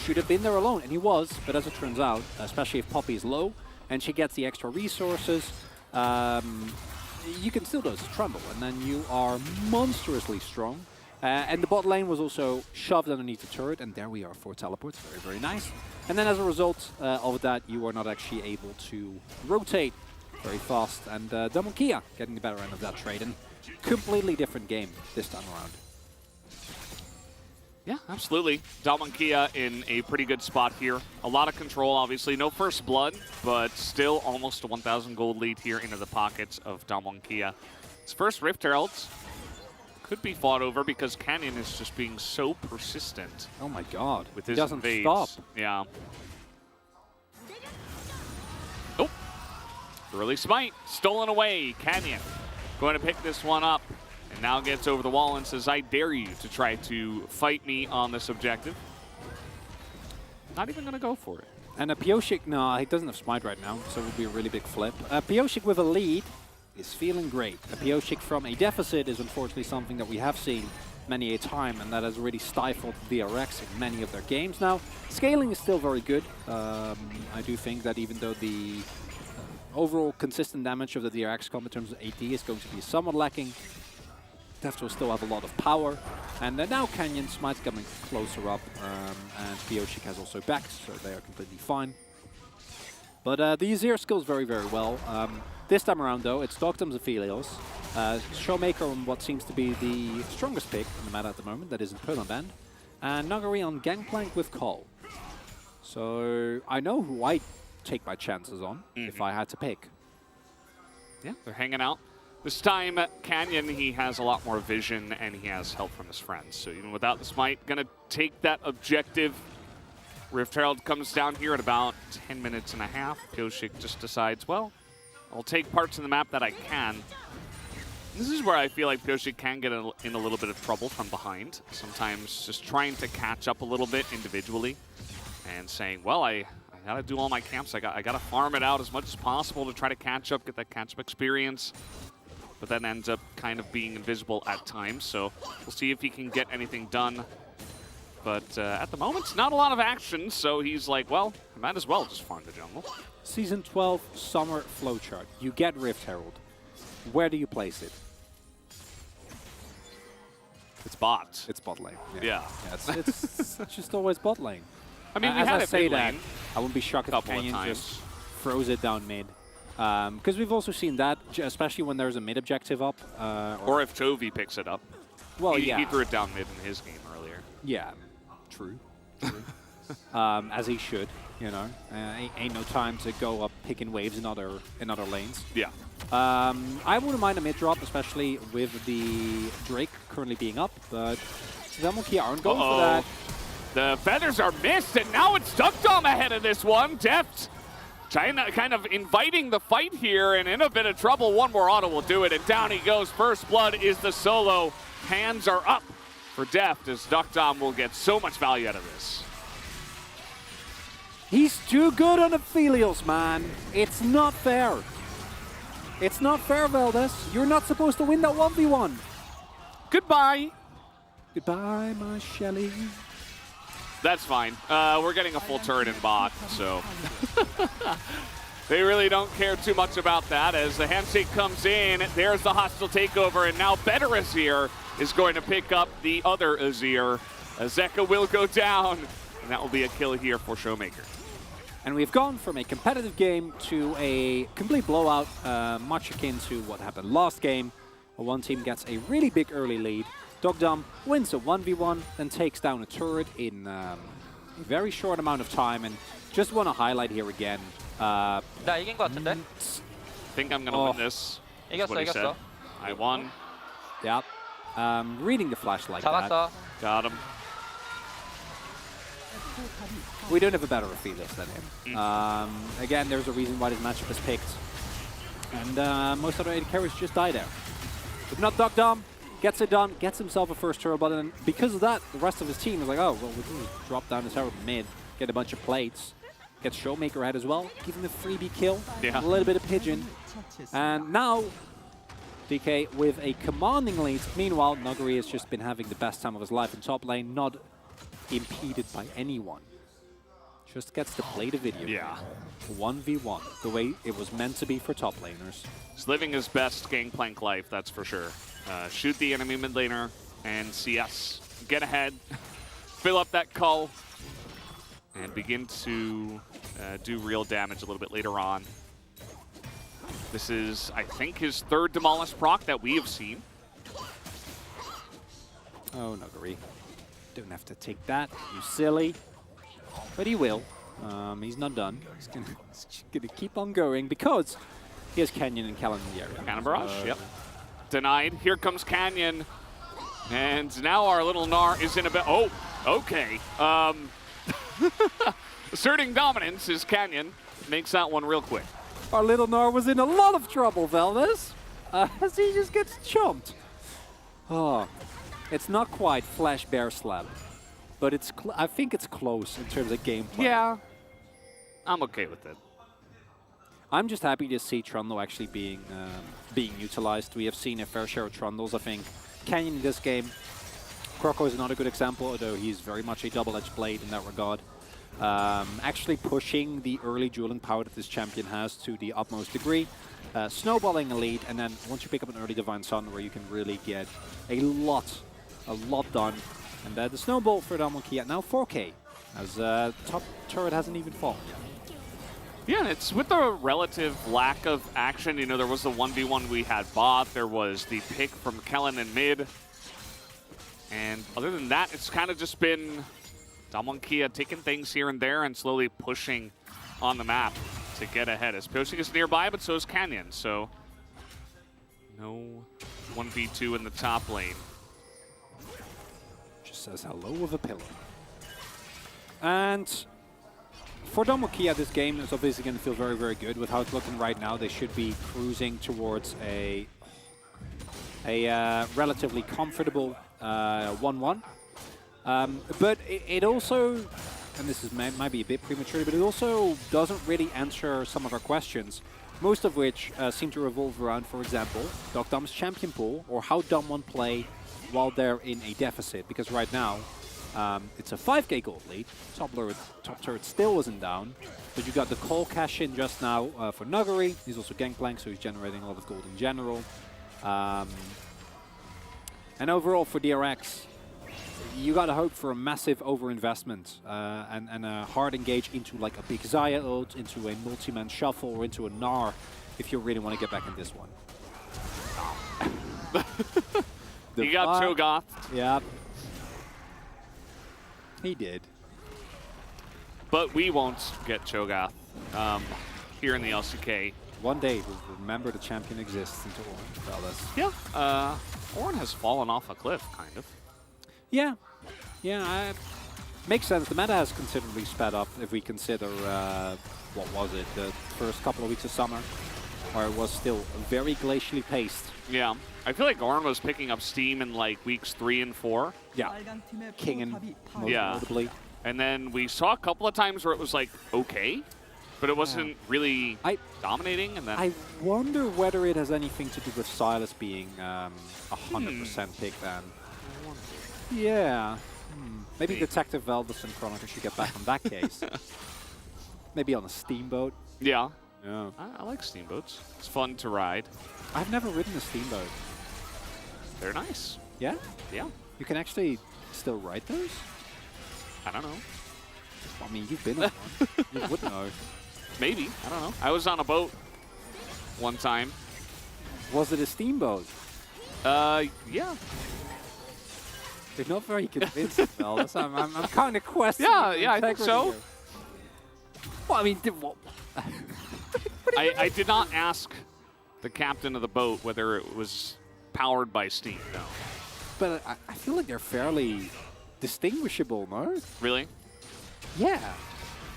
should have been there alone, and he was, but as it turns out, especially if Poppy is low and she gets the extra resources, you can still dose Trundle, and then you are monstrously strong. And the bot lane was also shoved underneath the turret, and there we are for teleports. Very, very nice. And then as a result of that, you are not actually able to rotate very fast. And Damokia getting the better end of that trade. And completely different game this time around. Yeah, absolutely. Damokia in a pretty good spot here. A lot of control, obviously. No first blood, but still almost a 1,000 gold lead here into the pockets of Damokia. His first Rift Heralds could be fought over because Canyon is just being so persistent. Oh my god. With his he doesn't invades. stop. Yeah. Oh. Early smite. Stolen away. Canyon going to pick this one up. And now gets over the wall and says, I dare you to try to fight me on this objective. Not even going to go for it. And Pioshik, no, he doesn't have smite right now, so it would be a really big flip. Pioshik with a lead is feeling great. A Pioshik from a deficit is unfortunately something that we have seen many a time, and that has really stifled DRX in many of their games. Now, scaling is still very good. I do think that even though the overall consistent damage of the DRX comp in terms of AD is going to be somewhat lacking, Deft will still have a lot of power. And now Canyon Smite's coming closer up, and Pioshik has also backed, so they are completely fine. But the Azir skills very, very well. This time around, though, it's Dogtum's Aphelios. Showmaker on what seems to be the strongest pick in the meta at the moment, that is in Permaband. And Nagari on Gangplank with Cole. So I know who I take my chances on if I had to pick. Yeah, they're hanging out. This time, Canyon, he has a lot more vision, and he has help from his friends. So even without the smite, gonna take that objective. Rift Herald comes down here at about 10 minutes and a half. Pioshik just decides, well, I'll take parts of the map that I can. This is where I feel like Pioshik can get in a little bit of trouble from behind. Sometimes just trying to catch up a little bit individually and saying, well, I gotta do all my camps. I gotta farm it out as much as possible to try to catch up, get that catch-up experience. But then ends up kind of being invisible at times. So we'll see if he can get anything done. But at the moment, it's not a lot of action. So he's like, well, I might as well just farm the jungle. Season 12 Summer Flowchart. You get Rift Herald. Where do you place it? It's bot. It's bot lane. Yeah. It's just always bot lane. I mean, we as had I it say mid that, lane I wouldn't be shocked if Canyon just froze it down mid. Because we've also seen that, especially when there's a mid objective up. Or if Chovy picks it up. Well, he threw it down mid in his game earlier. Yeah, true. As he should, you know. Ain't no time to go up picking waves in other lanes. Yeah. I wouldn't mind a mid drop, especially with the Drake currently being up, but Damokia aren't going for that. The feathers are missed, and now it's Duckdom ahead of this one. Deft China kind of inviting the fight here, and in a bit of trouble. One more auto will do it, and down he goes. First blood is the solo. Hands are up for Deft, as Duckdom will get so much value out of this. He's too good on Aphelios, man. It's not fair. It's not fair, Valdez. You're not supposed to win that 1v1. Goodbye. Goodbye, my Shelly. That's fine. We're getting a full turret in bot, so they really don't care too much about that. As the handshake comes in, there's the hostile takeover, and now better Azir is going to pick up the other Azir. Zeka will go down, and that will be a kill here for Showmaker. And we've gone from a competitive game to a complete blowout, much akin to what happened last game. One team gets a really big early lead. Dogdom wins a 1v1, then takes down a turret in a very short amount of time. And just want to highlight here again. 나 이긴 것 같은데? Think I'm gonna win this. 이겼어. I won. Yep. Reading the flash like that. Got him. We don't have a better Aphelios than him. Again, there's a reason why this matchup is picked. And most other AD carries just die there. If not, Dogdom gets it done, gets himself a first turret, but then because of that, the rest of his team is like, oh, well, we can just drop down this tower mid, get a bunch of plates, get Showmaker ahead as well, give him a freebie kill, a little bit of Pigeon. And now, DK with a commanding lead. Meanwhile, Nuguri has just been having the best time of his life in top lane, not impeded by anyone. Just gets to play the video. Yeah. 1v1, the way it was meant to be for top laners. He's living his best Gangplank life, that's for sure. Shoot the enemy mid laner and CS. Get ahead, fill up that cull, and begin to do real damage a little bit later on. This is, I think, his third Demolish proc that we have seen. Oh, Nuguri. Don't have to take that, you silly. But he will. He's not done. He's gonna keep on going because he has Canyon and Callan in the area. Cannon Barrage, yep. Denied. Here comes Canyon. And now our little Gnar is in a bit. Oh, okay. Asserting dominance is Canyon. Makes that one real quick. Our little Gnar was in a lot of trouble, Veldes, as he just gets chomped. Oh, it's not quite Flash Bear Slap, but it's I think it's close in terms of gameplay. Yeah, I'm okay with it. I'm just happy to see Trundle actually being utilized. We have seen a fair share of Trundles. I think Canyon in this game, Croco is not a good example, although he's very much a double-edged blade in that regard. Actually pushing the early dueling power that this champion has to the utmost degree, snowballing a lead, and then once you pick up an early Divine Sun where you can really get a lot done. And the snowball for Damonki at now 4K, as top turret hasn't even fallen yet. Yeah, and it's with the relative lack of action. You know, there was the 1v1 we had bot, there was the pick from Kellen in mid, and other than that, it's kind of just been Damonkia taking things here and there and slowly pushing on the map to get ahead. As Poshing is nearby, but so is Canyon, so no 1v2 in the top lane. Just says hello with a pillow. And for Damonkia, this game is obviously going to feel very, very good with how it's looking right now. They should be cruising towards a relatively comfortable 1-1. But it also, and this is might be a bit premature, but it also doesn't really answer some of our questions, most of which seem to revolve around, for example, Dogdom's champion pool, or how Dom1 play while they're in a deficit. Because right now, it's a 5k gold lead. Top turret still isn't down, but you got the call cash in just now for Nuguri. He's also Gangplank, so he's generating a lot of gold in general. And overall for DRX, you gotta hope for a massive overinvestment and a hard engage into like a big Xayah ult, into a multi-man shuffle, or into a Gnar if you really want to get back in this one. He got Cho'Gath. Yeah. He did. But we won't get Cho'Gath here in the LCK. One day we'll remember the champion exists into Ornn. Yeah. Ornn has fallen off a cliff, kind of. Yeah. Yeah, makes sense. The meta has considerably sped up if we consider, what was it, the first couple of weeks of summer, where it was still very glacially paced. Yeah. I feel like Ornn was picking up steam in like weeks 3 and 4. Yeah. King and most notably. And then we saw a couple of times where it was like, okay, but it wasn't really dominating. And then I wonder whether it has anything to do with Silas being 100% pick then. Yeah. Maybe Detective Veldes and Chronica should get back on that case. Maybe on a steamboat. Yeah. Yeah. I like steamboats. It's fun to ride. I've never ridden a steamboat. They're nice. Yeah? Yeah. You can actually still ride those? I don't know. I mean, you've been on one. You would know. Maybe. I don't know. I was on a boat one time. Was it a steamboat? Yeah. They're not very convincing, Veldes. I'm kind of questioning. Yeah, I think so. Here. Well, I mean, what? I did not ask the captain of the boat whether it was powered by steam, no. But I feel like they're fairly distinguishable, no? Really? Yeah.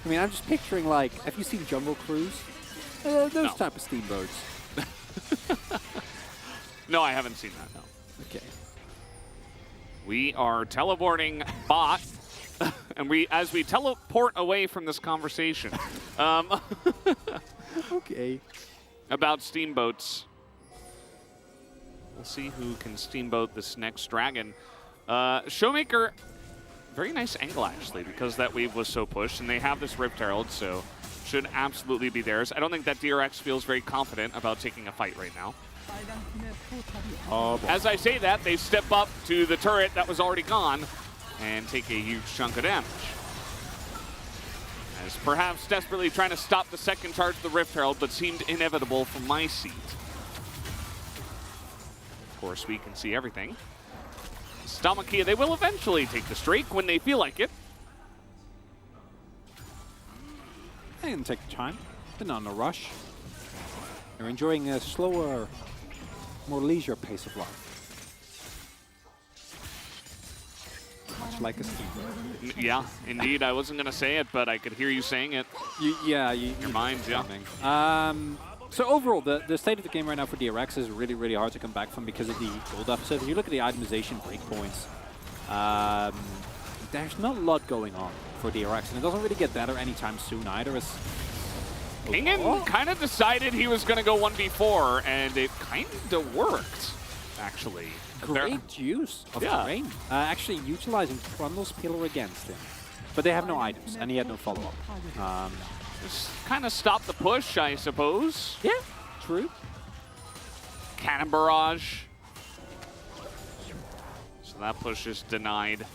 I mean, I'm just picturing, like, have you seen Jungle Cruise? Those type of steamboats. No, I haven't seen that, no. Okay. We are teleporting bot, and as we teleport away from this conversation Okay. about steamboats, we'll see who can steamboat this next dragon. Showmaker, very nice angle actually, because that wave was so pushed, and they have this Rift Herald, so should absolutely be theirs. I don't think that DRX feels very confident about taking a fight right now. Oh, as I say that, they step up to the turret that was already gone and take a huge chunk of damage. As perhaps desperately trying to stop the second charge of the Rift Herald, but seemed inevitable from my seat. Of course, we can see everything. Dhalmakia, they will eventually take the streak when they feel like it. They can take the time. They're not in a rush. They're enjoying a slower, more leisure pace of life. Much like a steamboat. Yeah, indeed. I wasn't going to say it, but I could hear you saying it. Your mind, yeah. So overall, the state of the game right now for DRX is really, really hard to come back from because of the gold deficit. If you look at the itemization breakpoints, there's not a lot going on for DRX, and it doesn't really get better anytime soon either. Kingen kind of decided he was going to go 1v4, and it kind of worked, actually. Great use of terrain. Actually utilizing Trundle's pillar against him. But they have no items, and he had no follow-up. Just kind of stop the push, I suppose. Yeah, true. Cannon barrage. So that push is denied.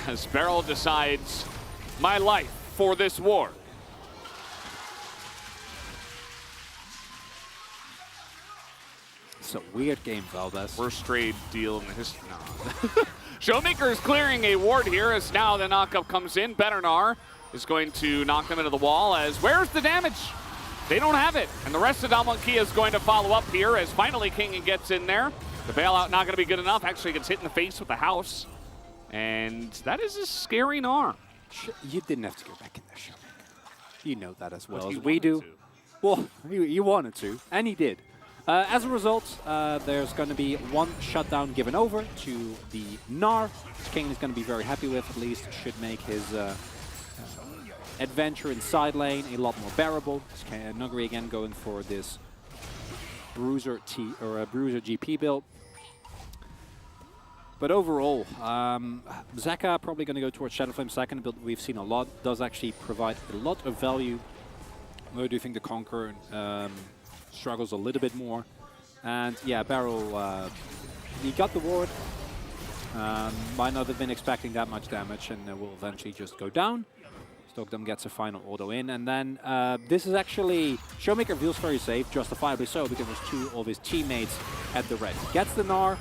As Beryl decides, my life for this war. It's a weird game, Valdez. Worst trade deal in the history. No. Showmaker is clearing a ward here as now the knockup comes in. Betternar is going to knock them into the wall as where's the damage? They don't have it. And the rest of Dhalmakia is going to follow up here as finally Kingen gets in there. The bailout not going to be good enough. Actually gets hit in the face with the house. And that is a scary Gnar. You didn't have to go back in there, Showmaker. You know that as well as we do. Well, you wanted to, and he did. As a result, there's going to be one shutdown given over to the Gnar, which King is going to be very happy with, at least. Should make his adventure in side lane a lot more bearable. Nuguri again going for this Bruiser Bruiser GP build. But overall, Zeka probably going to go towards Shadowflame second, build we've seen a lot. Does actually provide a lot of value. Where do you think the Conqueror struggles a little bit more? And yeah, Beryl, he got the ward. Might not have been expecting that much damage, and will eventually just go down. Stockdom gets a final auto in, and then this is actually, Showmaker feels very safe, justifiably so, because there's two of his teammates at the red. Gets the Gnar,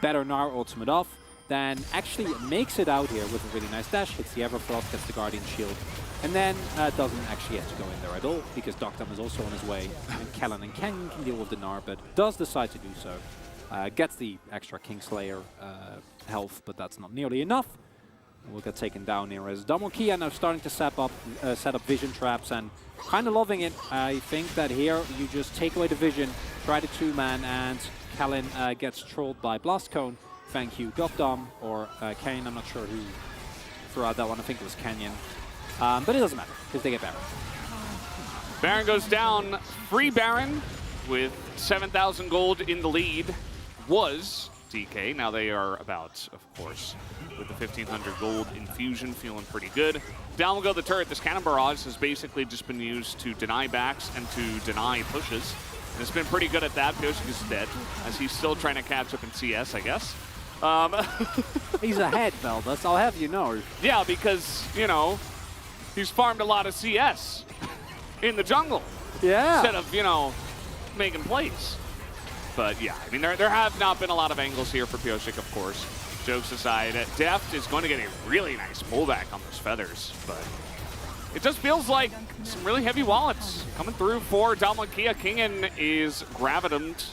better Gnar ultimate off, then actually makes it out here with a really nice dash, hits the Everfrost, gets the Guardian Shield, and then doesn't actually have to go in there at all, because Stockdom is also on his way, and Kellen and Ken can deal with the Gnar, but does decide to do so. Gets the extra Kingslayer health, but that's not nearly enough. Will get taken down here as Dhalmakia now starting to set up vision traps and kind of loving it. I think that here you just take away the vision, try the two-man, and Kellen gets trolled by Blast Cone. Thank you, Gokdom, or Kane, I'm not sure who threw out that one. I think it was Canyon. But it doesn't matter, because they get Baron. Baron goes down. Free Baron with 7,000 gold in the lead was DK. Now they are about, of course, with the 1,500 gold infusion, feeling pretty good. Down will go the turret. This Cannon Barrage has basically just been used to deny backs and to deny pushes. And it's been pretty good at that. Pyosik is dead, as he's still trying to catch up in CS, I guess. He's ahead, Veldas, I'll have you know. Yeah, because, you know, he's farmed a lot of CS in the jungle. Yeah. Instead of, you know, making plays. But yeah, I mean, there have not been a lot of angles here for Pyosik, of course. Jokes aside, Deft is going to get a really nice pullback on those feathers, but it just feels like some really heavy wallets coming through for Dhalmakia. Kingen is gravitamed,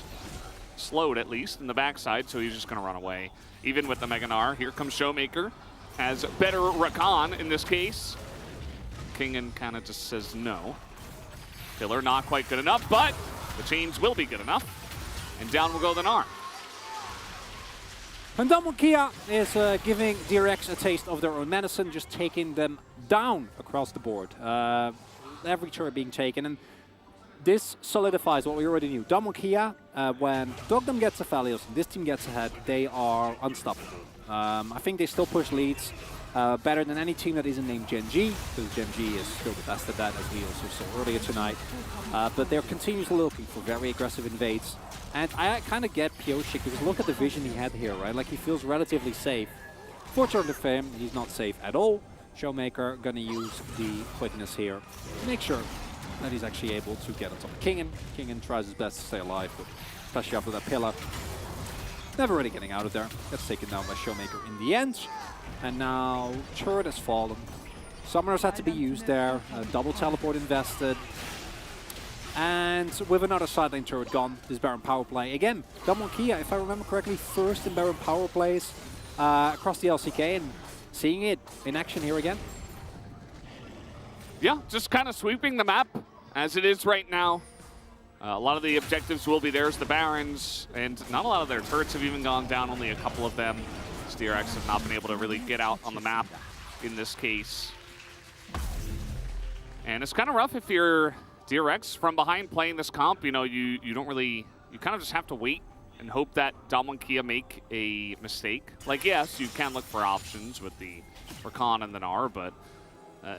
slowed at least, in the backside, so he's just going to run away. Even with the Mega Gnar, here comes Showmaker as better Rakan in this case. Kingen kind of just says no. Filler not quite good enough, but the chains will be good enough. And down will go the Gnar. And Kia is giving DRX a taste of their own medicine, just taking them down across the board. Every turret being taken, and this solidifies what we already knew. Kia, when Dogdom gets Aphelios and this team gets ahead, they are unstoppable. I think they still push leads better than any team that isn't named Gen G, because Gen G is still the best at that, as we also saw earlier tonight. But they're continuously looking for very aggressive invades. And I kind of get Pioshik, because look at the vision he had here, right? Like, he feels relatively safe. Fortunately for him, he's not safe at all. Showmaker gonna use the quickness here to make sure that he's actually able to get on top of Kingen. Kingen tries his best to stay alive, but especially after that pillar. Never really getting out of there. Gets taken down by Showmaker in the end. And now turret has fallen. Summoners had to be used there. Double teleport invested. And with another side lane turret gone, this Baron power play. Again, Kia, if I remember correctly, first in Baron power plays across the LCK, and seeing it in action here again. Yeah, just kind of sweeping the map as it is right now. A lot of the objectives will be theirs, the Barons, and not a lot of their turrets have even gone down, only a couple of them. DRX have not been able to really get out on the map in this case. And it's kind of rough if you're DRX from behind playing this comp. You know, you don't really, you kind of just have to wait and hope that Kia make a mistake. Like, yes, you can look for options with the Rakan and the Gnar, but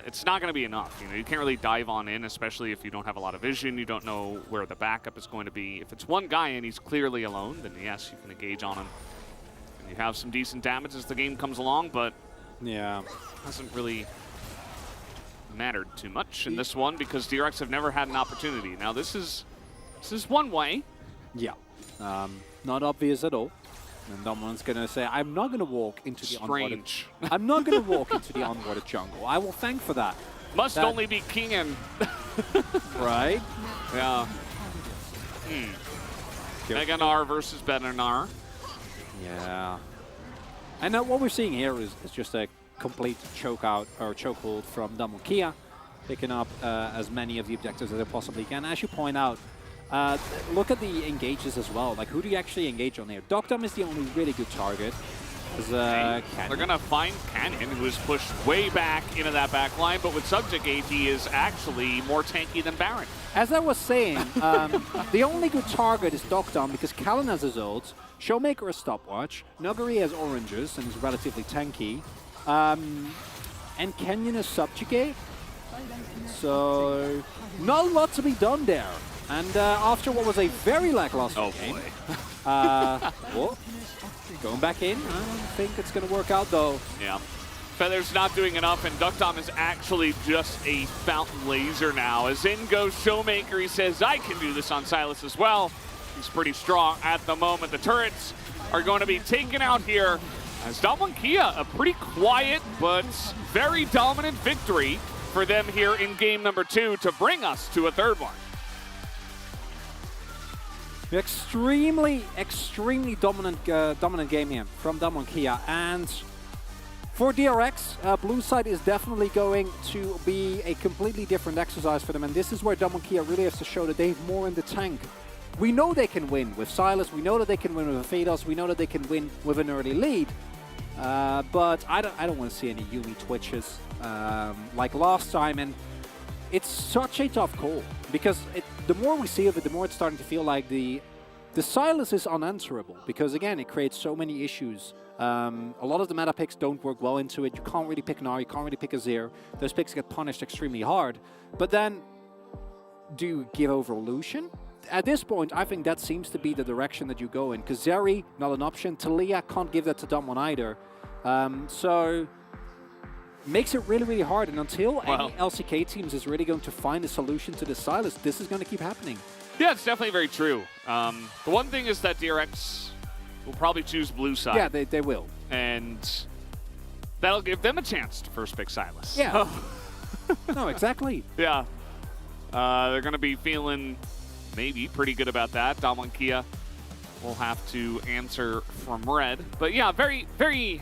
it's not going to be enough. You know, you can't really dive on in, especially if you don't have a lot of vision. You don't know where the backup is going to be. If it's one guy and he's clearly alone, then yes, you can engage on him. And you have some decent damage as the game comes along, but yeah, hasn't really mattered too much in this one because DRX have never had an opportunity. Now this is one way. Yeah, not obvious at all. And Dominant's gonna say, "I'm not gonna walk into the unwatered. I'm not gonna walk into the unwatered jungle. I will thank for that. Must only be Kingen." Right? Yeah. Mega Gnar versus Better Gnar. Yeah. And what we're seeing here is just a complete chokeout or chokehold from Kia, picking up as many of the objectives as they possibly can. As you point out, look at the engages as well. Like, who do you actually engage on here? Dogdom is the only really good target. They're going to find Canyon, who is pushed way back into that back line, but with Subject AD is actually more tanky than Baron. As I was saying, the only good target is Dogdom because Callan has his ult, Showmaker has Stopwatch, Nuguri has Oranges and is relatively tanky, and Kenyon is Subjugate. So, not a lot to be done there. And after what was a very lackluster game, going back in, I don't think it's going to work out though. Yeah. Feather's not doing enough, and Dogdom is actually just a fountain laser now. As in goes Showmaker, he says, I can do this on Sylas as well. He's pretty strong at the moment. The turrets are going to be taken out here. As Kia, a pretty quiet but very dominant victory for them here in game number 2 to bring us to a third one. Extremely dominant game here from Kia, and for DRX, blue side is definitely going to be a completely different exercise for them, and this is where Kia really has to show that they have more in the tank. We know they can win with Sylas, we know that they can win with Aphados, we know that they can win with an early lead, but I don't want to see any Yumi twitches like last time, and it's such a tough call because the more we see of it, the more it's starting to feel like the Sylas is unanswerable because, again, it creates so many issues. A lot of the meta picks don't work well into it. You can't really pick Gnar, you can't really pick Azir. Those picks get punished extremely hard. But then, do you give over Lucian? At this point, I think that seems to be the direction that you go in because Zeri, not an option. Talia can't give that to Damwon either. So, makes it really, really hard. And until any LCK teams is really going to find a solution to the Sylas, this is going to keep happening. Yeah, it's definitely very true. The one thing is that DRX will probably choose blue side. Yeah, they will. And that'll give them a chance to first pick Sylas. Yeah. No, exactly. Yeah. They're going to be feeling maybe pretty good about that. Kia will have to answer from red. But yeah, very, very...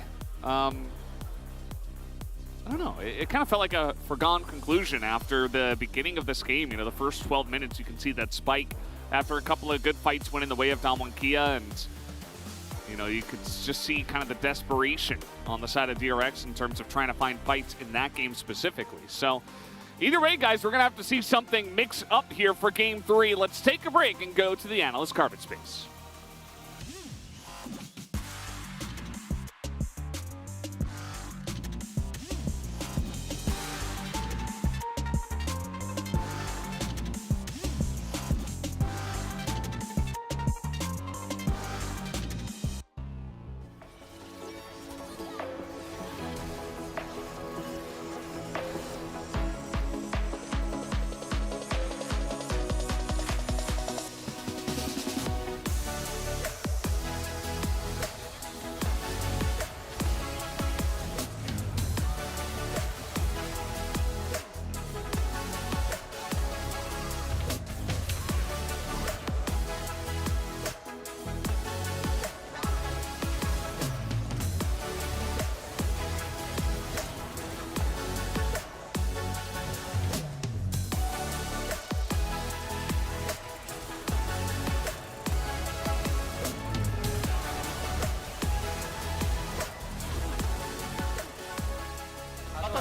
I don't know. It kind of felt like a foregone conclusion after the beginning of this game. You know, the first 12 minutes, you can see that spike after a couple of good fights went in the way of Damwon Kia, and you know, you could just see kind of the desperation on the side of DRX in terms of trying to find fights in that game specifically. So either way, guys, we're going to have to see something mix up here for Game 3. Let's take a break and go to the analyst carpet space.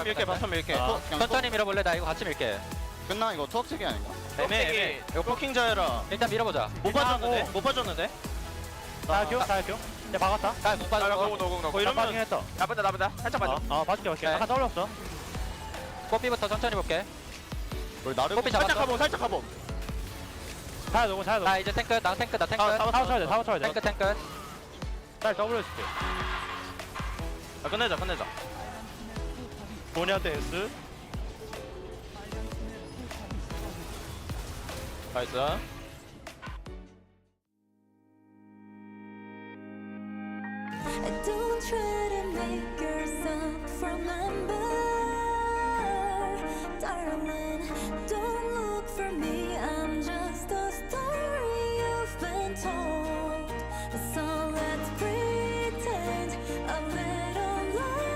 밀게 바텀 밀게. 천천히 밀어볼래? 나 이거 같이 밀게. 끝나 이거 투억제기 아닌가? 애매. 이거 포킹자 해라. 일단 밀어보자. 못 빠졌는데? 못 빠졌는데? 다할게요. 야 막았다. 못 빠졌어. 이러면 했어. 나쁘다. 살짝 빠져. 봐줄게. 약간 떠올렸어. 뽀삐부터 천천히 볼게. 뽀삐 잡았어. 살짝 가보. 나 이제 탱크. 나 탱크. 타워 쳐야 돼. 탱크. 날 W 줄게. 끝내자. 보니한테 S. 나이스. Don't try to make yourself remember, darling. Don't look for me. I'm just a story you've been told. So let's pretend a little longer.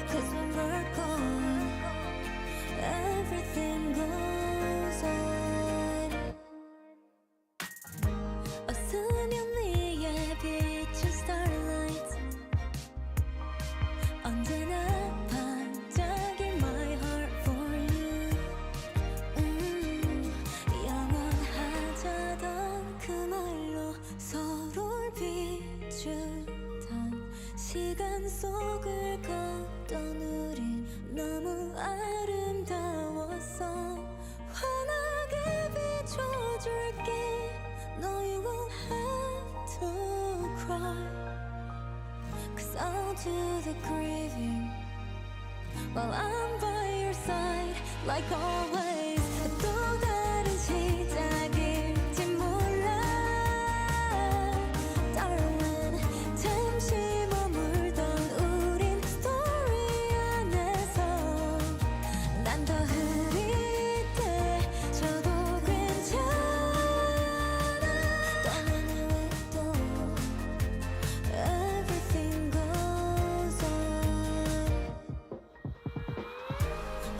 'Cause when we're gone, everything goes on. 어스념니의 빛은 starlight. 언제나 반짝인 my heart for you. 영원하자던 그 말로 서로를 비추던 시간 속을 걷던 우린 너무 아름다웠어. 환하게 비춰줄게. No, you won't have to cry. 'Cause I'll do the grieving while I'm by your side, like always. 또 다른 시작일지 몰라, darling. 잠시 머물던 우린 story 안에서 난 더 흐릿해져도 괜찮아. 떠나는 왜또 everything goes on.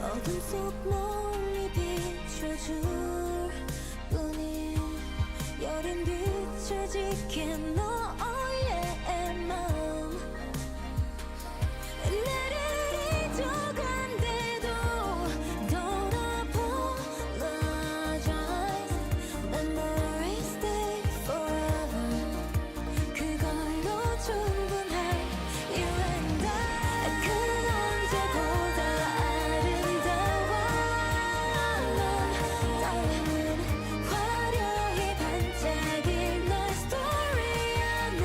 어둠 속 멀리 비춰줄 뿐인 여린 빛을 지킨 너의 마음. 나를 잊어간대도 don't apologize. Memories stay forever. 그걸로 충분해. You and I. 그는 언제보다 아름다워. 넌 darling. 화려히 반짝일 너의 story 안에서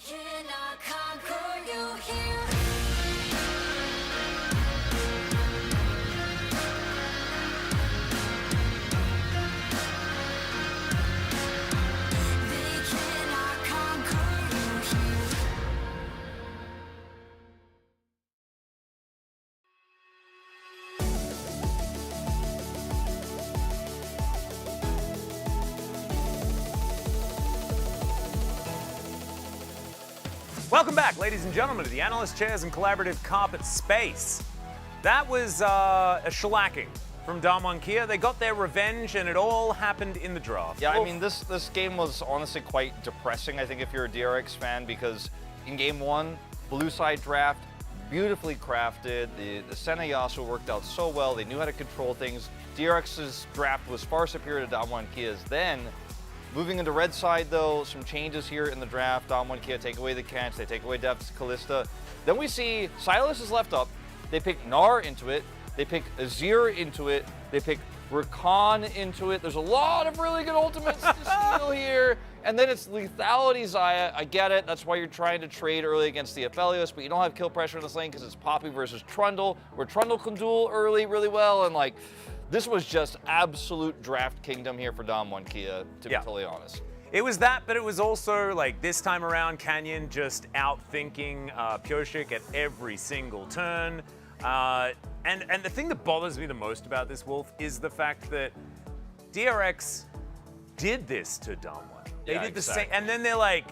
cannot conquer you here. They cannot conquer you here. Welcome back, ladies and gentlemen, to the Analyst Chairs and Collaborative Carpet Space. That was a shellacking from Damwon Kia. They got their revenge, and it all happened in the draft. Yeah, I mean, this game was honestly quite depressing, I think, if you're a DRX fan, because in Game 1, blue side draft, beautifully crafted. The Senna Yasuo worked out so well. They knew how to control things. DRX's draft was far superior to Damwon Kia's then. Moving into red side, though, some changes here in the draft. Damwon Kia take away the Kench, they take away Dev's Kalista. Then we see Sylas is left up. They pick Gnar into it. They pick Azir into it. They pick Rakan into it. There's a lot of really good ultimates to steal here. And then it's Lethality Xayah. I get it. That's why you're trying to trade early against the Aphelios, but you don't have kill pressure in this lane because it's Poppy versus Trundle, where Trundle can duel early really well. And like, this was just absolute draft kingdom here for Damwon Kia, to be totally honest. It was that, but it was also, like, this time around, Canyon just outthinking Pyosik at every single turn. And the thing that bothers me the most about this, Wolf, is the fact that DRX did this to Damwon. They did the same, and then they're like,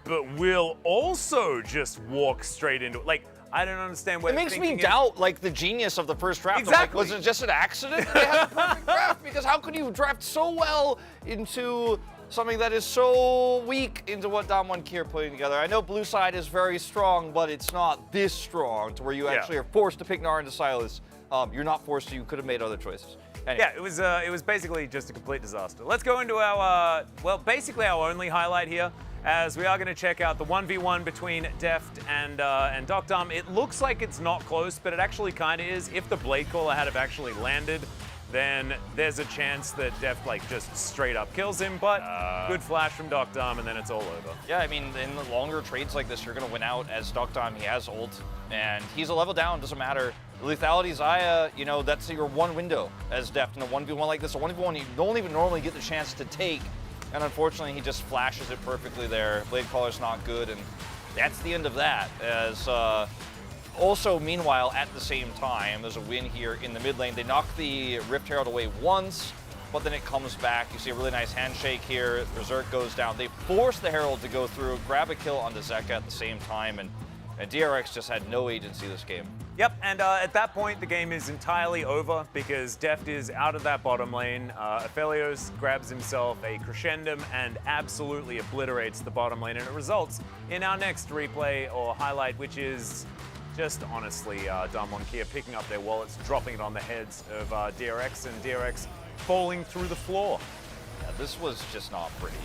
but we'll also just walk straight into it. Like, I don't understand what it makes me doubt, like, the genius of the first draft. Exactly. Like, was it just an accident? They had the perfect draft, because how could you draft so well into something that is so weak into what Damwon Kia are putting together? I know blue side is very strong, but it's not this strong to where you actually are forced to pick Gnar into Sylas. You're not forced to. You could have made other choices. Anyway. Yeah, it was basically just a complete disaster. Let's go into our, well, basically our only highlight here, as we are going to check out the 1v1 between Deft and Docdom. It looks like it's not close, but it actually kind of is. If the Blade Caller had have actually landed, then there's a chance that Deft, like, just straight up kills him, but good flash from Docdom, and then it's all over. Yeah, I mean, in the longer trades like this, you're going to win out as Docdom. He has ult, and he's a level down, doesn't matter. Lethality Xayah, you know, that's your one window as Deft in a 1v1 like this. A 1v1 you don't even normally get the chance to take, and unfortunately he just flashes it perfectly there. Blade Caller's not good, and that's the end of that. As also, meanwhile, at the same time, there's a win here in the mid lane. They knock the Rift Herald away once, but then it comes back. You see a really nice handshake here. Berserk goes down. They force the Herald to go through, grab a kill onto Zeka at the same time, and DRX just had no agency this game. Yep, and at that point, the game is entirely over because Deft is out of that bottom lane. Aphelios grabs himself a crescendum and absolutely obliterates the bottom lane, and it results in our next replay or highlight, which is just honestly Damwon Kia picking up their wallets, dropping it on the heads of DRX, and DRX falling through the floor. Yeah, this was just not pretty.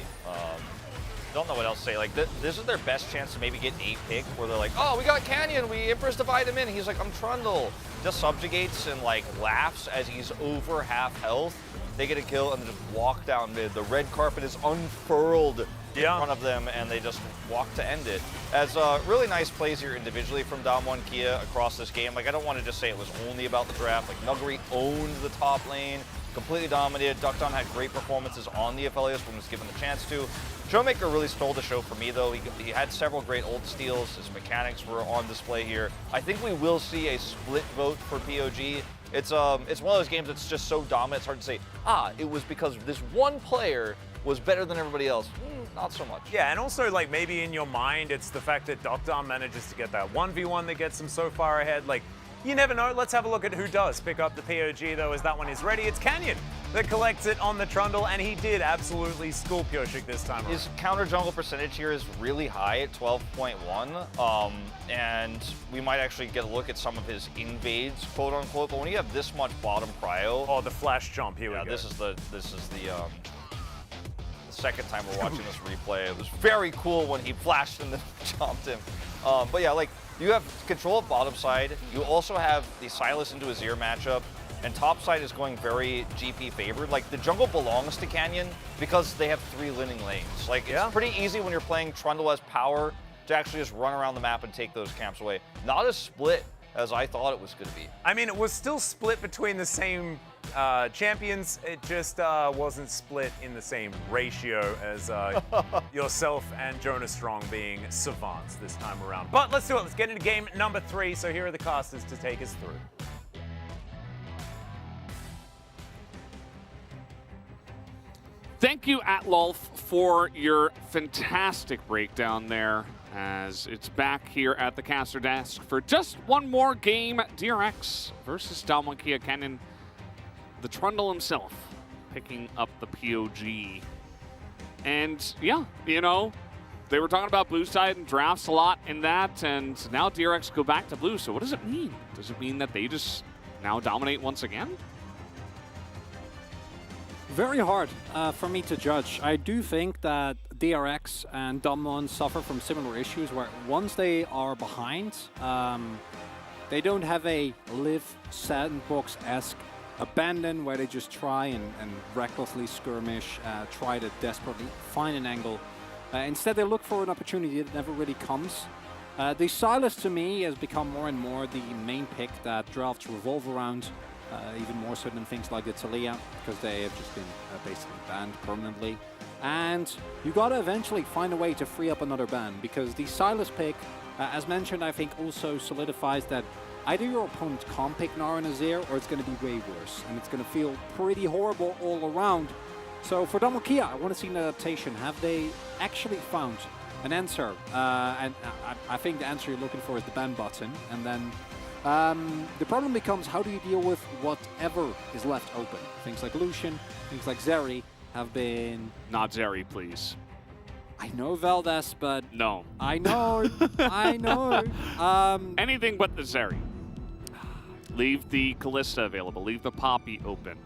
Don't know what else to say. Like, this is their best chance to maybe get a pick where they're like, oh, we got Canyon, we Empress divide him in. He's like, I'm Trundle. Just subjugates and, like, laughs as he's over half health. They get a kill and just walk down mid. The red carpet is unfurled in front of them, and they just walk to end it. As really nice plays here individually from Damwon Kia across this game. Like, I don't want to just say it was only about the draft. Like, Nuguri owned the top lane, completely dominated. Duckdown had great performances on the Aphelios when he was given the chance to. Showmaker really stole the show for me, though. He had several great ult steals. His mechanics were on display here. I think we will see a split vote for POG. It's one of those games that's just so dominant, it's hard to say, it was because this one player was better than everybody else. Not so much. Yeah, and also, like, maybe in your mind, it's the fact that Docdom manages to get that 1v1 that gets him so far ahead. Like, you never know. Let's have a look at who does pick up the POG, though, as that one is ready. It's Canyon that collects it on the Trundle, and he did absolutely school Pyosik this time around. His counter jungle percentage here is really high at 12.1, and we might actually get a look at some of his invades, quote unquote. But when you have this much bottom prio, oh, the flash jump. Here we go. This is the second time we're watching this replay. It was very cool when he flashed and then jumped him. But yeah, like, you have control of bottom side. You also have the Sylas into Azir matchup, and top side is going very GP favored. Like, the jungle belongs to Canyon because they have 3 winning lanes. Like, it's pretty easy when you're playing Trundle as power to actually just run around the map and take those camps away. Not as split as I thought it was going to be. I mean, it was still split between the same champions. It just wasn't split in the same ratio as yourself and Jonas Strong being savants this time around. But let's do it. Let's get into game number 3. So here are the casters to take us through. Thank you, Atlolf, for your fantastic breakdown there, as it's back here at the caster desk for just one more game. DRX versus Dalmonkia Canyon, the Trundle himself, picking up the POG. And yeah, you know, they were talking about blue side and drafts a lot in that, and now DRX go back to blue. So what does it mean? Does it mean that they just now dominate once again? Very hard for me to judge. I do think that DRX and Damwon suffer from similar issues where once they are behind, they don't have a Live Sandbox-esque abandon where they just try and recklessly skirmish, try to desperately find an angle. Instead, they look for an opportunity that never really comes. The Silas, to me, has become more and more the main pick that drafts revolve around. Even more so than things like the Talia, because they have just been basically banned permanently. And you gotta eventually find a way to free up another ban, because the Silas pick, as mentioned, I think also solidifies that either your opponent can't pick Nara and Azir, or it's gonna be way worse, and it's gonna feel pretty horrible all around. So for Dalmonkia, I want to see an adaptation. Have they actually found an answer? And I think the answer you're looking for is the ban button, and then the problem becomes, how do you deal with whatever is left open? Things like Lucian, things like Zeri have been... Not Zeri, please. I know Valdez, but... No. I know, I know. Anything but the Zeri. Leave the Kalista available. Leave the Poppy open.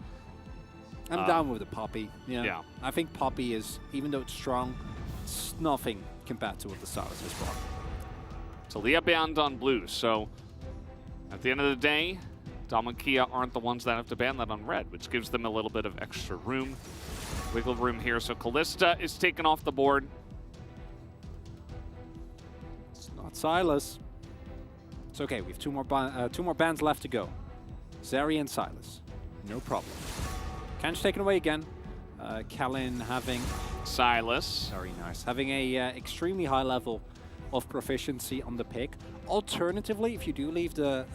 I'm down with the Poppy. Yeah. I think Poppy is, even though it's strong, it's nothing compared to what the Silas has brought. Talia banned on blue, so... At the end of the day, Dalmonkia aren't the ones that have to ban that on red, which gives them a little bit of extra room, wiggle room here. So Kalista is taken off the board. It's not Silas. It's okay. We have two more bans left to go. Zeri and Silas. No problem. Kench taken away again. Kalin having... Silas. Very nice. Having a extremely high level of proficiency on the pick. Alternatively, if you do leave the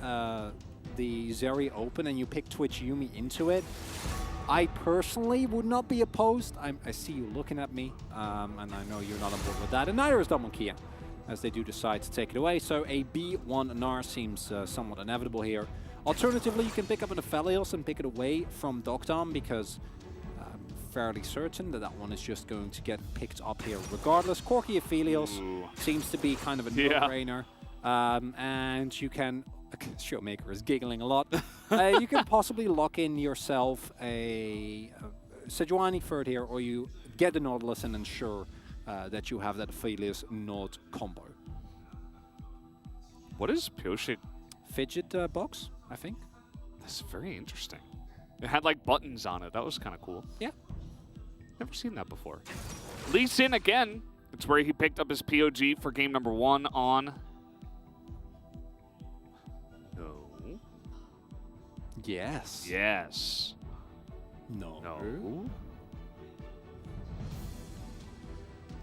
Zeri open and you pick Twitch Yumi into it, I personally would not be opposed. I see you looking at me, and I know you're not on board with that, and neither is Dalmonkia, as they do decide to take it away. So a B1 Gnar seems somewhat inevitable here. Alternatively, you can pick up an Aphelios and pick it away from Dokdam, because fairly certain that that one is just going to get picked up here regardless. Corki Aphelios seems to be kind of a no-brainer. And you can... Showmaker is giggling a lot. You can possibly lock in yourself a Sejuani third here, or you get the Nautilus and ensure that you have that Aphelios Nod combo. What is Pioshik? Fidget box, I think. That's very interesting. It had like buttons on it. That was kind of cool. Yeah. Never seen that before. Lee Sin again. It's where he picked up his POG for game number 1 on... No. Yes. Yes. No. No.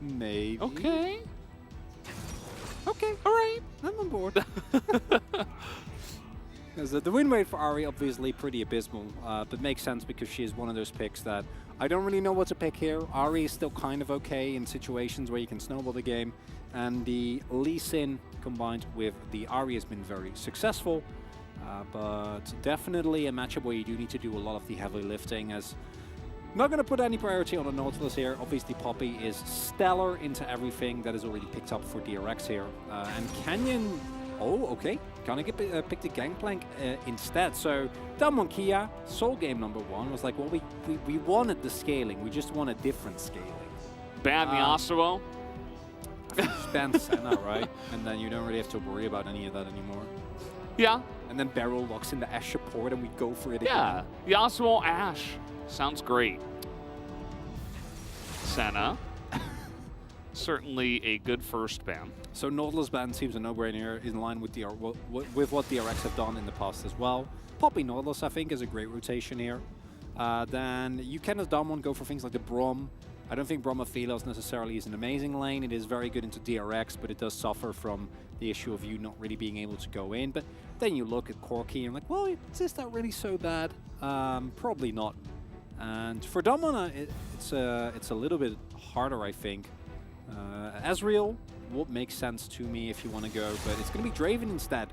Maybe. Okay. Okay. All right. I'm on board. Because the win rate for Ahri obviously pretty abysmal, but makes sense because she is one of those picks that I don't really know what to pick here. Ahri is still kind of okay in situations where you can snowball the game, and the Lee Sin combined with the Ahri has been very successful, but definitely a matchup where you do need to do a lot of the heavy lifting, as I'm not going to put any priority on the Nautilus here. Obviously Poppy is stellar into everything that is already picked up for DRX here, and Canyon... Oh, okay. Gonna get picked a Gangplank instead. So Dalmonkia, Soul game number 1, was like, well, we wanted the scaling. We just want a different scaling. Ban Yasuo. Just ban Senna, right? And then you don't really have to worry about any of that anymore. Yeah. And then Beryl locks in the Ashe support and we go for it yeah. again. Yasuo Ashe. Sounds great. Senna. certainly a good first ban. So Nautilus ban seems a no-brainer in line with with what DRX have done in the past as well. Poppy Nautilus, I think, is a great rotation here. Then you can, as Damwon, go for things like the Brom. I don't think Bromophilos necessarily is an amazing lane. It is very good into DRX, but it does suffer from the issue of you not really being able to go in. But then you look at Corki and you're like, well, is that really so bad? Probably not. And for Damwon, it's a little bit harder, I think. Ezreal would make sense to me if you want to go, but it's going to be Draven instead.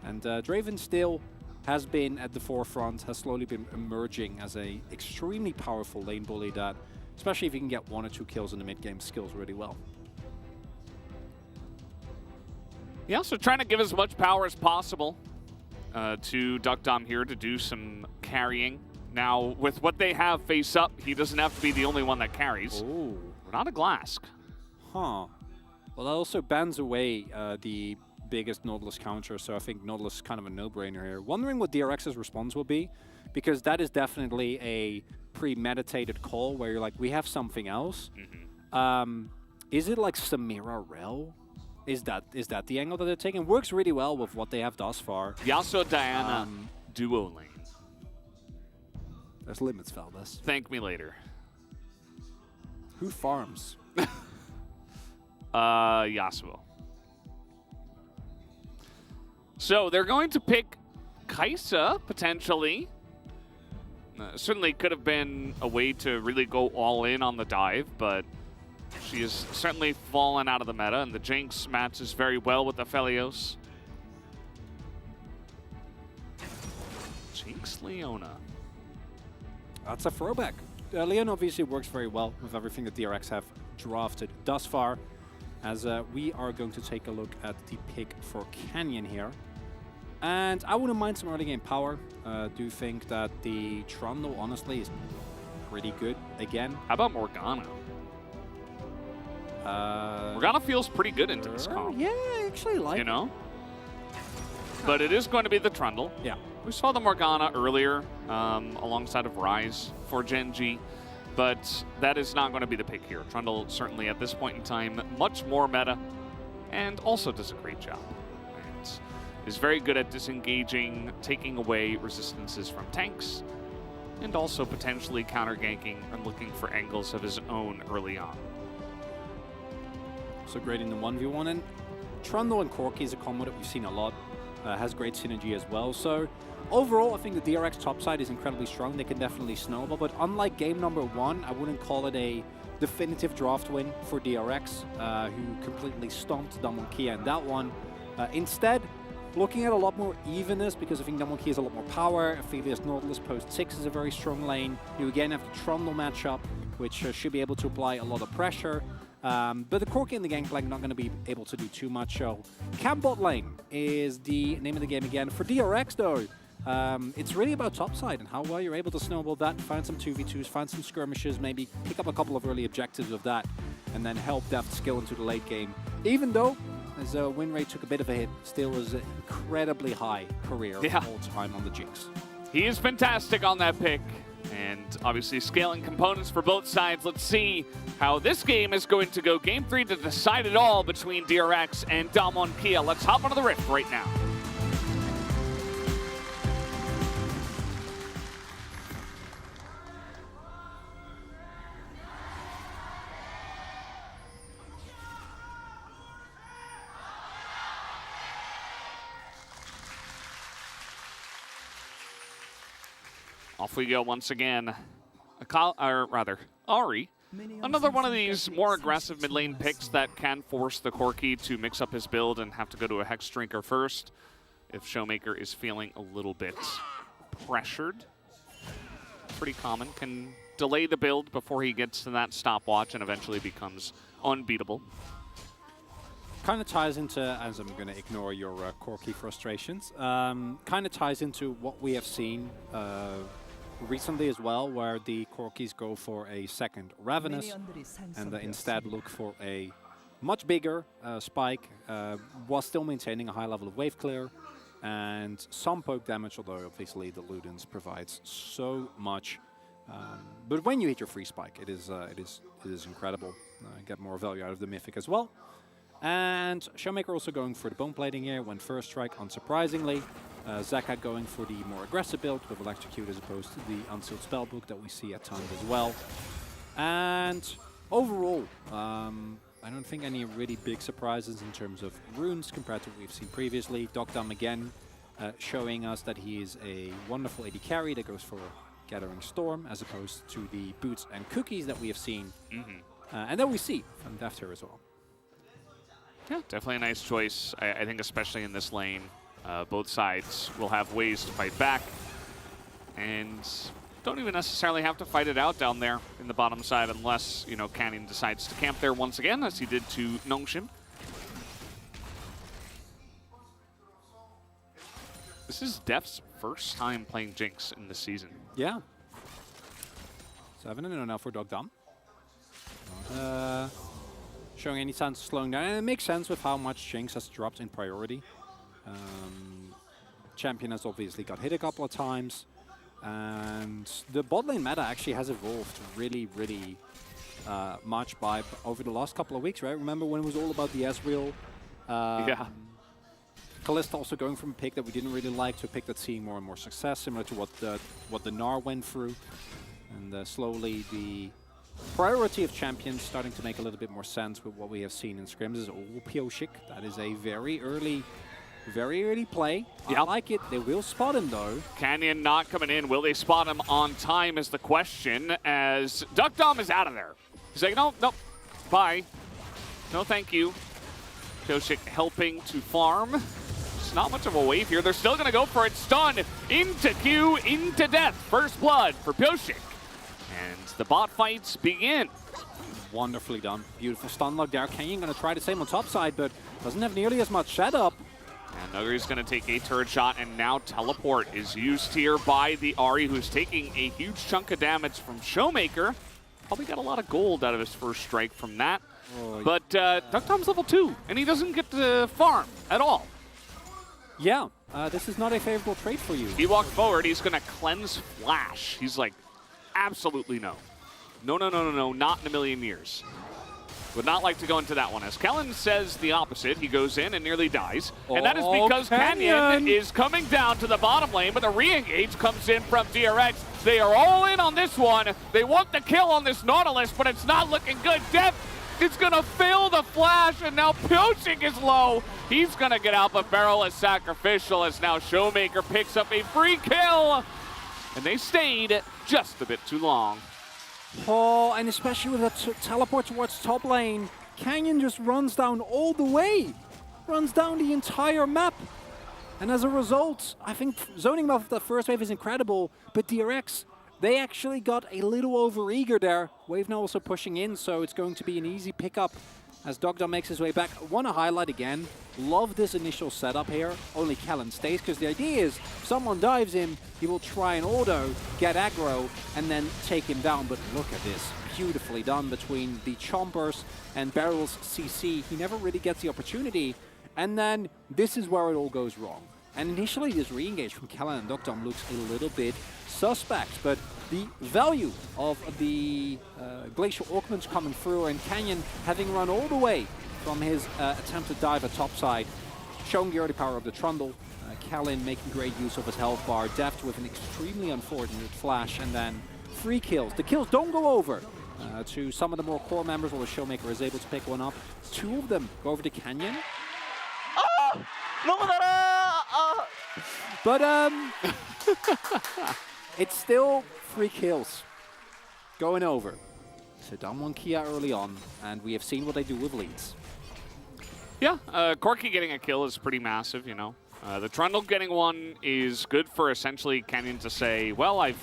And Draven still has been at the forefront, has slowly been emerging as a extremely powerful lane bully that, especially if you can get 1 or 2 kills in the mid game, skills really well. Yeah, so trying to give as much power as possible to Duckdom here to do some carrying. Now, with what they have face up, he doesn't have to be the only one that carries. Ooh. Not a Glask. Huh. Well, that also bans away the biggest Nautilus counter, so I think Nautilus is kind of a no-brainer here. Wondering what DRX's response will be, because that is definitely a premeditated call where you're like, we have something else. Is it like Samira Rel? Is that the angle that they're taking? Works really well with what they have thus far. Yasuo Diana duo lane. There's limits, Valdez. Thank me later. Who farms? Yasuo. So they're going to pick Kai'Sa, potentially. Certainly could have been a way to really go all in on the dive, but she has certainly fallen out of the meta, and the Jinx matches very well with Aphelios. Jinx Leona. That's a throwback. Leona obviously works very well with everything that DRX have drafted thus far, as we are going to take a look at the pick for Canyon here. And I wouldn't mind some early game power. Do think that the Trundle, honestly, is pretty good again. How about Morgana? Morgana feels pretty good into this comp. Yeah, I actually like it. But it is going to be the Trundle. Yeah. We saw the Morgana earlier alongside of Ryze for Gen G, but that is not going to be the pick here. Trundle certainly at this point in time much more meta and also does a great job. And is very good at disengaging, taking away resistances from tanks, and also potentially counter-ganking and looking for angles of his own early on. So great in the 1v1, and Trundle and Corki is a combo that we've seen a lot. Has great synergy as well. So overall, I think the DRX top side is incredibly strong. They can definitely snowball, but unlike game number 1, I wouldn't call it a definitive draft win for DRX, who completely stomped Damwon Kia in that one. Instead, looking at a lot more evenness, because I think Damwon Kia has a lot more power. Aphelios Nautilus post 6 is a very strong lane. You again have the Trundle matchup, which should be able to apply a lot of pressure. But the Corki and the Gangplank not going to be able to do too much. So camp bot lane is the name of the game again. For DRX though, it's really about topside and how well you're able to snowball that, find some 2v2s, find some skirmishes, maybe pick up a couple of early objectives of that, and then help Deft skill into the late game. Even though his win rate took a bit of a hit, still was an incredibly high career all time on the Jinx. He is fantastic on that pick. And obviously scaling components for both sides. Let's see how this game is going to go. Game 3 to decide it all between DRX and Damwon Kia. Let's hop onto the Rift right now. Off we go once again. Ahri. Another one of these more aggressive mid lane picks that can force the Corki to mix up his build and have to go to a Hex Drinker first if Showmaker is feeling a little bit pressured. Pretty common. Can delay the build before he gets to that stopwatch and eventually becomes unbeatable. Kind of ties into, as I'm going to ignore your Corki frustrations, kind of ties into what we have seen recently as well, where the Corkis go for a second Ravenous and instead look for a much bigger spike while still maintaining a high level of wave clear and some poke damage, although obviously the Ludens provides so much. But when you hit your free spike, it is incredible. get more value out of the Mythic as well. And Showmaker also going for the bone plating here, went first strike, unsurprisingly. Zeka going for the more aggressive build with Electrocute as opposed to the Unsealed Spellbook that we see at times as well. And overall, I don't think any really big surprises in terms of runes compared to what we've seen previously. Dogdom again showing us that he is a wonderful AD carry that goes for Gathering Storm as opposed to the boots and cookies that we have seen. And that we see from Deft here as well. Yeah, definitely a nice choice. I think especially in this lane, both sides will have ways to fight back. And don't even necessarily have to fight it out down there in the bottom side unless, you know, Canyon decides to camp there once again, as he did to Nongshim. This is Deft's first time playing Jinx in this season. Yeah. 7-0 now for Dogdom. Showing any signs of slowing down, and it makes sense with how much Jinx has dropped in priority. Champion has obviously got hit a couple of times, and the bot lane meta actually has evolved really, really much over the last couple of weeks, right? Remember when it was all about the Ezreal? Yeah. Kalista also going from a pick that we didn't really like to a pick that's seeing more and more success, similar to what the Gnar went through. And slowly the priority of champions starting to make a little bit more sense with what we have seen in scrims is all Pioshik. That is a very early play. Yep. I like it. They will spot him though. Canyon not coming in. Will they spot him on time is the question, as Dogdom is out of there. He's like, no, bye. No, thank you. Pioshik helping to farm. It's not much of a wave here. They're still going to go for it. Stun into Q, into death. First blood for Pioshik. And the bot fights begin. Wonderfully done. Beautiful stun lock there. Canyon going to try the same on top side, but doesn't have nearly as much setup. And Nuggery's going to take a turret shot, and now Teleport is used here by the Ahri, who's taking a huge chunk of damage from Showmaker. Probably got a lot of gold out of his first strike from that. Oh, but Dogdom's level 2, and he doesn't get to farm at all. Yeah, this is not a favorable trade for you. He walked forward. He's going to cleanse Flash. He's like, absolutely no. No, not in a million years. Would not like to go into that one. As Kellen says the opposite, he goes in and nearly dies. And that is because Canyon is coming down to the bottom lane, but the re-engage comes in from DRX. They are all in on this one. They want the kill on this Nautilus, but it's not looking good. Deft is going to fail the flash, and now Pioshik is low. He's going to get out, but Barrel is sacrificial as now Showmaker picks up a free kill. And they stayed just a bit too long. Oh, and especially with that teleport towards top lane, Canyon just runs down all the way. Runs down the entire map. And as a result, I think zoning off the first wave is incredible, but DRX, they actually got a little over-eager there. Wave now also pushing in, so it's going to be an easy pickup as Dogdom makes his way back. I want to highlight again, love this initial setup here. Only Kellen stays, because the idea is if someone dives him, he will try and auto, get aggro, and then take him down. But look at this, beautifully done between the Chompers and Barrel's CC. He never really gets the opportunity, and then this is where it all goes wrong. And initially this re-engage from Kellen and Dogdom looks a little bit suspect, but the value of the Glacial Augments coming through and Canyon having run all the way from his attempted dive at topside, showing the early power of the Trundle. Kellen making great use of his health bar, Deft with an extremely unfortunate flash, and then 3 kills. The kills don't go over to some of the more core members, while the Showmaker is able to pick one up. 2 of them go over to Canyon. But it's still 3 kills going over. So down 1 Kia early on, and we have seen what they do with leads. Yeah, Corki getting a kill is pretty massive, you know. The Trundle getting one is good for essentially Canyon to say, well, I've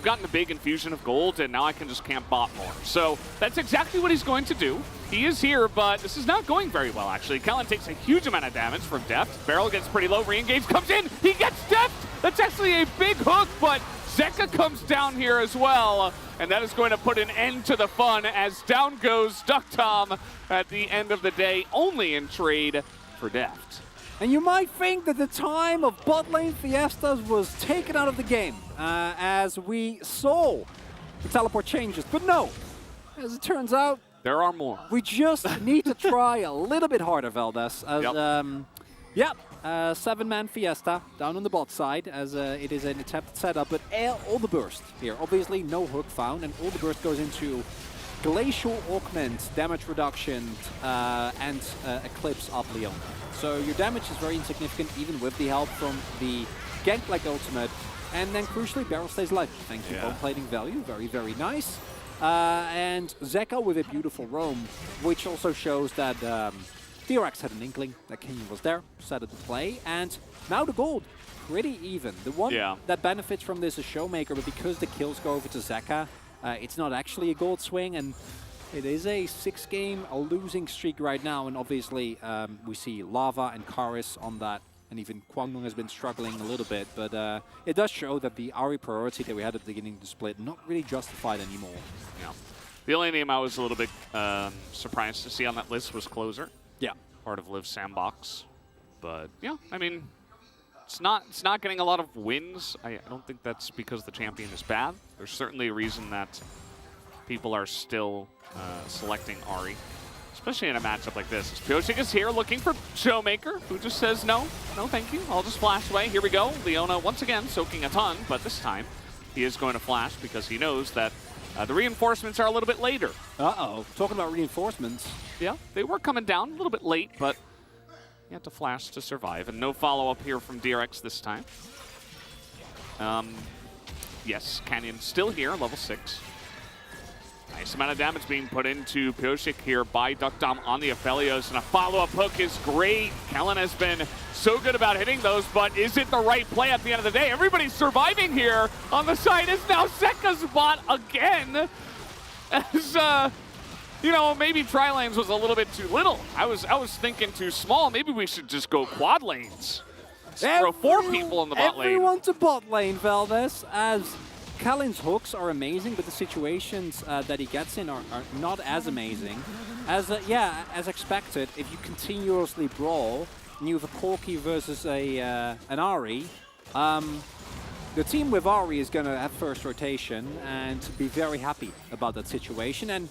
gotten a big infusion of gold, and now I can just camp bot more. So that's exactly what he's going to do. He is here, but this is not going very well, actually. Kellen takes a huge amount of damage from Deft. Barrel gets pretty low, re-engage comes in, he gets Deft! That's actually a big hook, but Zeka comes down here as well, and that is going to put an end to the fun as down goes Dogdom at the end of the day, only in trade for Deft. And you might think that the time of bot lane fiestas was taken out of the game as we saw the teleport changes, but no. As it turns out, There are more. We just need to try a little bit harder, Valdez. As, seven-man Fiesta down on the bot side, as it is an attempted setup, but all the burst here. Obviously, no hook found, and all the burst goes into Glacial Augment, damage reduction, and Eclipse up Leona. So your damage is very insignificant, even with the help from the Gangplank ultimate. And then, crucially, Barrel stays alive. Thanks to bone plating value. Very, very nice. And Zeka with a beautiful roam, which also shows that DRX had an inkling that Kenyon was there, set it to play, and now the gold, pretty even. The one that benefits from this is Showmaker, but because the kills go over to Zeka, it's not actually a gold swing, and it is a 6-game losing streak right now, and obviously we see Lava and Karis on that, and even Kwangdong has been struggling a little bit, but it does show that the Ahri priority that we had at the beginning of the split not really justified anymore. Yeah. The only name I was a little bit surprised to see on that list was Closer. Yeah. Part of Liv Sandbox. But yeah, I mean, it's not getting a lot of wins. I don't think that's because the champion is bad. There's certainly a reason that people are still selecting Ahri, especially in a matchup like this. Pyosik is here looking for Showmaker, who just says no, no thank you, I'll just flash away. Here we go, Leona once again soaking a ton, but this time he is going to flash because he knows that the reinforcements are a little bit later. Uh-oh, talking about reinforcements. Yeah, they were coming down a little bit late, but you have to flash to survive, and no follow-up here from DRX this time. Yes, Canyon still here, level 6. Nice amount of damage being put into Pyosik here by Duckdom on the Aphelios, and a follow-up hook is great. Kellen has been so good about hitting those, but is it the right play at the end of the day? Everybody's surviving here. On the side is now Zeka's bot again. As, you know, maybe tri-lanes was a little bit too little. I was thinking too small. Maybe we should just go quad lanes. Throw 4 people in the bot lane. Everyone to bot lane, Valdez, as Kallin's hooks are amazing, but the situations that he gets in are not as amazing. As as expected, if you continuously brawl, and you have a Corki versus an Ahri, the team with Ahri is going to have first rotation and be very happy about that situation. And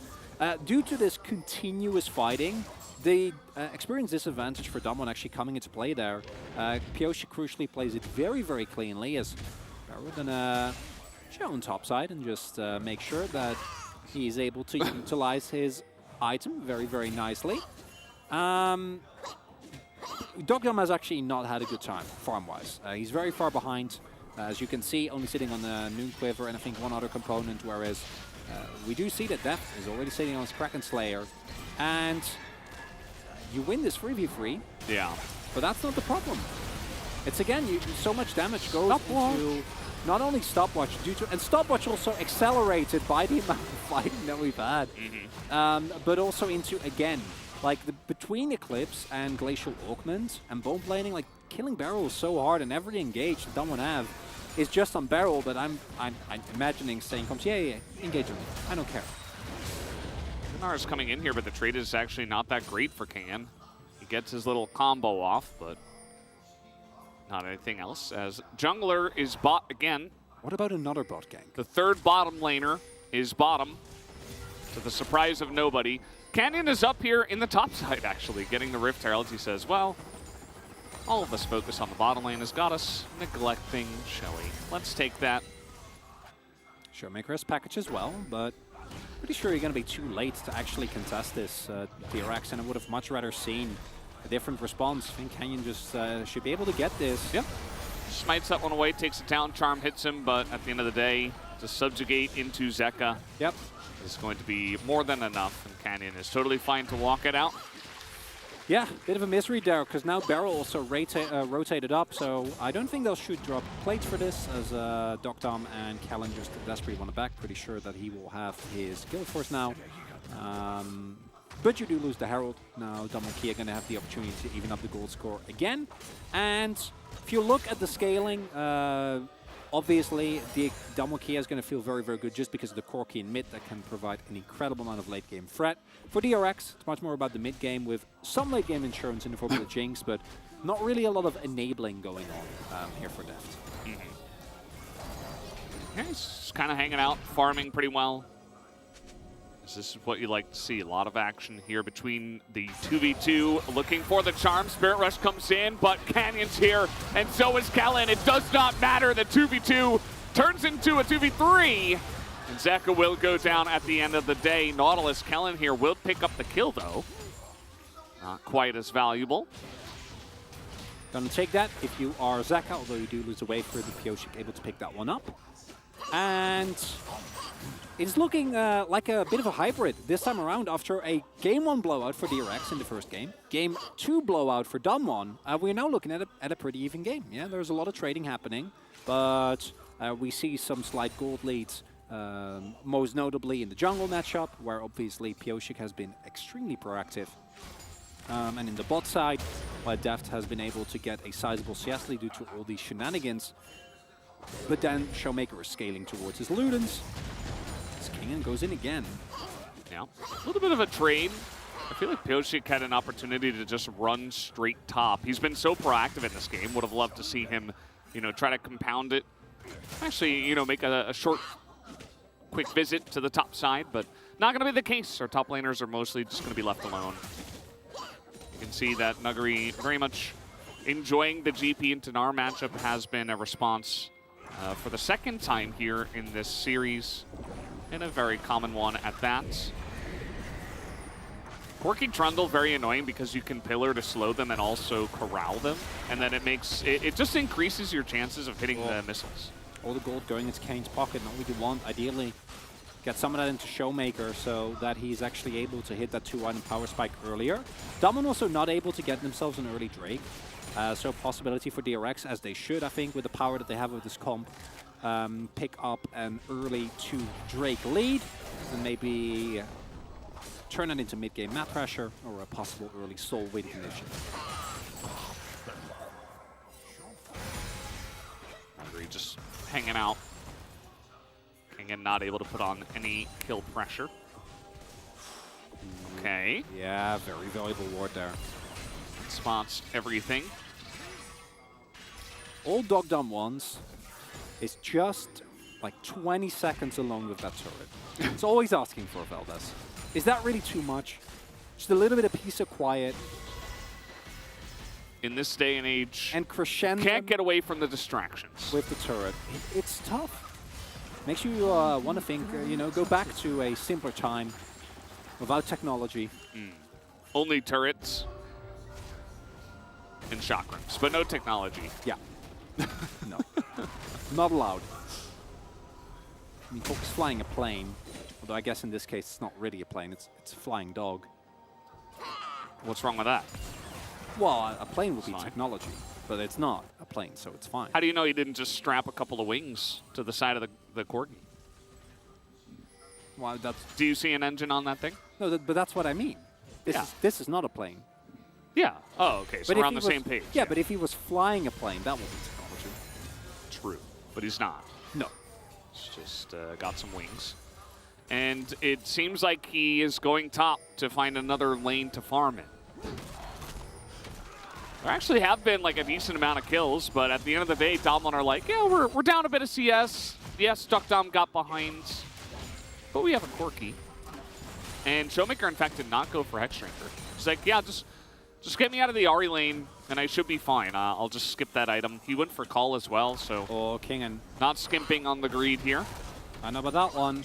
due to this continuous fighting, the experience disadvantage for Damwon actually coming into play there. Pyosik crucially plays it very, very cleanly, as we're going to show on top side and just make sure that he's able to utilize his item very, very nicely. Dogdom has actually not had a good time farm-wise. He's very far behind, as you can see, only sitting on the Noon Quiver and I think one other component, whereas we do see that Deft is already sitting on his Kraken Slayer, and you win this 3v3. Yeah. But that's not the problem. It's again, so much damage goes into not only Stopwatch, and Stopwatch also accelerated by the amount of fighting that we've had, but also into, again, like between Eclipse and Glacial Augment and Bone Plating, like killing Barrel is so hard, and every engage that Damwon have is just on Barrel, but I'm imagining saying, yeah, engage him. I don't care. Gunnar is coming in here, but the trade is actually not that great for Can. He gets his little combo off, but not anything else, as Jungler is bot again. What about another bot gank? The third bottom laner is bottom, to the surprise of nobody. Canyon is up here in the top side, actually, getting the Rift Herald. He says, well, all of us focus on the bottom lane has got us neglecting Shelly. Let's take that. Showmaker has package as well, but pretty sure you're going to be too late to actually contest this DRX, and I would have much rather seen a different response. I think Canyon just should be able to get this. Yep. Smites that one away, takes it down, Charm hits him, but at the end of the day, to subjugate into Zeka is going to be more than enough, and Canyon is totally fine to walk it out. Yeah, bit of a misery there, because now Barrel also rotated up, so I don't think they'll shoot drop plates for this, as Dogdom and Kellen just desperately want it back. Pretty sure that he will have his Guild Force now. But you do lose the Herald. Now Damwon are going to have the opportunity to even up the gold score again. And if you look at the scaling, obviously the Damwon is going to feel very, very good just because of the Corki in mid that can provide an incredible amount of late game threat. For DRX, it's much more about the mid game with some late game insurance in the form of the Jinx, but not really a lot of enabling going on here for Deft. Yeah, he's kind of hanging out, farming pretty well. This is what you like to see. A lot of action here between the 2v2. Looking for the charm. Spirit Rush comes in, but Canyon's here, and so is Kellen. It does not matter. The 2v2 turns into a 2v3. And Zeka will go down at the end of the day. Nautilus Kellen here will pick up the kill, though. Not quite as valuable. Gonna take that if you are Zeka, although you do lose away for the Pioshik, able to pick that one up. And it's looking like a bit of a hybrid this time around after a Game 1 blowout for DRX in the first game. Game 2 blowout for Damwon. We're now looking at a pretty even game. Yeah, there's a lot of trading happening, but we see some slight gold leads. Most notably in the jungle matchup, where obviously Pioshik has been extremely proactive. And in the bot side, where Deft has been able to get a sizable CS lead due to all these shenanigans. But then Showmaker is scaling towards his Ludens. Kingen goes in again. Yeah, a little bit of a trade. I feel like Pioshik had an opportunity to just run straight top. He's been so proactive in this game. Would have loved to see him, you know, try to compound it. Actually, you know, make a short, quick visit to the top side, but not going to be the case. Our top laners are mostly just going to be left alone. You can see that Nuguri very much enjoying the GP and Tanar matchup has been a response for the second time here in this series, and a very common one at that. Quirky Trundle, very annoying because you can pillar to slow them and also corral them, and then it just increases your chances of hitting the missiles. All the gold going into Kane's pocket, not what you want. Ideally, get some of that into Showmaker so that he's actually able to hit that 2-item power spike earlier. Damwon also not able to get themselves an early Drake. So possibility for DRX, as they should, I think, with the power that they have with this comp, pick up an early 2 Drake lead, and maybe turn it into mid-game map pressure or a possible early soul win condition. Just hanging out. Kingen not able to put on any kill pressure. Okay. Yeah, very valuable ward there. Spots everything. All Dog Dumb ones is just like 20 seconds along with that turret. It's always asking for Veldes. Is that really too much? Just a little bit of peace of quiet. In this day and age, and crescendo can't get away from the distractions with the turret. It's tough. Makes you want to think, you know, go back to a simpler time without technology. Only turrets and chakrams, but no technology. Yeah. No. Not allowed. I mean, Hulk's flying a plane, although I guess in this case it's not really a plane, it's a flying dog. What's wrong with that? Well, a plane would be technology, but it's not a plane, so it's fine. How do you know he didn't just strap a couple of wings to the side of the Corgi? Well, do you see an engine on that thing? No, but that's what I mean. This is not a plane. Yeah. Oh, okay. So we're on the same page. Yeah, but if he was flying a plane, that would be technology. True, but he's not. No. He's just got some wings. And it seems like he is going top to find another lane to farm in. There actually have been like a decent amount of kills, but at the end of the day, Damwon are like, yeah, we're down a bit of CS. Yes, Duckdom got behind, but we have a Corki. And Showmaker, in fact, did not go for Hexdrinker. He's like, yeah, just get me out of the Ahri lane, and I should be fine. I'll just skip that item. He went for call as well, so Kingen not skimping on the greed here. I know about that one.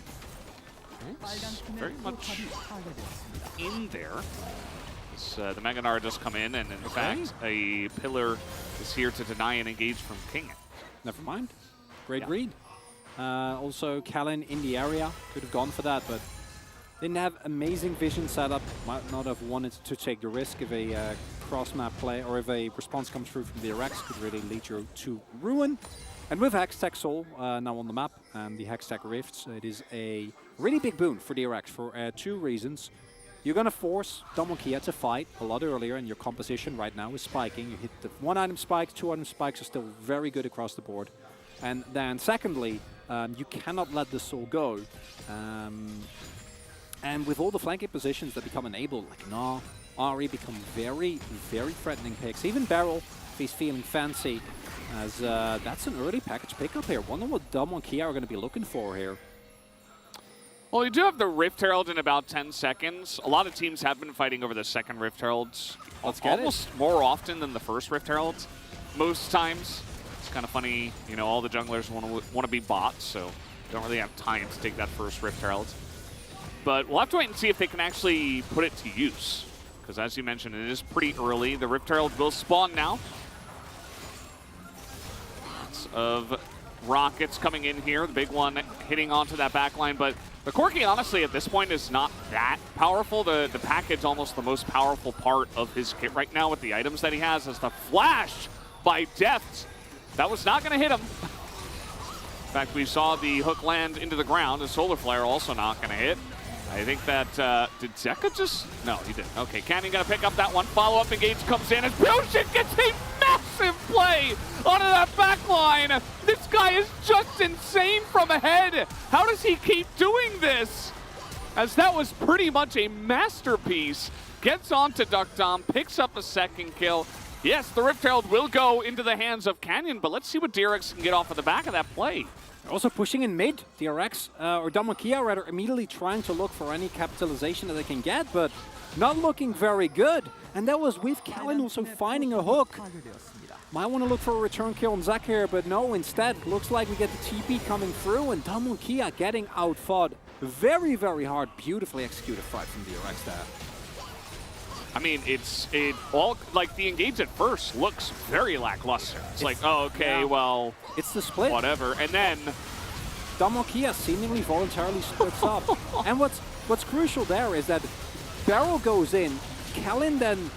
It's very much in there. The Mega Gnar does come in, and in fact, a pillar is here to deny an engage from Kingen. Never mind. Great read. Also, Kellen in the area. Could have gone for that, but didn't have amazing vision setup. Might not have wanted to take the risk if a cross-map play or if a response comes through from the DRX could really lead you to ruin. And with Hextech Soul now on the map and the Hextech Rifts, it is a really big boon for DRX for 2 reasons. You're going to force Damwon Kia to fight a lot earlier, and your composition right now is spiking. You hit the 1-item spikes, 2-item spikes are still very good across the board. And then secondly, you cannot let the Soul go. And with all the flanking positions that become enabled, like Gnar, Ahri become very, very threatening picks. Even Beryl, if he's feeling fancy, as that's an early package pickup here. Wonder what Damwon Kia are going to be looking for here. Well, you do have the Rift Herald in about 10 seconds. A lot of teams have been fighting over the second Rift Heralds almost more often than the first Rift Heralds. Most times. It's kind of funny, you know, all the junglers want to be bots, so don't really have time to take that first Rift Herald. But we'll have to wait and see if they can actually put it to use. Because as you mentioned, it is pretty early. The Rift Herald will spawn now. Lots of rockets coming in here. The big one hitting onto that backline, but the Corki, honestly, at this point is not that powerful. The package, almost the most powerful part of his kit right now with the items that he has, is the flash by Deft. That was not going to hit him. In fact, we saw the hook land into the ground. The Solar Flare also not going to hit. I think that, did Zeka just? No, he didn't. Okay, Canyon going to pick up that one. Follow-up engage comes in as Pyosik gets a massive play onto that back line. This guy is just insane from ahead. How does he keep doing this? As that was pretty much a masterpiece. Gets onto Duckdom, picks up a second kill. Yes, the Rift Herald will go into the hands of Canyon, but let's see what DRX can get off of the back of that play. Also pushing in mid, DRX, or Damokia rather, immediately trying to look for any capitalization that they can get, but not looking very good. And that was with Kalin also finding a hook. Might want to look for a return kill on Zach here, but no, instead, looks like we get the TP coming through, and Damokia getting outfought. Very, very hard, beautifully executed fight from DRX there. I mean, it all, like, the engage at first looks very lackluster. It's like, oh, okay, well, it's the split. Whatever. And then Damokia seemingly voluntarily splits up. And what's crucial there is that Barrel goes in, Kalin then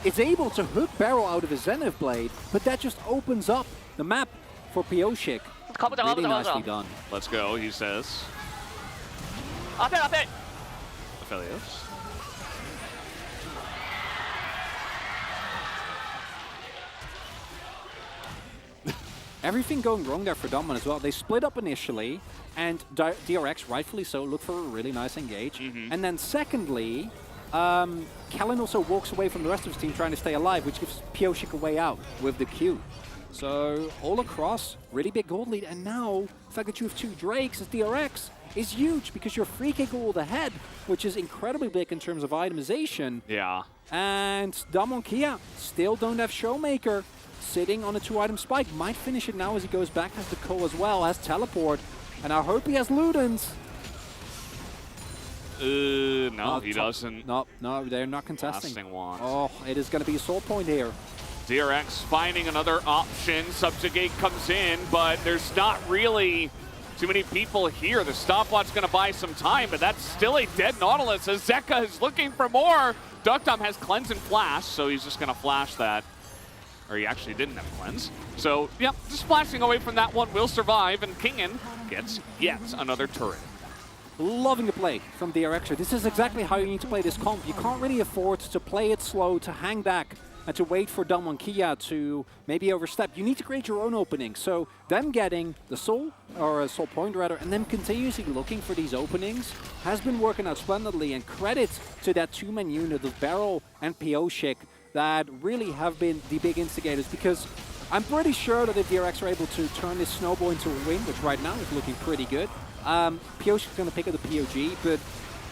is able to hook Barrel out of his Zenith Blade, but that just opens up the map for Pyosik. Really nicely done. Let's go, he says. 앞에. Aphelios. Everything going wrong there for Domon as well. They split up initially, and DRX, rightfully so, look for a really nice engage. And then secondly, Kalin also walks away from the rest of his team trying to stay alive, which gives Pyosik a way out with the Q. So all across, really big gold lead. And now, the fact that you have two Drakes as DRX is huge because you're 3k gold ahead, which is incredibly big in terms of itemization. Yeah. And Damokia still don't have Showmaker. Sitting on a 2-item spike, might finish it now as he goes back, has the Ko as well, has Teleport, and I hope he has Ludens. No, he doesn't. No, they're not contesting. Lasting Wand. Oh, it is going to be a soul point here. DRX finding another option. Subjugate comes in, but there's not really too many people here. The stopwatch's going to buy some time, but that's still a dead Nautilus as Zeka is looking for more. Duckdom has Cleanse and Flash, so he's just going to flash that. Or he actually didn't have Cleanse. So, yep, just flashing away from that one will survive, and Kingen gets yet another turret. Loving the play from DRX. This is exactly how you need to play this comp. You can't really afford to play it slow, to hang back, and to wait for Damokia to maybe overstep. You need to create your own opening. So them getting the soul, or a soul point rather, and then continuously looking for these openings has been working out splendidly, and credit to that two-man unit of Barrel and Pyosik that really have been the big instigators, because I'm pretty sure that if DRX are able to turn this snowball into a win, which right now is looking pretty good, Pyosik is going to pick up the POG, but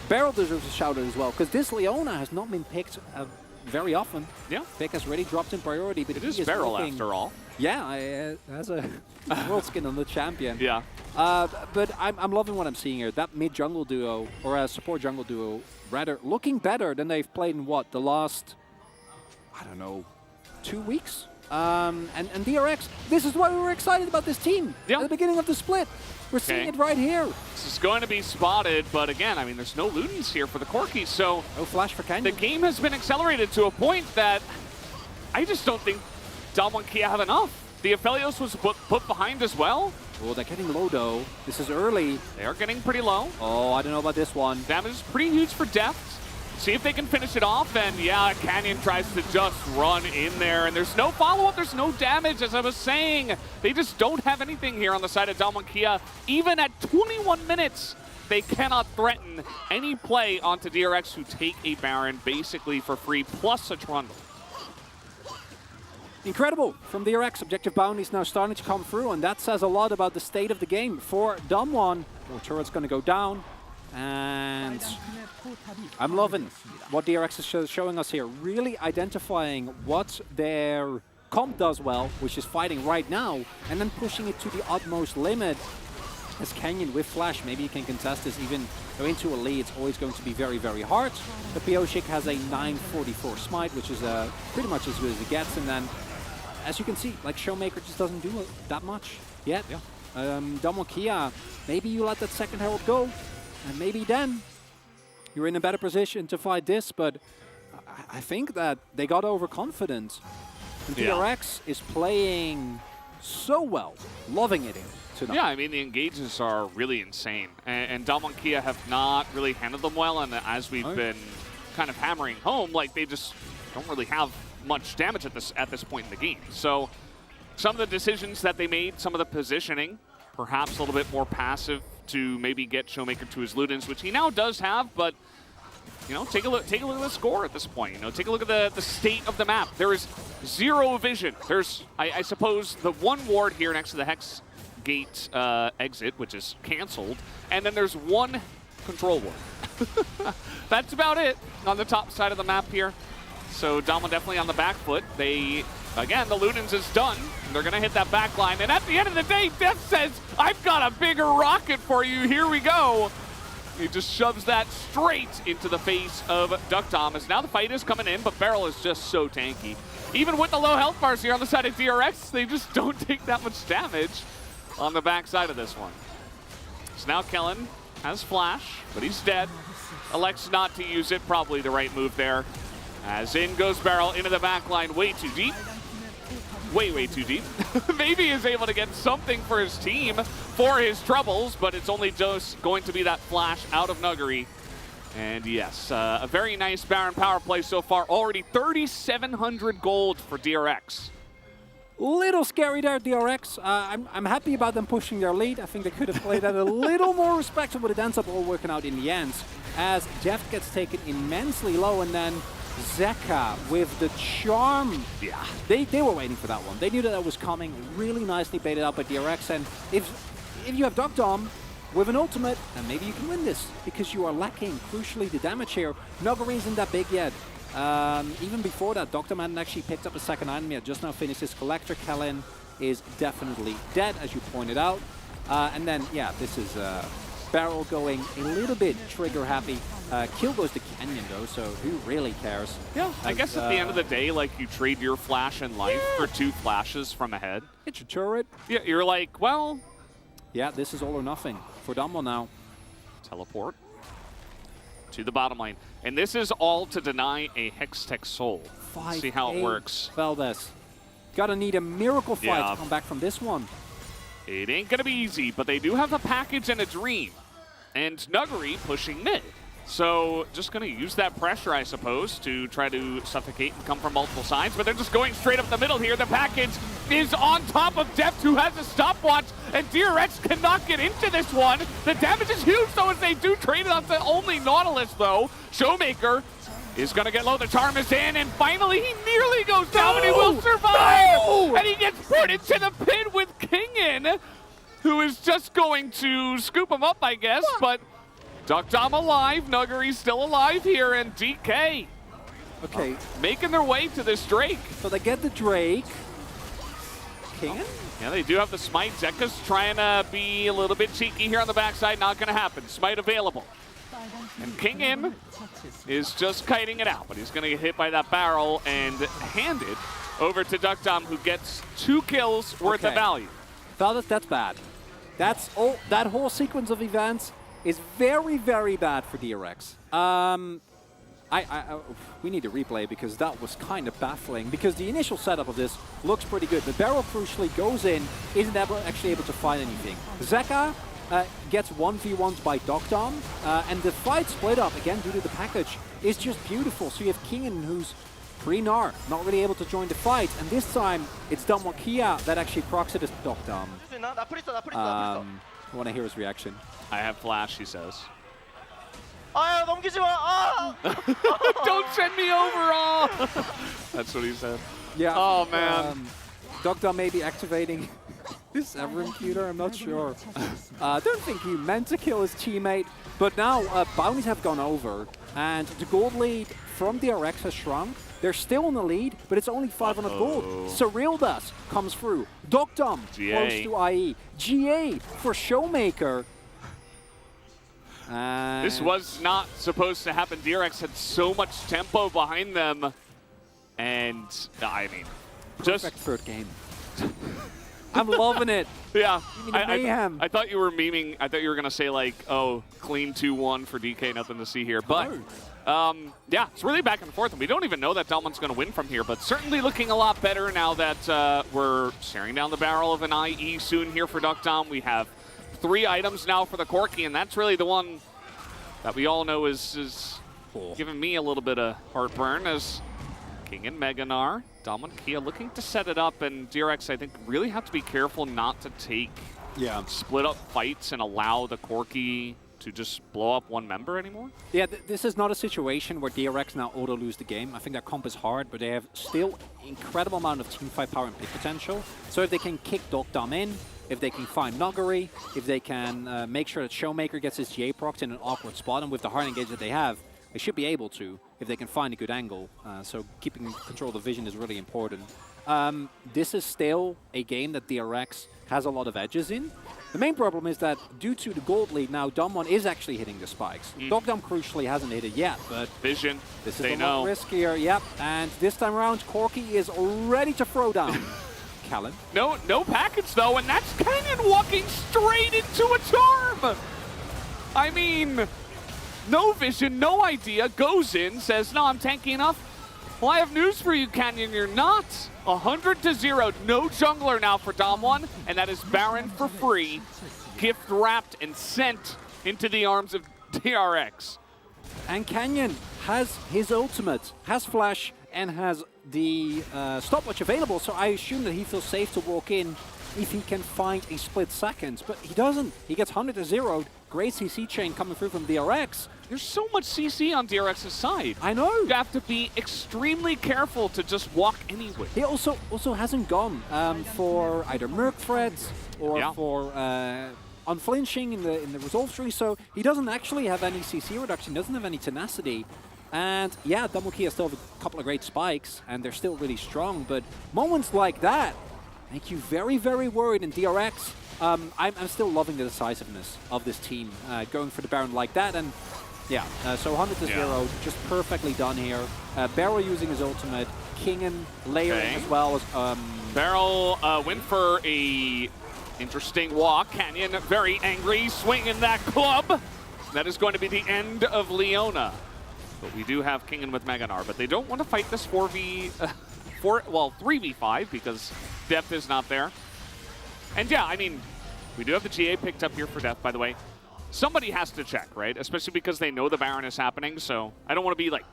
Barrel deserves a shout out as well, because this Leona has not been picked very often. Yeah. Pick has really dropped in priority, but it is Barrel after all. Yeah, has a world skin on the champion. Yeah. But I'm loving what I'm seeing here. That mid-jungle duo, or a support jungle duo, rather, looking better than they've played in what, the last, I don't know, 2 weeks? And DRX, this is why we were excited about this team at the beginning of the split. We're seeing it right here. This is going to be spotted, but again, I mean, there's no Ludens here for the Corkies, so no flash for Canyon. The game has been accelerated to a point that I just don't think Damokia have enough. The Aphelios was put behind as well. Oh, they're getting low though. This is early. They are getting pretty low. Oh, I don't know about this one. Damage is pretty huge for Deft. See if they can finish it off, and yeah, Canyon tries to just run in there, and there's no follow-up, there's no damage, as I was saying. They just don't have anything here on the side of Damokia. Even at 21 minutes, they cannot threaten any play onto DRX, who take a Baron basically for free, plus a Trundle. Incredible from DRX. Objective bounties now starting to come through, and that says a lot about the state of the game for Damwon. Well, turret's going to go down. And I'm loving what DRX is showing us here, really identifying what their comp does well, which is fighting right now, and then pushing it to the utmost limit. As Canyon with Flash, maybe you can contest this, even though into a lead, it's always going to be very, very hard. The Pioshik has a 944 smite, which is pretty much as good as it gets, and then, as you can see, like, Showmaker just doesn't do that much yet. Yeah. Damokia, maybe you let that second Herald go, and maybe then you're in a better position to fight this, but I think that they got overconfident. And DRX is playing so well, loving it tonight. Yeah, I mean, the engages are really insane. And Damokia have not really handled them well, and as we've been kind of hammering home, like, they just don't really have much damage at this point in the game. So some of the decisions that they made, some of the positioning, perhaps a little bit more passive to maybe get Showmaker to his Ludens, which he now does have, but you know, take a look at the score at this point. You know, take a look at the state of the map. There is zero vision. There's, I suppose, the one ward here next to the Hex Gate exit, which is canceled, and then there's one control ward. That's about it on the top side of the map here. So Dama definitely on the back foot. They, again, the Ludens is done. They're going to hit that back line. And at the end of the day, Death says, I've got a bigger rocket for you. Here we go. He just shoves that straight into the face of Duckdom. As now the fight is coming in, but Beryl is just so tanky. Even with the low health bars here on the side of DRX, they just don't take that much damage on the back side of this one. So now Kellen has Flash, but he's dead. Elects not to use it. Probably the right move there. As in goes Beryl into the back line, way too deep. Way too deep. Maybe is able to get something for his team for his troubles, but it's only just going to be that flash out of Nuggery. And yes, a very nice Baron power play so far. Already 3,700 gold for DRX. Little scary there, DRX. I'm happy about them pushing their lead. I think they could have played that a little more respectful, but it ends up all working out in the end. As Jeff gets taken immensely low, and then Zeka with the charm. Yeah, they were waiting for that one. They knew that was coming. Really nicely baited out by DRX. And if you have Duckdom with an ultimate, then maybe you can win this, because you are lacking, crucially, the damage here. Nuggery isn't that big yet. Even before that, Duckdom hadn't actually picked up a second item yet. Just now finished his Collector. Kellen is definitely dead, as you pointed out. And then, yeah, this is Beryl going a little bit trigger happy. Kill goes to Canyon though, so who really cares? Yeah, I guess at the end of the day, like, you trade your flash in life for 2 flashes from ahead. It's your turret. Yeah, you're like, well... Yeah, this is all or nothing for Dumbo now. Teleport to the bottom lane. And this is all to deny a Hextech soul. See how it works. Valdez. Gotta need a miracle fight to come back from this one. It ain't gonna be easy, but they do have a package and a dream. And Nuggery pushing mid. So just going to use that pressure, I suppose, to try to suffocate and come from multiple sides. But they're just going straight up the middle here. The package is on top of Deft, who has a stopwatch. And DRX cannot get into this one. The damage is huge, though, as they do trade it off the only Nautilus, though. Showmaker is going to get low. The charm is in. And finally, he nearly goes down, and he will survive. And he gets put into the pit with Kingin, who is just going to scoop him up, I guess. But Duckdom alive, Nuggery's still alive here, and DK making their way to this Drake. So they get the Drake. Kingin? Yeah, they do have the smite. Zeka's trying to be a little bit cheeky here on the backside. Not going to happen. Smite available. And Kingin is just kiting it out, but he's going to get hit by that barrel and hand it over to Duckdom, who gets 2 kills worth of value. Fellas, that's bad. That's all. That whole sequence of events is very, very bad for DRX. We need a replay, because that was kind of baffling, because the initial setup of this looks pretty good. The barrel crucially goes in, isn't actually able to find anything. Zeka gets 1v1'd by Duckdom, and the fight split up, again, due to the package, is just beautiful. So you have Kingin, who's pre-Gnar, not really able to join the fight, and this time it's Damokia that actually procs it as Duckdom. I want to hear his reaction. I have flash, he says. Don't send me over! That's what he said. Yeah. Oh, man. Duckdom may be activating Is Severin cuter? I'm not sure. I don't think he meant to kill his teammate, but now bounties have gone over, and the gold lead from DRX has shrunk. They're still in the lead, but it's only 500 gold. Surrealdas comes through. Dogdom close to IE. GA for Showmaker. This was not supposed to happen. DRX had so much tempo behind them, and I mean, just perfect third game. I'm loving it. Yeah, mayhem. I thought you were memeing. I thought you were gonna say like, "Oh, clean 2-1 for DK, nothing to see here." But yeah, it's really back and forth, and we don't even know that Dalmon's gonna win from here. But certainly looking a lot better now that we're staring down the barrel of an IE soon here for Duckdom. We have 3 items now for the Corki, and that's really the one that we all know is giving me a little bit of heartburn as King and Meganar. Dom and Kia looking to set it up, and DRX, I think, really have to be careful not to take split up fights and allow the Corki to just blow up one member anymore. Yeah, this is not a situation where DRX now auto-lose the game. I think that comp is hard, but they have still incredible amount of team fight power and pick potential. So if they can kick Dogdom in, if they can find Nuggery, if they can make sure that Showmaker gets his GA procs in an awkward spot, and with the hard engage that they have, they should be able to, if they can find a good angle. So keeping control of the vision is really important. This is still a game that DRX has a lot of edges in. The main problem is that due to the gold lead now, Dom1 is actually hitting the spikes. Dogdom crucially hasn't hit it yet, but vision, this is a lot riskier. Yep, and this time around, Corki is ready to throw down. Callan. No package though, and that's Canyon walking straight into a charm. I mean, no vision, no idea, goes in, says, no, I'm tanky enough. Well, I have news for you, Canyon, you're not. 100-0, no jungler now for Dom1, and that is Baron for free, gift wrapped and sent into the arms of DRX. And Canyon has his ultimate, has flash, and has the stopwatch available, so I assume that he feels safe to walk in if he can find a split second, but he doesn't. He gets 100-0, great CC chain coming through from DRX. There's so much CC on DRX's side. I know. You have to be extremely careful to just walk anywhere. He also hasn't gone for either Merc threads or for unflinching in the resolve tree, so he doesn't actually have any CC reduction, doesn't have any tenacity. And yeah, Damokia still have a couple of great spikes, and they're still really strong, but moments like that make you very, very worried. In DRX, I'm still loving the decisiveness of this team, going for the Baron like that, and yeah, so 100-0, just perfectly done here. Barrel using his ultimate, Kingen layering as well as... Barrel went for a interesting walk. Canyon very angry, swinging that club. That is going to be the end of Leona. But we do have Kingen with Meganar, but they don't want to fight this 3v5 because Depth is not there. And yeah, I mean, we do have the GA picked up here for Depth, by the way. Somebody has to check, right? Especially because they know the Baron is happening, so I don't want to be like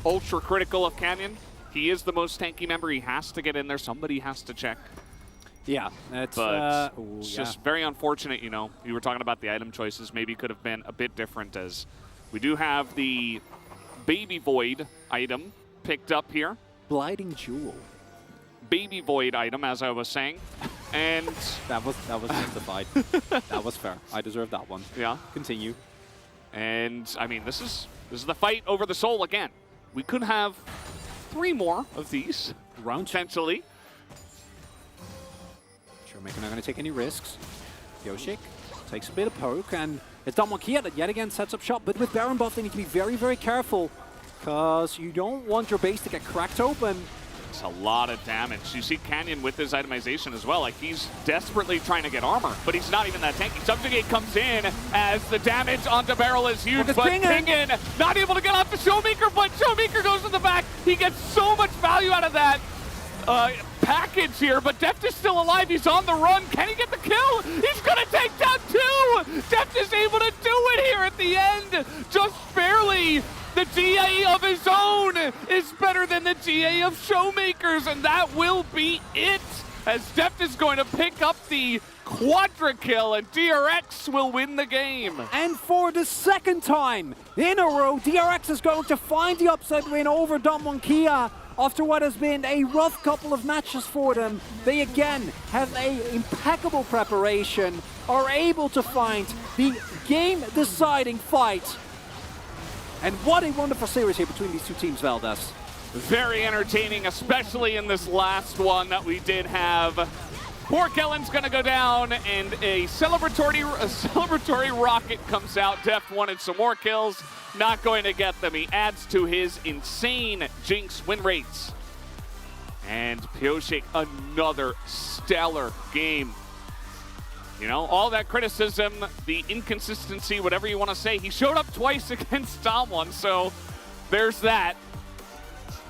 ultra critical of Canyon. He is the most tanky member. He has to get in there. Somebody has to check. Yeah, it's just very unfortunate, you know. You were talking about the item choices. Maybe could have been a bit different, as we do have the Baby Void item picked up here. Blinding Jewel. Baby Void item, as I was saying. And that was justified. That was fair. I deserve that one. Yeah. Continue. And I mean, this is the fight over the soul again. We could have 3 more of these round potentially. Showmaker not going to take any risks. Yoshik takes a bit of poke, and it's Damokia that yet again sets up shop. But with Baron buff, they need to be very, very careful, because you don't want your base to get cracked open. It's a lot of damage. You see Canyon with his itemization as well. Like, he's desperately trying to get armor, but he's not even that tanky. Subjugate comes in as the damage onto Barrel is huge, but Kingen not able to get off the Showmaker, but Showmaker goes to the back. He gets so much value out of that package here, but Deft is still alive. He's on the run. Can he get the kill? He's going to take down 2! Deft is able to do it here at the end, just barely. The GA of his own is better than the GA of Showmakers, and that will be it, as Deft is going to pick up the quadra kill, and DRX will win the game. And for the second time in a row, DRX is going to find the upset win over Damokia. after what has been a rough couple of matches for them, they again have a impeccable preparation, are able to find the game-deciding fight. And what a wonderful series here between these two teams, Valdez. Very entertaining, especially in this last one that we did have. Poor Kellen's gonna go down, and a celebratory rocket comes out. Deft wanted some more kills, not going to get them. He adds to his insane Jinx win rates. And Pioshik, another stellar game. You know, all that criticism, the inconsistency, whatever you want to say, he showed up twice against Damwon, so there's that.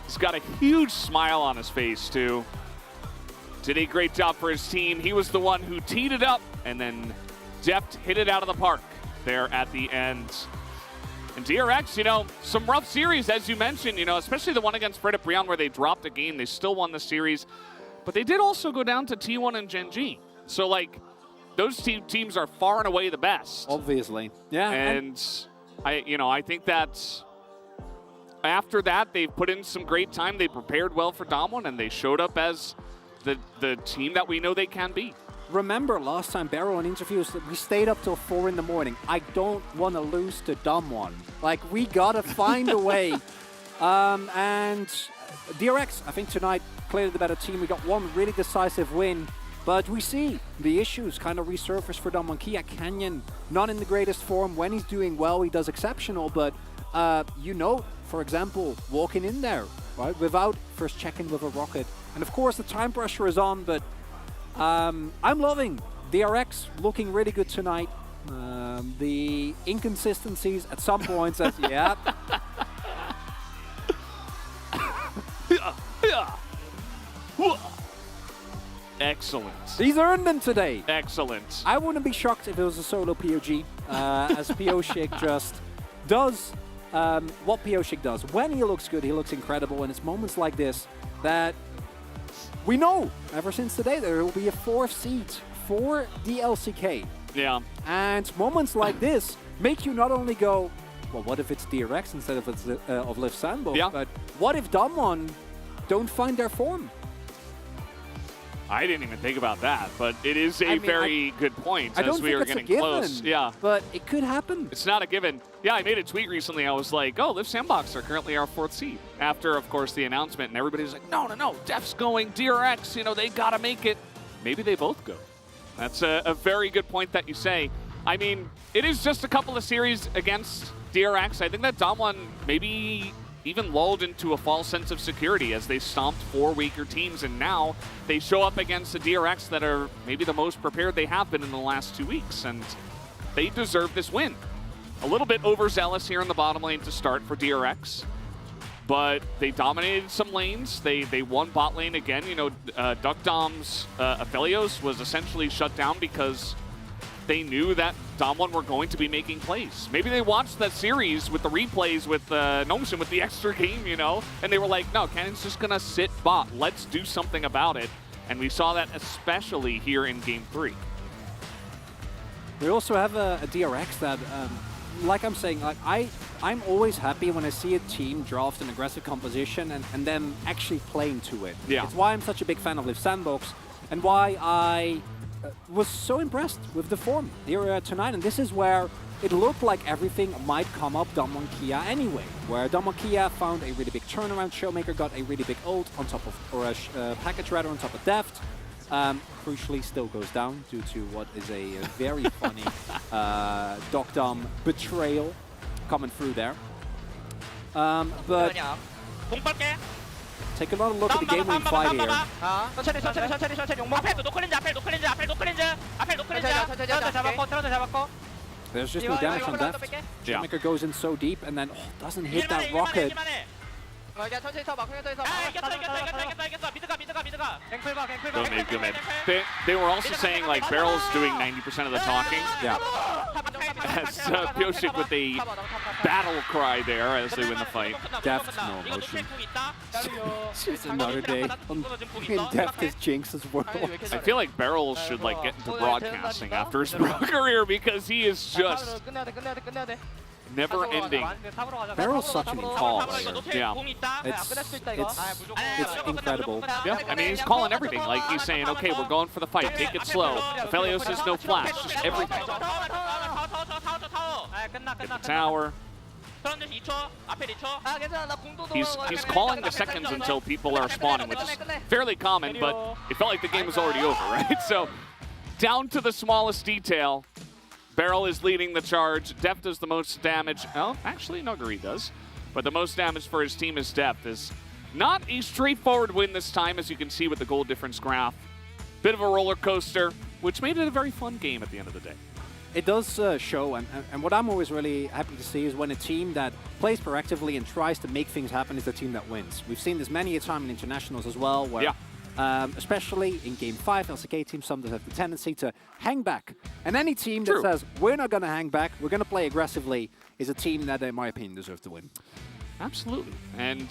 He's got a huge smile on his face, too. Did a great job for his team. He was the one who teed it up, and then Deft hit it out of the park there at the end. And DRX, you know, some rough series, as you mentioned, you know, especially the one against Fred Brion where they dropped a game. They still won the series. But they did also go down to T1 and Gen G. So, like, those two teams are far and away the best. Obviously. Yeah. And I think that after that, they've put in some great time. They prepared well for Damwon, and they showed up as the team that we know they can be. Remember last time, Barrow in interviews, that we stayed up till 4 in the morning. I don't want to lose to Damwon. Like, we got to find a way. And DRX, I think tonight, clearly the better team. We got one really decisive win. But we see the issues kind of resurface for Damwon. Kia Canyon, not in the greatest form. When he's doing well, he does exceptional. But, you know, for example, walking in there, right, without first checking with a rocket. And of course, the time pressure is on, but I'm loving DRX looking really good tonight. The inconsistencies at some points, yeah. Excellent. He's earned them today. Excellent. I wouldn't be shocked if it was a solo POG, as Pioshik just does what Pioshik does. When he looks good, he looks incredible, and it's moments like this that we know ever since today there will be a 4th seat for the LCK. Yeah. And moments like this make you not only go, well, what if it's DRX instead of Liv Sandbox? Yeah. But what if Damwon don't find their form? I didn't even think about that, but it is a very good point as we are getting close. Yeah. But it could happen. It's not a given. Yeah, I made a tweet recently. I was like, oh, Liv Sandbox are currently our 4th seed. After, of course, the announcement, and everybody's like, no, Def's going, DRX, you know, they got to make it. Maybe they both go. That's a very good point that you say. I mean, it is just a couple of series against DRX. I think that Damwon maybe even lulled into a false sense of security as they stomped 4 weaker teams, and now they show up against the DRX that are maybe the most prepared they have been in the last 2 weeks, and they deserve this win. A little bit overzealous here in the bottom lane to start for DRX, but they dominated some lanes. They won bot lane again. You know, Duckdom's Aphelios was essentially shut down because they knew that Damwon were going to be making plays. Maybe they watched that series with the replays with Nomshin with the extra game, you know, and they were like, no, Cannon's just going to sit bot. Let's do something about it. And we saw that especially here in Game 3. We also have a DRX that, like I'm saying, like I'm always happy when I see a team draft an aggressive composition and them actually playing to it. Yeah. It's why I'm such a big fan of Liv Sandbox and why I was so impressed with the form here tonight. And this is where it looked like everything might come up Damwon Kia anyway, where Damwon Kia found a really big turnaround. Showmaker got a really big ult on top of, or a package rather on top of Deft. Crucially still goes down due to what is a very funny Duckdom betrayal coming through there. But take another look at the game we fight here. There's just no damage on Deft. Showmaker goes in so deep and then doesn't hit that rocket. Go mid. They were also saying like Barrel's doing 90% of the talking. Yeah. As Pioshik with a battle cry there as they win the fight. Deft, no emotion. Just another day in Deft is Jinx as well. I feel like Barrel should like get into broadcasting after his pro career because he is just never-ending. Beryl's such an impulse. Yeah. It's incredible. Yeah, I mean, he's calling everything. Like, he's saying, okay, we're going for the fight. Take it slow. Aphelios is no flash, just everything. Hit the tower. He's calling the seconds until people are spawning, which is fairly common, but it felt like the game was already over, right? So, down to the smallest detail. Beryl is leading the charge. Deft does the most damage. Oh, actually, Nuguri does. But the most damage for his team is Deft. Is not a straightforward win this time, as you can see with the goal difference graph. Bit of a roller coaster, which made it a very fun game at the end of the day. It does show, and what I'm always really happy to see is when a team that plays proactively and tries to make things happen is the team that wins. We've seen this many a time in internationals as well, where especially in Game 5, LCK teams sometimes have the tendency to hang back. And any team that says, we're not going to hang back, we're going to play aggressively, is a team that, in my opinion, deserves to win. Absolutely. And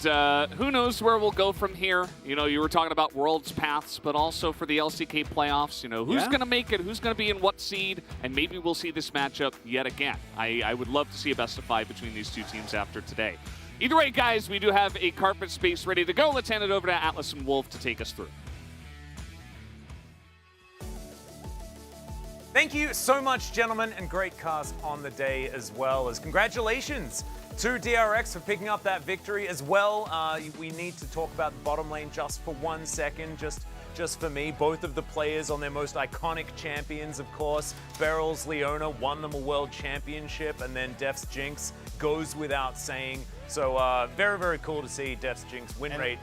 who knows where we'll go from here. You know, you were talking about Worlds paths, but also for the LCK playoffs, you know, who's going to make it, who's going to be in what seed, and maybe we'll see this matchup yet again. I would love to see a best of 5 between these two teams after today. Either way, guys, we do have a carpet space ready to go. Let's hand it over to Atlas and Wolf to take us through. Thank you so much, gentlemen, and great cast on the day as well. As congratulations to DRX for picking up that victory as well. We need to talk about the bottom lane just for 1 second, just for me. Both of the players on their most iconic champions, of course. Beryl's Leona won them a world championship, and then Deft's Jinx goes without saying. So very, very cool to see Deft's Jinx win rate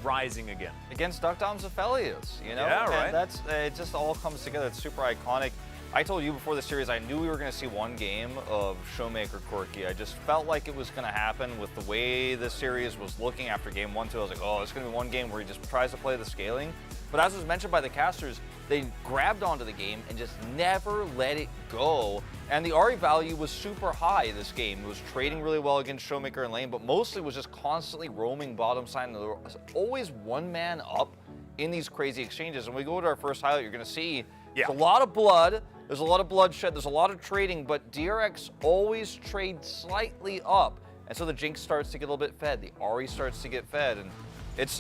rising again. Against Duckdom's Aphelios, you know? Yeah, right. And that's, it just all comes together. It's super iconic. I told you before the series, I knew we were going to see one game of Showmaker Corki. I just felt like it was going to happen with the way the series was looking after game 1-2. I was like, oh, it's going to be one game where he just tries to play the scaling. But as was mentioned by the casters, they grabbed onto the game and just never let it go. And the RE value was super high this game. It was trading really well against Showmaker and lane, but mostly was just constantly roaming bottom side. And there was always one man up in these crazy exchanges. And when we go to our first highlight, you're going to see there's a lot of blood. There's a lot of bloodshed, there's a lot of trading, but DRX always trade slightly up. And so the Jinx starts to get a little bit fed, the Ahri starts to get fed, and it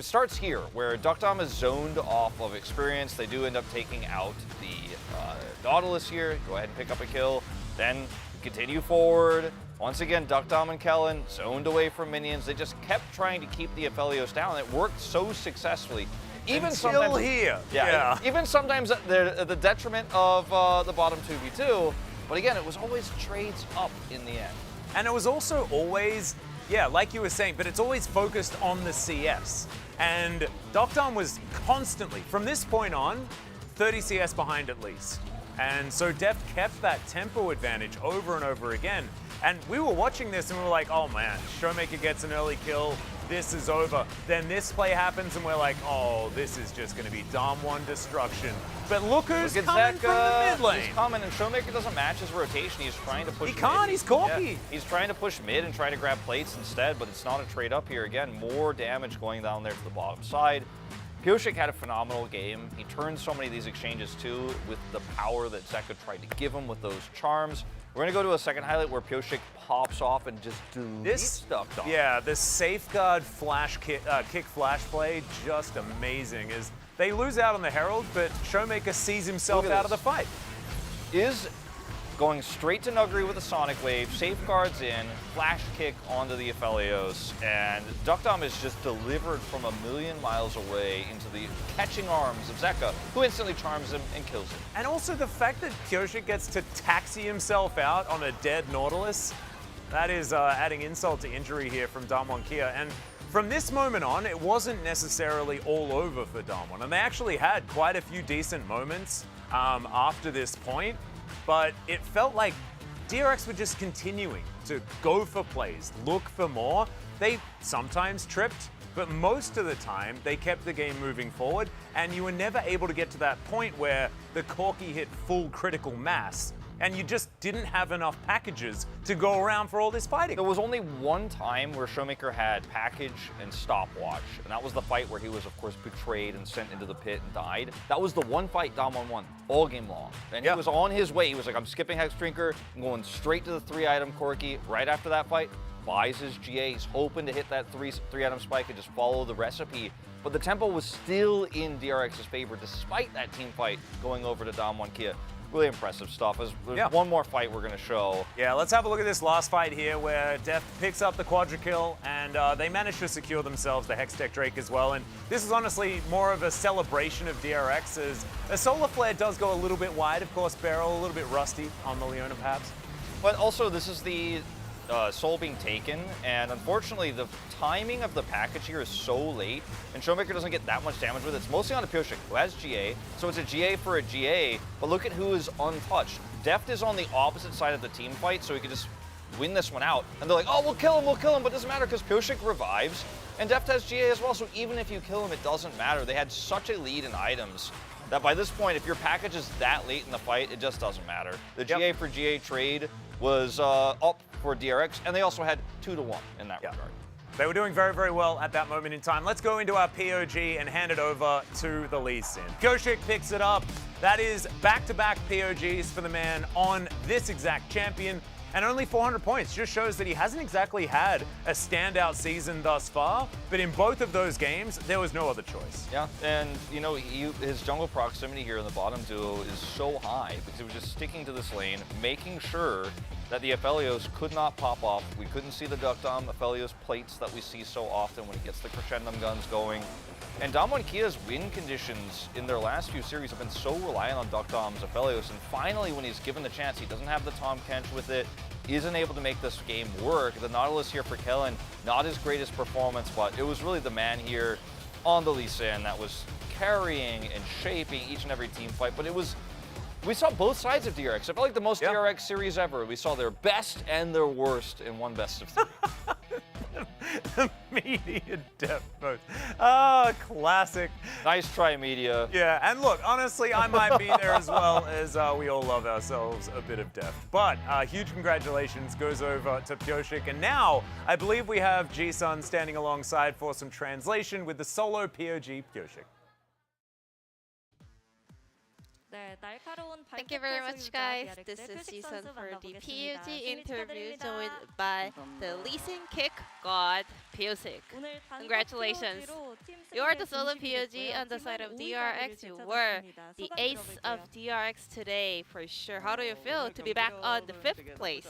starts here, where Duckdom is zoned off of experience. They do end up taking out the Nautilus here, go ahead and pick up a kill, then continue forward. Once again, Duckdom and Kellen zoned away from minions. They just kept trying to keep the Aphelios down, and it worked so successfully. Even sometimes here. Yeah. Even sometimes at the detriment of the bottom 2v2. But again, it was always trades up in the end. And it was also always, like you were saying, but it's always focused on the CS. And Duckdom was constantly, from this point on, 30 CS behind at least. And so Deft kept that tempo advantage over and over again. And we were watching this and we were like, oh man, Showmaker gets an early kill. This is over. Then this play happens and we're like, oh, this is just going to be Dom 1 destruction. But look who's coming from the mid lane. He's coming, and Showmaker doesn't match his rotation. He's trying to push He can't, he's corky. Yeah. He's trying to push mid and try to grab plates instead, but it's not a trade up here. Again, more damage going down there to the bottom side. Pyosik had a phenomenal game. He turned so many of these exchanges too with the power that Zeka tried to give him with those charms. We're going to go to a second highlight where Pyosik pops off and just deletes Duckdom. Yeah, the safeguard flash kick flash play, just amazing. Is they lose out on the Herald, but Showmaker sees himself out of the fight. Is going straight to Nuguri with a Sonic Wave, safeguards in, flash kick onto the Aphelios, and Duckdom is just delivered from a million miles away into the catching arms of Zeka, who instantly charms him and kills him. And also the fact that Pyosik gets to taxi himself out on a dead Nautilus, that is adding insult to injury here from Damwon Kia. And from this moment on, it wasn't necessarily all over for Damwon, and they actually had quite a few decent moments after this point. But it felt like DRX were just continuing to go for plays, look for more. They sometimes tripped, but most of the time they kept the game moving forward, and you were never able to get to that point where the Corki hit full critical mass and you just didn't have enough packages to go around for all this fighting. There was only one time where Showmaker had package and stopwatch, and that was the fight where he was, of course, betrayed and sent into the pit and died. That was the one fight Dom won all game long. And he was on his way. He was like, I'm skipping Hex Drinker, I'm going straight to the 3-item Corki. Right after that fight, buys his GA. He's hoping to hit that three-item spike and just follow the recipe. But the tempo was still in DRX's favor despite that team fight going over to Dom 1 Kia. Really impressive stuff. There's one more fight we're going to show. Yeah, let's have a look at this last fight here where Deft picks up the quadra kill and they manage to secure themselves the Hextech Drake as well. And this is honestly more of a celebration of DRX as a Solar Flare does go a little bit wide. Of course, Beryl a little bit rusty on the Leona perhaps. But also, this is the soul being taken, and unfortunately the timing of the package here is so late, and Showmaker doesn't get that much damage with it. It's mostly on a Pioshik, who has GA, so it's a GA for a GA, but look at who is untouched. Deft is on the opposite side of the team fight, so he could just win this one out, and they're like, oh, we'll kill him, but it doesn't matter because Pioshik revives, and Deft has GA as well, so even if you kill him, it doesn't matter. They had such a lead in items that by this point, if your package is that late in the fight, it just doesn't matter. The GA for GA trade was up for DRX, and they also had 2-1 in that regard. They were doing very, very well at that moment in time. Let's go into our POG and hand it over to the Lee Sin. Pioshik picks it up. That is back-to-back POGs for the man on this exact champion. And only 400 points just shows that he hasn't exactly had a standout season thus far, but in both of those games, there was no other choice. Yeah, and you know, his jungle proximity here in the bottom duo is so high because he was just sticking to this lane, making sure that the Aphelios could not pop off. We couldn't see the Duck Dom Aphelios plates that we see so often when he gets the Crescendum guns going. And Dom 1 Kia's win conditions in their last few series have been so reliant on Duck Dom's Aphelios, and finally when he's given the chance, he doesn't have the Tom Kench with it, isn't able to make this game work. The Nautilus here for Kellen, not his greatest performance, but it was really the man here on the Lee Sin that was carrying and shaping each and every team fight, but we saw both sides of DRX. I felt like the most DRX series ever. We saw their best and their worst in one best of three. The media depth mode. Oh, classic. Nice try, media. Yeah, and look, honestly, I might be there as well, as we all love ourselves a bit of depth. But huge congratulations goes over to Pioshik. And now, I believe we have G-Sun standing alongside for some translation with the solo POG Pioshik. Thank you very much, guys. This is Ji-sun for the PUG interview, joined by the Lee Sin kick god, Pioshik. Congratulations. You are the solo PUG on the side of DRX. You were the ace of DRX today, for sure. How do you feel to be back on the 5th place?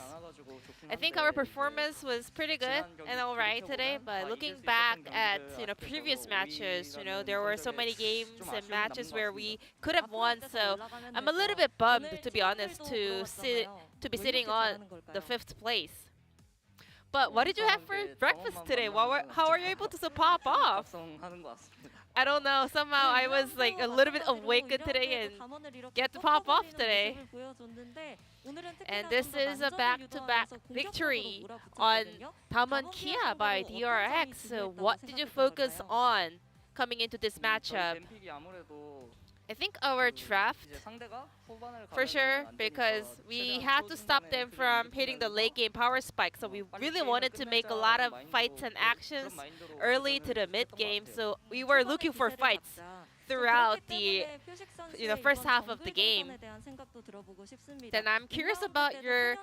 I think our performance was pretty good and alright today, but looking back at previous matches, there were so many games and matches where we could have won, so I'm a little bit bummed, to be honest, to be sitting on the 5th place. But what did you have for breakfast today? How are you able to pop off? I don't know. Somehow I was like a little bit awakened today and get to pop off today. And this is a back-to-back victory on Damwon Kia by DRX. So what did you focus on coming into this matchup? I think our draft, for sure, because we had to stop them from hitting the late game power spike. So we really wanted to make a lot of fights and actions early to the mid game. So we were looking for fights throughout the first half of the game. Then I'm curious about your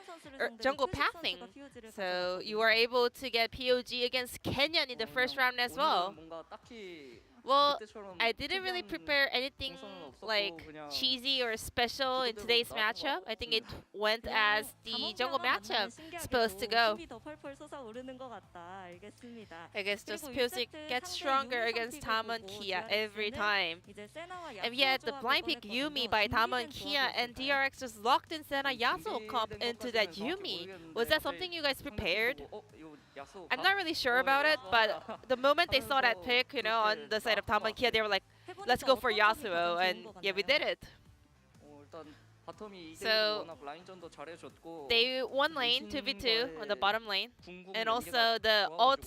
jungle pathing. So you were able to get POG against Kenyan in the first round as well. Well, I didn't really prepare anything like cheesy or special in today's matchup. I think it went as the jungle matchup supposed to go. I guess just Pioshik gets stronger against Damwon Kia every time. And yet the blind pick Yuumi by Damwon Kia, and DRX just locked in Senna Yasuo comp into that Yuumi. Was that something you guys prepared? I'm not really sure about it, but the moment they saw that pick, on the side of Damwon Kia, they were like, let's go for Yasuo, and yeah, we did it. So they won lane 2v2 on the bottom lane, and also the ult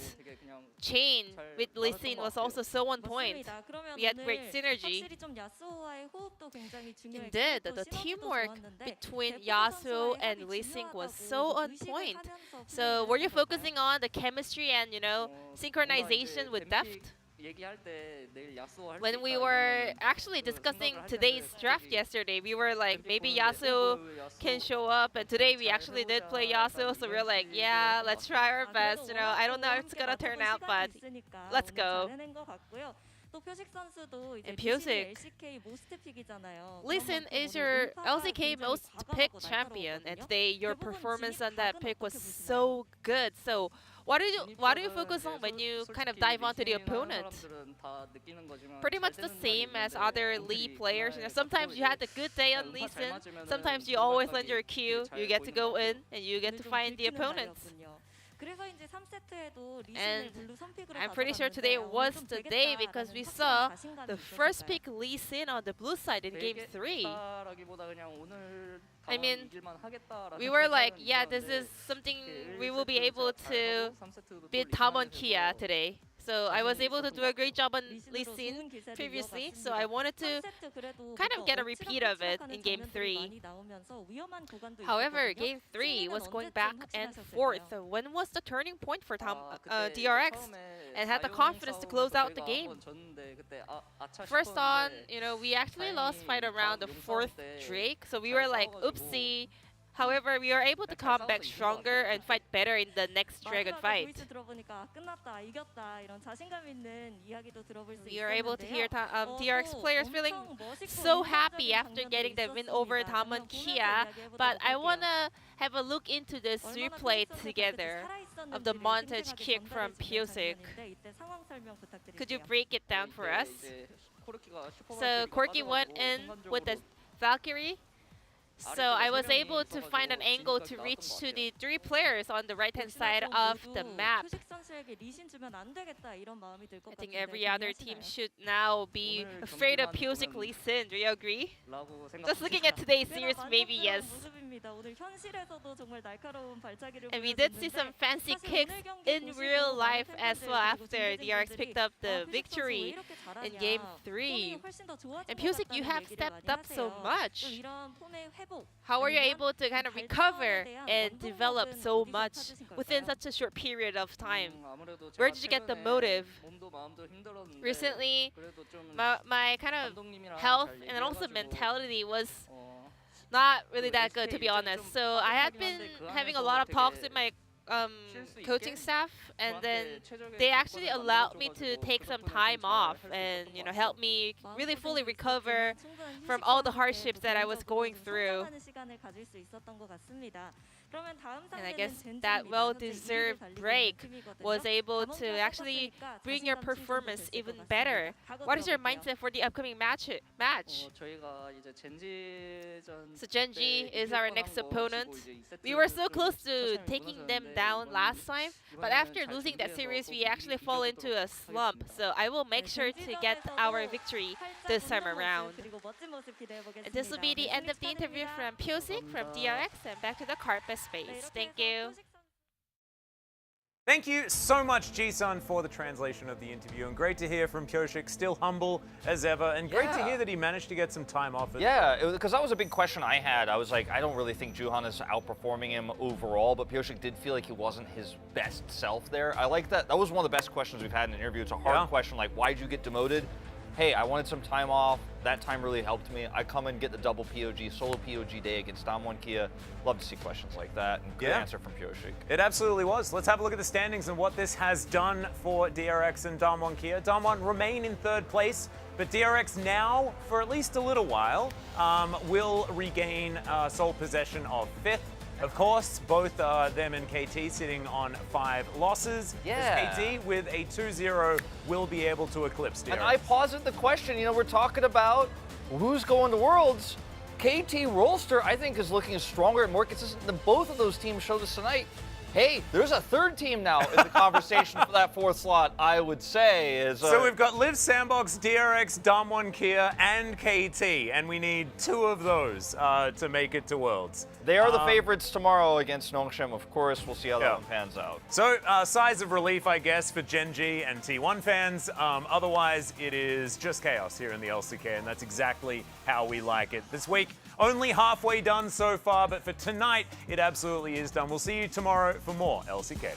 chain with Lee Sin was also so on point. We had great synergy. Indeed, the teamwork between Yasuo and Lee Sin was so on point. So were you focusing on the chemistry and, you know, synchronization with Deft? When we were actually discussing today's draft yesterday, we were like, maybe Yasuo can show up, and today we actually did play Yasuo, so we were like, yeah, let's try our best. You know, I don't know if it's gonna turn out, but let's go. And Pyosik, Lee Sin is your LCK most picked champion, and today your performance on that pick was so good. So what do you focus on when you kind of dive onto the opponent? Pretty much the same as other Lee players. You know, sometimes you had a good day on Lee Sin, sometimes you always land your Q, you get to go in and you get to find the opponents. And I'm pretty sure today was the day because we saw the first pick Lee Sin on the blue side in game 3. I mean, we were like, yeah, this is something we will be able to beat Damwon Kia today. So I was able to do a great job on Lee Sin previously, so I wanted to kind of get a repeat of it in Game 3. However, Game 3 was going back and forth. So when was the turning point for DRX and had the confidence to close out the game? First on, you know, we actually lost fight around the 4th Drake, so we were like, oopsie. However, we were able to come back stronger and fight better in the next Dragon fight. We were able to hear DRX players feeling so happy after getting the win over Damwon Kia, but I want to have a look into this replay together of the montage kick from Pyosik. Could you break it down for us? So Corki went in with the Valkyrie. So I was able to find an angle to reach to the 3 players on the right-hand side of the map. I think every other team should now be afraid of Pyosik Lee Sin. Do you agree? Just looking at today's series, maybe yes. And we did see some fancy kicks in real life as well after DRX picked up the victory in Game 3. And Pyosik, you have stepped up so much. How are you able to kind of recover and develop so much within such a short period of time? Where did you get the motive? Recently, my kind of health and also mentality was not really that good, to be honest. So I had been having a lot of talks with my coaching staff, and then they actually allowed me to take some time off and, you know, help me really fully recover from all the hardships that I was going through. And I guess that well-deserved break was able to actually bring your performance even better. What is your mindset for the upcoming match? So Genji is our next opponent. We were so close to taking them down last time, but after losing that series, we actually fall into a slump. So I will make sure to get our victory this time around. And this will be the end of the interview from Pyosik from DRX, and back to the carpet space. Thank you. Thank you so much, Ji-sun, for the translation of the interview, and great to hear from Pyosik, still humble as ever, and great to hear that he managed to get some time off. Yeah, because that was a big question I had. I was like, I don't really think Juhan is outperforming him overall, but Pyosik did feel like he wasn't his best self there. I like that. That was one of the best questions we've had in an interview. It's a hard question, like, why'd you get demoted? Hey, I wanted some time off. That time really helped me. I come and get the double POG, solo POG day against Damwon Kia. Love to see questions like that. And good answer from Pyosik. It absolutely was. Let's have a look at the standings and what this has done for DRX and Damwon Kia. Damwon remain in 3rd place, but DRX now, for at least a little while, will regain sole possession of 5th. Of course, both them and KT sitting on 5 losses. Yeah. KT with a 2-0 will be able to eclipse DRX. And I posited the question, you know, we're talking about who's going to Worlds. KT Rolster, I think, is looking stronger and more consistent than both of those teams showed us tonight. Hey, there's a third team now in the conversation for that 4th slot, I would say. So we've got Liv Sandbox, DRX, Damwon Kia, and KT, and we need 2 of those to make it to Worlds. They are the favorites tomorrow against Nongshim, of course. We'll see how that one pans out. So, sighs of relief, I guess, for Gen G and T1 fans. Otherwise, it is just chaos here in the LCK, and that's exactly how we like it. This week, only halfway done so far, but for tonight, it absolutely is done. We'll see you tomorrow for more LCK.